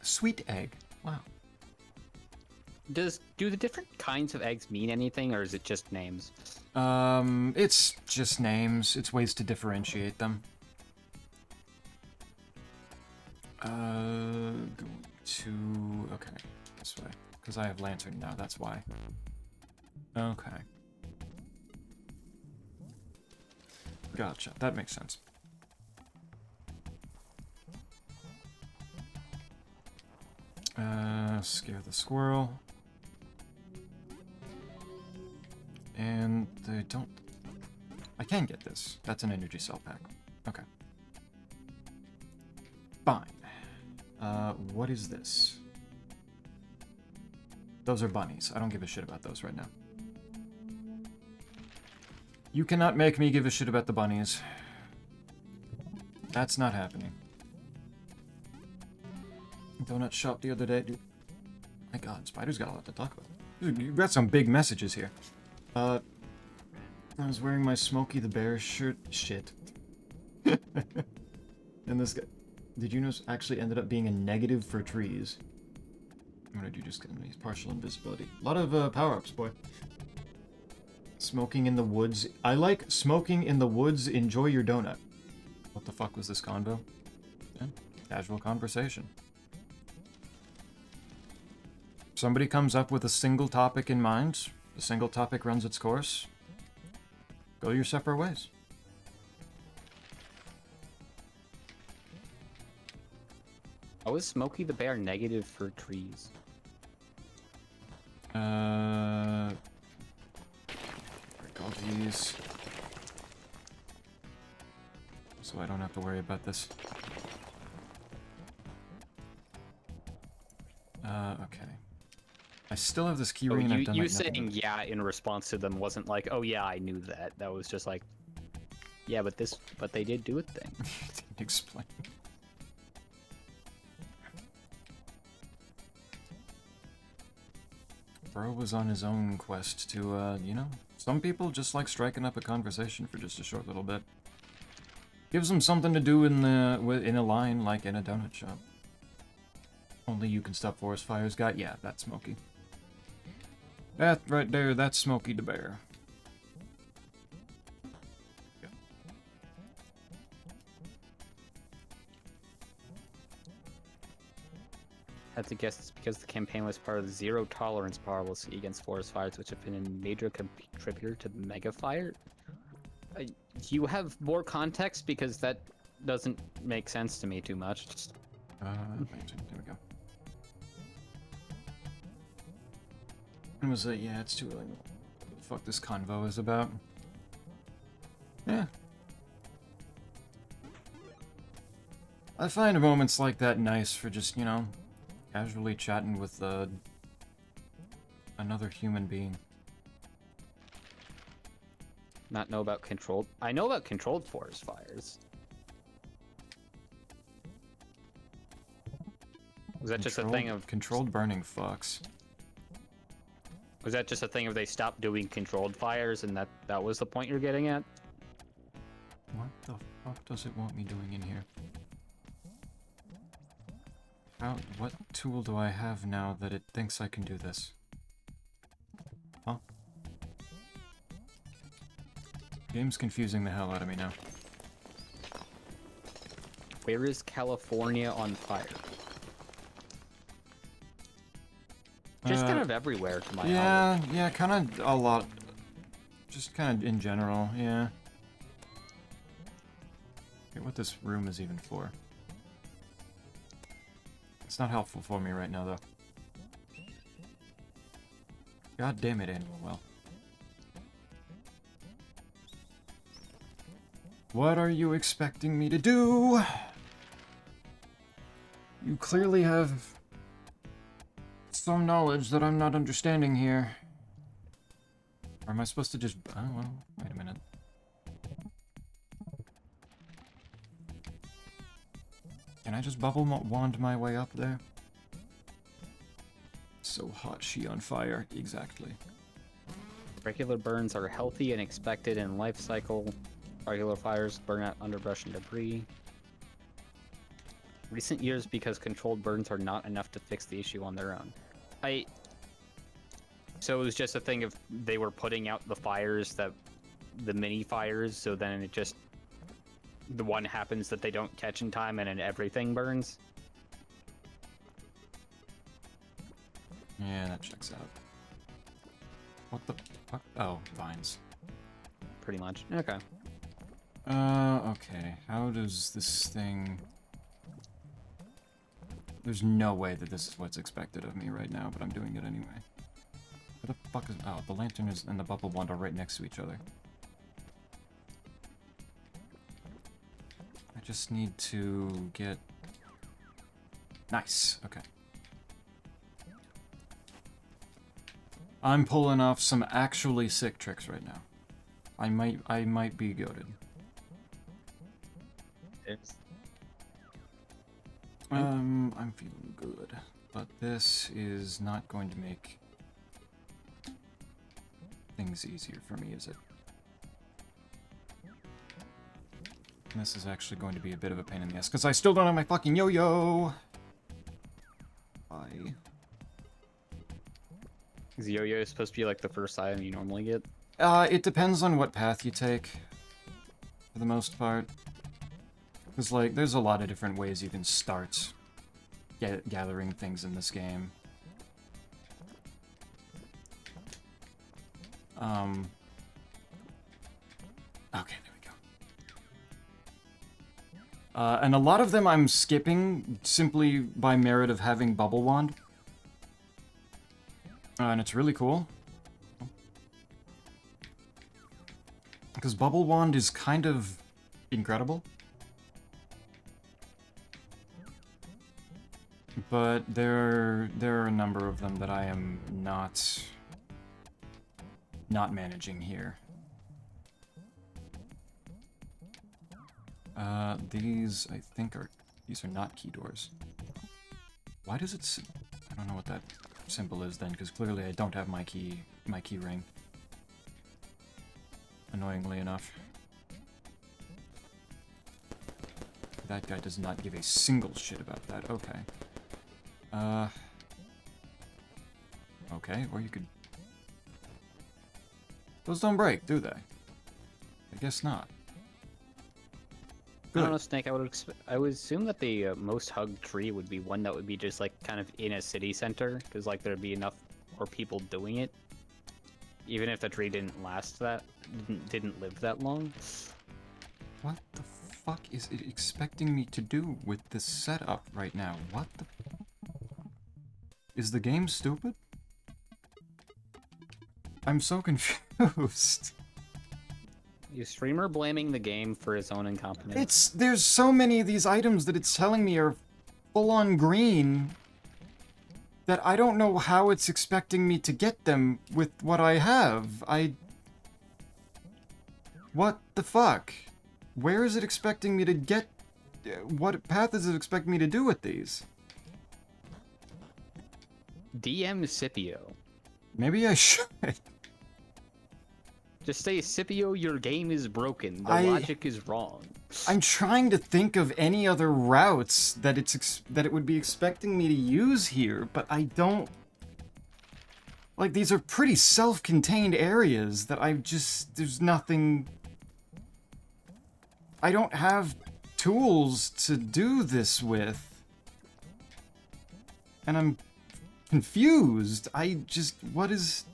Sweet egg. Wow. Do the different kinds of eggs mean anything, or is it just names? It's just names. It's ways to differentiate them. Going to... Okay, this way. Because I have lantern now, that's why. Okay. Gotcha, that makes sense. Scare the squirrel. And they don't... I can get this. That's an energy cell pack. Okay. Fine. What is this? Those are bunnies. I don't give a shit about those right now. You cannot make me give a shit about the bunnies. That's not happening. Donut shop the other day. Dude. My god, Spider's got a lot to talk about. Dude, you've got some big messages here. I was wearing my Smokey the Bear shirt. Shit. And this guy... Did you know actually ended up being a negative for trees? Or did you just get me partial invisibility? A lot of power-ups, boy. Smoking in the woods. I like smoking in the woods. Enjoy your donut. What the fuck was this convo? Yeah, casual conversation. Somebody comes up with a single topic in mind. The single topic runs its course. Go your separate ways. How is Smokey the Bear negative for trees? Break all these. So I don't have to worry about this. Okay. I still have this key Oh, ring. I've done you like nothing saying with it. yeah in response to them wasn't like, oh yeah, I knew that. That was just like, yeah, but they did do a thing. Didn't explain. Bro was on his own quest to, you know, some people just like striking up a conversation for just a short little bit. Gives them something to do in a line, like in a donut shop. Only you can stop forest fires, guy. Yeah, that's Smokey. That right there, that's Smokey the Bear. Yeah. I have to guess it's because the campaign was part of the zero tolerance policy against forest fires, which have been a major contributor to mega fire. You have more context because that doesn't make sense to me too much. There we go. It was yeah, it's too early. What the fuck this convo is about? Yeah. I find moments like that nice for just, you know, casually chatting with another human being. Not know about controlled. I know about controlled forest fires. Was that just a thing of controlled burning fucks? Was that just a thing of they stopped doing controlled fires and that was the point you're getting at? What the fuck does it want me doing in here? What tool do I have now that it thinks I can do this? Huh? Game's confusing the hell out of me now. Where is California on fire? Just kind of everywhere to my knowledge. Yeah, kind of a lot. Just kind of in general, yeah. Forget what this room is even for. It's not helpful for me right now, though. God damn it, Animal Well. What are you expecting me to do? You clearly have some knowledge that I'm not understanding here. Or am I supposed to just... Oh, well, wait a minute. Can I just bubble wand my way up there? So hot, she on fire. Exactly. Regular burns are healthy and expected in life cycle. Regular fires burn out underbrush and debris. Recent years because controlled burns are not enough to fix the issue on their own. So it was just a thing of they were putting out the fires, the mini fires, so then it just, the one happens that they don't catch in time and then everything burns. Yeah, that checks out. What the fuck? Oh, vines. Pretty much. Okay. Okay. How does this thing... There's no way that this is what's expected of me right now, but I'm doing it anyway. Where the fuck is... Oh, the lantern is and the bubble wand are right next to each other. I just need to get... Nice. Okay. I'm pulling off some actually sick tricks right now. I might be goated. I'm feeling good, but this is not going to make things easier for me, is it? And this is actually going to be a bit of a pain in the ass, because I still don't have my fucking yo-yo! Bye. Is yo-yo supposed to be like the first item you normally get? It depends on what path you take, for the most part. Because, like, there's a lot of different ways you can start gathering things in this game. Okay, there we go. And a lot of them I'm skipping simply by merit of having Bubble Wand. And it's really cool. Because Bubble Wand is kind of incredible. but there are a number of them that I am not managing here. These I think these are not key doors. Why does it? I don't know what that symbol is then, because clearly I don't have my key ring. Annoyingly enough. That guy does not give a single shit about that. Okay. Okay, or you could... Those don't break, do they? I guess not. I don't know, Snake. I would assume that the most hugged tree would be one that would be just like kind of in a city center, because like there'd be enough more people doing it, even if the tree didn't live that long. What the fuck is it expecting me to do with this setup right now? What the... Is the game stupid? I'm so confused. You streamer blaming the game for his own incompetence. There's so many of these items that it's telling me are full-on green that I don't know how it's expecting me to get them with what I have. What the fuck? Where is it expecting me to get... What path is it expecting me to do with these? DM Scipio. Maybe I should. Just say, Scipio, your game is broken. The logic is wrong. I'm trying to think of any other routes that that it would be expecting me to use here, but I don't... Like, these are pretty self-contained areas that there's nothing... I don't have tools to do this with. And I'm confused. What is...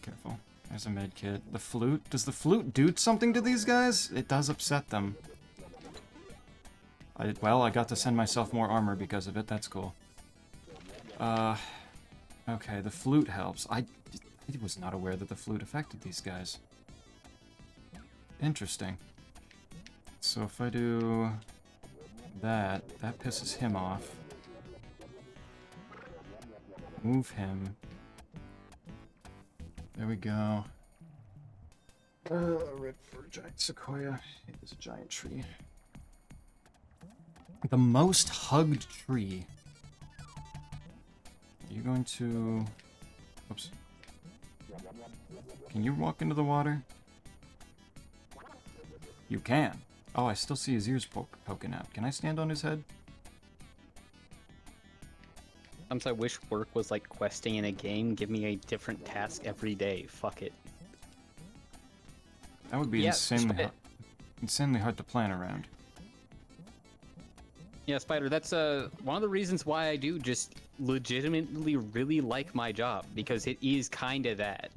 Careful. There's a med kit. The flute? Does the flute do something to these guys? It does upset them. Well, I got to send myself more armor because of it. That's cool. Okay, the flute helps. I was not aware that the flute affected these guys. Interesting. So if I do that pisses him off. Move him. There we go. Red for a giant sequoia. It is a giant tree. The most hugged tree. Are you going to... Oops. Can you walk into the water? You can. Oh, I still see his ears poking out. Can I stand on his head? Sometimes I wish work was like questing in a game. Give me a different task every day. Fuck it. That would be insanely hard to plan around. Yeah, Spider, that's one of the reasons why I do just legitimately really like my job, because it is kinda that.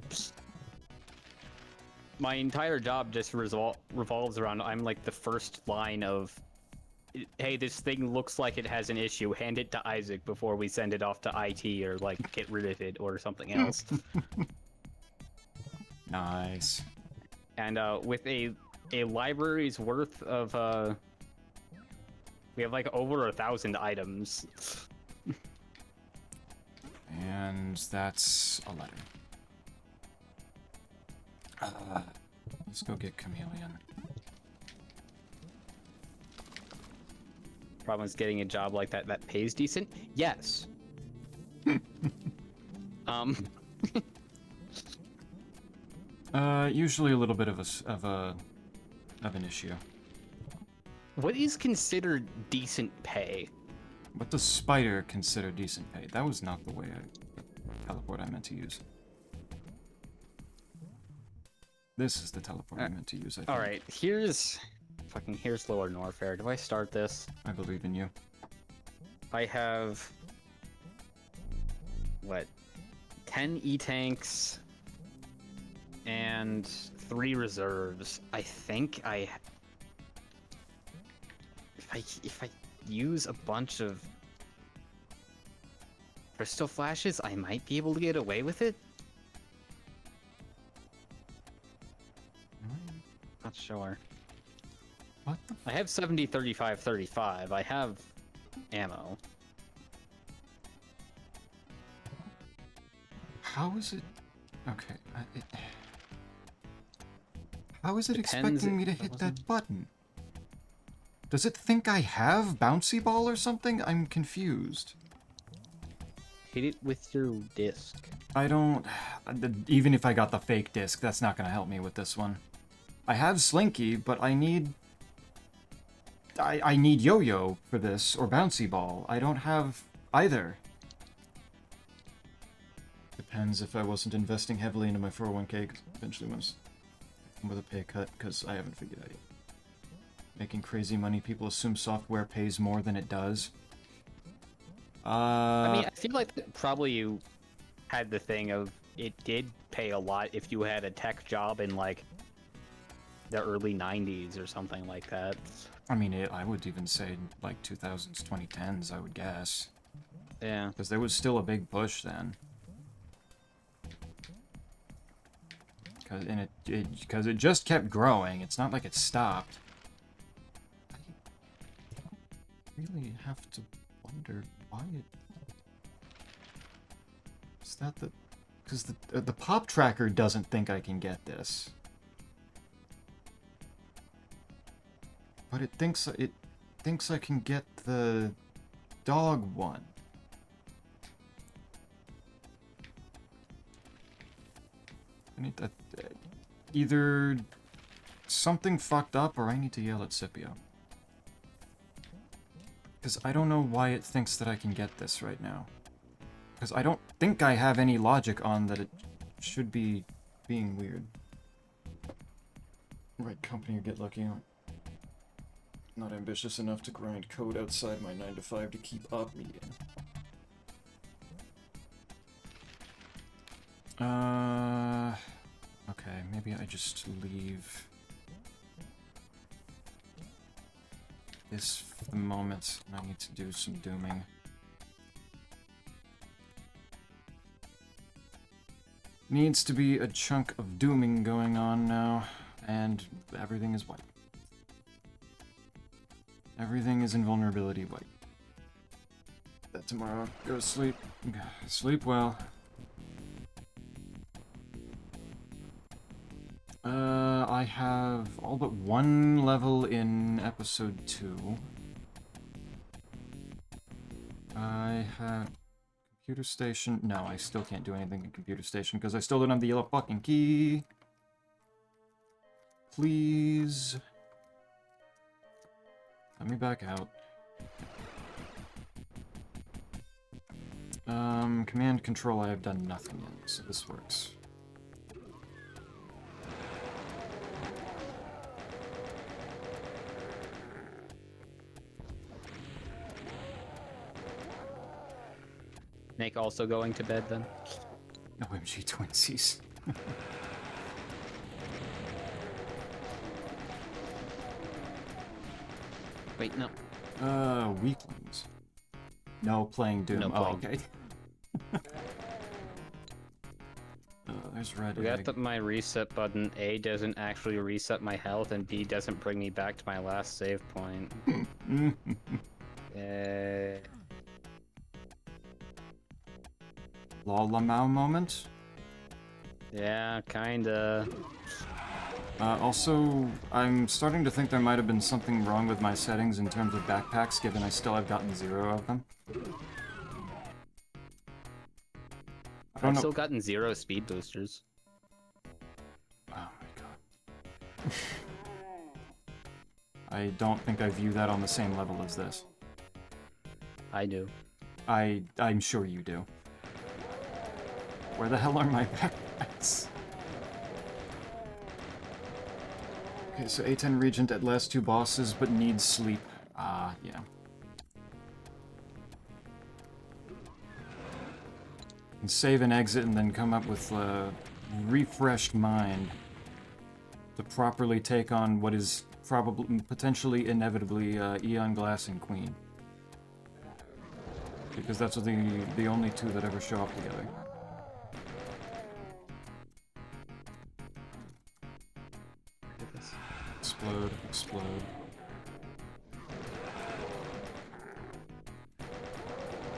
My entire job just revolves around, I'm like the first line of, hey, this thing looks like it has an issue, hand it to Isaac before we send it off to IT or like get rid of it or something else. Nice. And with a library's worth of we have like over 1,000 items. And that's a letter. Let's go get Chameleon. Problem is getting a job like that pays decent. Yes. Usually a little bit of an issue. What is considered decent pay? What does Spider consider decent pay? That was not the way teleport I meant to use. This is the teleport I meant to use, I think. Alright, here's Lower Norfair. Do I start this? I believe in you. I have... what? 10 E-tanks and 3 reserves. I think if I use a bunch of crystal flashes, I might be able to get away with it. Not sure. What the I have 70, 35, 35. I have ammo. How is it? Okay. How is it Depends expecting me to if it hit wasn't- that button? Does it think I have bouncy ball or something? I'm confused. Hit it with your disc. I don't... Even if I got the fake disc, that's not gonna help me with this one. I have Slinky, but I need... I need Yo-Yo for this, or Bouncy Ball. I don't have either. Depends if I wasn't investing heavily into my 401k, 'cause eventually once with a pay cut, because I haven't figured out yet. Making crazy money, people assume software pays more than it does. I mean, I feel like probably you had the thing of it did pay a lot if you had a tech job in like the early 90s or something like that. I mean, I would even say like 2000s, 2010s, I would guess. Yeah. Because there was still a big push then. Because it just kept growing. It's not like it stopped. I really have to wonder why it... Is that the... Because the pop tracker doesn't think I can get this. But it thinks I can get the dog one. I need that... either something fucked up or I need to yell at Scipio. Because I don't know why it thinks that I can get this right now. Because I don't think I have any logic on that it should be being weird. Right company or get lucky. I'm not ambitious enough to grind code outside my 9 to 5 to keep up media. Okay, maybe I just leave this for the moment, and I need to do some dooming. Needs to be a chunk of dooming going on now, and everything is white. Everything is invulnerability white. That tomorrow. Go to sleep. Sleep well. I have all but one level in episode 2. I have computer station. No, I still can't do anything in computer station because I still don't have the yellow fucking key. Please. Let me back out. Command control I have done nothing in, so this works. Nick also going to bed then? OMG twinsies. Wait, no. Weaklings. No, playing Doom. No, Oh, playing. okay. There's red Forgot egg. that my reset button A doesn't actually reset my health and B doesn't bring me back to my last save point. Lalamau moment. Yeah, kinda. Also, I'm starting to think there might have been something wrong with my settings in terms of backpacks, given I still have gotten 0 of them. I don't I've know. still gotten 0 speed boosters. Oh my god. I don't think I view that on the same level as this. I do. I'm sure you do. Where the hell are my backpacks? Okay, so A10 Regent at last 2 bosses, but needs sleep. Yeah. And save and exit and then come up with a refreshed mind to properly take on what is probably, potentially, inevitably, Eon Glass and Queen. Because that's the only 2 that ever show up together. Explode, explode.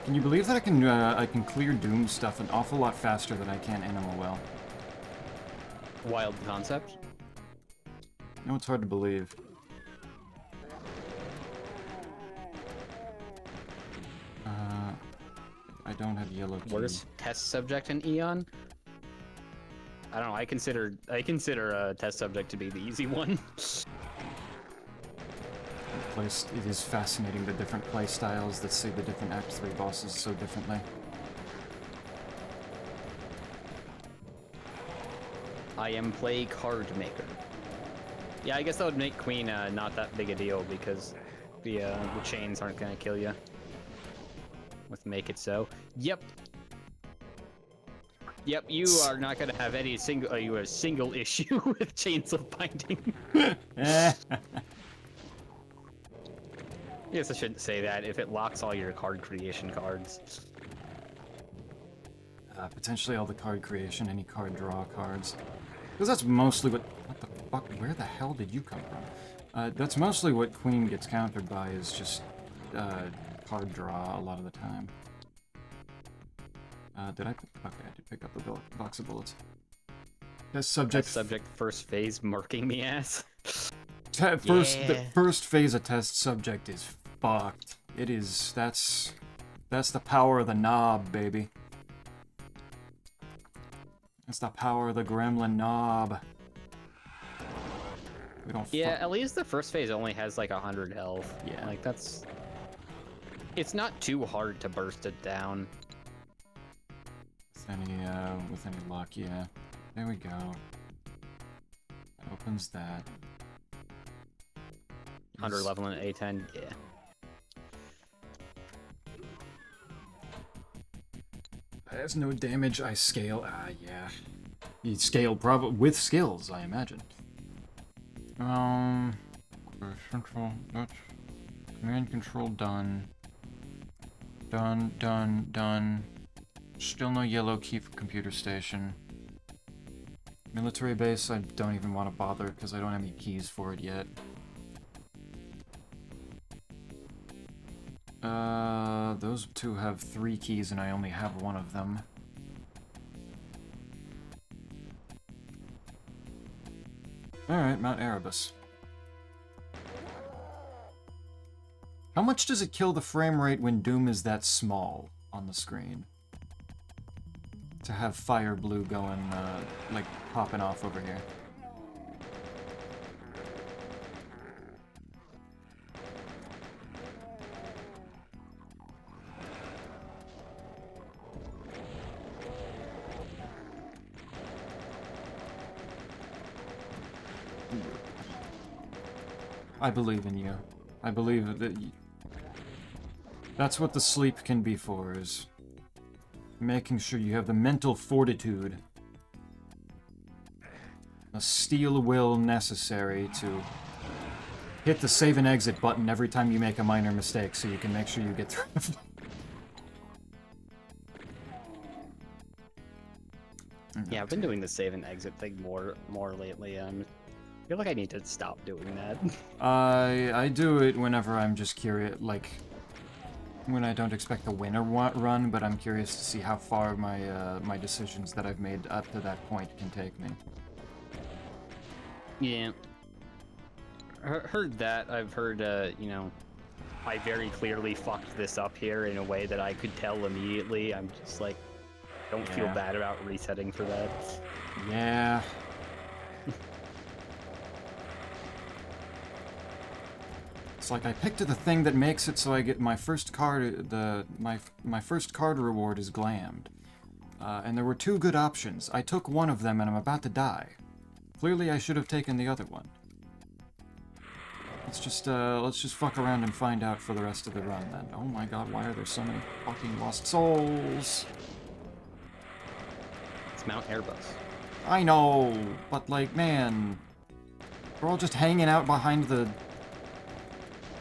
Can you believe that I can clear Doom stuff an awful lot faster than I can Animal Well? Wild concept. No, it's hard to believe. I don't have yellow key. Worst test subject in Eon? I don't know. I consider a test subject to be the easy one. It is fascinating the different play styles that see the different Act 3 bosses so differently. I am play card maker. Yeah, I guess that would make Queen not that big a deal because the chains aren't gonna kill you. With make it so. Yep. Yep, you are not gonna have any single issue with chains of binding. I guess I shouldn't say that if it locks all your card creation cards. Potentially all the card creation, any card draw cards. Because that's mostly what the fuck, where the hell did you come from? That's mostly what Queen gets countered by, is just, card draw a lot of the time. Okay, I did pick up the box of bullets. Test subject... Test subject first phase marking me ass. The first phase of test subject is fucked. It is, that's the power of the knob, baby. That's the power of the gremlin knob. We don't. Yeah, at least the first phase only has like 100 health. Yeah, like that's. It's not too hard to burst it down. With any luck, yeah. There we go. That opens that. 100 level in A10, yeah. Has no damage, I scale. Yeah. You scale probably with skills, I imagine. Control, that's command control done. Done. Still no yellow key for computer station. Military base, I don't even want to bother because I don't have any keys for it yet. Those two have 3 keys and I only have 1 of them. Alright, Mount Erebus. How much does it kill the frame rate when Doom is that small on the screen? To have fire blue going, like, popping off over here. I believe in you. I believe that that's what the sleep can be for, is making sure you have the mental fortitude, the steel will necessary to hit the save and exit button every time you make a minor mistake so you can make sure you get through. Yeah, I've been doing the save and exit thing more lately. I feel like I need to stop doing that. I do it whenever I'm just curious, like when I don't expect a winner run, but I'm curious to see how far my decisions that I've made up to that point can take me. Yeah. Heard that. I've heard, you know, I very clearly fucked this up here in a way that I could tell immediately. I'm just like, don't feel bad about resetting for that. Yeah. It's like I picked the thing that makes it so I get my first card. My first card reward is glammed, and there were 2 good options. I took one of them, and I'm about to die. Clearly, I should have taken the other one. Let's just fuck around and find out for the rest of the run then. Oh my god, why are there so many fucking lost souls? It's Mount Airbus. I know, but like, man, we're all just hanging out behind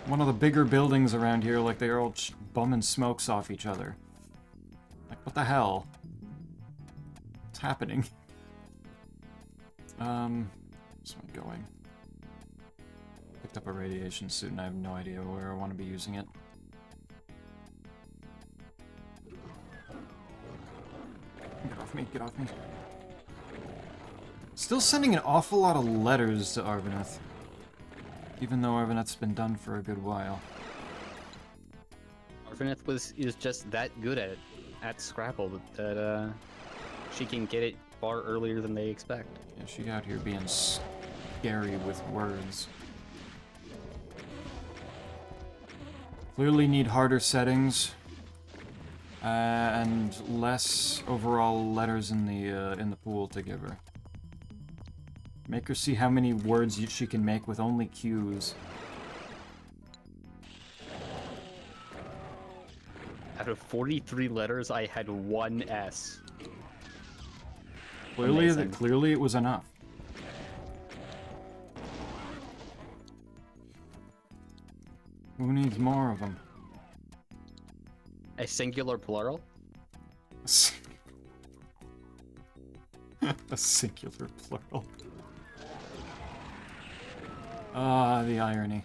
one of the bigger buildings around here, like they're all bumming smokes off each other. Like, what the hell? What's happening? Where's I going? Picked up a radiation suit and I have no idea where I want to be using it. Get off me. Still sending an awful lot of letters to Arvaneth. Even though Arvaneth's been done for a good while. Arvaneth is just that good at Scrabble that she can get it far earlier than they expect. Yeah, she out here being scary with words. Clearly need harder settings. And less overall letters in the pool to give her. Make her see how many words she can make with only Q's. Out of 43 letters, I had one S. Clearly it was enough. Who needs more of them? A singular plural? A singular plural. Ah, the irony.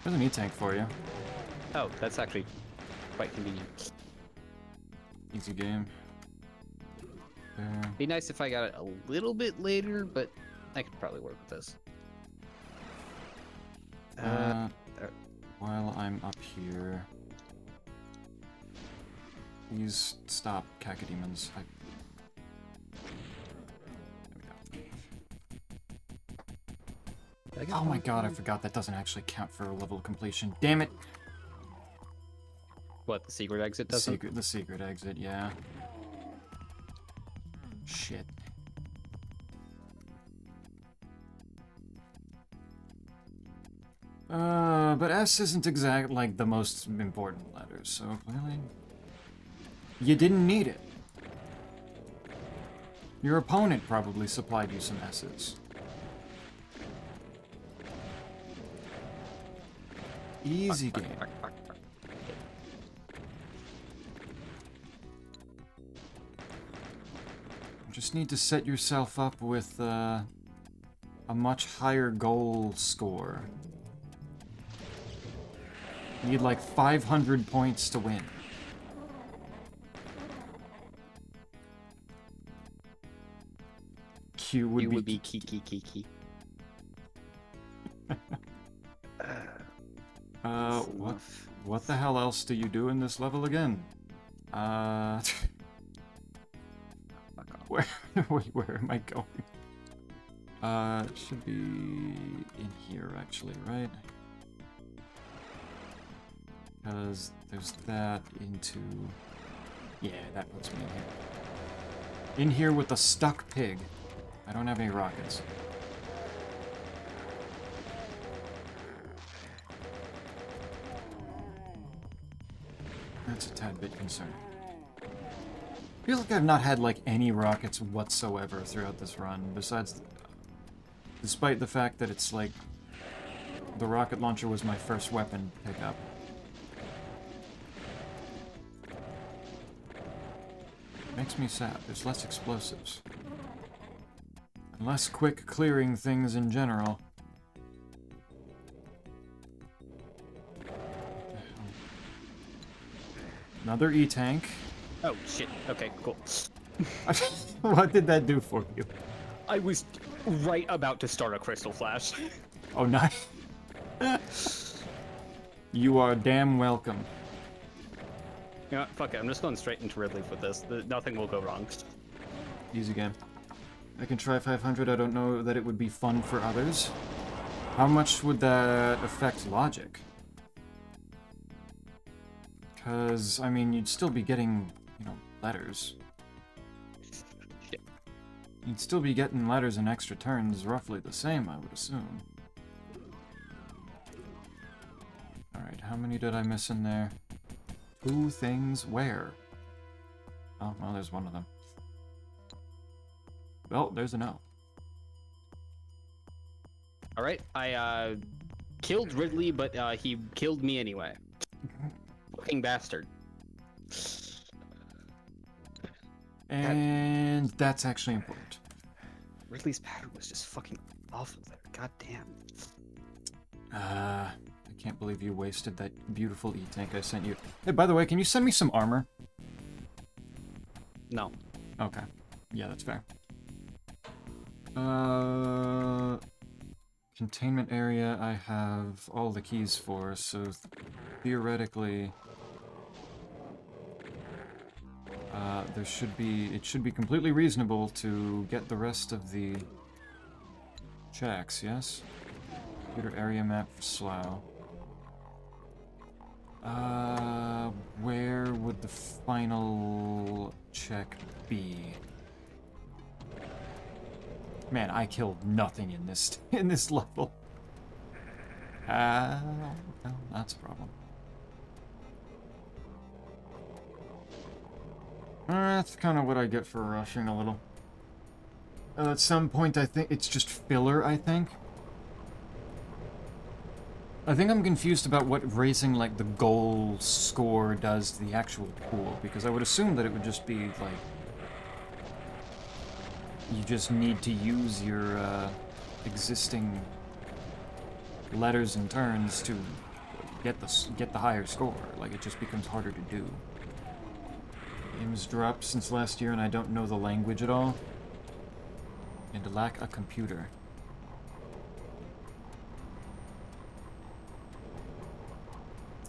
There's an E-tank for you. Oh, that's actually quite convenient. Easy game. There. Be nice if I got it a little bit later, but I could probably work with this. While I'm up here... Please stop, cacodemons. There we go. Oh my god, I forgot that doesn't actually count for a level completion. Damn it! What, the secret exit doesn't? The secret exit, yeah. Shit. But S isn't exactly like the most important letter, so clearly you didn't need it. Your opponent probably supplied you some S's. Easy game. Just need to set yourself up with a much higher goal score. You need like 500 points to win. Q would be key. What the hell else do you do in this level again? Where am I going? It should be in here actually, right? Because there's that into... Yeah, that puts me in here. In here with the stuck pig. I don't have any rockets. That's a tad bit concerning. I feel like I've not had, like, any rockets whatsoever throughout this run, despite the fact that it's, like, the rocket launcher was my first weapon pickup. Makes me sad. There's less explosives. And less quick clearing things in general. Another E-tank. Oh, shit. Okay, cool. What did that do for you? I was right about to start a crystal flash. Oh, nice. You are damn welcome. You know what? Fuck it. I'm just going straight into Ridley with this. Nothing will go wrong. Easy game. I can try 500. I don't know that it would be fun for others. How much would that affect logic? Because, I mean, you'd still be getting, you know, letters. Shit. You'd still be getting letters and extra turns roughly the same, I would assume. Alright, how many did I miss in there? 2 things where? Oh, well, there's one of them. Well, there's a no. Alright, I killed Ridley, but he killed me anyway. Fucking bastard. And that's actually important. Ridley's pattern was just fucking awful there. God damn. I can't believe you wasted that beautiful E-tank I sent you. Hey, by the way, can you send me some armor? No. Okay. Yeah, that's fair. Containment area I have all the keys for, so theoretically... it should be completely reasonable to get the rest of the checks, yes? Computer area map for Slough. Where would the final check be? Man, I killed nothing in this in this level. Well, that's a problem. That's kind of what I get for rushing a little. At some point, I think it's just filler, I think. I think I'm confused about what raising, like, the goal score does to the actual pool, because I would assume that it would just be, like... You just need to use your, existing letters and turns to get the higher score. Like, it just becomes harder to do. Games dropped since last year, and I don't know the language at all. And lack a computer.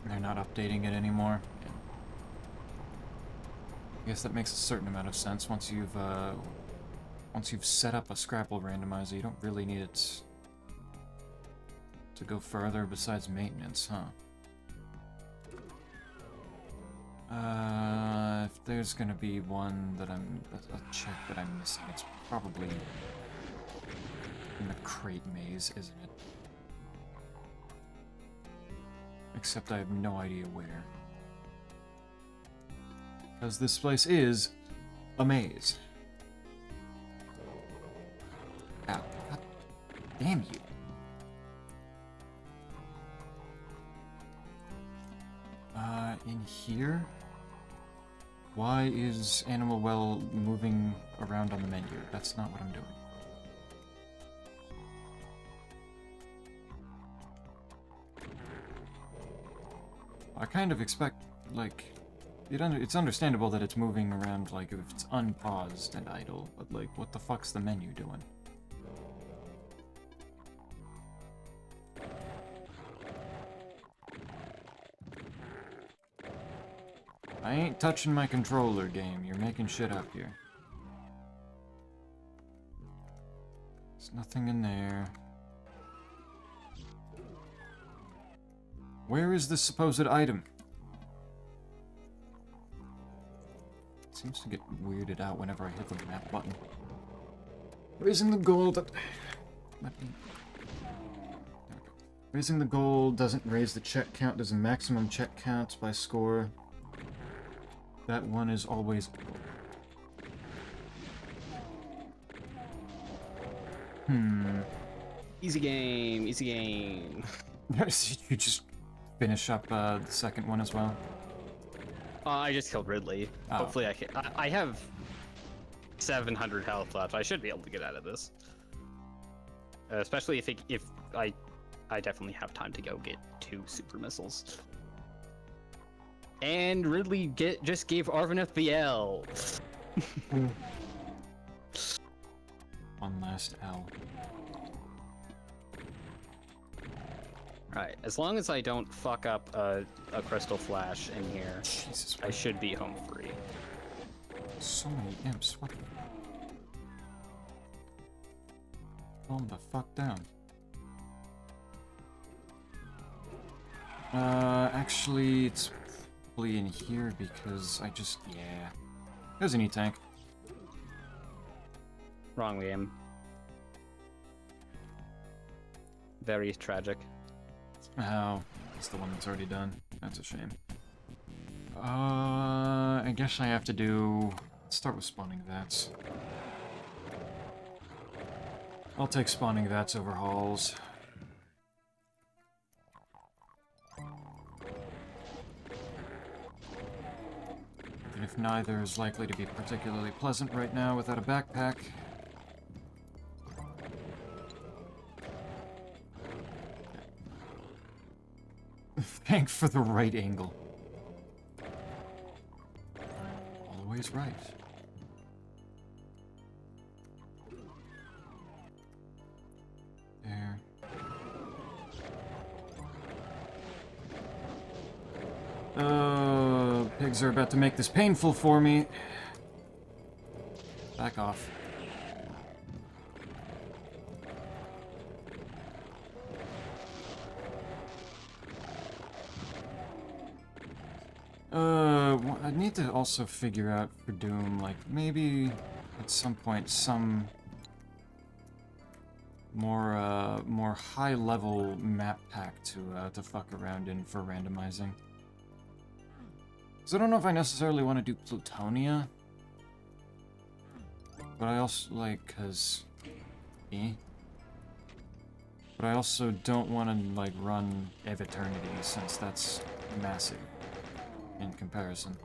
They're not updating it anymore. Yeah. I guess that makes a certain amount of sense. Once you've set up a Scrapple randomizer, you don't really need it to go further besides maintenance, huh? If there's gonna be one that a check that I'm missing, it's probably in the crate maze, isn't it? Except I have no idea where. Because this place is a maze. Ow. God damn you. In here? Why is Animal Well moving around on the menu? That's not what I'm doing. I kind of expect, like, it's understandable that it's moving around, like, if it's unpaused and idle, but, like, what the fuck's the menu doing? I ain't touching my controller, game. You're making shit up here. There's nothing in there. Where is this supposed item? It seems to get weirded out whenever I hit the map button. Raising the goal that... Let me... There we go. Raising the goal doesn't raise the check count. There's a maximum check count by score. That one is always... Easy game, easy game. You just finish up the second one as well? I just killed Ridley. Oh. Hopefully I can. I have 700 health left. I should be able to get out of this. Especially if I definitely have time to go get 2 super missiles. And Ridley just gave Arvaneth the L. One last L. Right, as long as I don't fuck up a crystal flash in here, Jesus, I should be home free. So many imps. What the... Calm the fuck down. Actually, it's probably in here because I just... Yeah. There's an E-tank. Wrong game. Very tragic. Oh, it's the one that's already done. That's a shame. I guess I have to do... Let's start with spawning vats. I'll take spawning vats over halls. Even if neither is likely to be particularly pleasant right now without a backpack. Thank for the right angle. Always right. pigs are about to make this painful for me. Back off. I need to also figure out for Doom, like, maybe at some point some more high-level map pack to fuck around in for randomizing. Because I don't know if I necessarily want to do Plutonia, but I also, like, because... But I also don't want to, like, run Eve Eternity, since that's massive in comparison.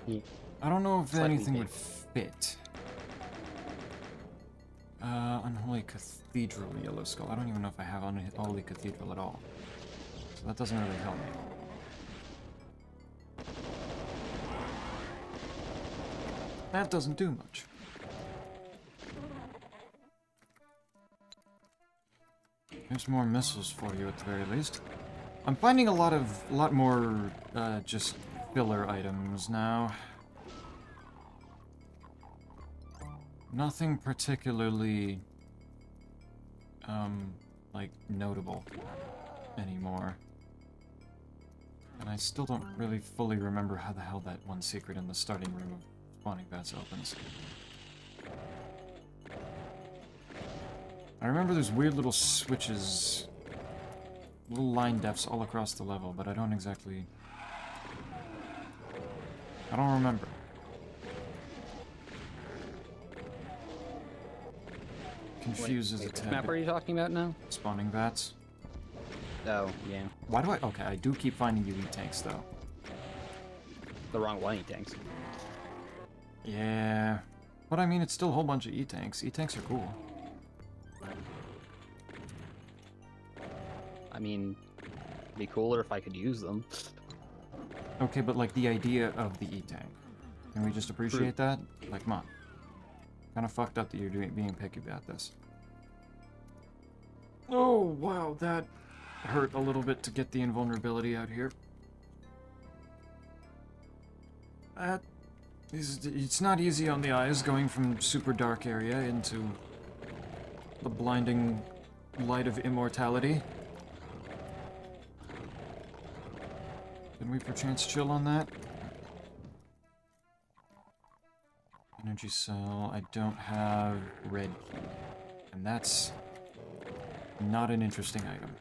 Yeah. I don't know if Slightly anything big. would fit. Unholy Cathedral Yellow Skull. I don't even know if I have Unholy Cathedral at all. So that doesn't really help me. That doesn't do much. There's more missiles for you at the very least. I'm finding a lot more just filler items now. Nothing particularly like notable anymore. And I still don't really fully remember how the hell that one secret in the starting room of spawning bats opens. I remember there's weird little switches, little line defs all across the level, but I don't exactly... I don't remember. Confuses a Which tad map bit. are you talking about now? Spawning bats. Oh, yeah. Why do I... Okay, I do keep finding you E-tanks, though. The wrong one, tanks. Yeah. But I mean, it's still a whole bunch of E-tanks. E-tanks are cool. I mean, it'd be cooler if I could use them. Okay, but like the idea of the E-tank. Can we just appreciate that? Like, come on. Kind of fucked up that you're being picky about this. Oh, wow, that hurt a little bit to get the invulnerability out here. That is... It's not easy on the eyes going from super dark area into the blinding light of immortality. Can we perchance chill on that? Energy cell. I don't have red key. And that's not an interesting item.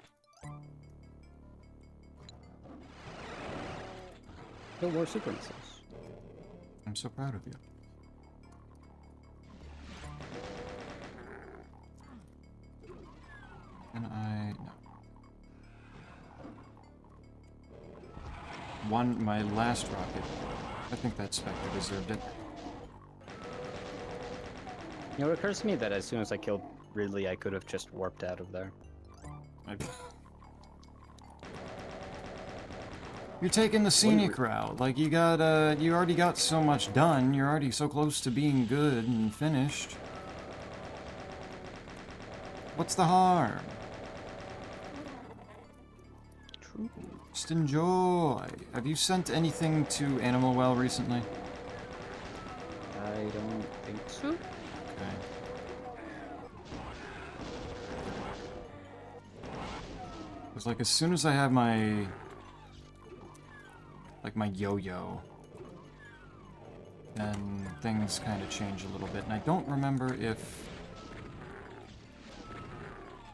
No more super missiles. I'm so proud of you. Can I... No. My last rocket. I think that Spectre deserved it. You know, it occurs to me that as soon as I killed Ridley, I could have just warped out of there. You're taking the scenic route. Like, you already got so much done. You're already so close to being good and finished. What's the harm? True. Just enjoy. Have you sent anything to Animal Well recently? I don't think so. Okay. It's like as soon as I have my... like my yo-yo, then things kind of change a little bit. And I don't remember if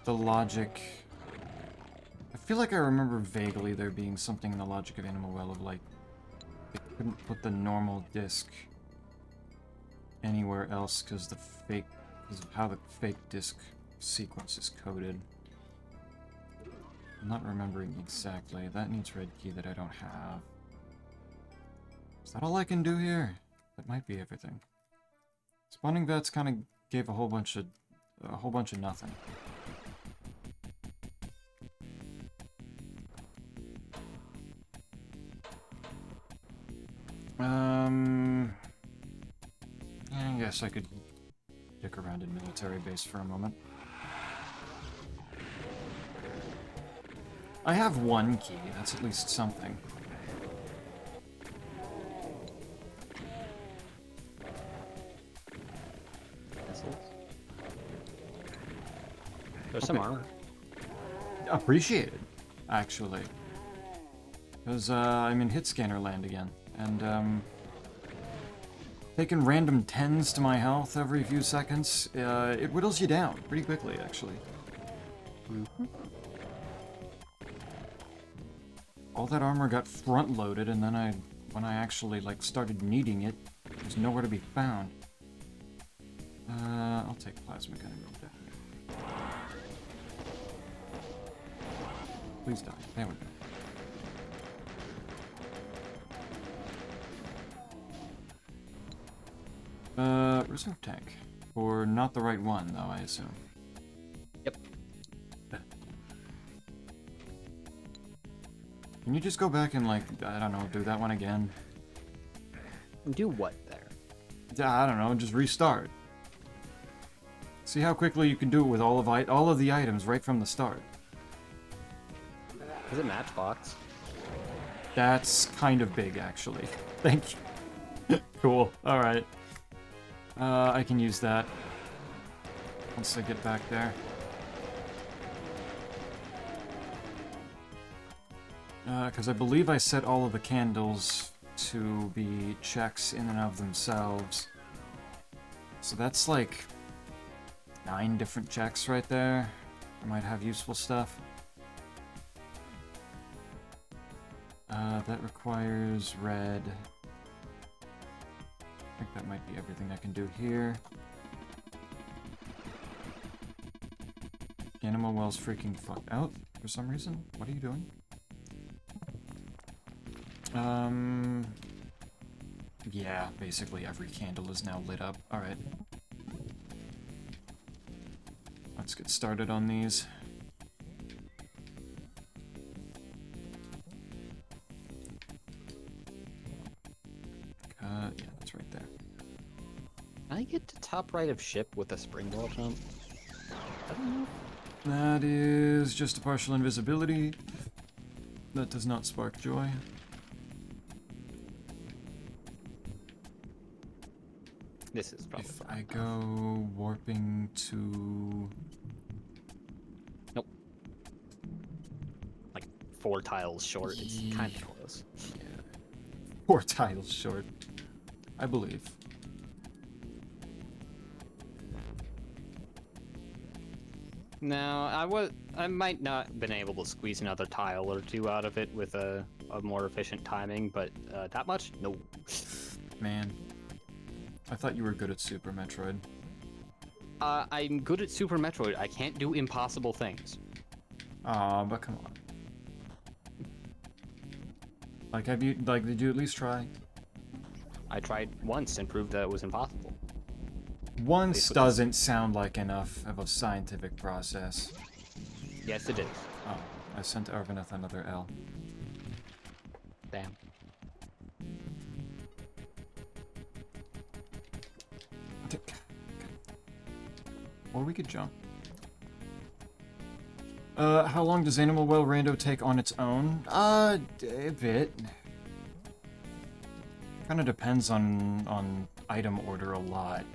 the logic... I feel like I remember vaguely there being something in the logic of Animal Well of like, they couldn't put the normal disc anywhere else because of how the fake disc sequence is coded. I'm not remembering exactly. That needs red key that I don't have. Is that all I can do here? That might be everything. Spawning vets kind of gave a whole bunch of nothing. I guess I could dick around in military base for a moment. I have one key. That's at least something. Missiles. There's some armor. Appreciated, actually. Because I'm in hit scanner land again, and taking random 10s to my health every few seconds, it whittles you down pretty quickly, actually. Mm-hmm. All that armor got front-loaded, and then when I actually, like, started needing it, it was nowhere to be found. I'll take plasma gun, definitely. Please die. There we go. Reserve tank. Or not the right one, though, I assume. Yep. Can you just go back and, like, I don't know, do that one again? Do what there? I don't know, just restart. See how quickly you can do it with all of the items right from the start. Is it Matchbox? That's kind of big, actually. Thank you. Cool. Alright. I can use that once I get back there. Because I believe I set all of the candles to be checks in and of themselves. So that's like 9 different checks right there. I might have useful stuff. That requires red. I think that might be everything I can do here. Animal Well's freaking fuck out for some reason. What are you doing? Yeah, basically every candle is now lit up. Alright. Let's get started on these. Yeah, that's right there. Can I get to top right of ship with a springboard jump? I don't know. That is just a partial invisibility. That does not spark joy. This is probably If fine. I go warping to... Nope. Like 4 tiles short. It's kind of close. Yeah. 4 tiles short. I believe. No, I might not have been able to squeeze another tile or 2 out of it with a more efficient timing, but that much? No. Man. I thought you were good at Super Metroid. I'm good at Super Metroid. I can't do impossible things. Aw, but come on. Like, did you at least try? I tried once and proved that it was impossible. Once doesn't sound like enough of a scientific process. Yes, it is. Oh, I sent Arvineth another L. Damn. Or we could jump. How long does Animal Well Rando take on its own? A bit. Kind of depends on item order a lot.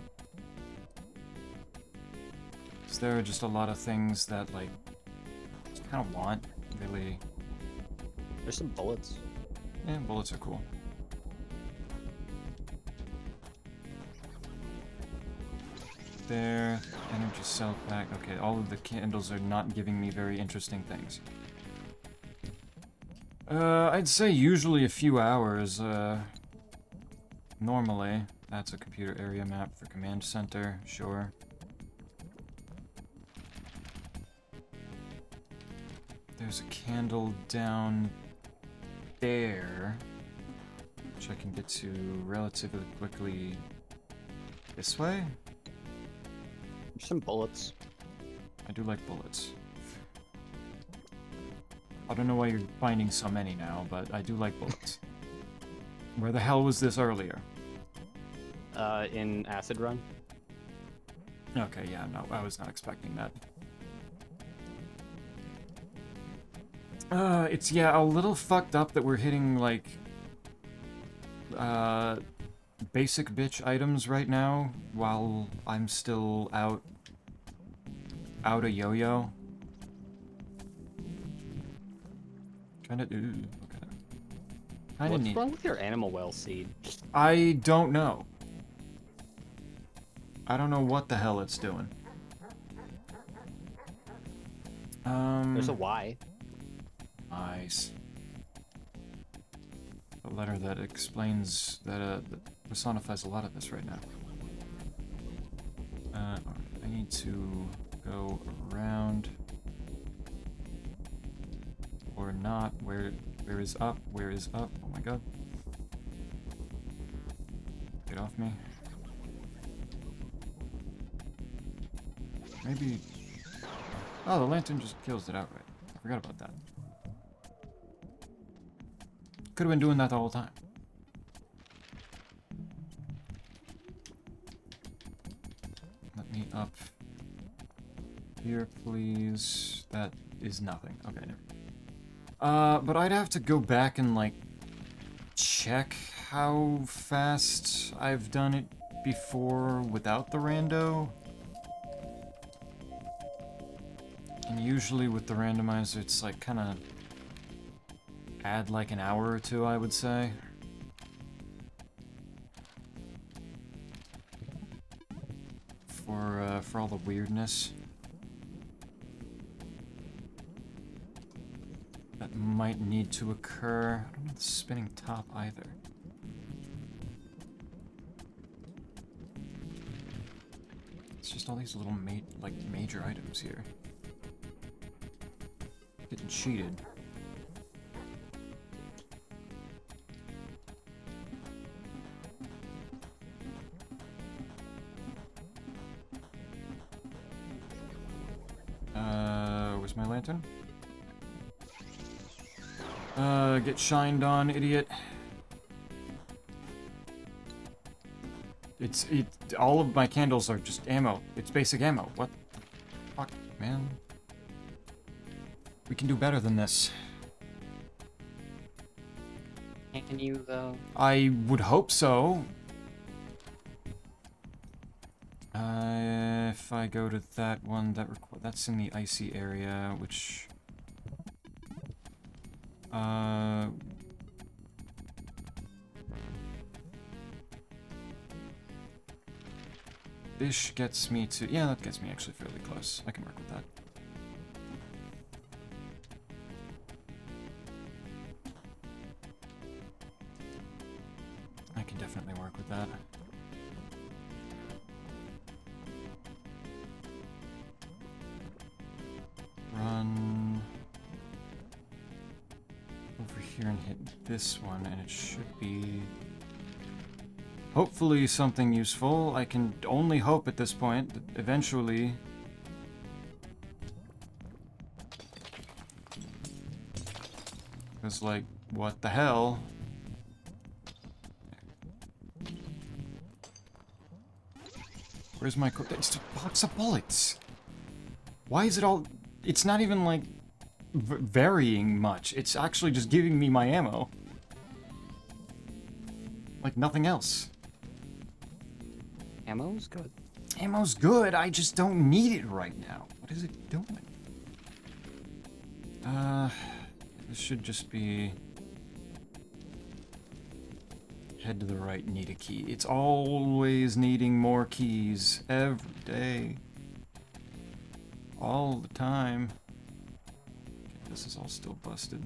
'Cause there are just a lot of things that, like, just kind of want, really. There's some bullets. Yeah, bullets are cool. There, energy cell pack. Okay, all of the candles are not giving me very interesting things. I'd say usually a few hours, normally. That's a computer area map for command center, sure. There's a candle down there, which I can get to relatively quickly this way. There's some bullets. I do like bullets. I don't know why you're finding so many now, but I do like bullets. Where the hell was this earlier? In Acid Run. Okay, yeah, no, I was not expecting that. It's, yeah, a little fucked up that we're hitting, like, basic bitch items right now, while I'm still out a yo-yo. Kinda, ooh, okay. Kinda What's neat. wrong with your animal well seed? I don't know. I don't know what the hell it's doing. There's a Y. Nice. A letter that explains, that personifies a lot of this right now. Alright, I need to go around. Or not. Where is up? Where is up? Oh my god. Get off me. Maybe... Oh, the lantern just kills it outright. I forgot about that. Could have been doing that the whole time. Let me up here, please. That is nothing. Okay, never. But I'd have to go back and, like, check how fast I've done it before without the rando. And usually with the randomizer, it's like kind of add like an hour or two, I would say. For all the weirdness that might need to occur. I don't know the spinning top either. It's just all these little major items here. Getting cheated. Where's my lantern? Get shined on, idiot. All of my candles are just ammo. It's basic ammo. What the fuck, man? We can do better than this. Can you, though? I would hope so. If I go to that one, that's in the icy area, which... This gets me to... Yeah, that gets me actually fairly close. I can work with that. I can definitely work with that. Run over here and hit this one, and it should be hopefully something useful. I can only hope at this point that eventually because, like, what the hell? Where's my it's a box of bullets. Why is it all... It's not even, like, varying much. It's actually just giving me my ammo. Like, nothing else. Ammo's good. Ammo's good, I just don't need it right now. What is it doing? This should just be... Head to the right, need a key. It's always needing more keys. Every day. All the time. Okay, this is all still busted.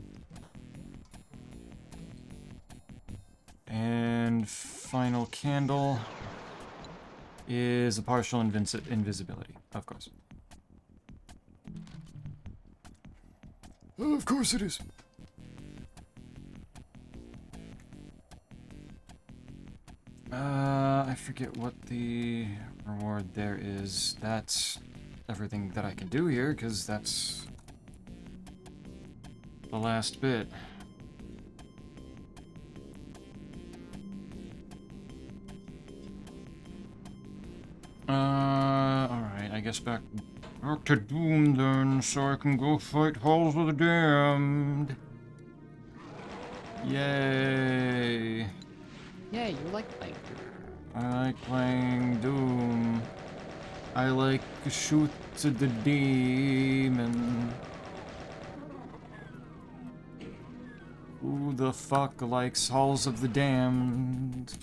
And final candle is a partial invisibility, of course. Of course it is. I forget what the reward there is. That's everything that I can do here, because that's the last bit. Alright, I guess back Back to Doom then, so I can go fight Halls of the Damned. Yay. Yeah, you like playing. I like playing Doom. I like to shoot the demon. Who the fuck likes Halls of the Damned?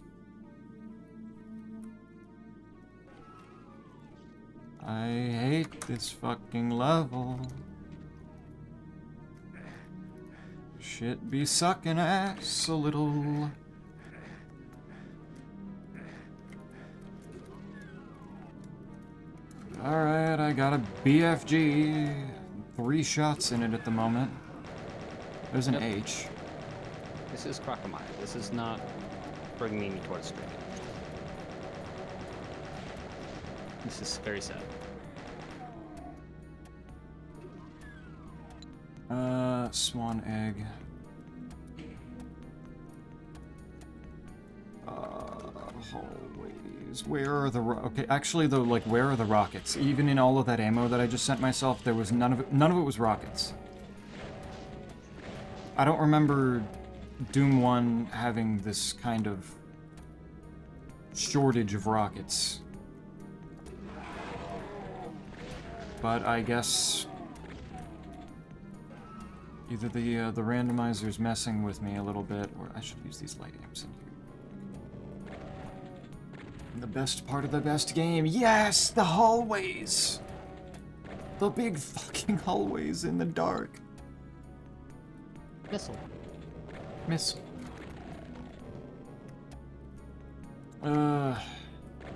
I hate this fucking level. Shit be sucking ass a little. Alright, I got a BFG. 3 shots in it at the moment. There's an H. This is Crocomire. This is not bringing me towards screen. This is very sad. Swan egg. Hallways. Where are the okay? Actually, though, like, where are the rockets? Even in all of that ammo that I just sent myself, there was none of it. None of it was rockets. I don't remember Doom 1 having this kind of shortage of rockets. But I guess either the randomizer's messing with me a little bit, or I should use these light amps in here. The best part of the best game, yes, the hallways, the big fucking hallways in the dark. Missile. Missile.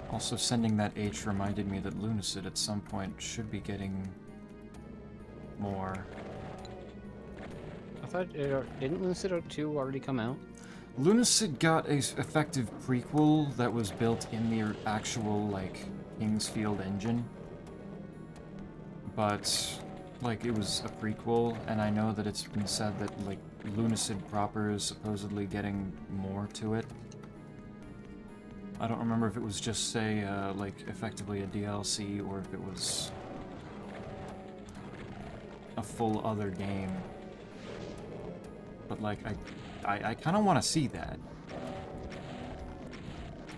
Also sending that H reminded me that Lunacid at some point should be getting more. I thought didn't Lucid 2 already come out? Lunacid got a effective prequel that was built in the actual, like, Kingsfield engine. But, like, it was a prequel, and I know that it's been said that, like, Lunacid proper is supposedly getting more to it. I don't remember if it was just, say, like, effectively a DLC, or if it was a full other game. But, like, I kind of want to see that.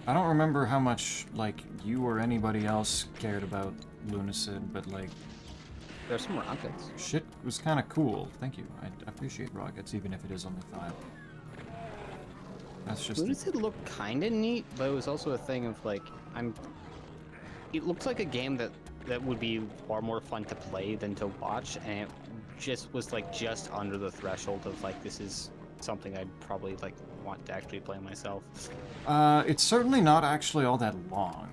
I don't remember how much, like, you or anybody else cared about Lunacid, but, like... There's some rockets. Shit was kind of cool. Thank you. I appreciate rockets, even if it is only 5. That's just... Lucid looked kind of neat, but it was also a thing of, like, it looks like a game that would be far more fun to play than to watch, and it just was, like, just under the threshold of, like, this is something I'd probably, like, want to actually play myself. It's certainly not actually all that long.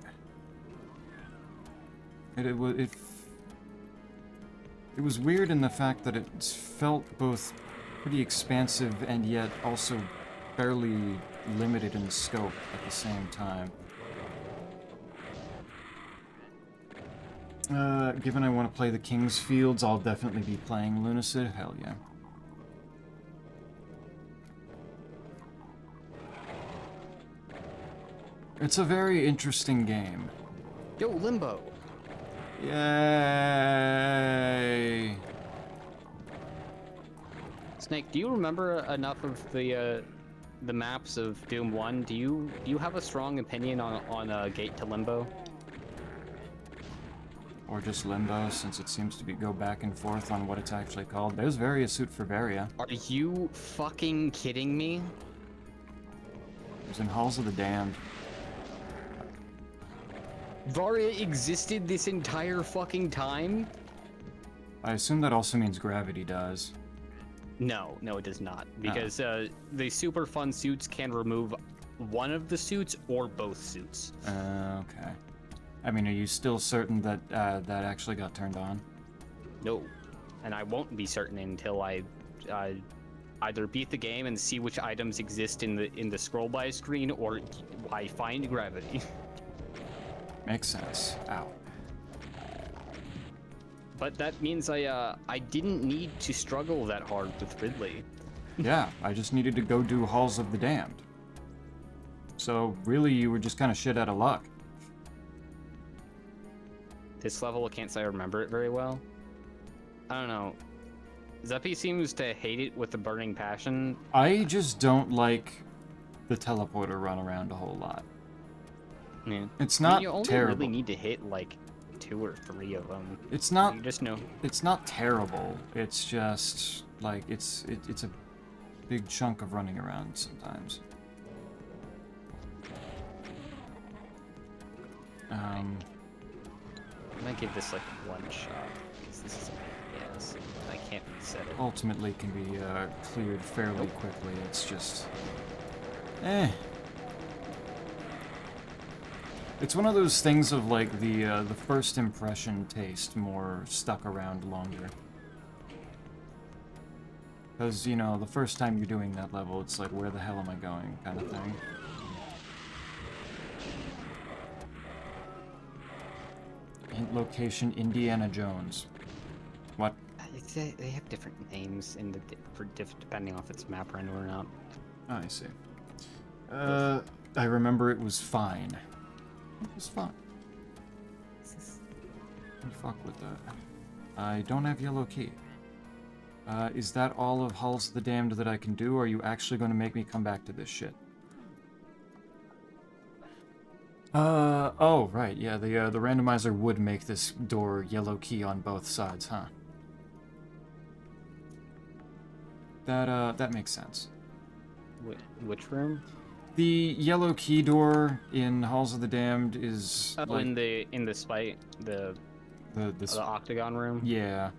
It was weird in the fact that it felt both pretty expansive and yet also fairly limited in scope at the same time. Given I want to play the Kingsfields, I'll definitely be playing Lunacid. Hell yeah. It's a very interesting game. Yo, Limbo! Yay! Snake, do you remember enough of the maps of Doom 1? Do you have a strong opinion on Gate to Limbo? Or just Limbo, since it seems to go back and forth on what it's actually called. There's Varia Suit for Varia. Are you fucking kidding me? It was in Halls of the Damned. Varia existed this entire fucking time? I assume that also means Gravity does. No, it does not. Because the super fun suits can remove one of the suits or both suits. Okay. I mean, are you still certain that that actually got turned on? No. And I won't be certain until I either beat the game and see which items exist in the scroll by screen, or I find Gravity. Makes sense. Ow. But that means I didn't need to struggle that hard with Ridley. Yeah, I just needed to go do Halls of the Damned. So, really, you were just kind of shit out of luck. this level. I can't say I remember it very well. I don't know. Zeppy seems to hate it with a burning passion. I just don't like the teleporter run around a whole lot. Yeah. It's I mean, not you only terrible. really need to hit like 2 or 3 of them. It's not. You just know. It's not terrible. It's just like it's a big chunk of running around sometimes. I might give this like 1 shot. This is yes. I can't reset it. Ultimately can be cleared fairly quickly. It's just, eh. It's one of those things of like the first impression taste more stuck around longer. Because, you know, the first time you're doing that level, it's like, where the hell am I going, kind of thing. Hint location, Indiana Jones. What? They have different names in the depending on if it's map random or not. Oh, I see. I remember it was fine. It was fine. Fuck with that. I don't have yellow key. Is that all of Halls of the Damned that I can do, or are you actually going to make me come back to this shit? Oh, right, yeah, the randomizer would make this door yellow key on both sides, huh? That makes sense. Which room? The yellow key door in Halls of the Damned is Oh, like, in the spite, the octagon room. Yeah.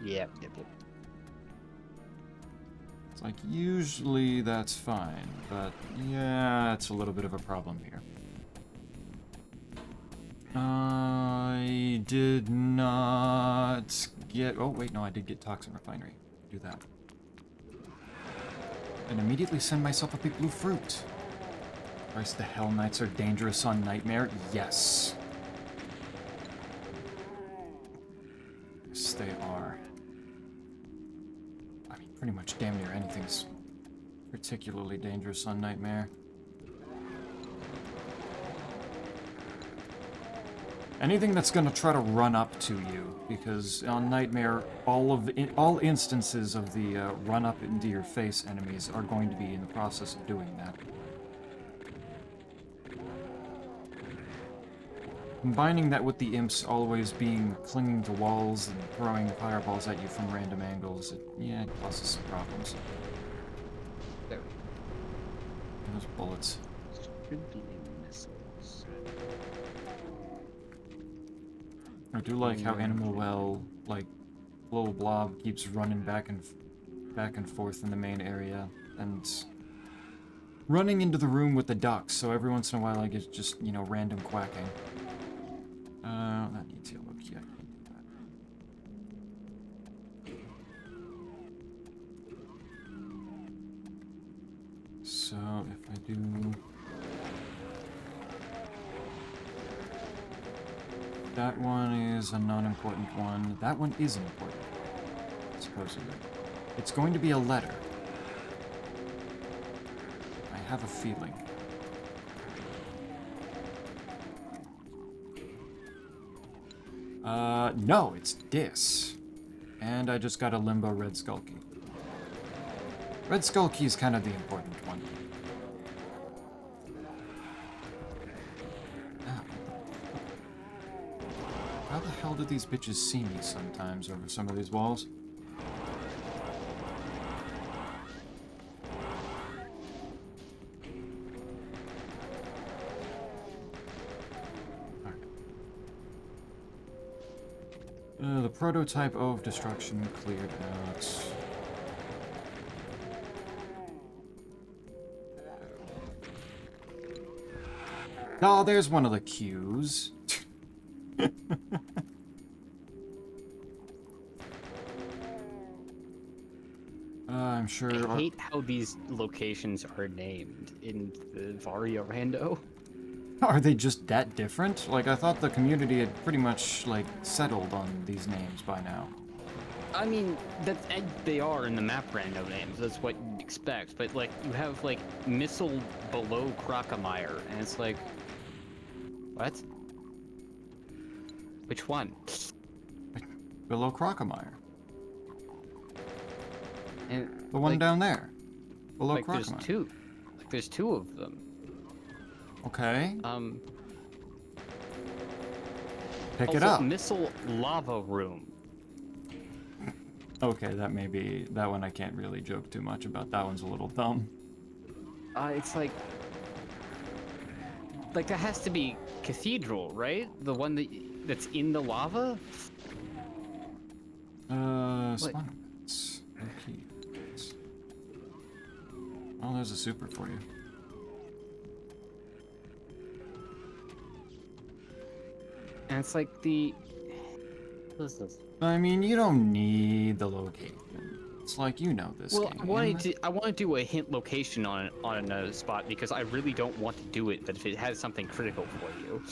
Yep. It's like, usually that's fine, but yeah, it's a little bit of a problem here. I did not get... Oh, wait, no, I did get Toxin Refinery. Do that. And immediately send myself a big blue fruit. Christ, the Hell Knights are dangerous on Nightmare? Yes. Yes, they are. I mean, pretty much damn near anything's particularly dangerous on Nightmare. Anything that's gonna try to run up to you, because on Nightmare, all instances of the run up into your face enemies are going to be in the process of doing that. Combining that with the imps always being clinging to walls and throwing fireballs at you from random angles, it causes some problems. There. Those bullets. Should be missiles. I do like how Animal Well, like, little blob keeps running back and forth in the main area, and running into the room with the ducks, so every once in a while I get just, you know, random quacking. That needs yellow key, I can't do that. So, if I do... That one is a non-important one. That one is important, supposedly. It's going to be a letter. I have a feeling. No, it's this. And I just got a Limbo Red Skull Key. Red Skull Key is kind of the important one. How the hell do these bitches see me sometimes over some of these walls? The prototype of destruction cleared out. Oh, there's one of the cues. I'm sure... I hate how these locations are named in the Varia Rando. Are they just that different? Like, I thought the community had pretty much, like, settled on these names by now. I mean, they are in the map rando names. That's what you'd expect. But, like, you have, like, Missile below Crocomire, and it's like... What? Which one? Below Crocomire. And The one like, down there. Below like Crocomire. there's two. Like there's two of them. Okay. Pick it Also, up. missile lava room. Okay, that may be... That one I can't really joke too much about. That one's a little dumb. It's like that has to be cathedral, right? The one that's in the lava. Spawn events. Okay. Oh, there's a super for you. And it's like the. What is this? I mean, you don't need the location. It's like, you know this Well, game. I want to do a hint location on another spot because I really don't want to do it. But if it has something critical for you.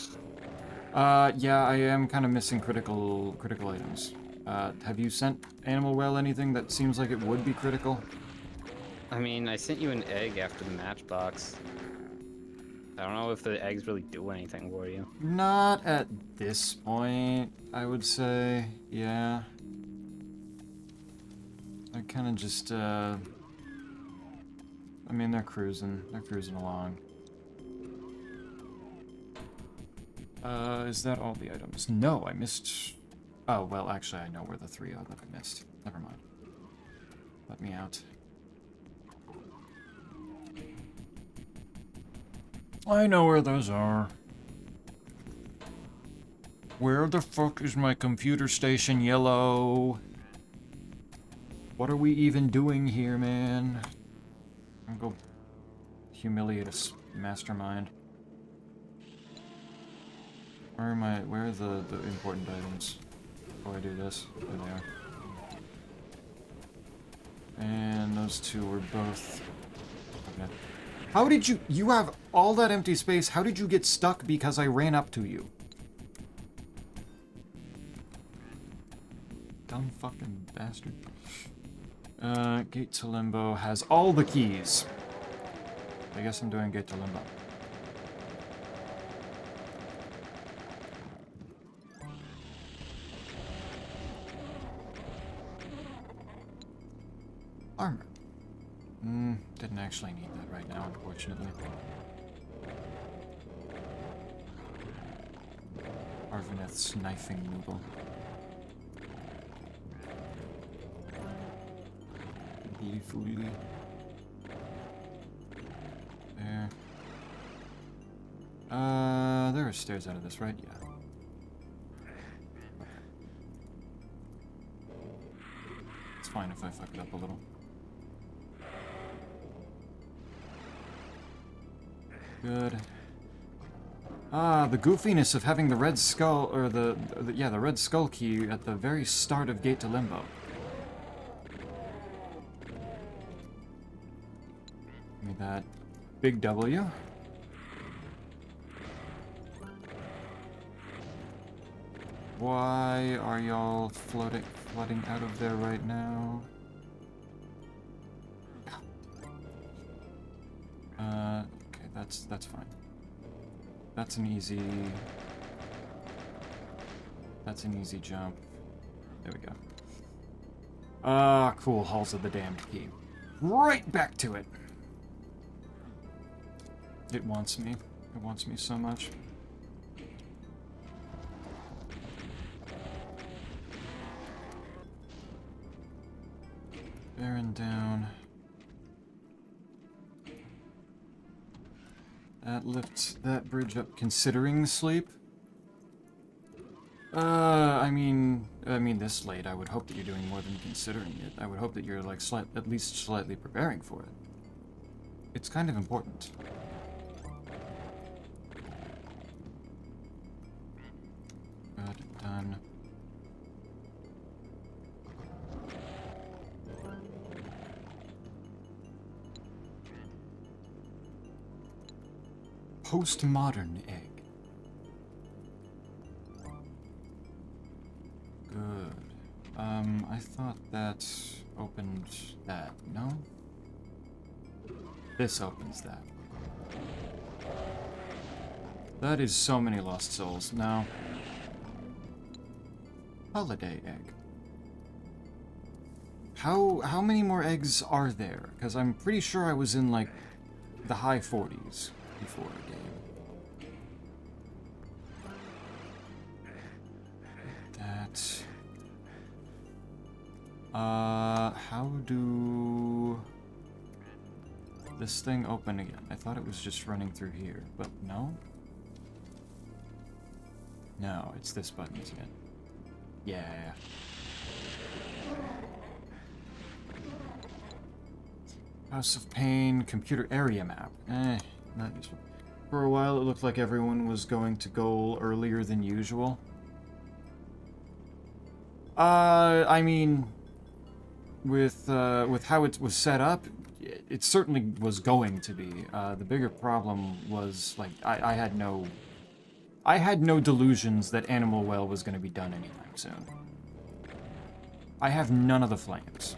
Yeah, I am kind of missing critical items. Have you sent Animal Well anything that seems like it would be critical? I mean, I sent you an egg after the matchbox. I don't know if the eggs really do anything for you. Not at this point, I would say. Yeah. I kind of just, I mean, they're cruising along. Is that all the items? No, I missed... Oh, well, actually, I know where the 3 are that I missed. Never mind. Let me out. I know where those are. Where the fuck is my computer station, Yellow? What are we even doing here, man? I'm gonna go humiliate a mastermind. Where are the important items before I do this? There they are. And those two were both... Okay. How did you have all that empty space, how did you get stuck because I ran up to you? Dumb fucking bastard. Gate to Limbo has all the keys. I guess I'm doing Gate to Limbo. Armor. Didn't actually need that right now, unfortunately. Arvineth's knifing Noogle. Fully. There. There are stairs out of this, right? Yeah. It's fine if I fuck it up a little. Good. Ah, the goofiness of having the red skull, or the red skull key at the very start of Gate to Limbo. Give me that big W. Why are y'all flooding out of there right now? Okay, that's fine. That's an easy jump. There we go. Ah, cool. Halls of the Damned key. Right back to it. It wants me. It wants me so much. Bearing down. That lifts that bridge up considering sleep. I mean this late, I would hope that you're doing more than considering it. I would hope that you're like at least slightly preparing for it. It's kind of important. Good, done. Postmodern egg. Good. I thought that opened that, no? This opens that. That is so many lost souls. No. Holiday egg. How many more eggs are there? Because I'm pretty sure I was in, like, the high 40s before the game. That... how do... this thing open again? I thought it was just running through here, but no? No, it's this button, isn't it? Yeah. House of Pain, computer area map. Not useful. For a while, it looked like everyone was going to goal earlier than usual. I mean, with how it was set up, it certainly was going to be. The bigger problem was, like, I had no delusions that Animal Well was going to be done anytime soon. I have none of the flames.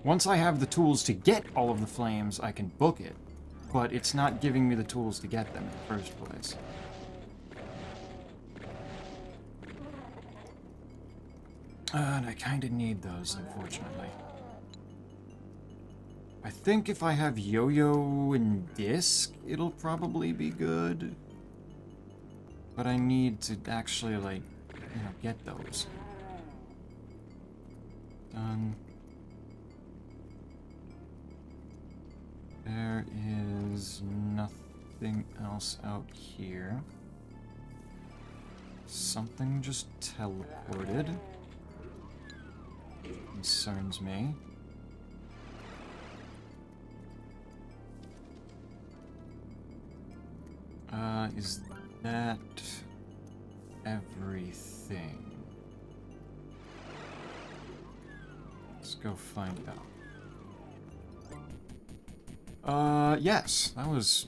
Once I have the tools to get all of the flames, I can book it, but it's not giving me the tools to get them in the first place. And I kinda need those, unfortunately. I think if I have Yo-Yo and Disc, it'll probably be good. But I need to actually, like, you know, get those. Done. There is nothing else out here. Something just teleported. Concerns me. Is that everything? Let's go find out. Yes, that was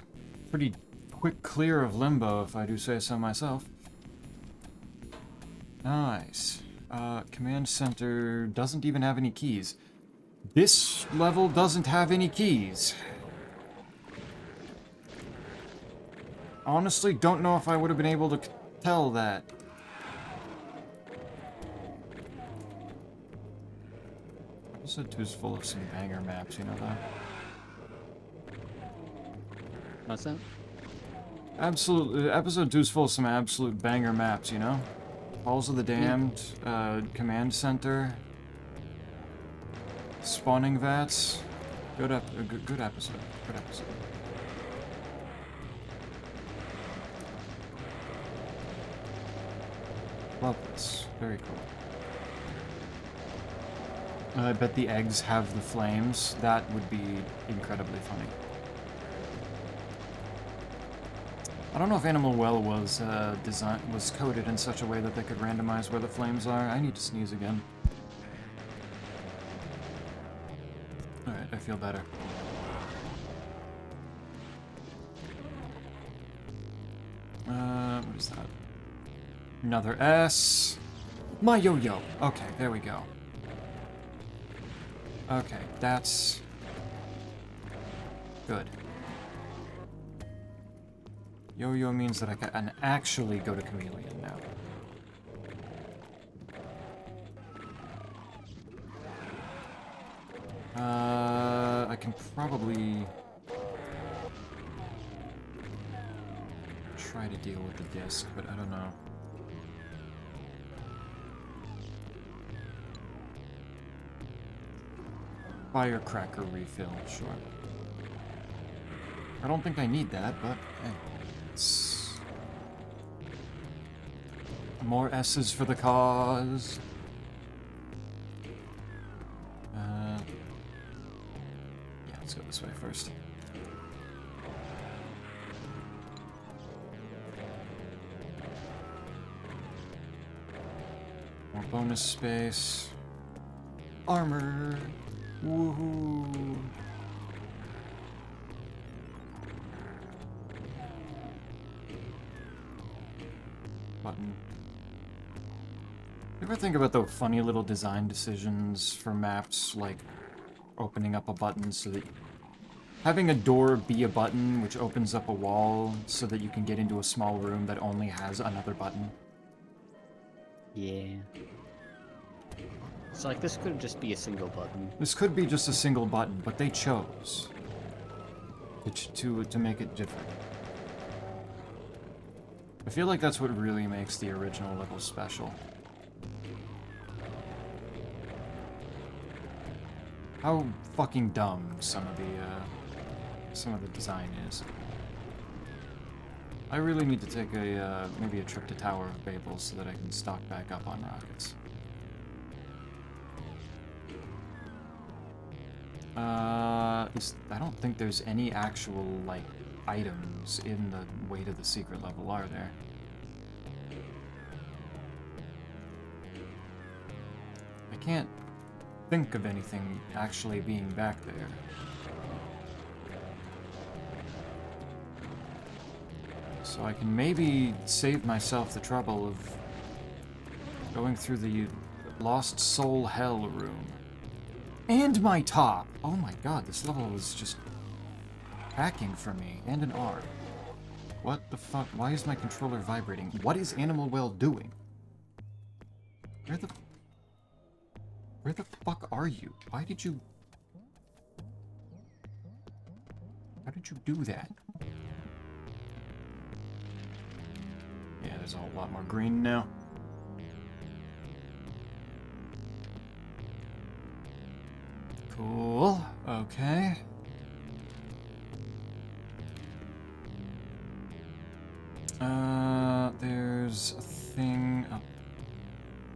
pretty quick clear of limbo, if I do say so myself. Nice. Command center doesn't even have any keys. This level doesn't have any keys. Honestly, don't know if I would have been able to tell that. Episode 2 is full of some banger maps, you know that? What's that? Absolutely. Episode 2 is full of some absolute banger maps, you know? Halls of the Damned, Command Center, Spawning Vats. Good episode. Good episode. Love this. Very cool. I bet the eggs have the flames. That would be incredibly funny. I don't know if Animal Well was was coded in such a way that they could randomize where the flames are. I need to sneeze again. Alright, I feel better. What is that? Another S. My yo-yo. Okay, there we go. Okay, that's good. Yo-yo means that I can actually go to Chameleon now. I can probably try to deal with the disc, but I don't know. Firecracker refill, sure. I don't think I need that, but hey. It's more S's for the cause. Yeah, let's go this way first. More bonus space. Armor. Woohoo. Button. You ever think about the funny little design decisions for maps, like opening up a button so that having a door be a button which opens up a wall so that you can get into a small room that only has another button? Yeah. It's like, this could just be a single button. This could be just a single button, but they chose to make it different. I feel like that's what really makes the original level special. How fucking dumb some of the design is. I really need to take a maybe a trip to Tower of Babel so that I can stock back up on rockets. I don't think there's any actual, like, items in the way to the secret level, are there? I can't think of anything actually being back there. So I can maybe save myself the trouble of going through the Lost Soul Hell room. And my top! Oh my god, this level is just hacking for me. And an R. What the fuck? Why is my controller vibrating? What is Animal Well doing? Where the fuck are you? Why did you... How did you do that? Yeah, there's a whole lot more green now. Cool. Okay. There's a thing up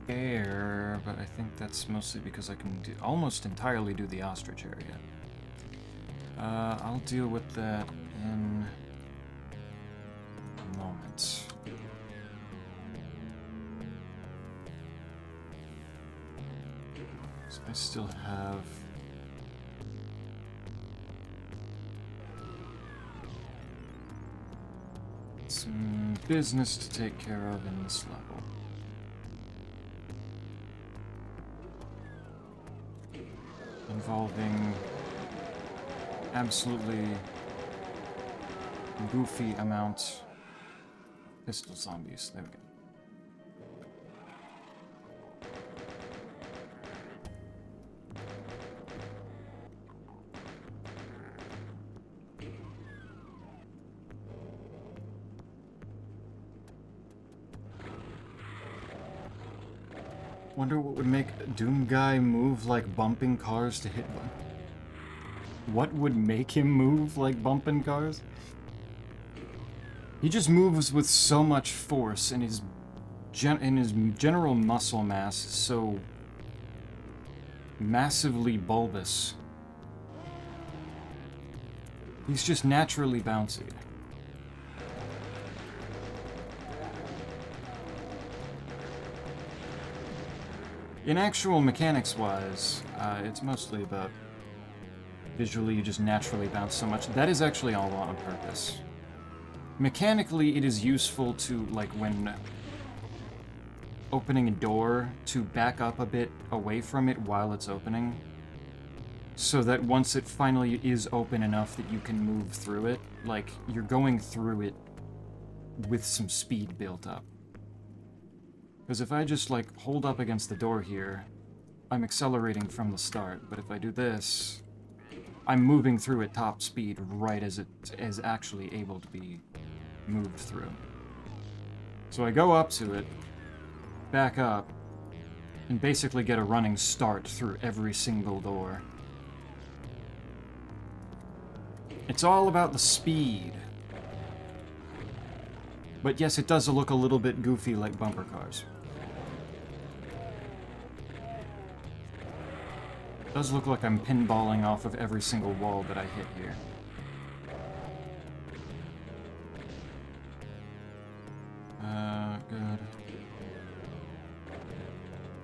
there, but I think that's mostly because I can almost entirely do the ostrich area. I'll deal with that in a moment. So I still have... some business to take care of in this level. Involving absolutely goofy amount pistol zombies. There we go. Wonder what would make Doom Guy move like bumping cars to hit one. What would make him move like bumping cars? He just moves with so much force, and his general muscle mass is so massively bulbous. He's just naturally bouncy. In actual mechanics-wise, it's mostly about visually you just naturally bounce so much. That is actually all on purpose. Mechanically, it is useful to, like, when opening a door, to back up a bit away from it while it's opening, so that once it finally is open enough that you can move through it, like, you're going through it with some speed built up. Because if I just, like, hold up against the door here, I'm accelerating from the start. But if I do this, I'm moving through at top speed right as it is actually able to be moved through. So I go up to it, back up, and basically get a running start through every single door. It's all about the speed. But yes, it does look a little bit goofy like bumper cars. It does look like I'm pinballing off of every single wall that I hit here. Good.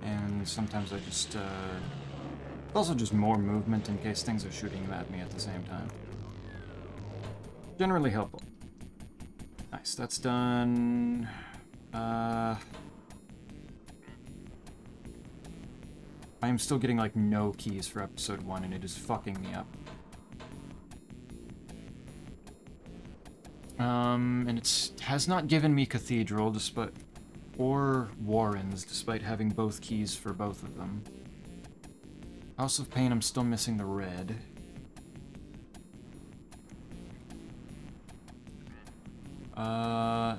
And sometimes I just, it's also just more movement in case things are shooting at me at the same time. Generally helpful. Nice, that's done. I am still getting, like, no keys for episode 1, and it is fucking me up. And it has not given me Cathedral, despite or Warrens, despite having both keys for both of them. House of Pain, I'm still missing the red.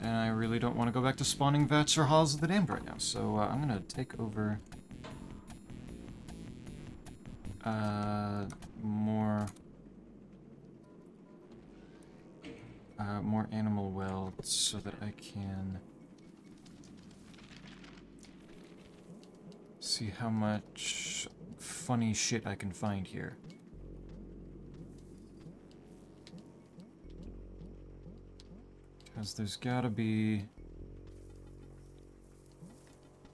And I really don't want to go back to spawning vats or Halls of the Damned right now, so I'm gonna take over more animal welds so that I can see how much funny shit I can find here. Because there's gotta be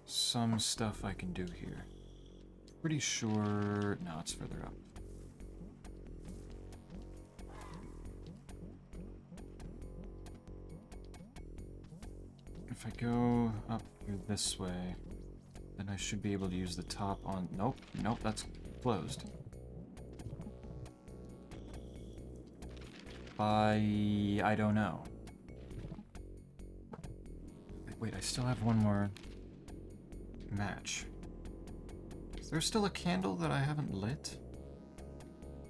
some stuff I can do here. Pretty sure... no, it's further up. If I go up here this way, then I should be able to use the top on... nope, nope, that's closed. I don't know. Wait, I still have one more match. Is there still a candle that I haven't lit?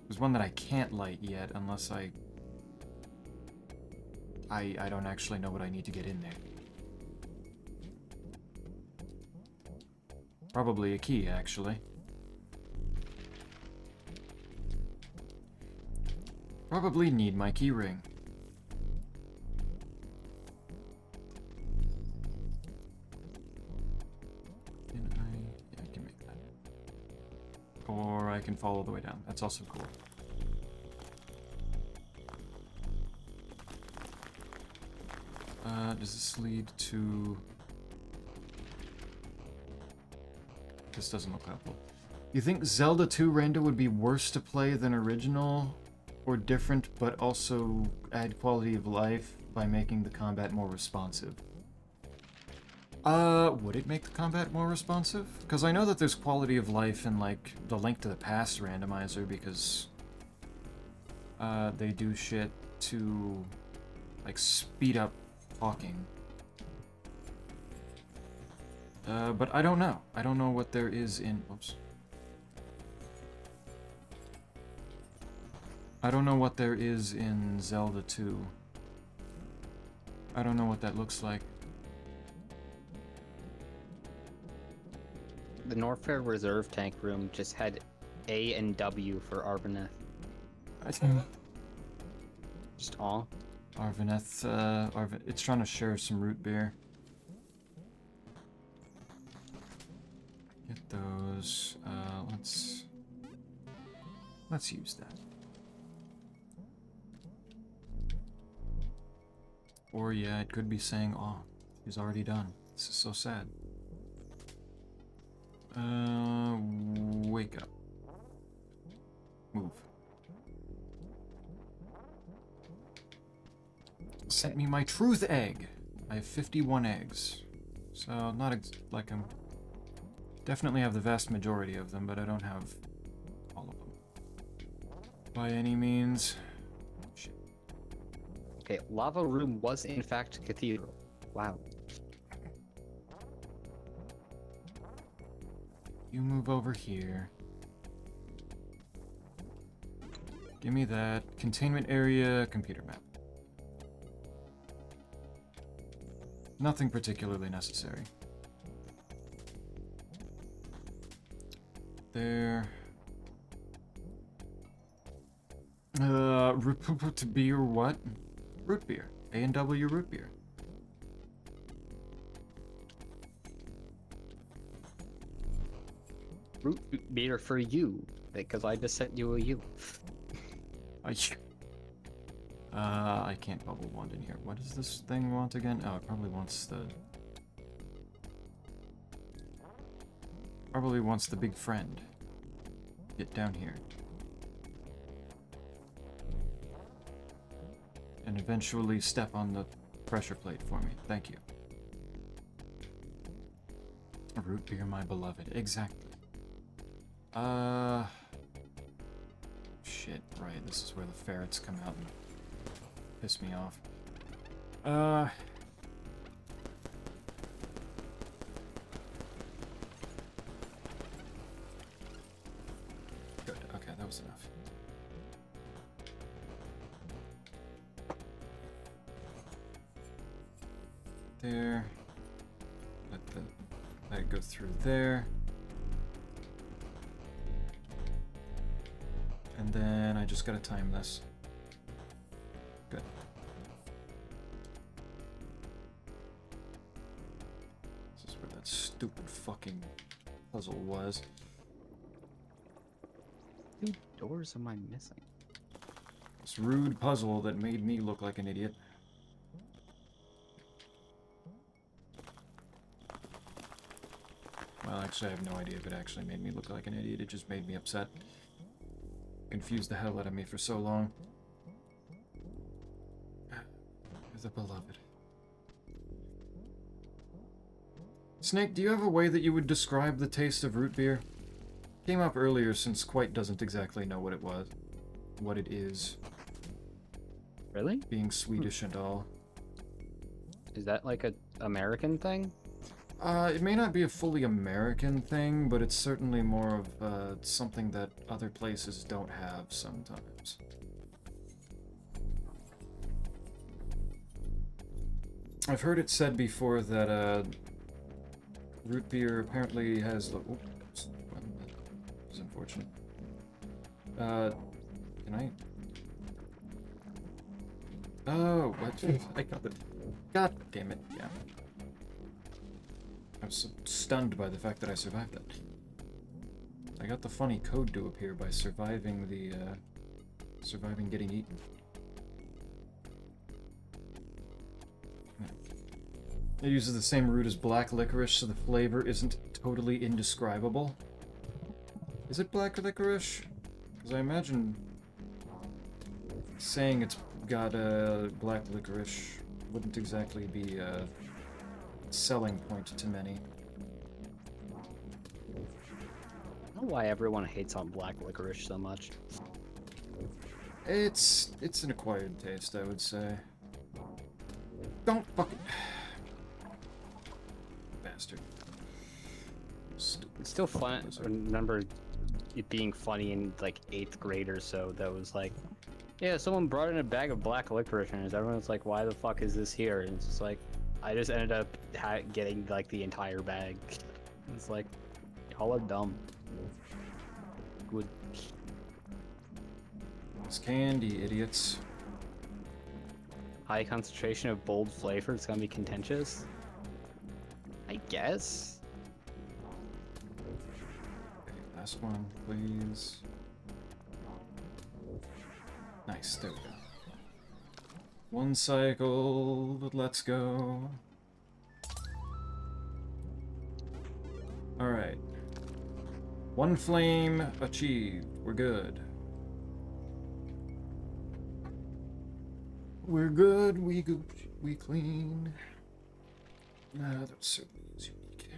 There's one that I can't light yet unless I don't actually know what I need to get in there. Probably a key, actually. Probably need my key ring. Yeah, I can make that. Or I can fall all the way down. That's also cool. Does this lead to... this doesn't look helpful. You think Zelda 2 Rando would be worse to play than original, or different, but also add quality of life by making the combat more responsive? Would it make the combat more responsive? Because I know that there's quality of life in, like, the Link to the Past randomizer, because they do shit to, like, speed up talking. But I don't know. I don't know what there is in... oops. I don't know what there is in Zelda 2. I don't know what that looks like. The Norfair Reserve Tank room just had A and W for Arvaneth. Just all. Arvaneth, it's trying to share some root beer. Get those. Let's use that. Or yeah, it could be saying, "Oh, he's already done." This is so sad. Wake up. Move. Sent me my truth egg. I have 51 eggs, so not like I'm. Definitely have the vast majority of them, but I don't have all of them. By any means. Shit. Okay, lava room was in fact cathedral. Wow. You move over here. Give me that. Containment area, computer map. Nothing particularly necessary. There. Root beer what? Root beer. A&W root beer. Root beer for you, because I just sent you a U. I can't bubble wand in here. What does this thing want again? Oh, it probably wants the... probably wants the big friend. Get down here. And eventually step on the pressure plate for me. Thank you. Root beer, my beloved. Exactly. Shit, right, this is where the ferrets come out and piss me off. close enough. There. Let that go through there. And then I just gotta time this. Good. This is where that stupid fucking puzzle was. 2 doors am I missing? This rude puzzle that made me look like an idiot. Well, actually, I have no idea if it actually made me look like an idiot. It just made me upset. Confused the hell out of me for so long. The beloved. Snake, do you have a way that you would describe the taste of root beer? Came up earlier since Quite doesn't exactly know what it was. What it is. Really? Being Swedish and all. Is that like a American thing? It may not be a fully American thing, but it's certainly more of something that other places don't have sometimes. I've heard it said before that root beer apparently has... Oops, that was unfortunate. Can I... Oh, what? I got it. God damn it, yeah. I was so stunned by the fact that I survived that. I got the funny code to appear by surviving the, surviving getting eaten. It uses the same root as black licorice, so the flavor isn't totally indescribable. Is it black licorice? Because I imagine saying it's got black licorice wouldn't exactly be a selling point to many. I don't know why everyone hates on black licorice so much. It's an acquired taste, I would say. Don't fucking... Bastard. Stupid. It's still fun. I remember it being funny in like 8th grade or so. That was like, yeah, someone brought in a bag of black licorice, and everyone's like, "Why the fuck is this here?" And it's just like, I just ended up getting like the entire bag. It's like, y'all are dumb. Good. It's candy, idiots. High concentration of bold flavor. It's gonna be contentious. I guess. Okay, last one, please. Nice, there we go. One cycle, let's go. Alright. One flame achieved. We're good. We're good, we Gucci, we clean. That certainly is unique.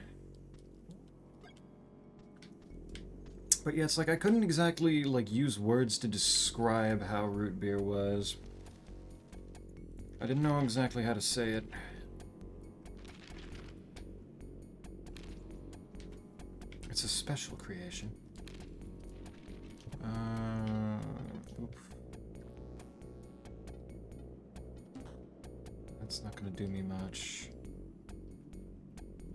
But yeah, it's like I couldn't exactly like use words to describe how root beer was. I didn't know exactly how to say it. It's a special creation. Oop. That's not gonna do me much.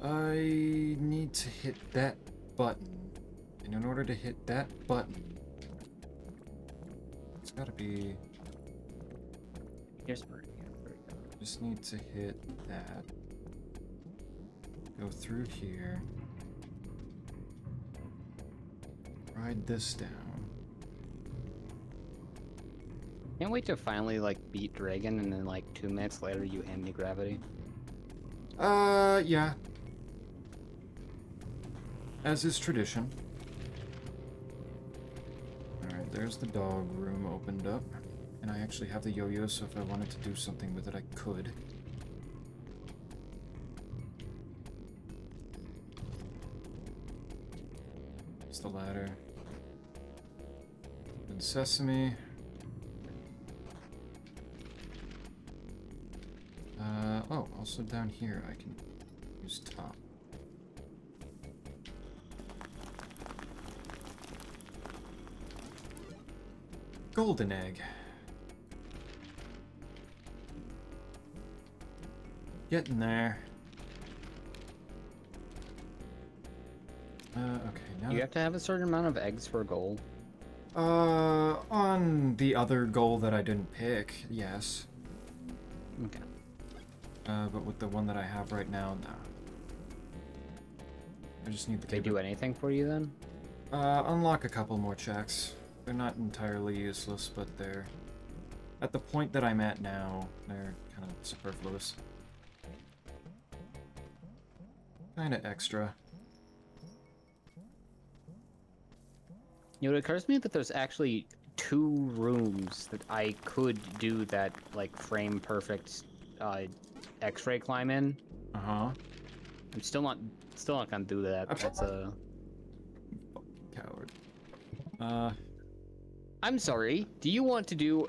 I need to hit that button. And in order to hit that button, it's gotta be... Here's where we go. Just need to hit that. Go through here. Ride this down. Can't wait to finally like beat Dragon, and then like 2 minutes later you hand me gravity. Yeah. As is tradition. Alright, there's the dog room opened up. And I actually have the yo-yo, so if I wanted to do something with it, I could. There's the ladder. Open sesame. Oh, also down here I can use top. Golden egg. Getting there. Okay, now... You have to have a certain amount of eggs for gold. On the other goal that I didn't pick, yes. Okay. But with the one that I have right now, no. I just need the They do anything for you then? unlock a couple more checks. They're not entirely useless, but they're... At the point that I'm at now, they're kind of superfluous. Kinda extra. You know, it occurs to me that there's actually 2 rooms that I could do that, like, frame perfect, X-ray climb in. Uh-huh. I'm still not gonna do that. That's a... Coward. I'm sorry, do you want to do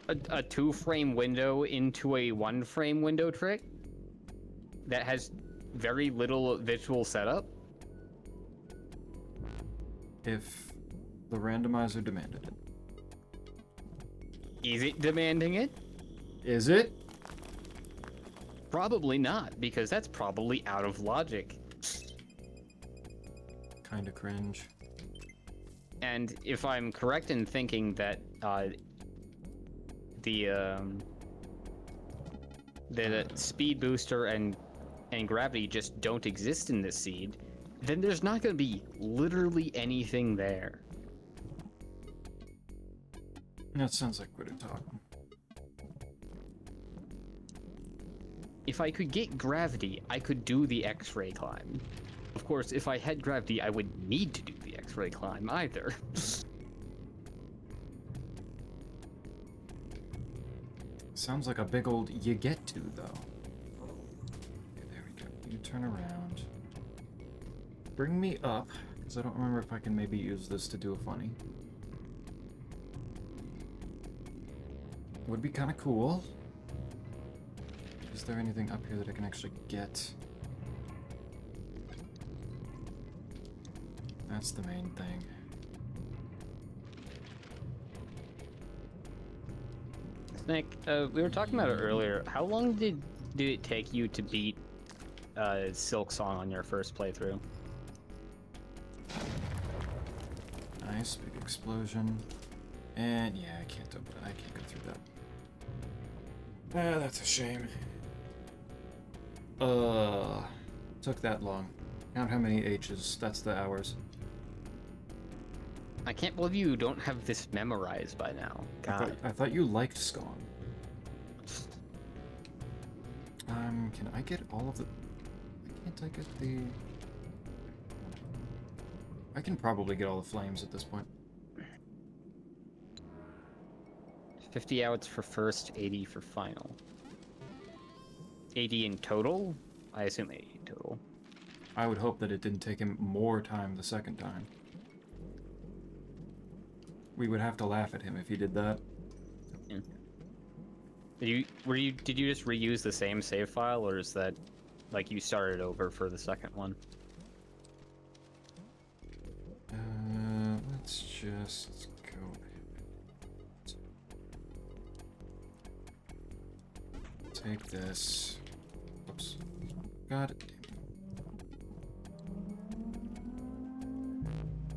a 2-frame window into a 1-frame window trick? That has very little visual setup? If the randomizer demanded it. Is it demanding it? Is it? Probably not, because that's probably out of logic. Kinda cringe. And if I'm correct in thinking that the speed booster and gravity just don't exist in this seed, then there's not going to be literally anything there. That sounds like quitter talk. If I could get gravity, I could do the X-ray climb. Of course, if I had gravity, I would need to do the X-ray climb either. Sounds like a big old you get to, though. Okay, there we go. You turn around. Bring me up, because I don't remember if I can maybe use this to do a funny. Would be kind of cool. Is there anything up here that I can actually get? That's the main thing. Nick, we were talking about it earlier. How long did it take you to beat Silk Song on your first playthrough? Nice, big explosion. And yeah, I can't go through that. Ah, that's a shame. Took that long. Count how many H's, that's the hours. I can't believe you don't have this memorized by now. God. I thought you liked Scone. Can I get all of the... Can't I get the... I can probably get all the flames at this point. 50 hours for first, 80 for final. 80 in total? I assume 80 in total. I would hope that it didn't take him more time the second time. We would have to laugh at him if he did that. Yeah. Did you just reuse the same save file, or is that like you started over for the second one? Let's just go. Take this. Oops. God damn it.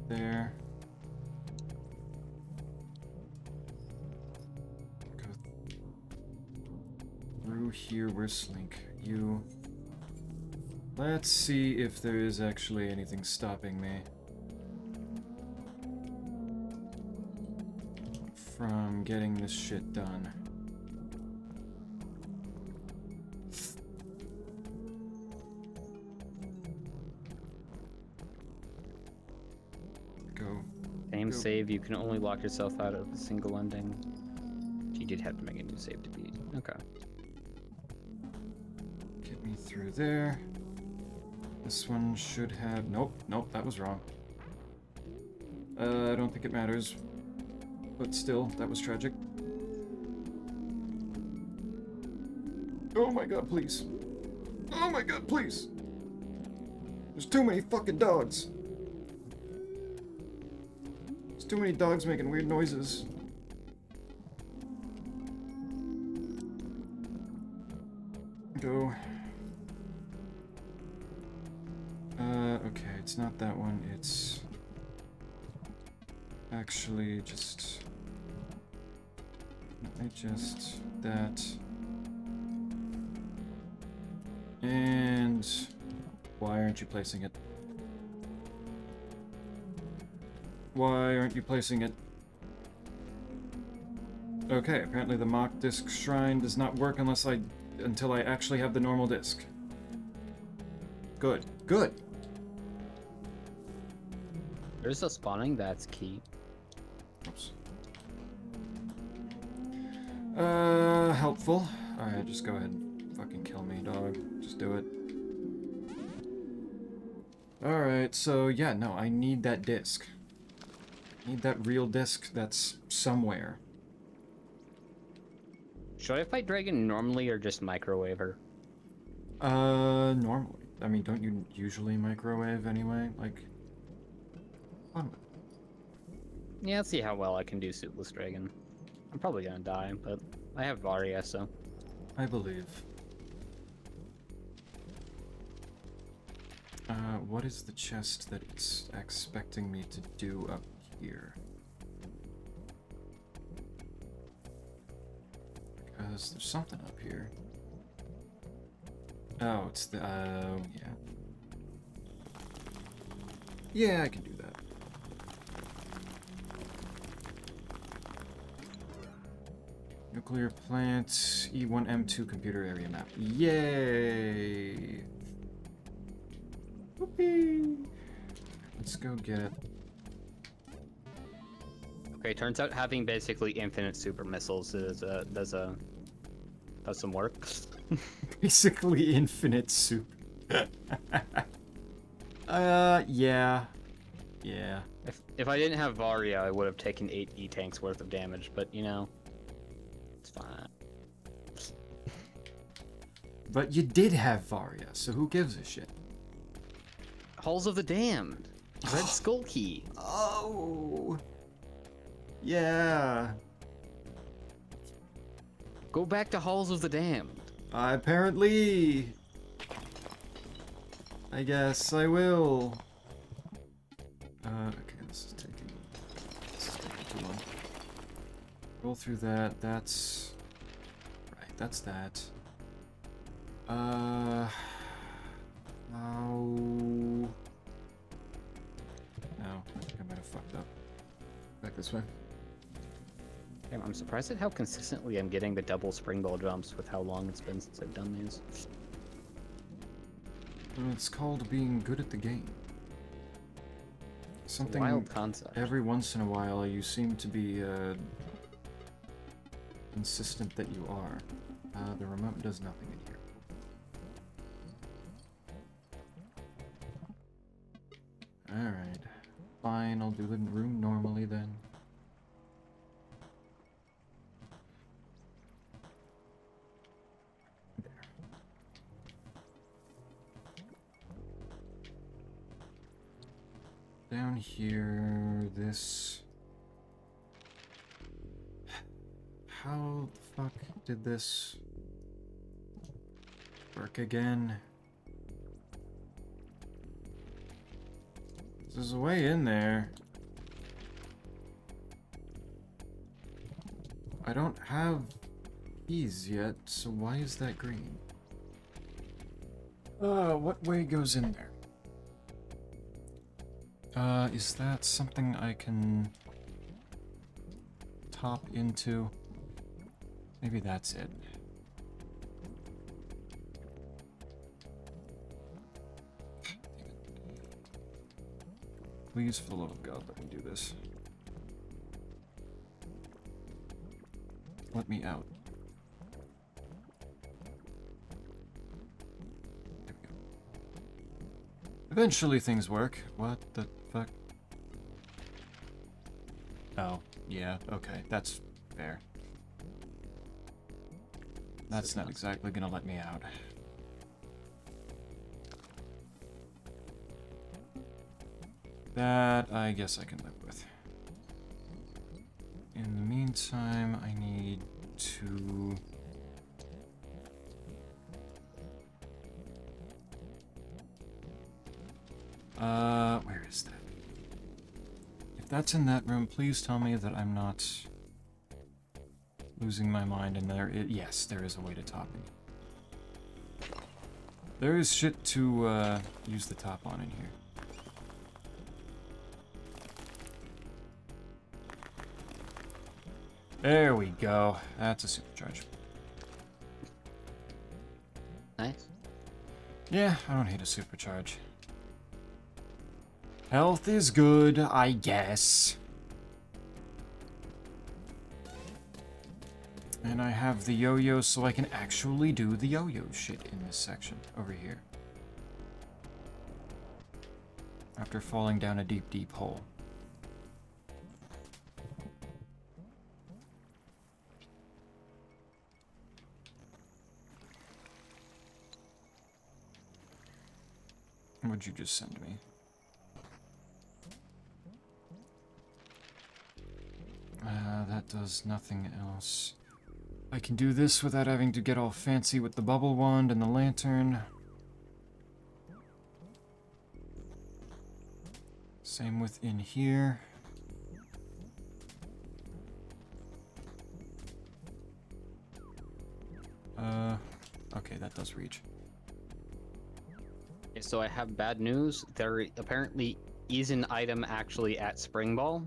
There. Go through here. Where's Slink? You. Let's see if there is actually anything stopping me from getting this shit done. Go. Same save, you can only lock yourself out of a single ending. You did have to make a new save to beat. Okay. Get me through there. This one should have... Nope, that was wrong. I don't think it matters. But still, that was tragic. Oh my god, please. Oh my god, please. There's too many fucking dogs. There's too many dogs making weird noises. Okay, it's not that one, it's actually just... Let me just... that... And... Why aren't you placing it? Why aren't you placing it? Okay, apparently the mock disk shrine does not work until I actually have the normal disk. Good. Good! There's a spawning, that's key. Oops. Helpful. Alright, just go ahead and fucking kill me, dog. Just do it. Alright, so yeah, no, I need that disc. I need that real disc that's somewhere. Should I fight Dragon normally or just microwave her? Normally. I mean, don't you usually microwave anyway? Like, fun with it. Yeah, let's see how well I can do Suitless Dragon. I'm probably gonna die, but I have Varia, so... I believe. What is the chest that it's expecting me to do up here? Because there's something up here. Oh, it's the, yeah. Yeah, I can do that. Nuclear plant, E1M2 computer area map. Yay! Whoopee! Let's go get... Okay, turns out having basically infinite super missiles does some work. Basically infinite soup. Yeah. Yeah. If I didn't have Varia, I would have taken 8 E-tanks worth of damage, but you know, it's fine. But you did have Varia, so who gives a shit? Halls of the Damned! Red Skull Key! Oh! Yeah. Go back to Halls of the Damned! Apparently. I guess I will. Okay, this is taking too long. Roll through that. That's right. That's that. Oh. No, I think I might have fucked up. Back this way. Damn, I'm surprised at how consistently I'm getting the double springball jumps with how long it's been since I've done these. It's called being good at the game. Something Wild concept. every once in a while you seem to be insistent that you are. The remote does nothing in here. Alright. Fine, I'll do the room normally then. There. Down here, this... How the fuck did this work again? There's a way in there. I don't have keys yet, so why is that green? What way goes in there? Is that something I can top into? Maybe that's it. Please, for the love of God, let me do this. Let me out. There we go. Eventually things work. What the fuck? Oh, yeah, okay, that's fair. That's not exactly gonna let me out. That, I guess I can live with. In the meantime, I need to... Where is that? If that's in that room, please tell me that I'm not losing my mind and yes, there is a way to top it. There is shit to, use the top on in here. There we go. That's a supercharge. Nice. Yeah, I don't hate a supercharge. Health is good, I guess. And I have the yo-yo so I can actually do the yo-yo shit in this section over here. After falling down a deep, deep hole. What'd you just send me? That does nothing else. I can do this without having to get all fancy with the bubble wand and the lantern. Same with in here. Okay, that does reach. Okay, so I have bad news. There apparently is an item actually at Spring Ball.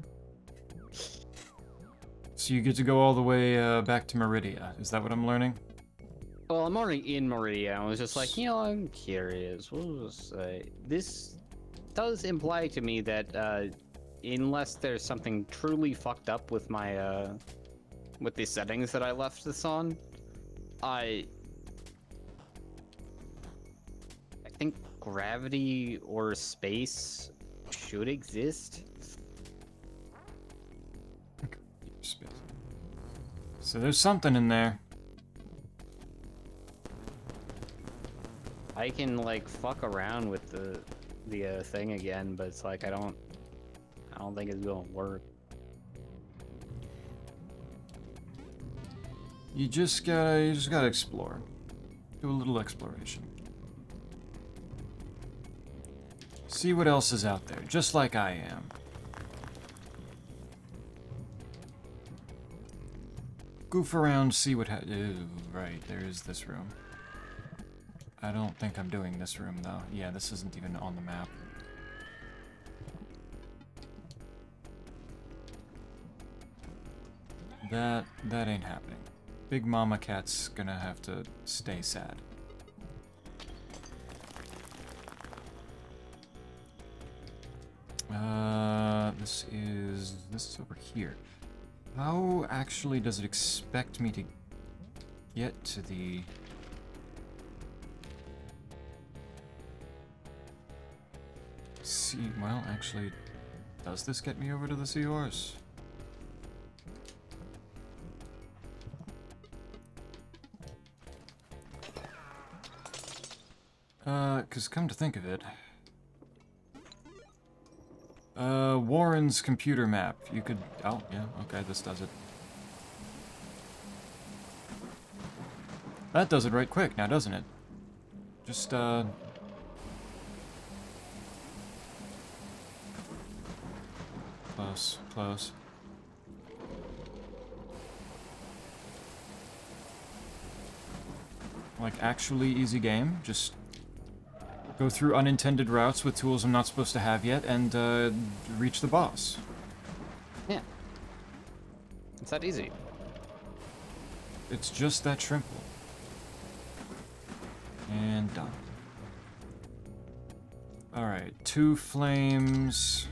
So you get to go all the way back to Meridia. Is that what I'm learning? Well, I'm already in Meridia. I was just like, you know, I'm curious. We'll just say this does imply to me that unless there's something truly fucked up with my with the settings that I left this on, I think gravity or space should exist. So there's something in there. I can like fuck around with the thing again, but it's like I don't think it's gonna work. You just gotta explore. Do a little exploration. See what else is out there, just like I am. Goof around, see what right, there's this room. I don't think I'm doing this room, though. Yeah, this isn't even on the map. That ain't happening. Big Mama Cat's gonna have to stay sad. This is over here. How actually does it expect me to get to the... sea? Well, actually, does this get me over to the seahorse? Cause come to think of it... Warren's computer map. You could... oh, yeah, okay, this does it. That does it right quick now, doesn't it? Just, close, close. Like, actually easy game. Just go through unintended routes with tools I'm not supposed to have yet, and, reach the boss. Yeah. It's that easy. It's just that simple. And done. Alright, 2 flames.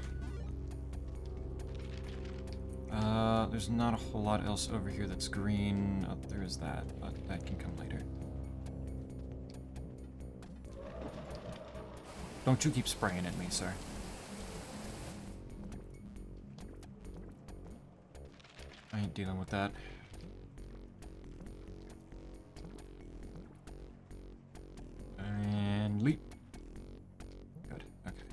There's not a whole lot else over here that's green. Oh, there is that, but that can come later. Don't you keep spraying at me, sir. I ain't dealing with that. And leap. Good, okay.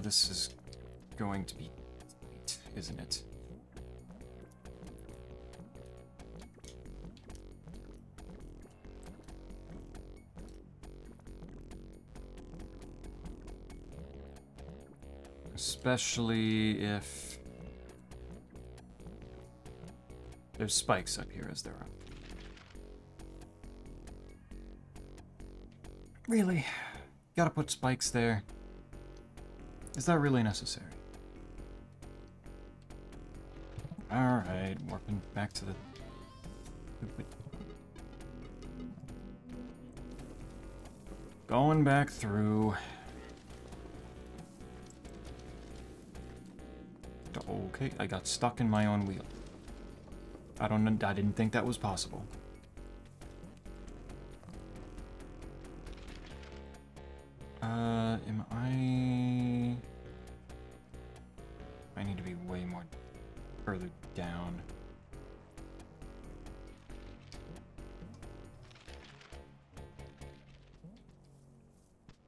This is going to be tight, isn't it? Especially if there's spikes up here as there are. Really? Gotta put spikes there? Is that really necessary? Alright, warping back to the... Going back through... Okay, I got stuck in my own wheel. I didn't think that was possible. Am I need to be way more further down.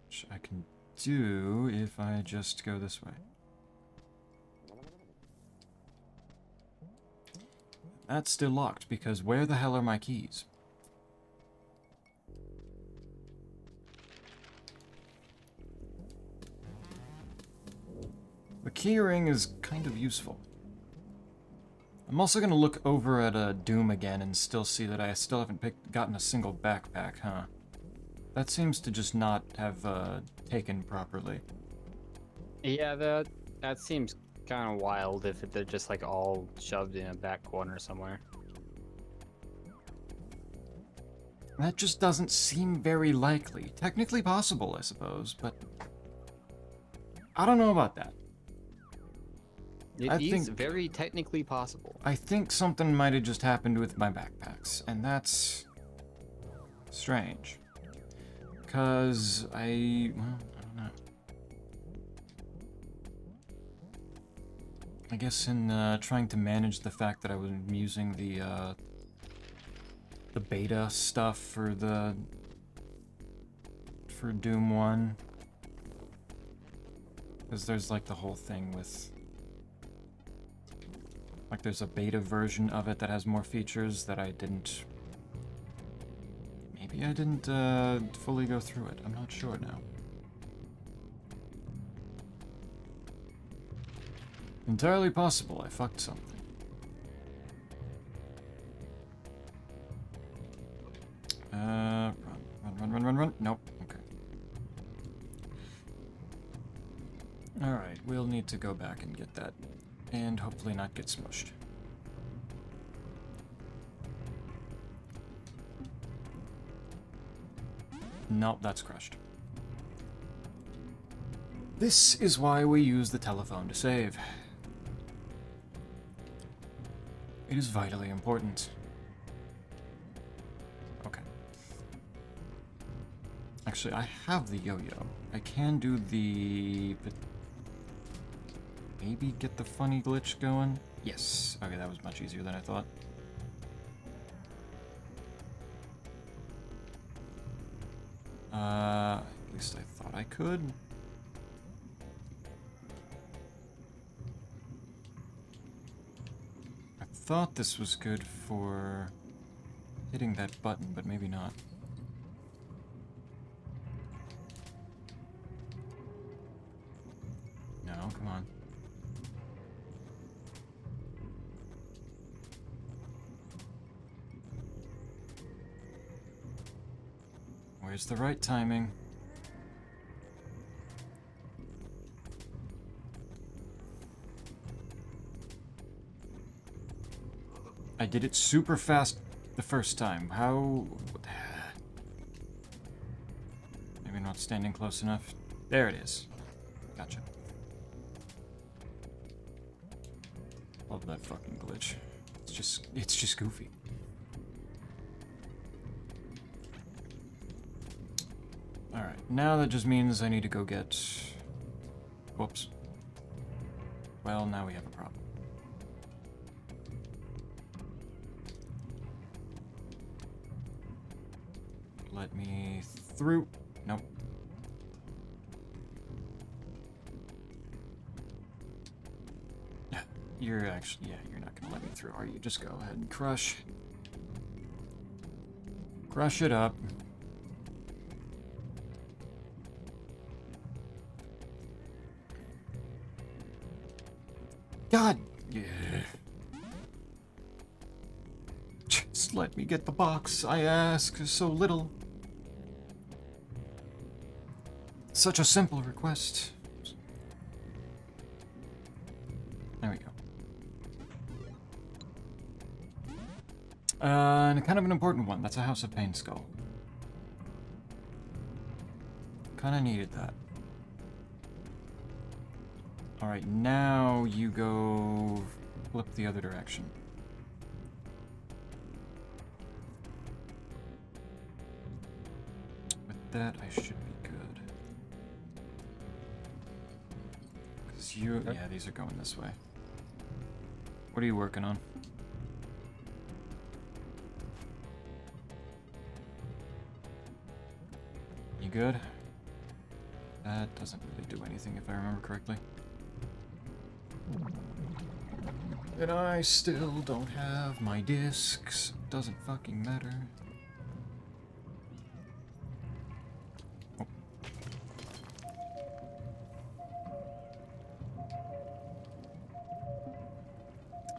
Which I can do if I just go this way. That's still locked, because where the hell are my keys? The keyring is kind of useful. I'm also going to look over at Doom again and still see that I still haven't gotten a single backpack, huh? That seems to just not have taken properly. Yeah, that seems kind of wild if they're just like all shoved in a back corner somewhere. That just doesn't seem very likely. Technically possible, I suppose, but I don't know about that. It is very technically possible. I think something might have just happened with my backpacks, and that's strange. Because well, I don't know. I guess in trying to manage the fact that I was using the beta stuff for Doom 1. Because there's like the whole thing with... Like there's a beta version of it that has more features that I didn't... Maybe I didn't fully go through it. I'm not sure now. Entirely possible I fucked something. Run. Nope. Okay. Alright, we'll need to go back and get that. And hopefully not get smushed. Nope, that's crushed. This is why we use the telephone to save. It is vitally important. Okay. Actually, I have the yo-yo. I can do the... Maybe get the funny glitch going? Yes. Okay, that was much easier than I thought. At least I thought I could. I thought this was good for hitting that button, but maybe not. No, come on. Where's the right timing? I did it super fast the first time. How... Maybe not standing close enough. There it is. Gotcha. Love that fucking glitch. It's just goofy. Alright, now that just means I need to go get... Whoops. Well, now we have a problem. Let me through. Nope. You're actually... Yeah, you're not gonna let me through, are you? Just go ahead and crush. Crush it up. God! Yeah. Just let me get the box. I ask so little. Such a simple request. There we go. And kind of an important one. That's a House of Pain skull. Kinda needed that. Alright, now you go flip the other direction. With that, I should be good. Because you... yeah, these are going this way. What are you working on? You good? That doesn't really do anything if I remember correctly. And I still don't have my discs. Doesn't fucking matter. Oh.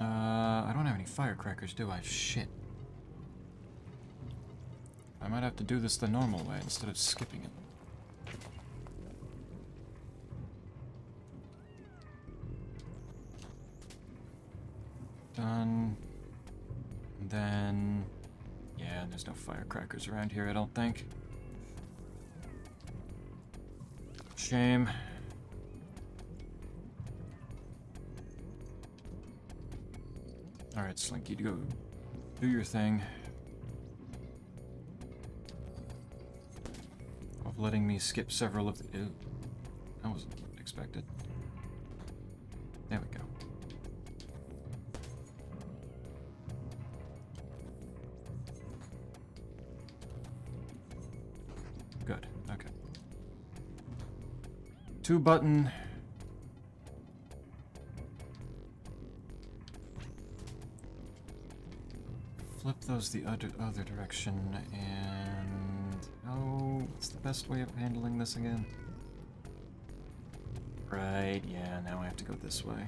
I don't have any firecrackers, do I? Shit. I might have to do this the normal way instead of skipping it. Done. And then... yeah, there's no firecrackers around here, I don't think. Shame. Alright, Slinky, go do your thing. Of letting me skip several of the... ew. That wasn't expected. There we go. Good, okay. 2-button. Flip those the other direction, and... oh, what's the best way of handling this again? Right, yeah, now I have to go this way.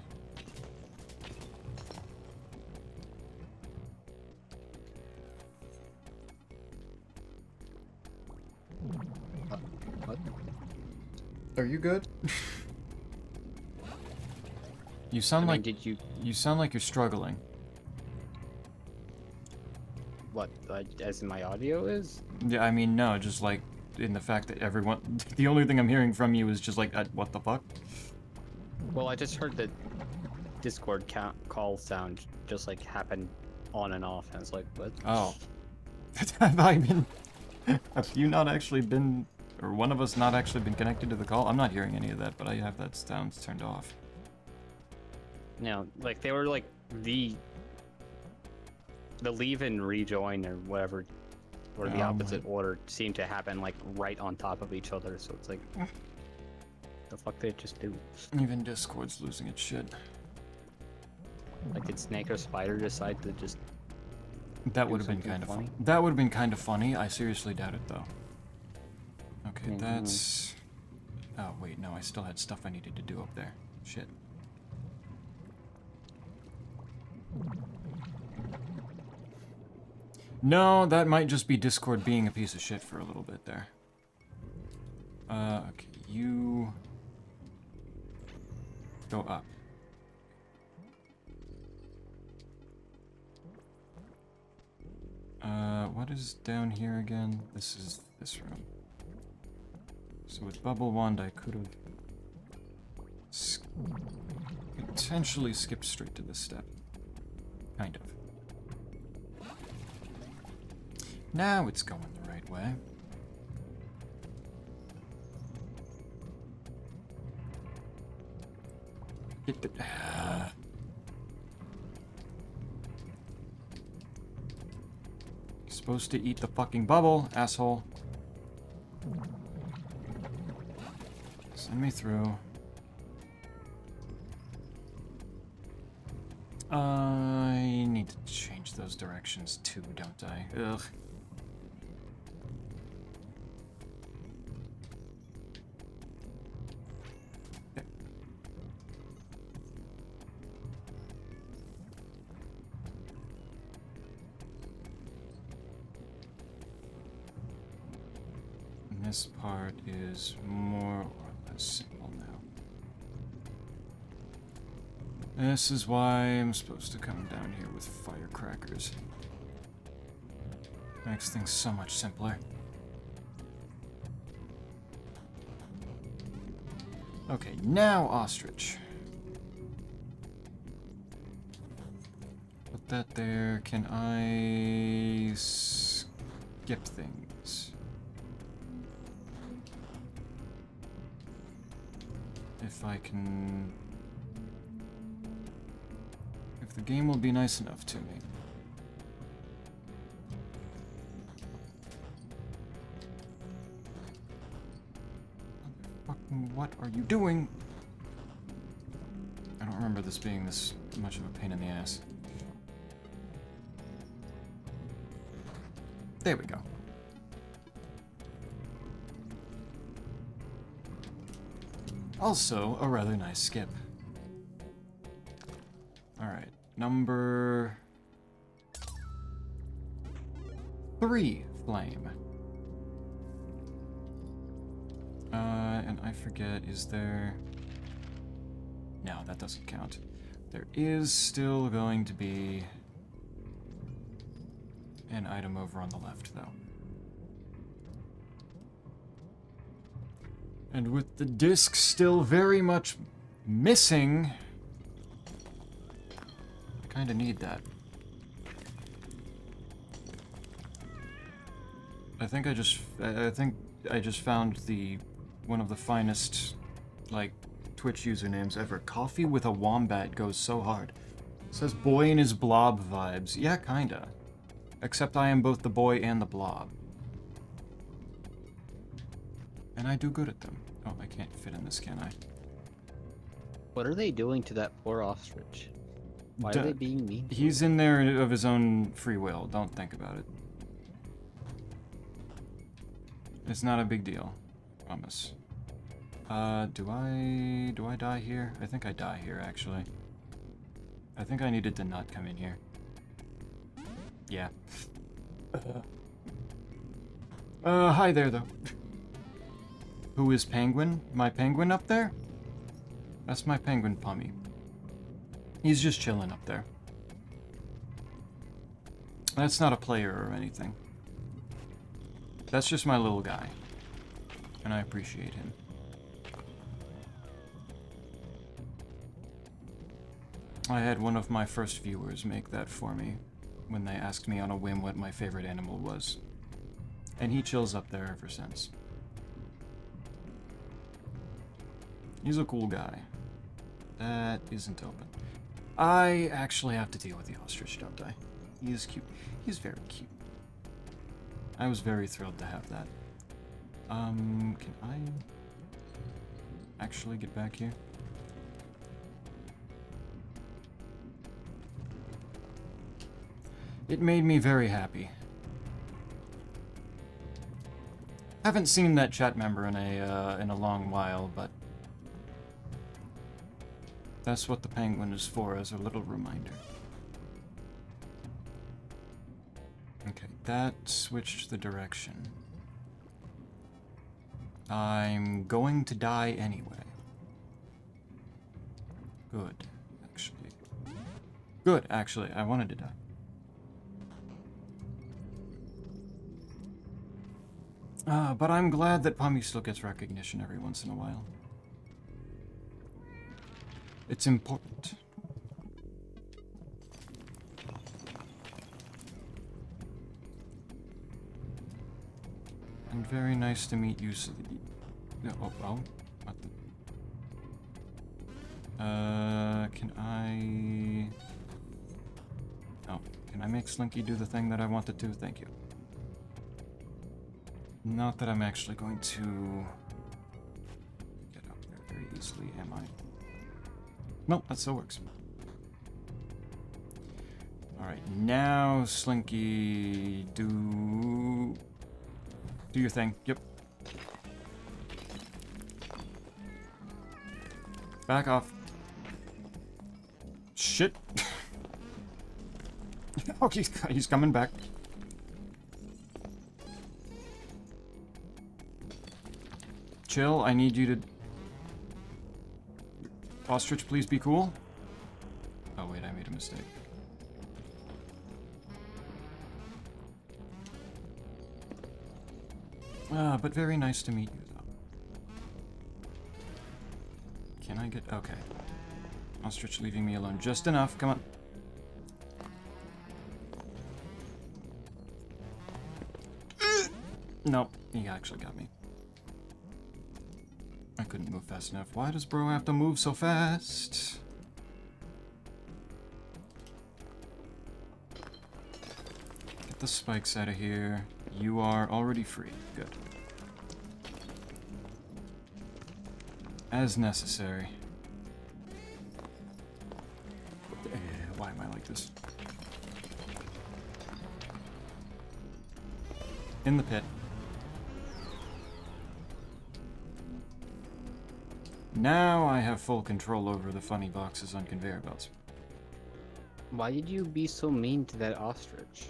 What? Are you good? You sound like... did you... you sound like you're struggling. what, as in my audio is? Yeah, I mean, no, just like in the fact that everyone... the only thing I'm hearing from you is just like, what the fuck? Well, I just heard the Discord call sound just like happen on and off, and it's like, what? Oh. Have I been... have you not actually been... or one of us not actually been connected to the call? I'm not hearing any of that, but I have that sounds turned off. No, like they were like the leave and rejoin or whatever, or the opposite order seemed to happen like right on top of each other. So it's like, the fuck did it just do? Even Discord's losing its shit. Like, did Snake or Spider decide to just? That would have been kind of funny. That would have been kind of funny. I seriously doubt it though. Okay, that's... oh wait, no, I still had stuff I needed to do up there. Shit. No, that might just be Discord being a piece of shit for a little bit there. Okay, you... go up. What is down here again? This is this room. So with Bubble Wand, I could have... potentially skipped straight to this step. Kind of. Now it's going the right way. Get the... You're supposed to eat the fucking bubble, asshole. Send me through. I need to change those directions too, don't I? Ugh. This part is more or less simple now. This is why I'm supposed to come down here with firecrackers. Makes things so much simpler. Okay, now ostrich. Put that there. Can I skip things? If I can... If the game will be nice enough to me. What are you doing? I don't remember this being this much of a pain in the ass. There we go. Also, a rather nice skip. Alright, number 3 flame. And I forget, is there... No, that doesn't count. There is still going to be an item over on the left, though. And with the disc still very much missing, I kinda need that. I think I just found one of the finest, like, Twitch usernames ever. Coffee with a wombat goes so hard. It says boy and his blob vibes. Yeah, kinda. Except I am both the boy and the blob. And I do good at them. Oh, I can't fit in this, can I? What are they doing to that poor ostrich? Why are they being mean? He's in there of his own free will. Don't think about it. It's not a big deal. Promise. Do I die here? I think I die here, actually. I think I needed to not come in here. Yeah. Hi there, though. Who is Penguin? My penguin up there? That's my penguin Pummy. He's just chilling up there. That's not a player or anything. That's just my little guy. And I appreciate him. I had one of my first viewers make that for me when they asked me on a whim what my favorite animal was. And he chills up there ever since. He's a cool guy. That isn't open. I actually have to deal with the ostrich, don't I? He is cute. He's very cute. I was very thrilled to have that. Can I actually get back here? It made me very happy. Haven't seen that chat member in a long while, but that's what the penguin is for, as a little reminder. Okay, that switched the direction. I'm going to die anyway. Good, actually. Good, actually. I wanted to die. But I'm glad that Pummy still gets recognition every once in a while. It's important. And very nice to meet you. Oh, what the... can I... Oh, can I make Slinky do the thing that I wanted to? Thank you. Not that I'm actually going to get up there very easily, am I? Nope, that still works. Alright, now Slinky, do your thing. Yep. Back off. Shit. Oh, he's coming back. Chill, I need you to... Ostrich, please be cool. Oh wait, I made a mistake. But very nice to meet you, though. Can I get... Okay. Ostrich leaving me alone just enough. Come on. Nope, he actually got me. I couldn't move fast enough. Why does bro have to move so fast? Get the spikes out of here. You are already free. Good. As necessary. Why am I like this? In the pit. Now I have full control over the funny boxes on conveyor belts. Why did you be so mean to that ostrich?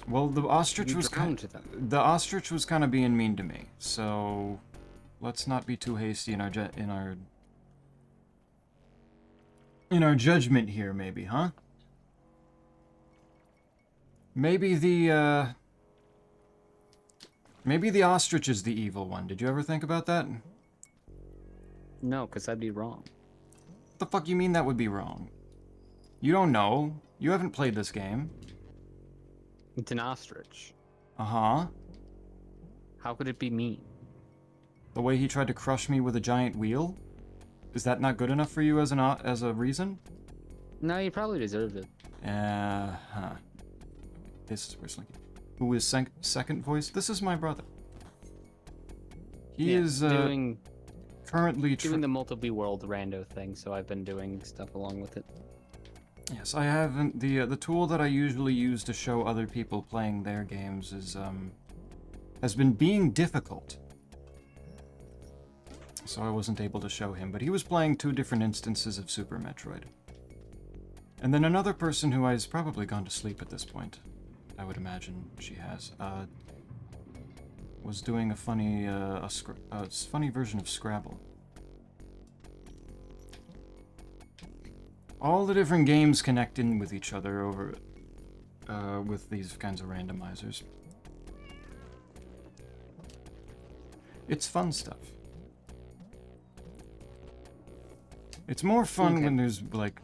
Well, the ostrich You was drowned them. the ostrich was kind of being mean to me. So let's not be too hasty in our judgment here, maybe, huh? Maybe the ostrich is the evil one. Did you ever think about that? No, because that'd be wrong. What the fuck you mean that would be wrong? You don't know. You haven't played this game. It's an ostrich. Uh-huh. How could it be mean? The way he tried to crush me with a giant wheel? Is that not good enough for you as a reason? No, you probably deserve it. Huh. This is where Slinky. Who is second voice? This is my brother. He is currently doing the multiple world rando thing, so I've been doing stuff along with it. Yes, I haven't. The tool that I usually use to show other people playing their games is has been being difficult. So I wasn't able to show him, but he was playing 2 different instances of Super Metroid. And then another person who has probably gone to sleep at this point, I would imagine she has, was doing a funny funny version of Scrabble. All the different games connect in with each other over with these kinds of randomizers. It's fun stuff. It's more fun when there's like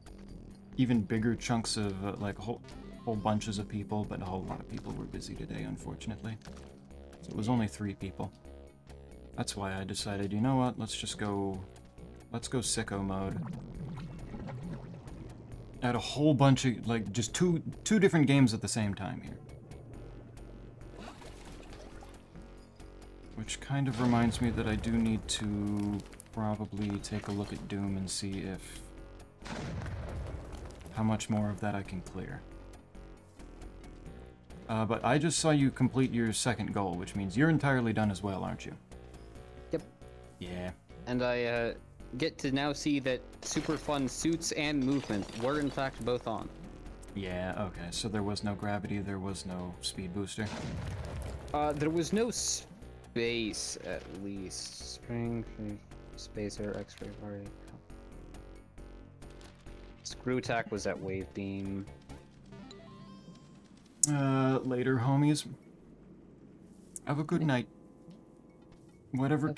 even bigger chunks of like whole bunches of people, but a whole lot of people were busy today, unfortunately. So it was only 3 people. That's why I decided, you know what, let's go sicko mode. Add a whole bunch of, like, just two different games at the same time here. Which kind of reminds me that I do need to probably take a look at Doom and see if how much more of that I can clear. But I just saw you complete your second goal, which means you're entirely done as well, aren't you? Yep. Yeah. And I get to now see that super fun suits and movement were in fact both on. Yeah, okay. So there was no gravity, there was no speed booster. There was no space, at least. Spring, spacer, X-ray, party. Screw attack was at wave beam. Later, homies. Have a good night. Whatever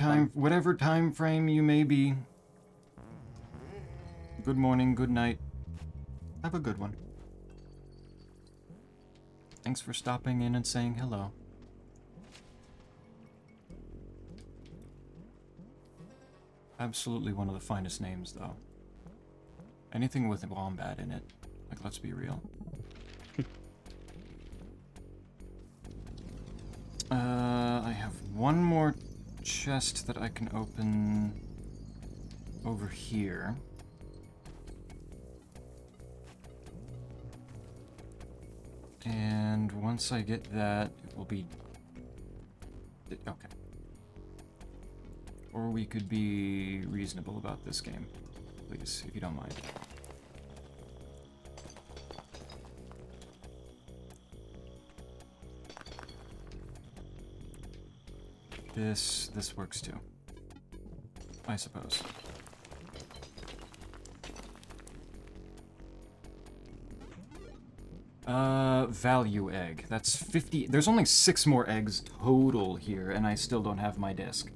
time frame you may be. Good morning, good night. Have a good one. Thanks for stopping in and saying hello. Absolutely one of the finest names, though. Anything with a wombat in it. Like, let's be real. I have one more chest that I can open over here. And once I get that, it will be... Okay. Or we could be reasonable about this game, please, if you don't mind. This works too. I suppose. Value egg. That's 50. There's only 6 more eggs total here, and I still don't have my disc.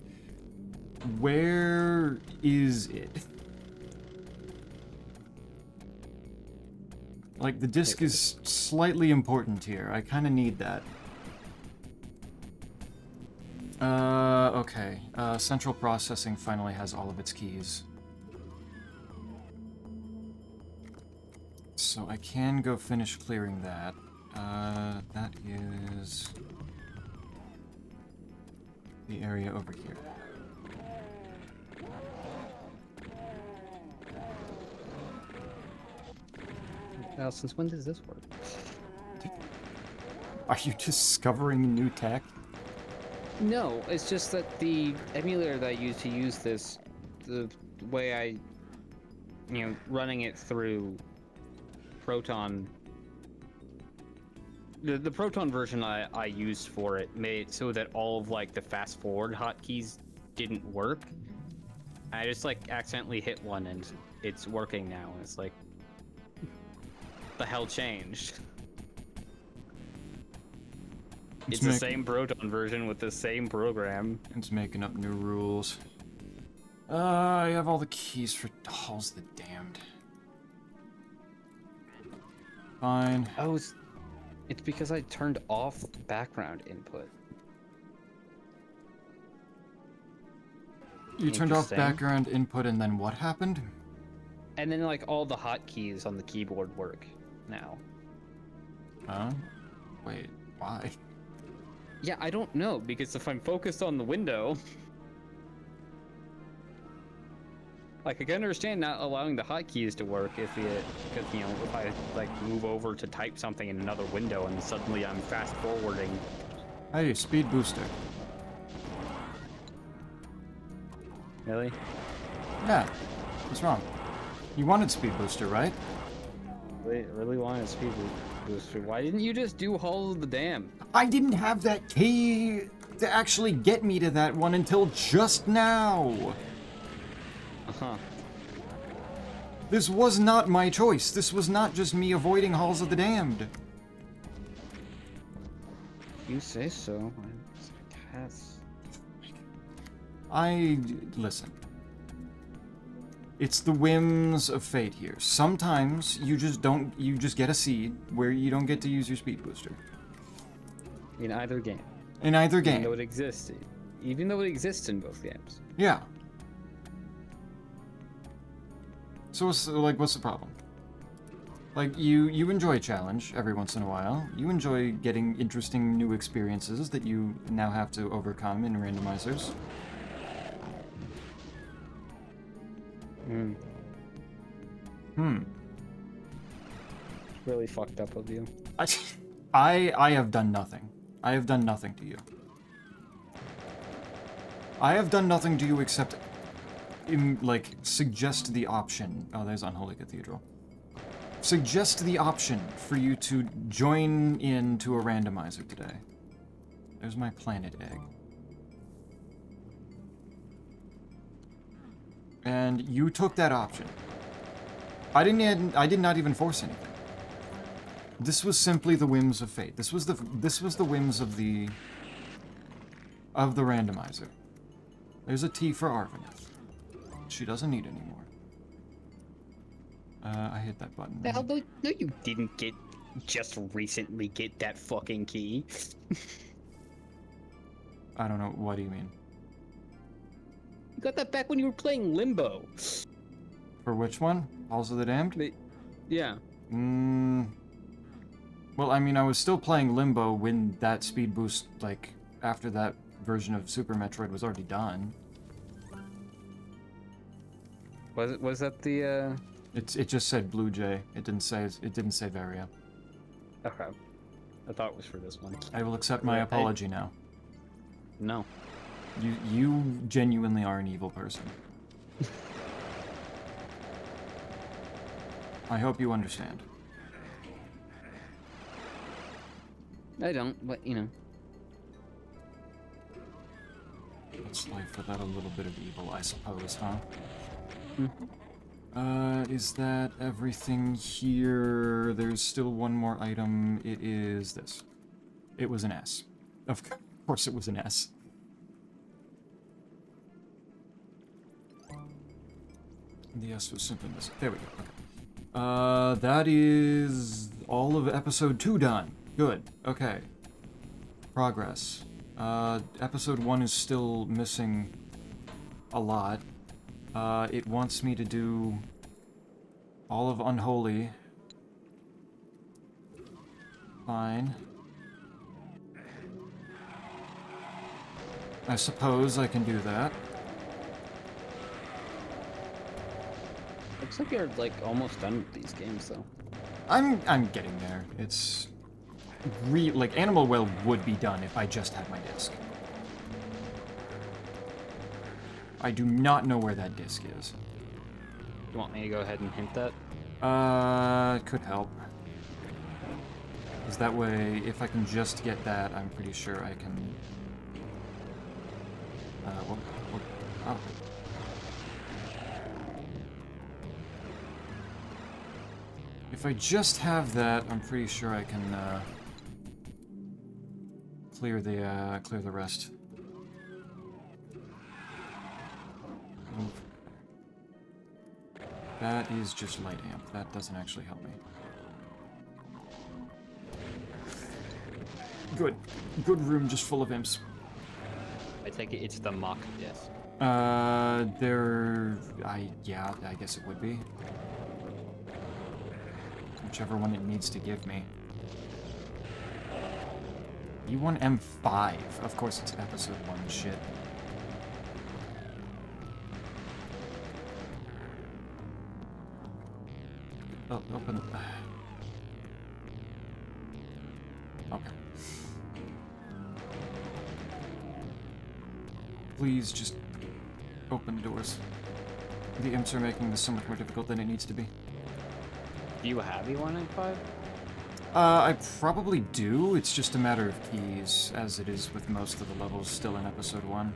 Where is it? Like, the disc is slightly important here. I kind of need that. Okay. Central processing finally has all of its keys. So I can go finish clearing that. That is the area over here. Now, since when does this work? Are you discovering new tech? No, it's just that the emulator that I use to use this, the way I, running it through Proton, the Proton version I used for it made it so that all of like the fast forward hotkeys didn't work. I just like accidentally hit one and it's working now. And it's like, the hell changed? It's the same Proton version with the same program. It's making up new rules. I have all the keys for Halls the Damned. Fine. Oh, it's because I turned off background input. You turned off background input and then what happened? And then like all the hotkeys on the keyboard work now. Huh? Wait, why? Yeah, I don't know, because if I'm focused on the window... Like, I can understand not allowing the hotkeys to work if if I, like, move over to type something in another window and suddenly I'm fast-forwarding. Hey, speed booster. Really? Yeah. What's wrong? You wanted speed booster, right? Really wanted speed booster. Why didn't you just do Halls of the Damned? I didn't have that key to actually get me to that one until just now. Uh-huh. This was not my choice. This was not just me avoiding Halls of the Damned. You say so. I guess. Listen. It's the whims of fate here. Sometimes you just get a seed where you don't get to use your speed booster. In either game. In either game. Even though it exists. Even though it exists in both games. Yeah. So what's the problem? Like, you enjoy a challenge every once in a while. You enjoy getting interesting new experiences that you now have to overcome in randomizers. Really fucked up of you. I have done nothing. I have done nothing to you. I have done nothing to you except, suggest the option. Oh, there's Unholy Cathedral. Suggest the option for you to join into a randomizer today. There's my planet egg. And you took that option. I did not even force anything. This was simply the whims of fate. This was the whims of the randomizer. There's a T for Arvanith. She doesn't need any more. I hit that button. No, you didn't just recently get that fucking key. I don't know. What do you mean? You got that back when you were playing Limbo. For which one? Halls of the Damned? Yeah. Well, I mean, I was still playing Limbo when that speed boost, after that version of Super Metroid was already done. Was that the, It just said Blue Jay. It didn't say Varia. Okay. I thought it was for this one. I will accept my apology now. No. You genuinely are an evil person. I hope you understand. I don't, but What's life without a little bit of evil, I suppose, huh? Hmm. Is that everything here? There's still one more item. It is this. It was an S. Of course it was an S. The S was simply missing. There we go. Okay. That is all of episode 2 done. Good. Okay. Progress. Episode 1 is still missing a lot. It wants me to do all of Unholy. Fine. I suppose I can do that. Looks like you're like almost done with these games, though. I'm getting there. It's like Animal Well would be done if I just had my disc. I do not know where that disc is. You want me to go ahead and hint that? Could help. Because that way, if I can just get that, I'm pretty sure I can... oh. If I just have that, I'm pretty sure I can, clear the rest. Move. That is just light amp. That doesn't actually help me. Good. Good room just full of imps. I take it it's the mock disc. Yeah, I guess it would be. Whichever one it needs to give me. E1 M5. Of course it's episode 1 shit. Oh, open. Okay. Please just open the doors. The imps are making this so much more difficult than it needs to be. Do you have E195? I probably do. It's just a matter of keys, as it is with most of the levels still in episode 1.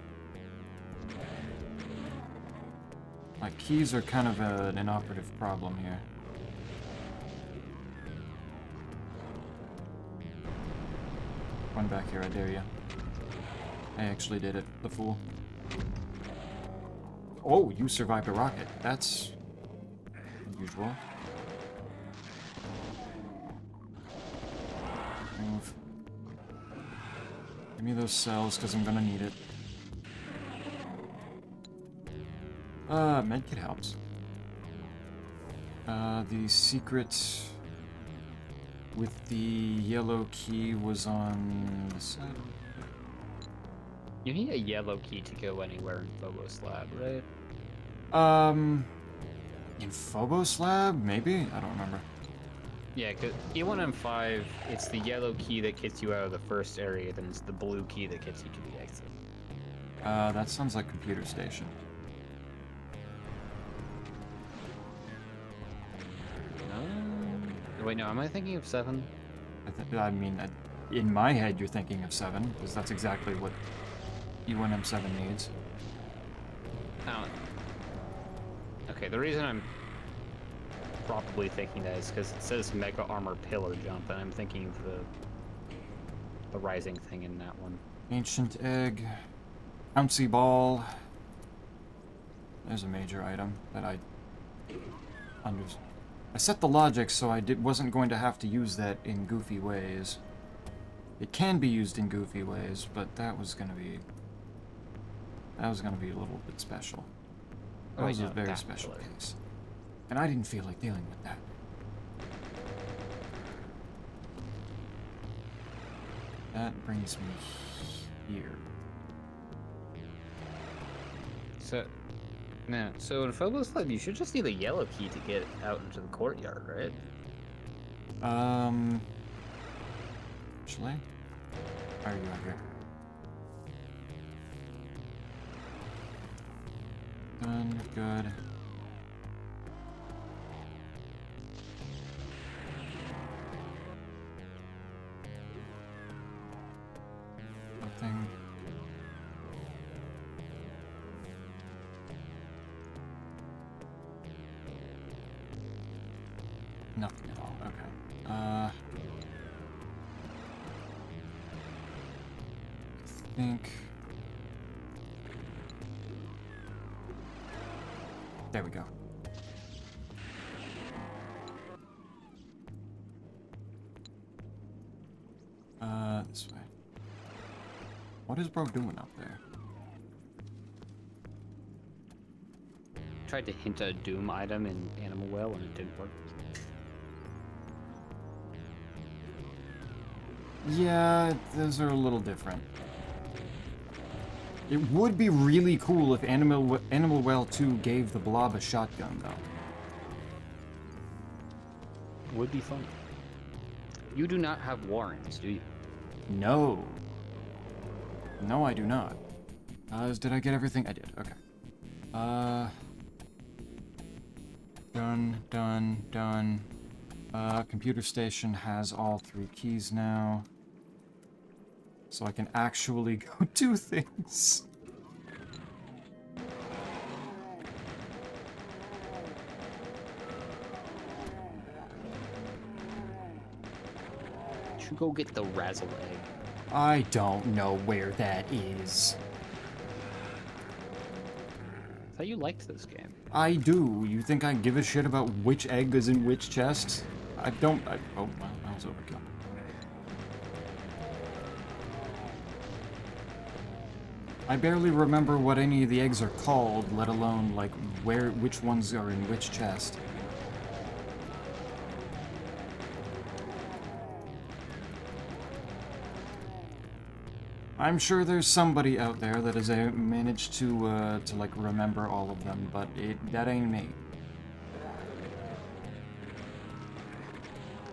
Like, keys are kind of an inoperative problem here. One back here, I dare you. I actually did it, the fool. Oh, you survived a rocket. That's unusual. Move. Give me those cells, because I'm gonna need it. Medkit helps. The secret with the yellow key was on the side. You need a yellow key to go anywhere in Phobos Lab, right? In Phobos Lab? Maybe? I don't remember. Yeah, because E1M5, it's the yellow key that gets you out of the first area, then it's the blue key that gets you to the exit. That sounds like Computer Station. Wait, no, am I thinking of 7? I mean, in my head you're thinking of 7, because that's exactly what E1M7 needs. Oh. Okay, the reason I'm probably thinking that is because it says Mega Armor Pillar Jump, and I'm thinking of the rising thing in that one. Ancient Egg. Bouncy Ball. There's a major item that I set the logic so I wasn't going to have to use that in goofy ways. It can be used in goofy ways, but that was gonna be a little bit special. That was a very special case. And I didn't feel like dealing with that. That brings me here. So in Phobos Lab, you should just need a yellow key to get out into the courtyard, right? Actually, are you out here? Done. Good. Nothing. Nothing at all. Okay. I think... There we go. This way. What is bro doing up there? Tried to hint a Doom item in Animal Well and it didn't work. Yeah, those are a little different. It would be really cool if Animal Well 2 gave the blob a shotgun, though. Would be fun. You do not have warrants, do you? No. No, I do not. Did I get everything? I did. Okay. Done. Computer station has all 3 keys now. So I can actually go do things. Should go get the Razzle Egg. I don't know where that is. I thought you liked this game. I do. You think I give a shit about which egg is in which chest? I don't. Oh, wow, that was overkill. I barely remember what any of the eggs are called, let alone, like, which ones are in which chest. I'm sure there's somebody out there that has managed to like, remember all of them, but that ain't me.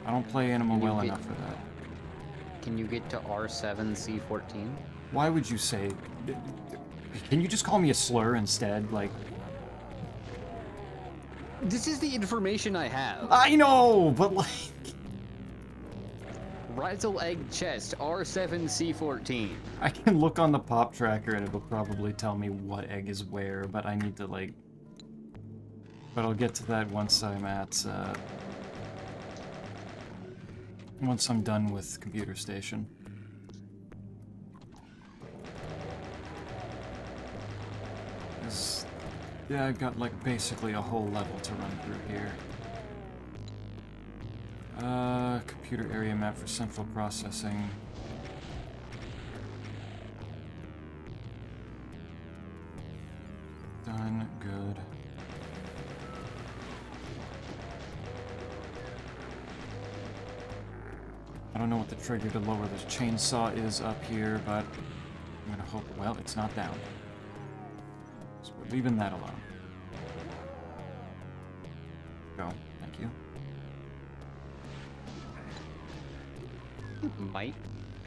I don't play Animal well enough for that. Can you get to R7C14? Why would you say... Can you just call me a slur instead? Like... This is the information I have. I know, but like... Razzle Egg Chest, R7C14. I can look on the pop tracker and it'll probably tell me what egg is where, but I need to, like... But I'll get to that once I'm at, once I'm done with Computer Station. Yeah, I've got, like, basically a whole level to run through here. Computer area map for central processing. Done. Good. I don't know what the trigger to lower this chainsaw is up here, but I'm gonna hope... Well, it's not down. So we're leaving that alone. Go. Thank you. It might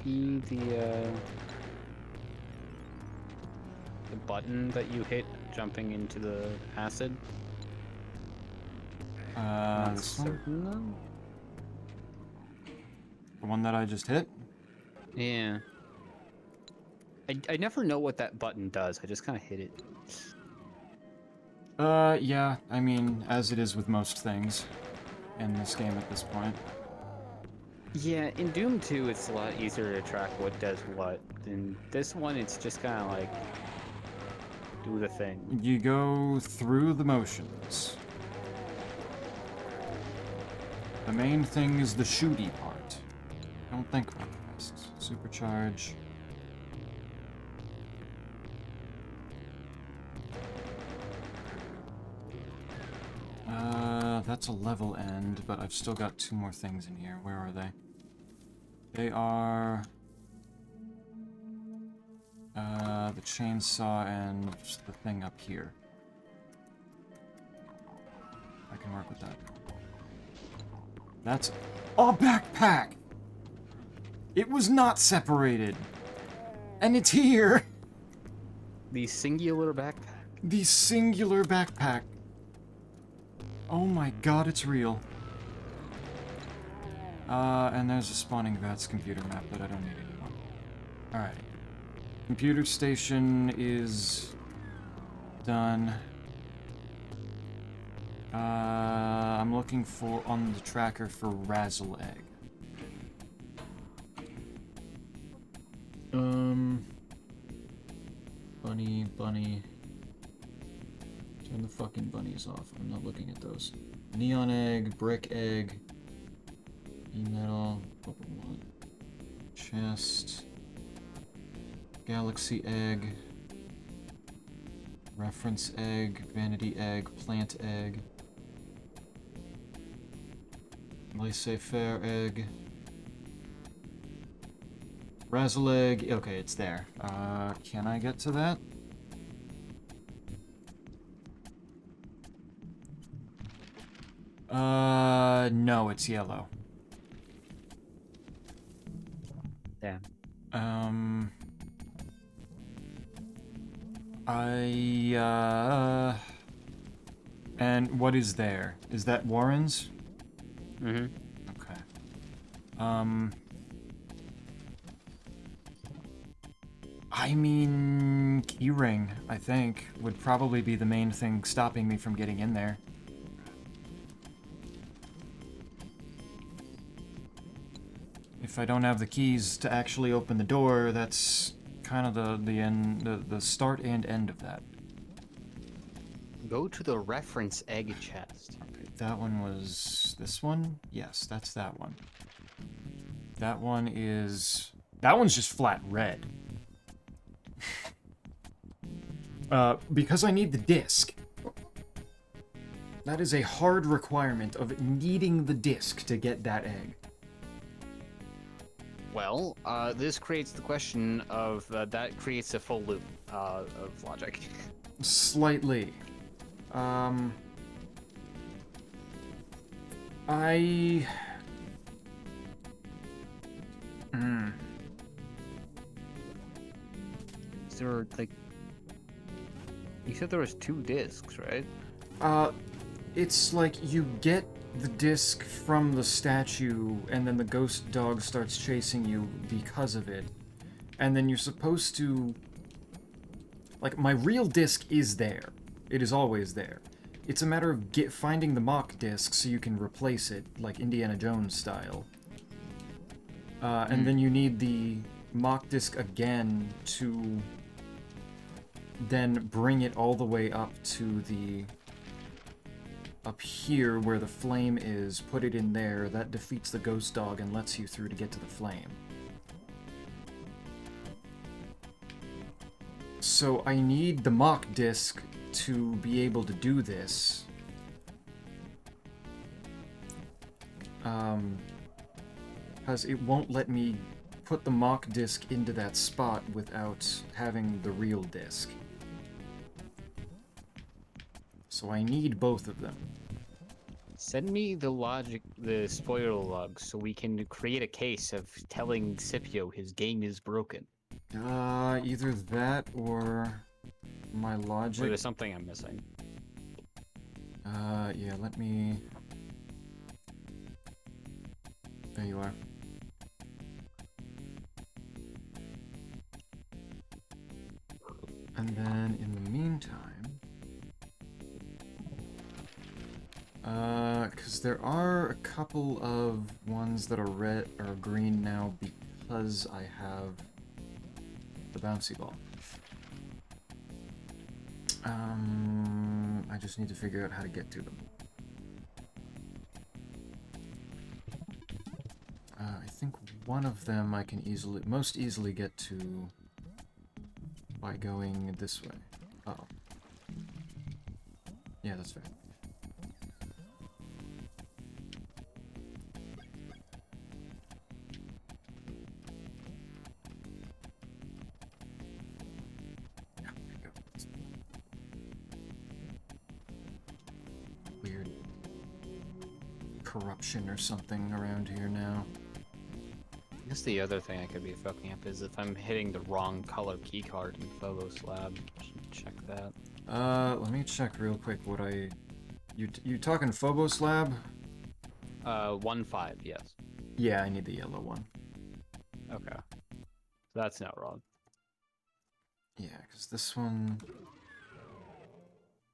be the button that you hit jumping into the acid. This one? The one that I just hit? Yeah. I never know what that button does. I just kind of hit it. Yeah, I mean, as it is with most things in this game at this point. Yeah, in Doom 2, it's a lot easier to track what does what. In this one, it's just kind of like, do the thing. You go through the motions. The main thing is the shooty part. Don't think about the rest. Supercharge. That's a level end, but I've still got 2 more things in here. Where are they? They are... the chainsaw and the thing up here. I can work with that. That's a backpack! It was not separated! And it's here! The singular backpack. The singular backpack. Oh my god, it's real. And there's a spawning VATS computer map that I don't need anymore. Alright. Computer station is done. I'm looking for on the tracker for Razzle Egg. Bunny. Turn the fucking bunnies off. I'm not looking at those. Neon Egg, Brick Egg, E-Metal, what we want. Chest, Galaxy Egg, Reference Egg, Vanity Egg, Plant Egg, Laissez-faire Egg, Razzle Egg. Okay, it's there. Can I get to that? No, it's yellow. Damn. And what is there? Is that Warren's? Mm-hmm. Okay. I mean, keyring, I think, would probably be the main thing stopping me from getting in there. If I don't have the keys to actually open the door, that's kind of the start and end of that. Go to the reference egg chest. Okay, that one was this one? Yes, that's that one. That one is... That one's just flat red. Because I need the disc. That is a hard requirement of needing the disc to get that egg. Well, this creates the question of that creates a full loop of logic. Slightly. Is there, like... You said there was 2 discs, right? It's like you get the disc from the statue, and then the ghost dog starts chasing you because of it. And then you're supposed to... Like, my real disc is there. It is always there. It's a matter of finding the mock disc so you can replace it, like Indiana Jones style. And then you need the mock disc again to then bring it all the way up to the... up here where the flame is, put it in there, that defeats the ghost dog and lets you through to get to the flame. So I need the mock disc to be able to do this. Because it won't let me put the mock disc into that spot without having the real disc. So I need both of them. Send me the spoiler log, so we can create a case of telling Scipio his game is broken. Either that or my logic. Or there's something I'm missing. Yeah, let me... There you are. And then, in the meantime... because there are a couple of ones that are red or green now because I have the bouncy ball. I just need to figure out how to get to them. I think one of them I can most easily get to by going this way. Uh-oh. Yeah, that's fair. Weird corruption or something around here now. I guess the other thing I could be fucking up is if I'm hitting the wrong color keycard in Phobos Lab. Should check that. Let me check real quick what I... You talking Phobos Lab? 1-5, yes. Yeah, I need the yellow one. Okay. That's not wrong. Yeah, because this one...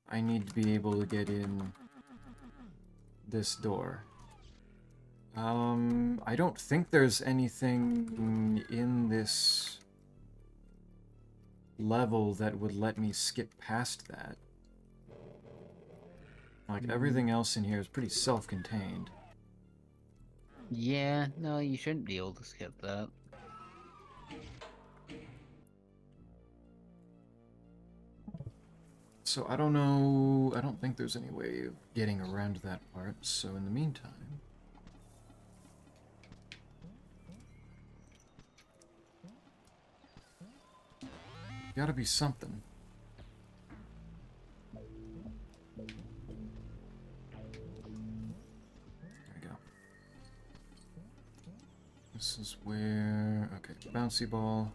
I need to be able to get in this door. I don't think there's anything in this level that would let me skip past that. Like, everything else in here is pretty self-contained. Yeah, no, you shouldn't be able to skip that. So I don't know, I don't think there's any way of getting around that part, so in the meantime... Gotta be something. There we go. This is where... Okay, bouncy ball.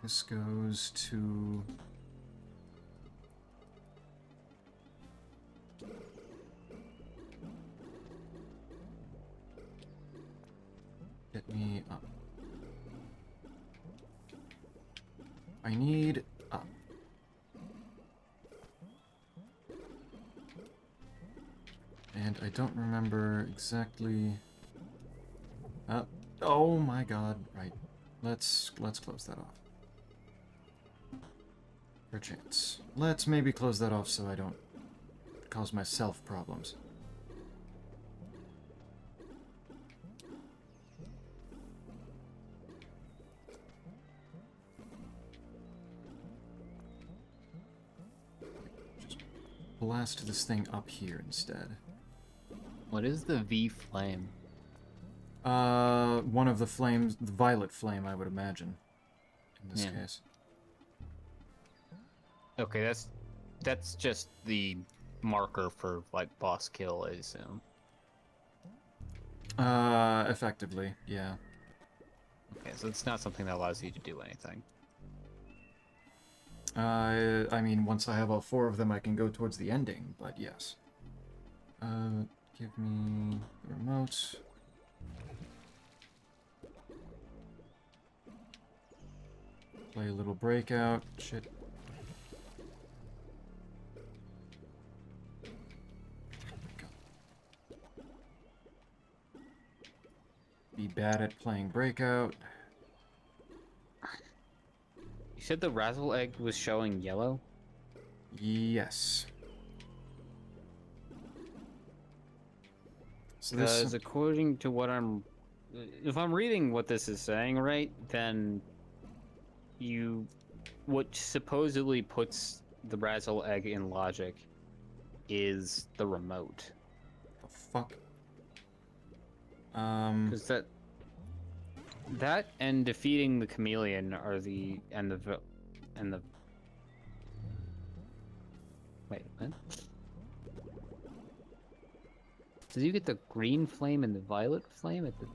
This goes to... Get me up. I need up. And I don't remember exactly... oh my god, right. Let's close that off. For a chance. Let's maybe close that off so I don't cause myself problems. Just blast this thing up here instead. What is the V flame? One of the flames, the violet flame, I would imagine, in this case. Okay, that's just the marker for like boss kill, I assume. Effectively, yeah. Okay, so it's not something that allows you to do anything. I mean, once I have all 4 of them, I can go towards the ending, but yes. Give me the remote. Play a little breakout. Shit. Be bad at playing breakout. You said the razzle egg was showing yellow? Yes. So Because according to what if I'm reading what this is saying right, then what supposedly puts the razzle egg in logic is the remote. The fuck? Because that and defeating the chameleon are the wait, what? Did you get the green flame and the violet flame at the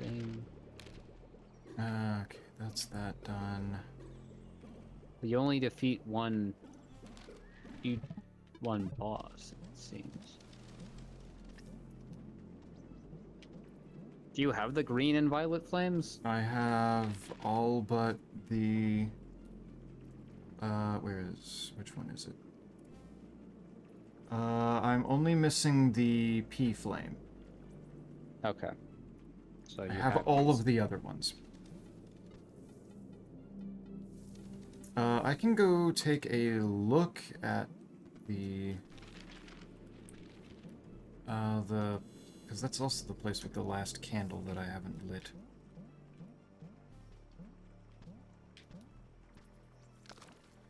same? Okay, that's that done. You only defeat one boss, it seems. Do you have the green and violet flames? I have all but the... which one is it? I'm only missing the P flame. Okay. So I have all of the other ones. I can go take a look at the... because that's also the place with the last candle that I haven't lit.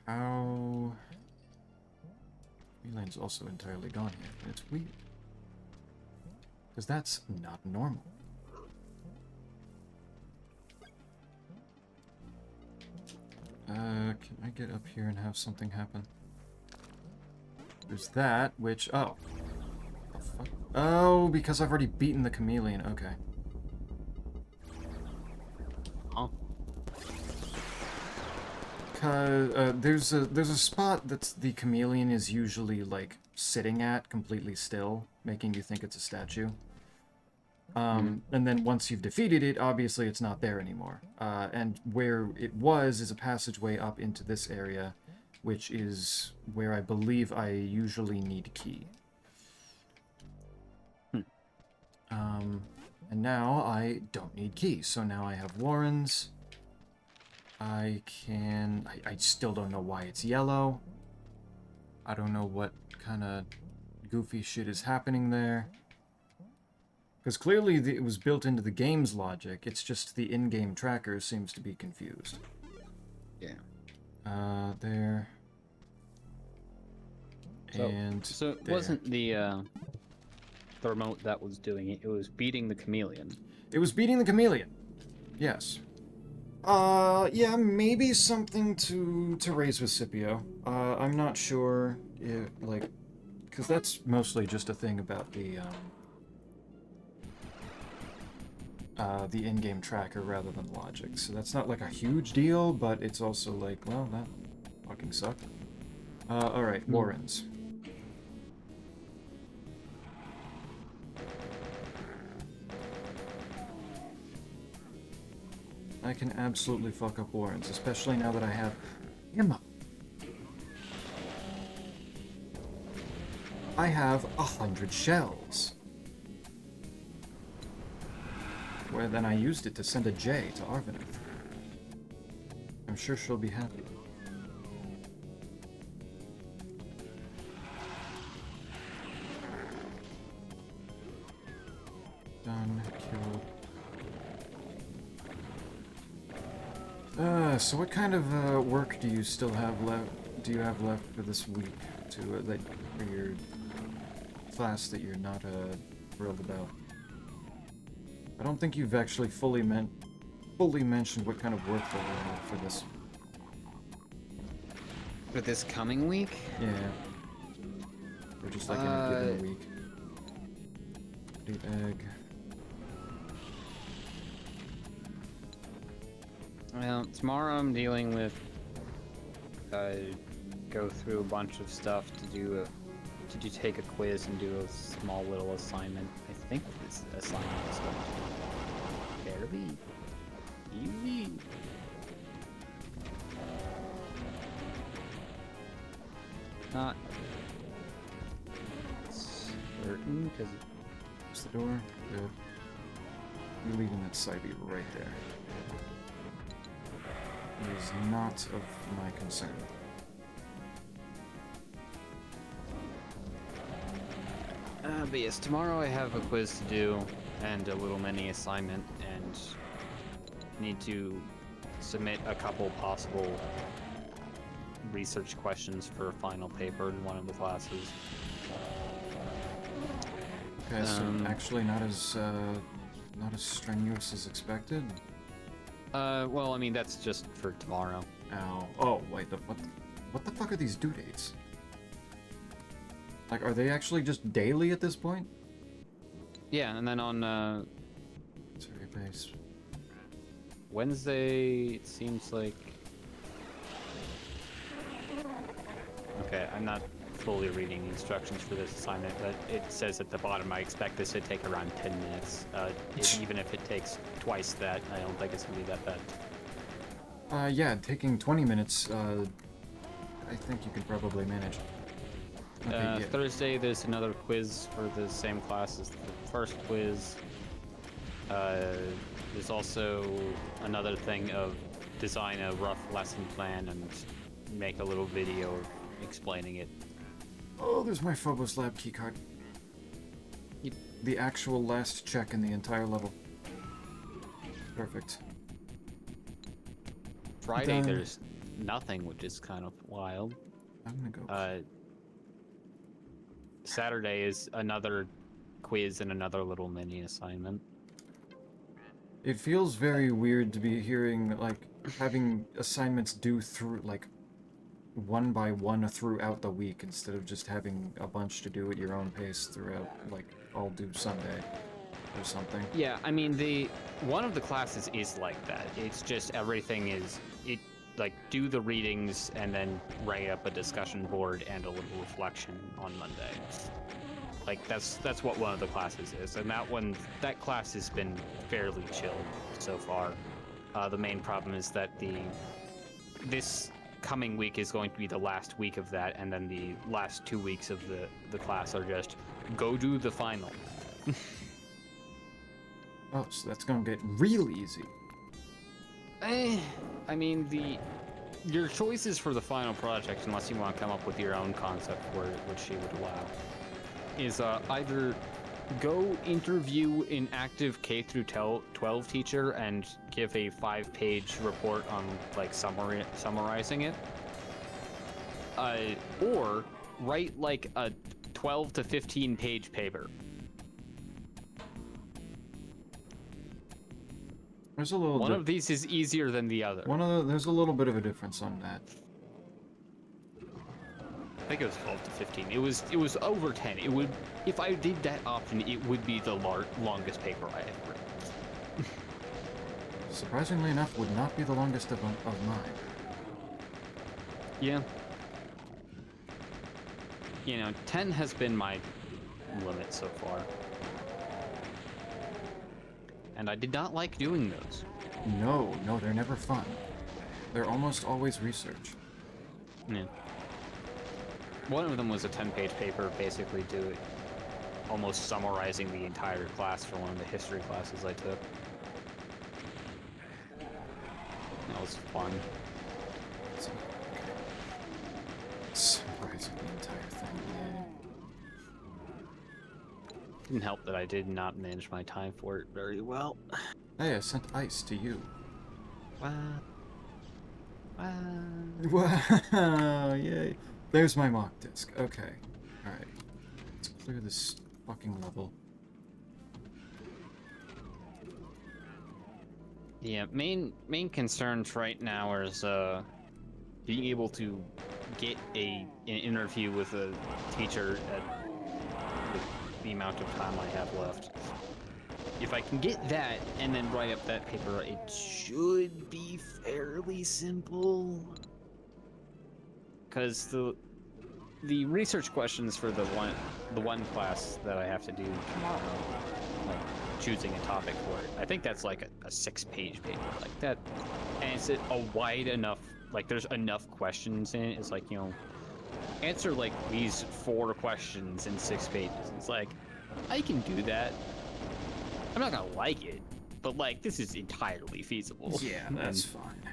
How... Elane's also entirely gone here, and it's weird. Because that's not normal. Can I get up here and have something happen? There's that, which... Oh. The fuck? Oh, because I've already beaten the chameleon. Okay. Huh? There's a spot that the chameleon is usually, like, sitting at, completely still, making you think it's a statue. And then once you've defeated it, obviously it's not there anymore. And where it was is a passageway up into this area, which is where I believe I usually need key. And now I don't need keys, so now I have Warrens. I still don't know why it's yellow. I don't know what kind of goofy shit is happening there. Because clearly it was built into the game's logic, it's just the in-game tracker seems to be confused. Yeah. There. And so it there. wasn't the remote that was doing it. It was beating the chameleon. It was beating the chameleon. Yes. Yeah, maybe something to raise with Scipio. I'm not sure if, like, because that's mostly just a thing about the in-game tracker rather than logic. So that's not like a huge deal, but it's also like, well, that fucking sucked. Alright, Warrens. I can absolutely fuck up Warrens, especially now that I have Emma. I have 100 shells. Where then I used it to send a J to Arvinith. I'm sure she'll be happy. Done, killed. So what kind of work do you still have left? Do you have left for this week to for your class that you're not thrilled about? I don't think you've actually fully mentioned what kind of work that you have for this. For this coming week? Yeah. Or just like in a given week. Deep egg. Well, tomorrow I'm dealing with go through a bunch of stuff to take a quiz and do a small little assignment. I think this assignment is going to be fairly easy. Not certain because Close the door. Good. You're leaving that side view right there. It is not of my concern. But yes, tomorrow I have a quiz to do and a little mini assignment and need to submit a couple possible research questions for a final paper in one of the classes. Okay, so actually not as strenuous as expected. Well, I mean that's just for tomorrow. Ow. Oh, wait, what the fuck are these due dates? Like, are they actually just daily at this point? Yeah, and then on Sorry, base. Wednesday, it seems like... Okay, I'm not fully reading the instructions for this assignment, but it says at the bottom I expect this to take around 10 minutes. Even if it takes twice that, I don't think it's going to be that bad. Yeah, taking 20 minutes, I think you can probably manage. Okay, yeah. Thursday, there's another quiz for the same class as the first quiz. There's also another thing of design a rough lesson plan and make a little video explaining it. Oh, there's my Phobos Lab keycard. Yep. The actual last check in the entire level. Perfect. Friday, there's nothing, which is kind of wild. I'm gonna go. Saturday is another quiz and another little mini assignment. It feels very weird to be hearing, like, having assignments due through, like, one by one throughout the week instead of just having a bunch to do at your own pace throughout, like, all due Sunday or something. Yeah, I mean, one of the classes is like that. It's just everything is, like, do the readings and then write up a discussion board and a little reflection on Monday. Like, that's what one of the classes is, and that class has been fairly chilled so far. The main problem is that this coming week is going to be the last week of that, and then the last 2 weeks of the class are just go do the final. Oh, so that's gonna get real easy. I mean, your choices for the final project, unless you want to come up with your own concept for it, which she would allow, is either go interview an active K through 12 teacher and give a 5-page report on like summarizing it, or write like a 12 to 15-page paper. There's a little. One of these is easier than the other. There's a little bit of a difference on that. I think it was 12 to 15. It was over 10. It would, if I did that option, it would be the longest paper I ever written. Surprisingly enough, would not be the longest of mine. Yeah. 10 has been my limit so far. And I did not like doing those. No, they're never fun. They're almost always research. Yeah. One of them was a 10-page paper, basically almost summarizing the entire class for one of the history classes I took. That was fun. Okay. Summarizing the entire thing, yeah. Didn't help that I did not manage my time for it very well. Hey, I sent ice to you. Wow. Wow, yay. There's my mock disc. Okay. Alright. Let's clear this fucking level. Yeah, main concerns right now is being able to get an interview with a teacher at the amount of time I have left. If I can get that and then write up that paper, it should be fairly simple. Because the research questions for the one class that I have to do tomorrow, like choosing a topic for it, I think that's like a 6-page paper like that, and it's a wide enough, like there's enough questions in it. It's like, answer like these 4 questions in 6 pages. It's like, I can do that. I'm not gonna like it, but like this is entirely feasible. Yeah, that's fine.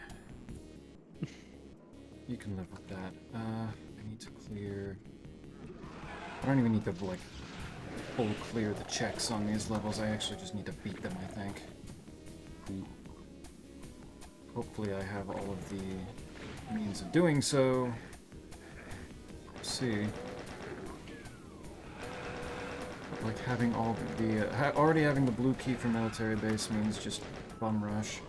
You can live with that. I need to clear. I don't even need to like full clear the checks on these levels. I actually just need to beat them, I think. Hopefully I have all of the means of doing so. Let's see. Like having all the already having the blue key for military base means just bum rush.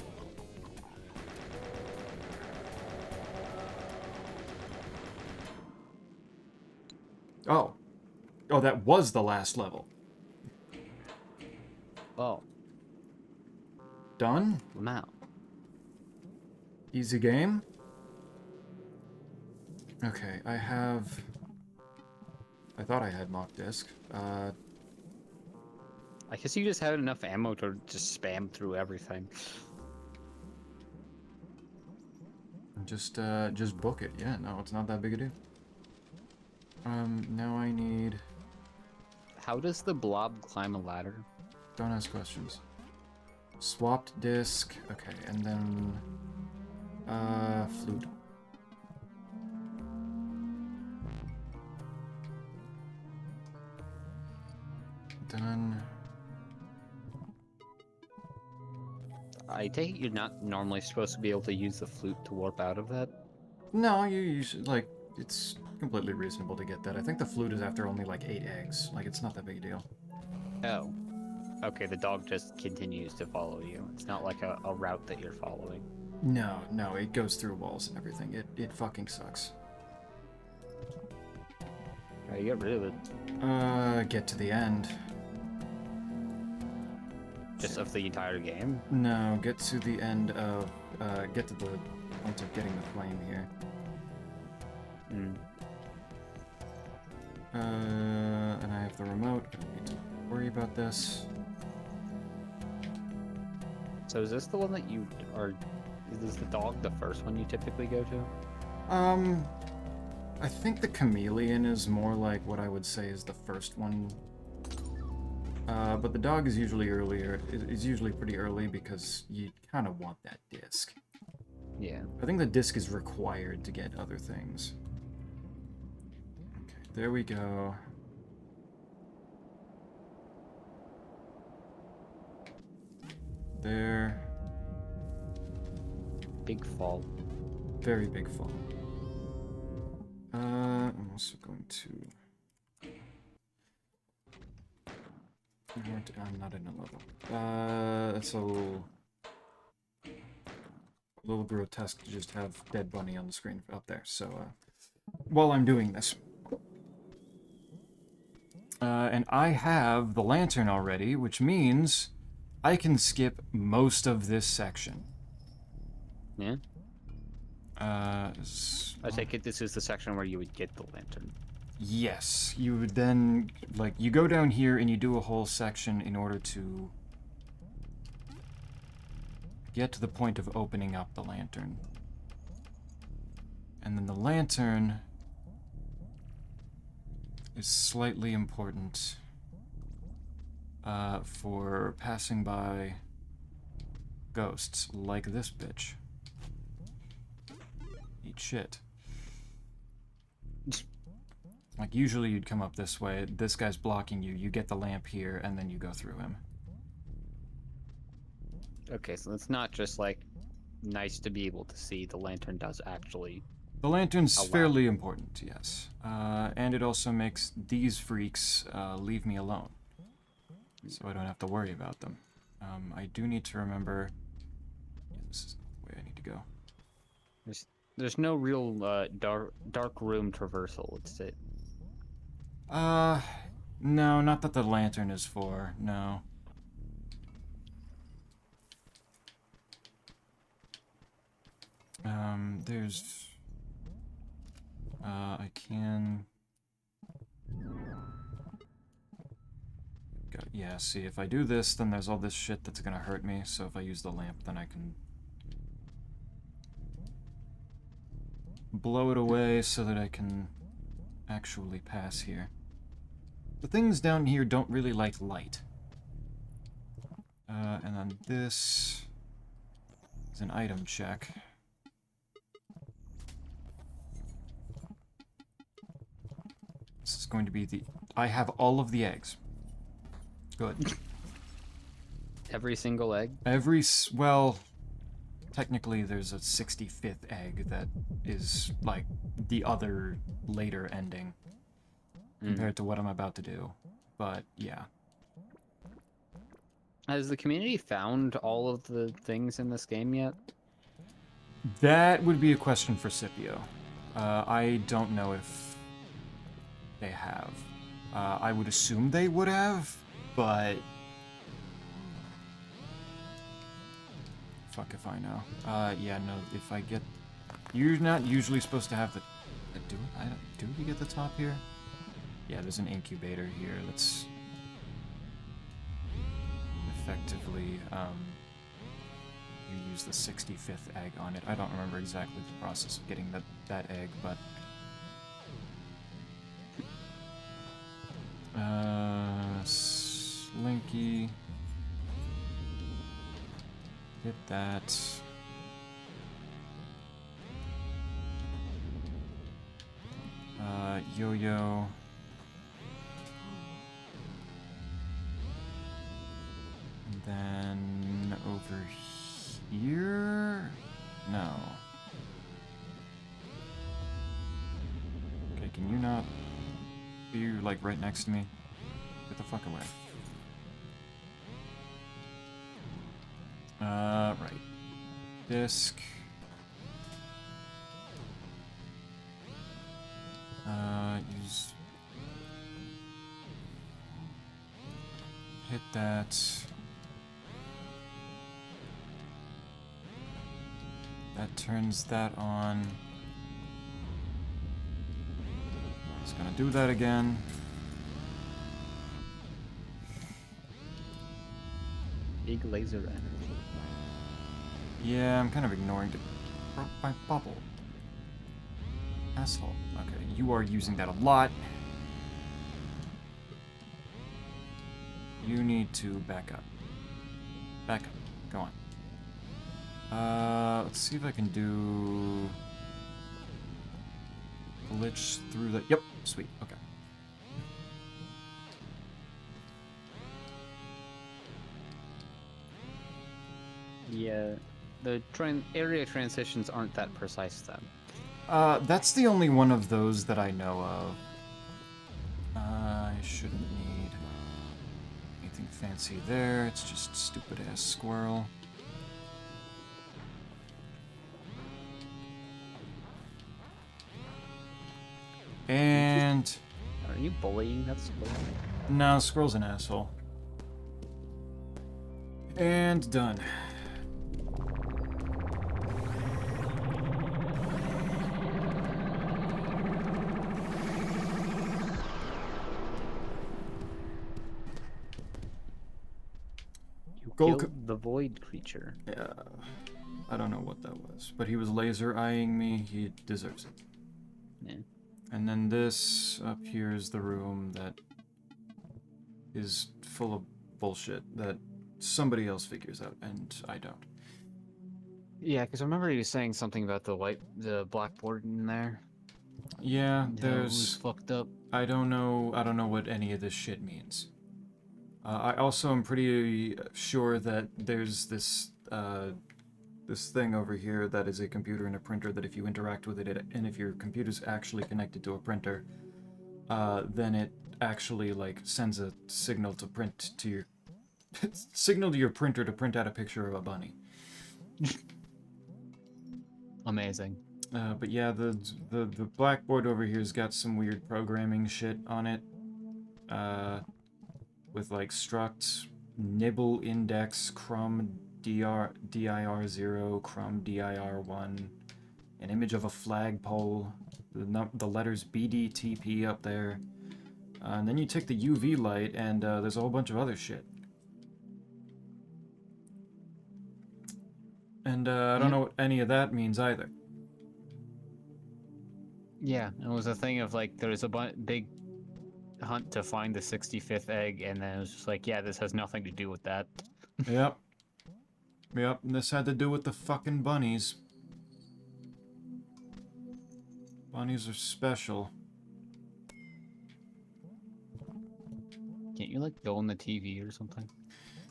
Oh, that was the last level. Oh, Done? I'm out. Easy game? Okay, I thought I had mock disc. I guess you just had enough ammo to just spam through everything. Just book it. Yeah, no, it's not that big a deal. Now I need... How does the blob climb a ladder? Don't ask questions. Swapped disc. Okay, and then... flute. Done. I take it you're not normally supposed to be able to use the flute to warp out of that? No, you should, like, it's completely reasonable to get that. I think the flute is after only, like, 8 eggs. Like, it's not that big a deal. Oh. Okay, the dog just continues to follow you. It's not like a route that you're following. No, it goes through walls and everything. It fucking sucks. How do you get rid of it? Get to the end. Just of the entire game? No, get to the end of, get to the point of getting the flame here. And I have the remote. I don't need to worry about this. So is this the one that you are... Is the dog the first one you typically go to? I think the chameleon is more like what I would say is the first one. But the dog is usually earlier. Is usually pretty early because you kind of want that disc. Yeah. I think the disc is required to get other things. Okay, there we go. There. Big fall. Very big fall. I'm also going to... I'm not in a level. It's a little grotesque to just have Dead Bunny on the screen up there, so, while I'm doing this. And I have the lantern already, which means I can skip most of this section. Yeah. I take it this is the section where you would get the lantern. Yes, you would then, like, you go down here and you do a whole section in order to get to the point of opening up the lantern. And then the lantern is slightly important for passing by ghosts like this bitch. Eat shit. Like, usually you'd come up this way, this guy's blocking you, you get the lamp here, and then you go through him. Okay, so it's not just, like, nice to be able to see. The lantern does actually... The lantern's fairly important, yes. And it also makes these freaks leave me alone. So I don't have to worry about them. I do need to remember... Yeah, this is not the way I need to go. There's no real dark room traversal, it's it. No, not that the lantern is for, no. There's... I can... Yeah, see, if I do this, then there's all this shit that's gonna hurt me, so if I use the lamp, then I can... blow it away so that I can actually pass here. The things down here don't really like light. And then this is an item check. This is going to be the... I have all of the eggs. Good. Every single egg? Well, technically there's a 65th egg that is, like, the other later ending compared to what I'm about to do. But, yeah. Has the community found all of the things in this game yet? That would be a question for Scipio. I don't know if they have. I would assume they would have, but... Fuck if I know. Yeah, no, if I get... You're not usually supposed to have the... Do we get the top here? Yeah, there's an incubator here that's... effectively, you use the 65th egg on it. I don't remember exactly the process of getting that egg, but... Slinky... Get that. Yo-yo. And then over here? No. Okay, can you not be, like, right next to me? Get the fuck away. Right. Disc. Use... Hit that. That turns that on. It's gonna do that again. Big laser energy. Yeah, I'm kind of ignoring my bubble. Asshole. Okay, you are using that a lot. You need to back up. Back up. Go on. Let's see if I can do... glitch through the... Yep, sweet, okay. Yeah, the area transitions aren't that precise then. That's the only one of those that I know of. I shouldn't need anything fancy there. It's just stupid-ass squirrel. And... Are you bullying that squirrel? no, squirrel's an asshole. And done. You Gold killed the void creature. Yeah, I don't know what that was, but he was laser eyeing me. He deserves it. Yeah. And then this up here is the room that is full of bullshit that somebody else figures out, and I don't. Yeah, because I remember you saying something about the blackboard in there. Yeah, It was there's... fucked up. I don't know what any of this shit means. I also am pretty sure that there's this this thing over here that is a computer and a printer that if you interact with it, and if your computer's actually connected to a printer, then it actually like sends a signal to print to your signal to your printer to print out a picture of a bunny. Amazing. But yeah, the blackboard over here's got some weird programming shit on it. With like struct, nibble index, crum dir0, crum dir1, an image of a flagpole, the letters BDTP up there, and then you take the UV light, and there's a whole bunch of other shit. And I don't know what any of that means either. Yeah, it was a thing of like there's a big hunt to find the 65th egg, and then it was just like, yeah, this has nothing to do with that. Yep. Yep, and this had to do with the fucking bunnies. Bunnies are special. Can't you like go on the TV or something?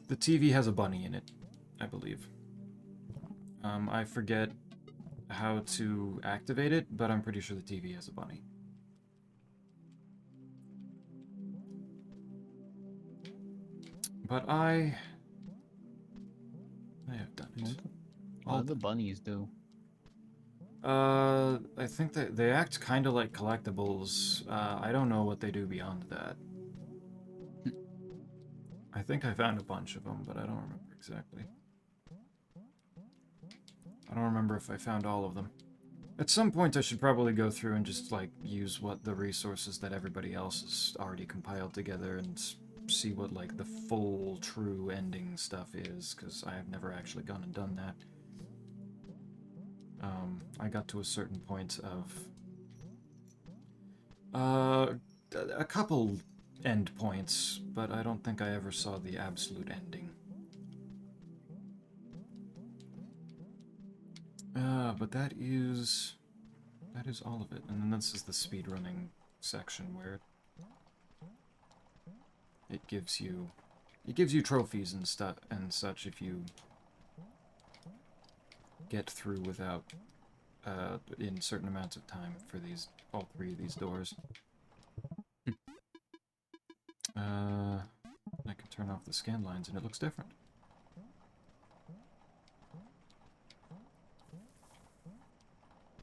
The TV has a bunny in it, I believe. I forget how to activate it, but I'm pretty sure the TV has a bunny. But I have done it. What do the bunnies do? I think that they act kind of like collectibles. I don't know what they do beyond that. I think I found a bunch of them, but I don't remember exactly. I don't remember if I found all of them. At some point, I should probably go through and just, like, use what the resources that everybody else has already compiled together and see what, like, the full, true ending stuff is, because I have never actually gone and done that. I got to a certain point of... a couple end points, but I don't think I ever saw the absolute ending. But that is all of it. And then this is the speedrunning section where it gives you trophies and stuff and such if you get through without in certain amounts of time for all three of these doors. I can turn off the scan lines and it looks different.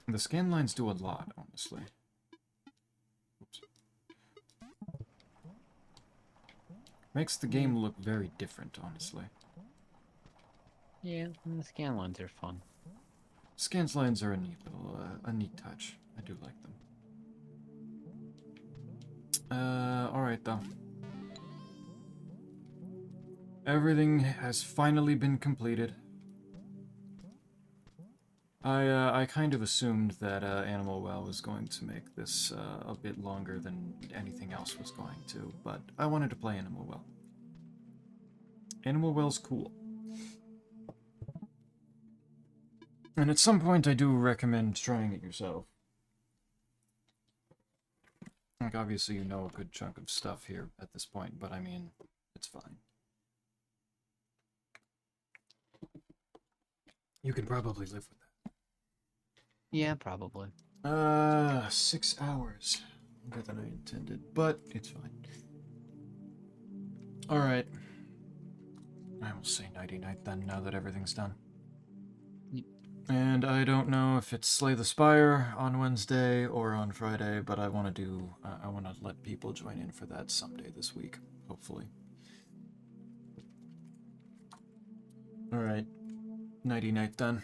The scan lines do a lot, honestly. Oops. Makes the game look very different, honestly. Yeah, the scan lines are fun. Scan lines are a neat little, a neat touch. I do like them. Alright though. Everything has finally been completed. I kind of assumed that Animal Well was going to make this a bit longer than anything else was going to, but I wanted to play Animal Well. Animal Well's cool. And at some point I do recommend trying it yourself. Like, obviously you know a good chunk of stuff here at this point, but I mean, it's fine. You could probably live with that. Yeah, probably. 6 hours. Longer than I intended, but it's fine. Alright. I will say nighty-night then, now that everything's done. And I don't know if it's Slay the Spire on Wednesday or on Friday, but I want to I want to let people join in for that someday this week, hopefully. Alright. Nighty-night then.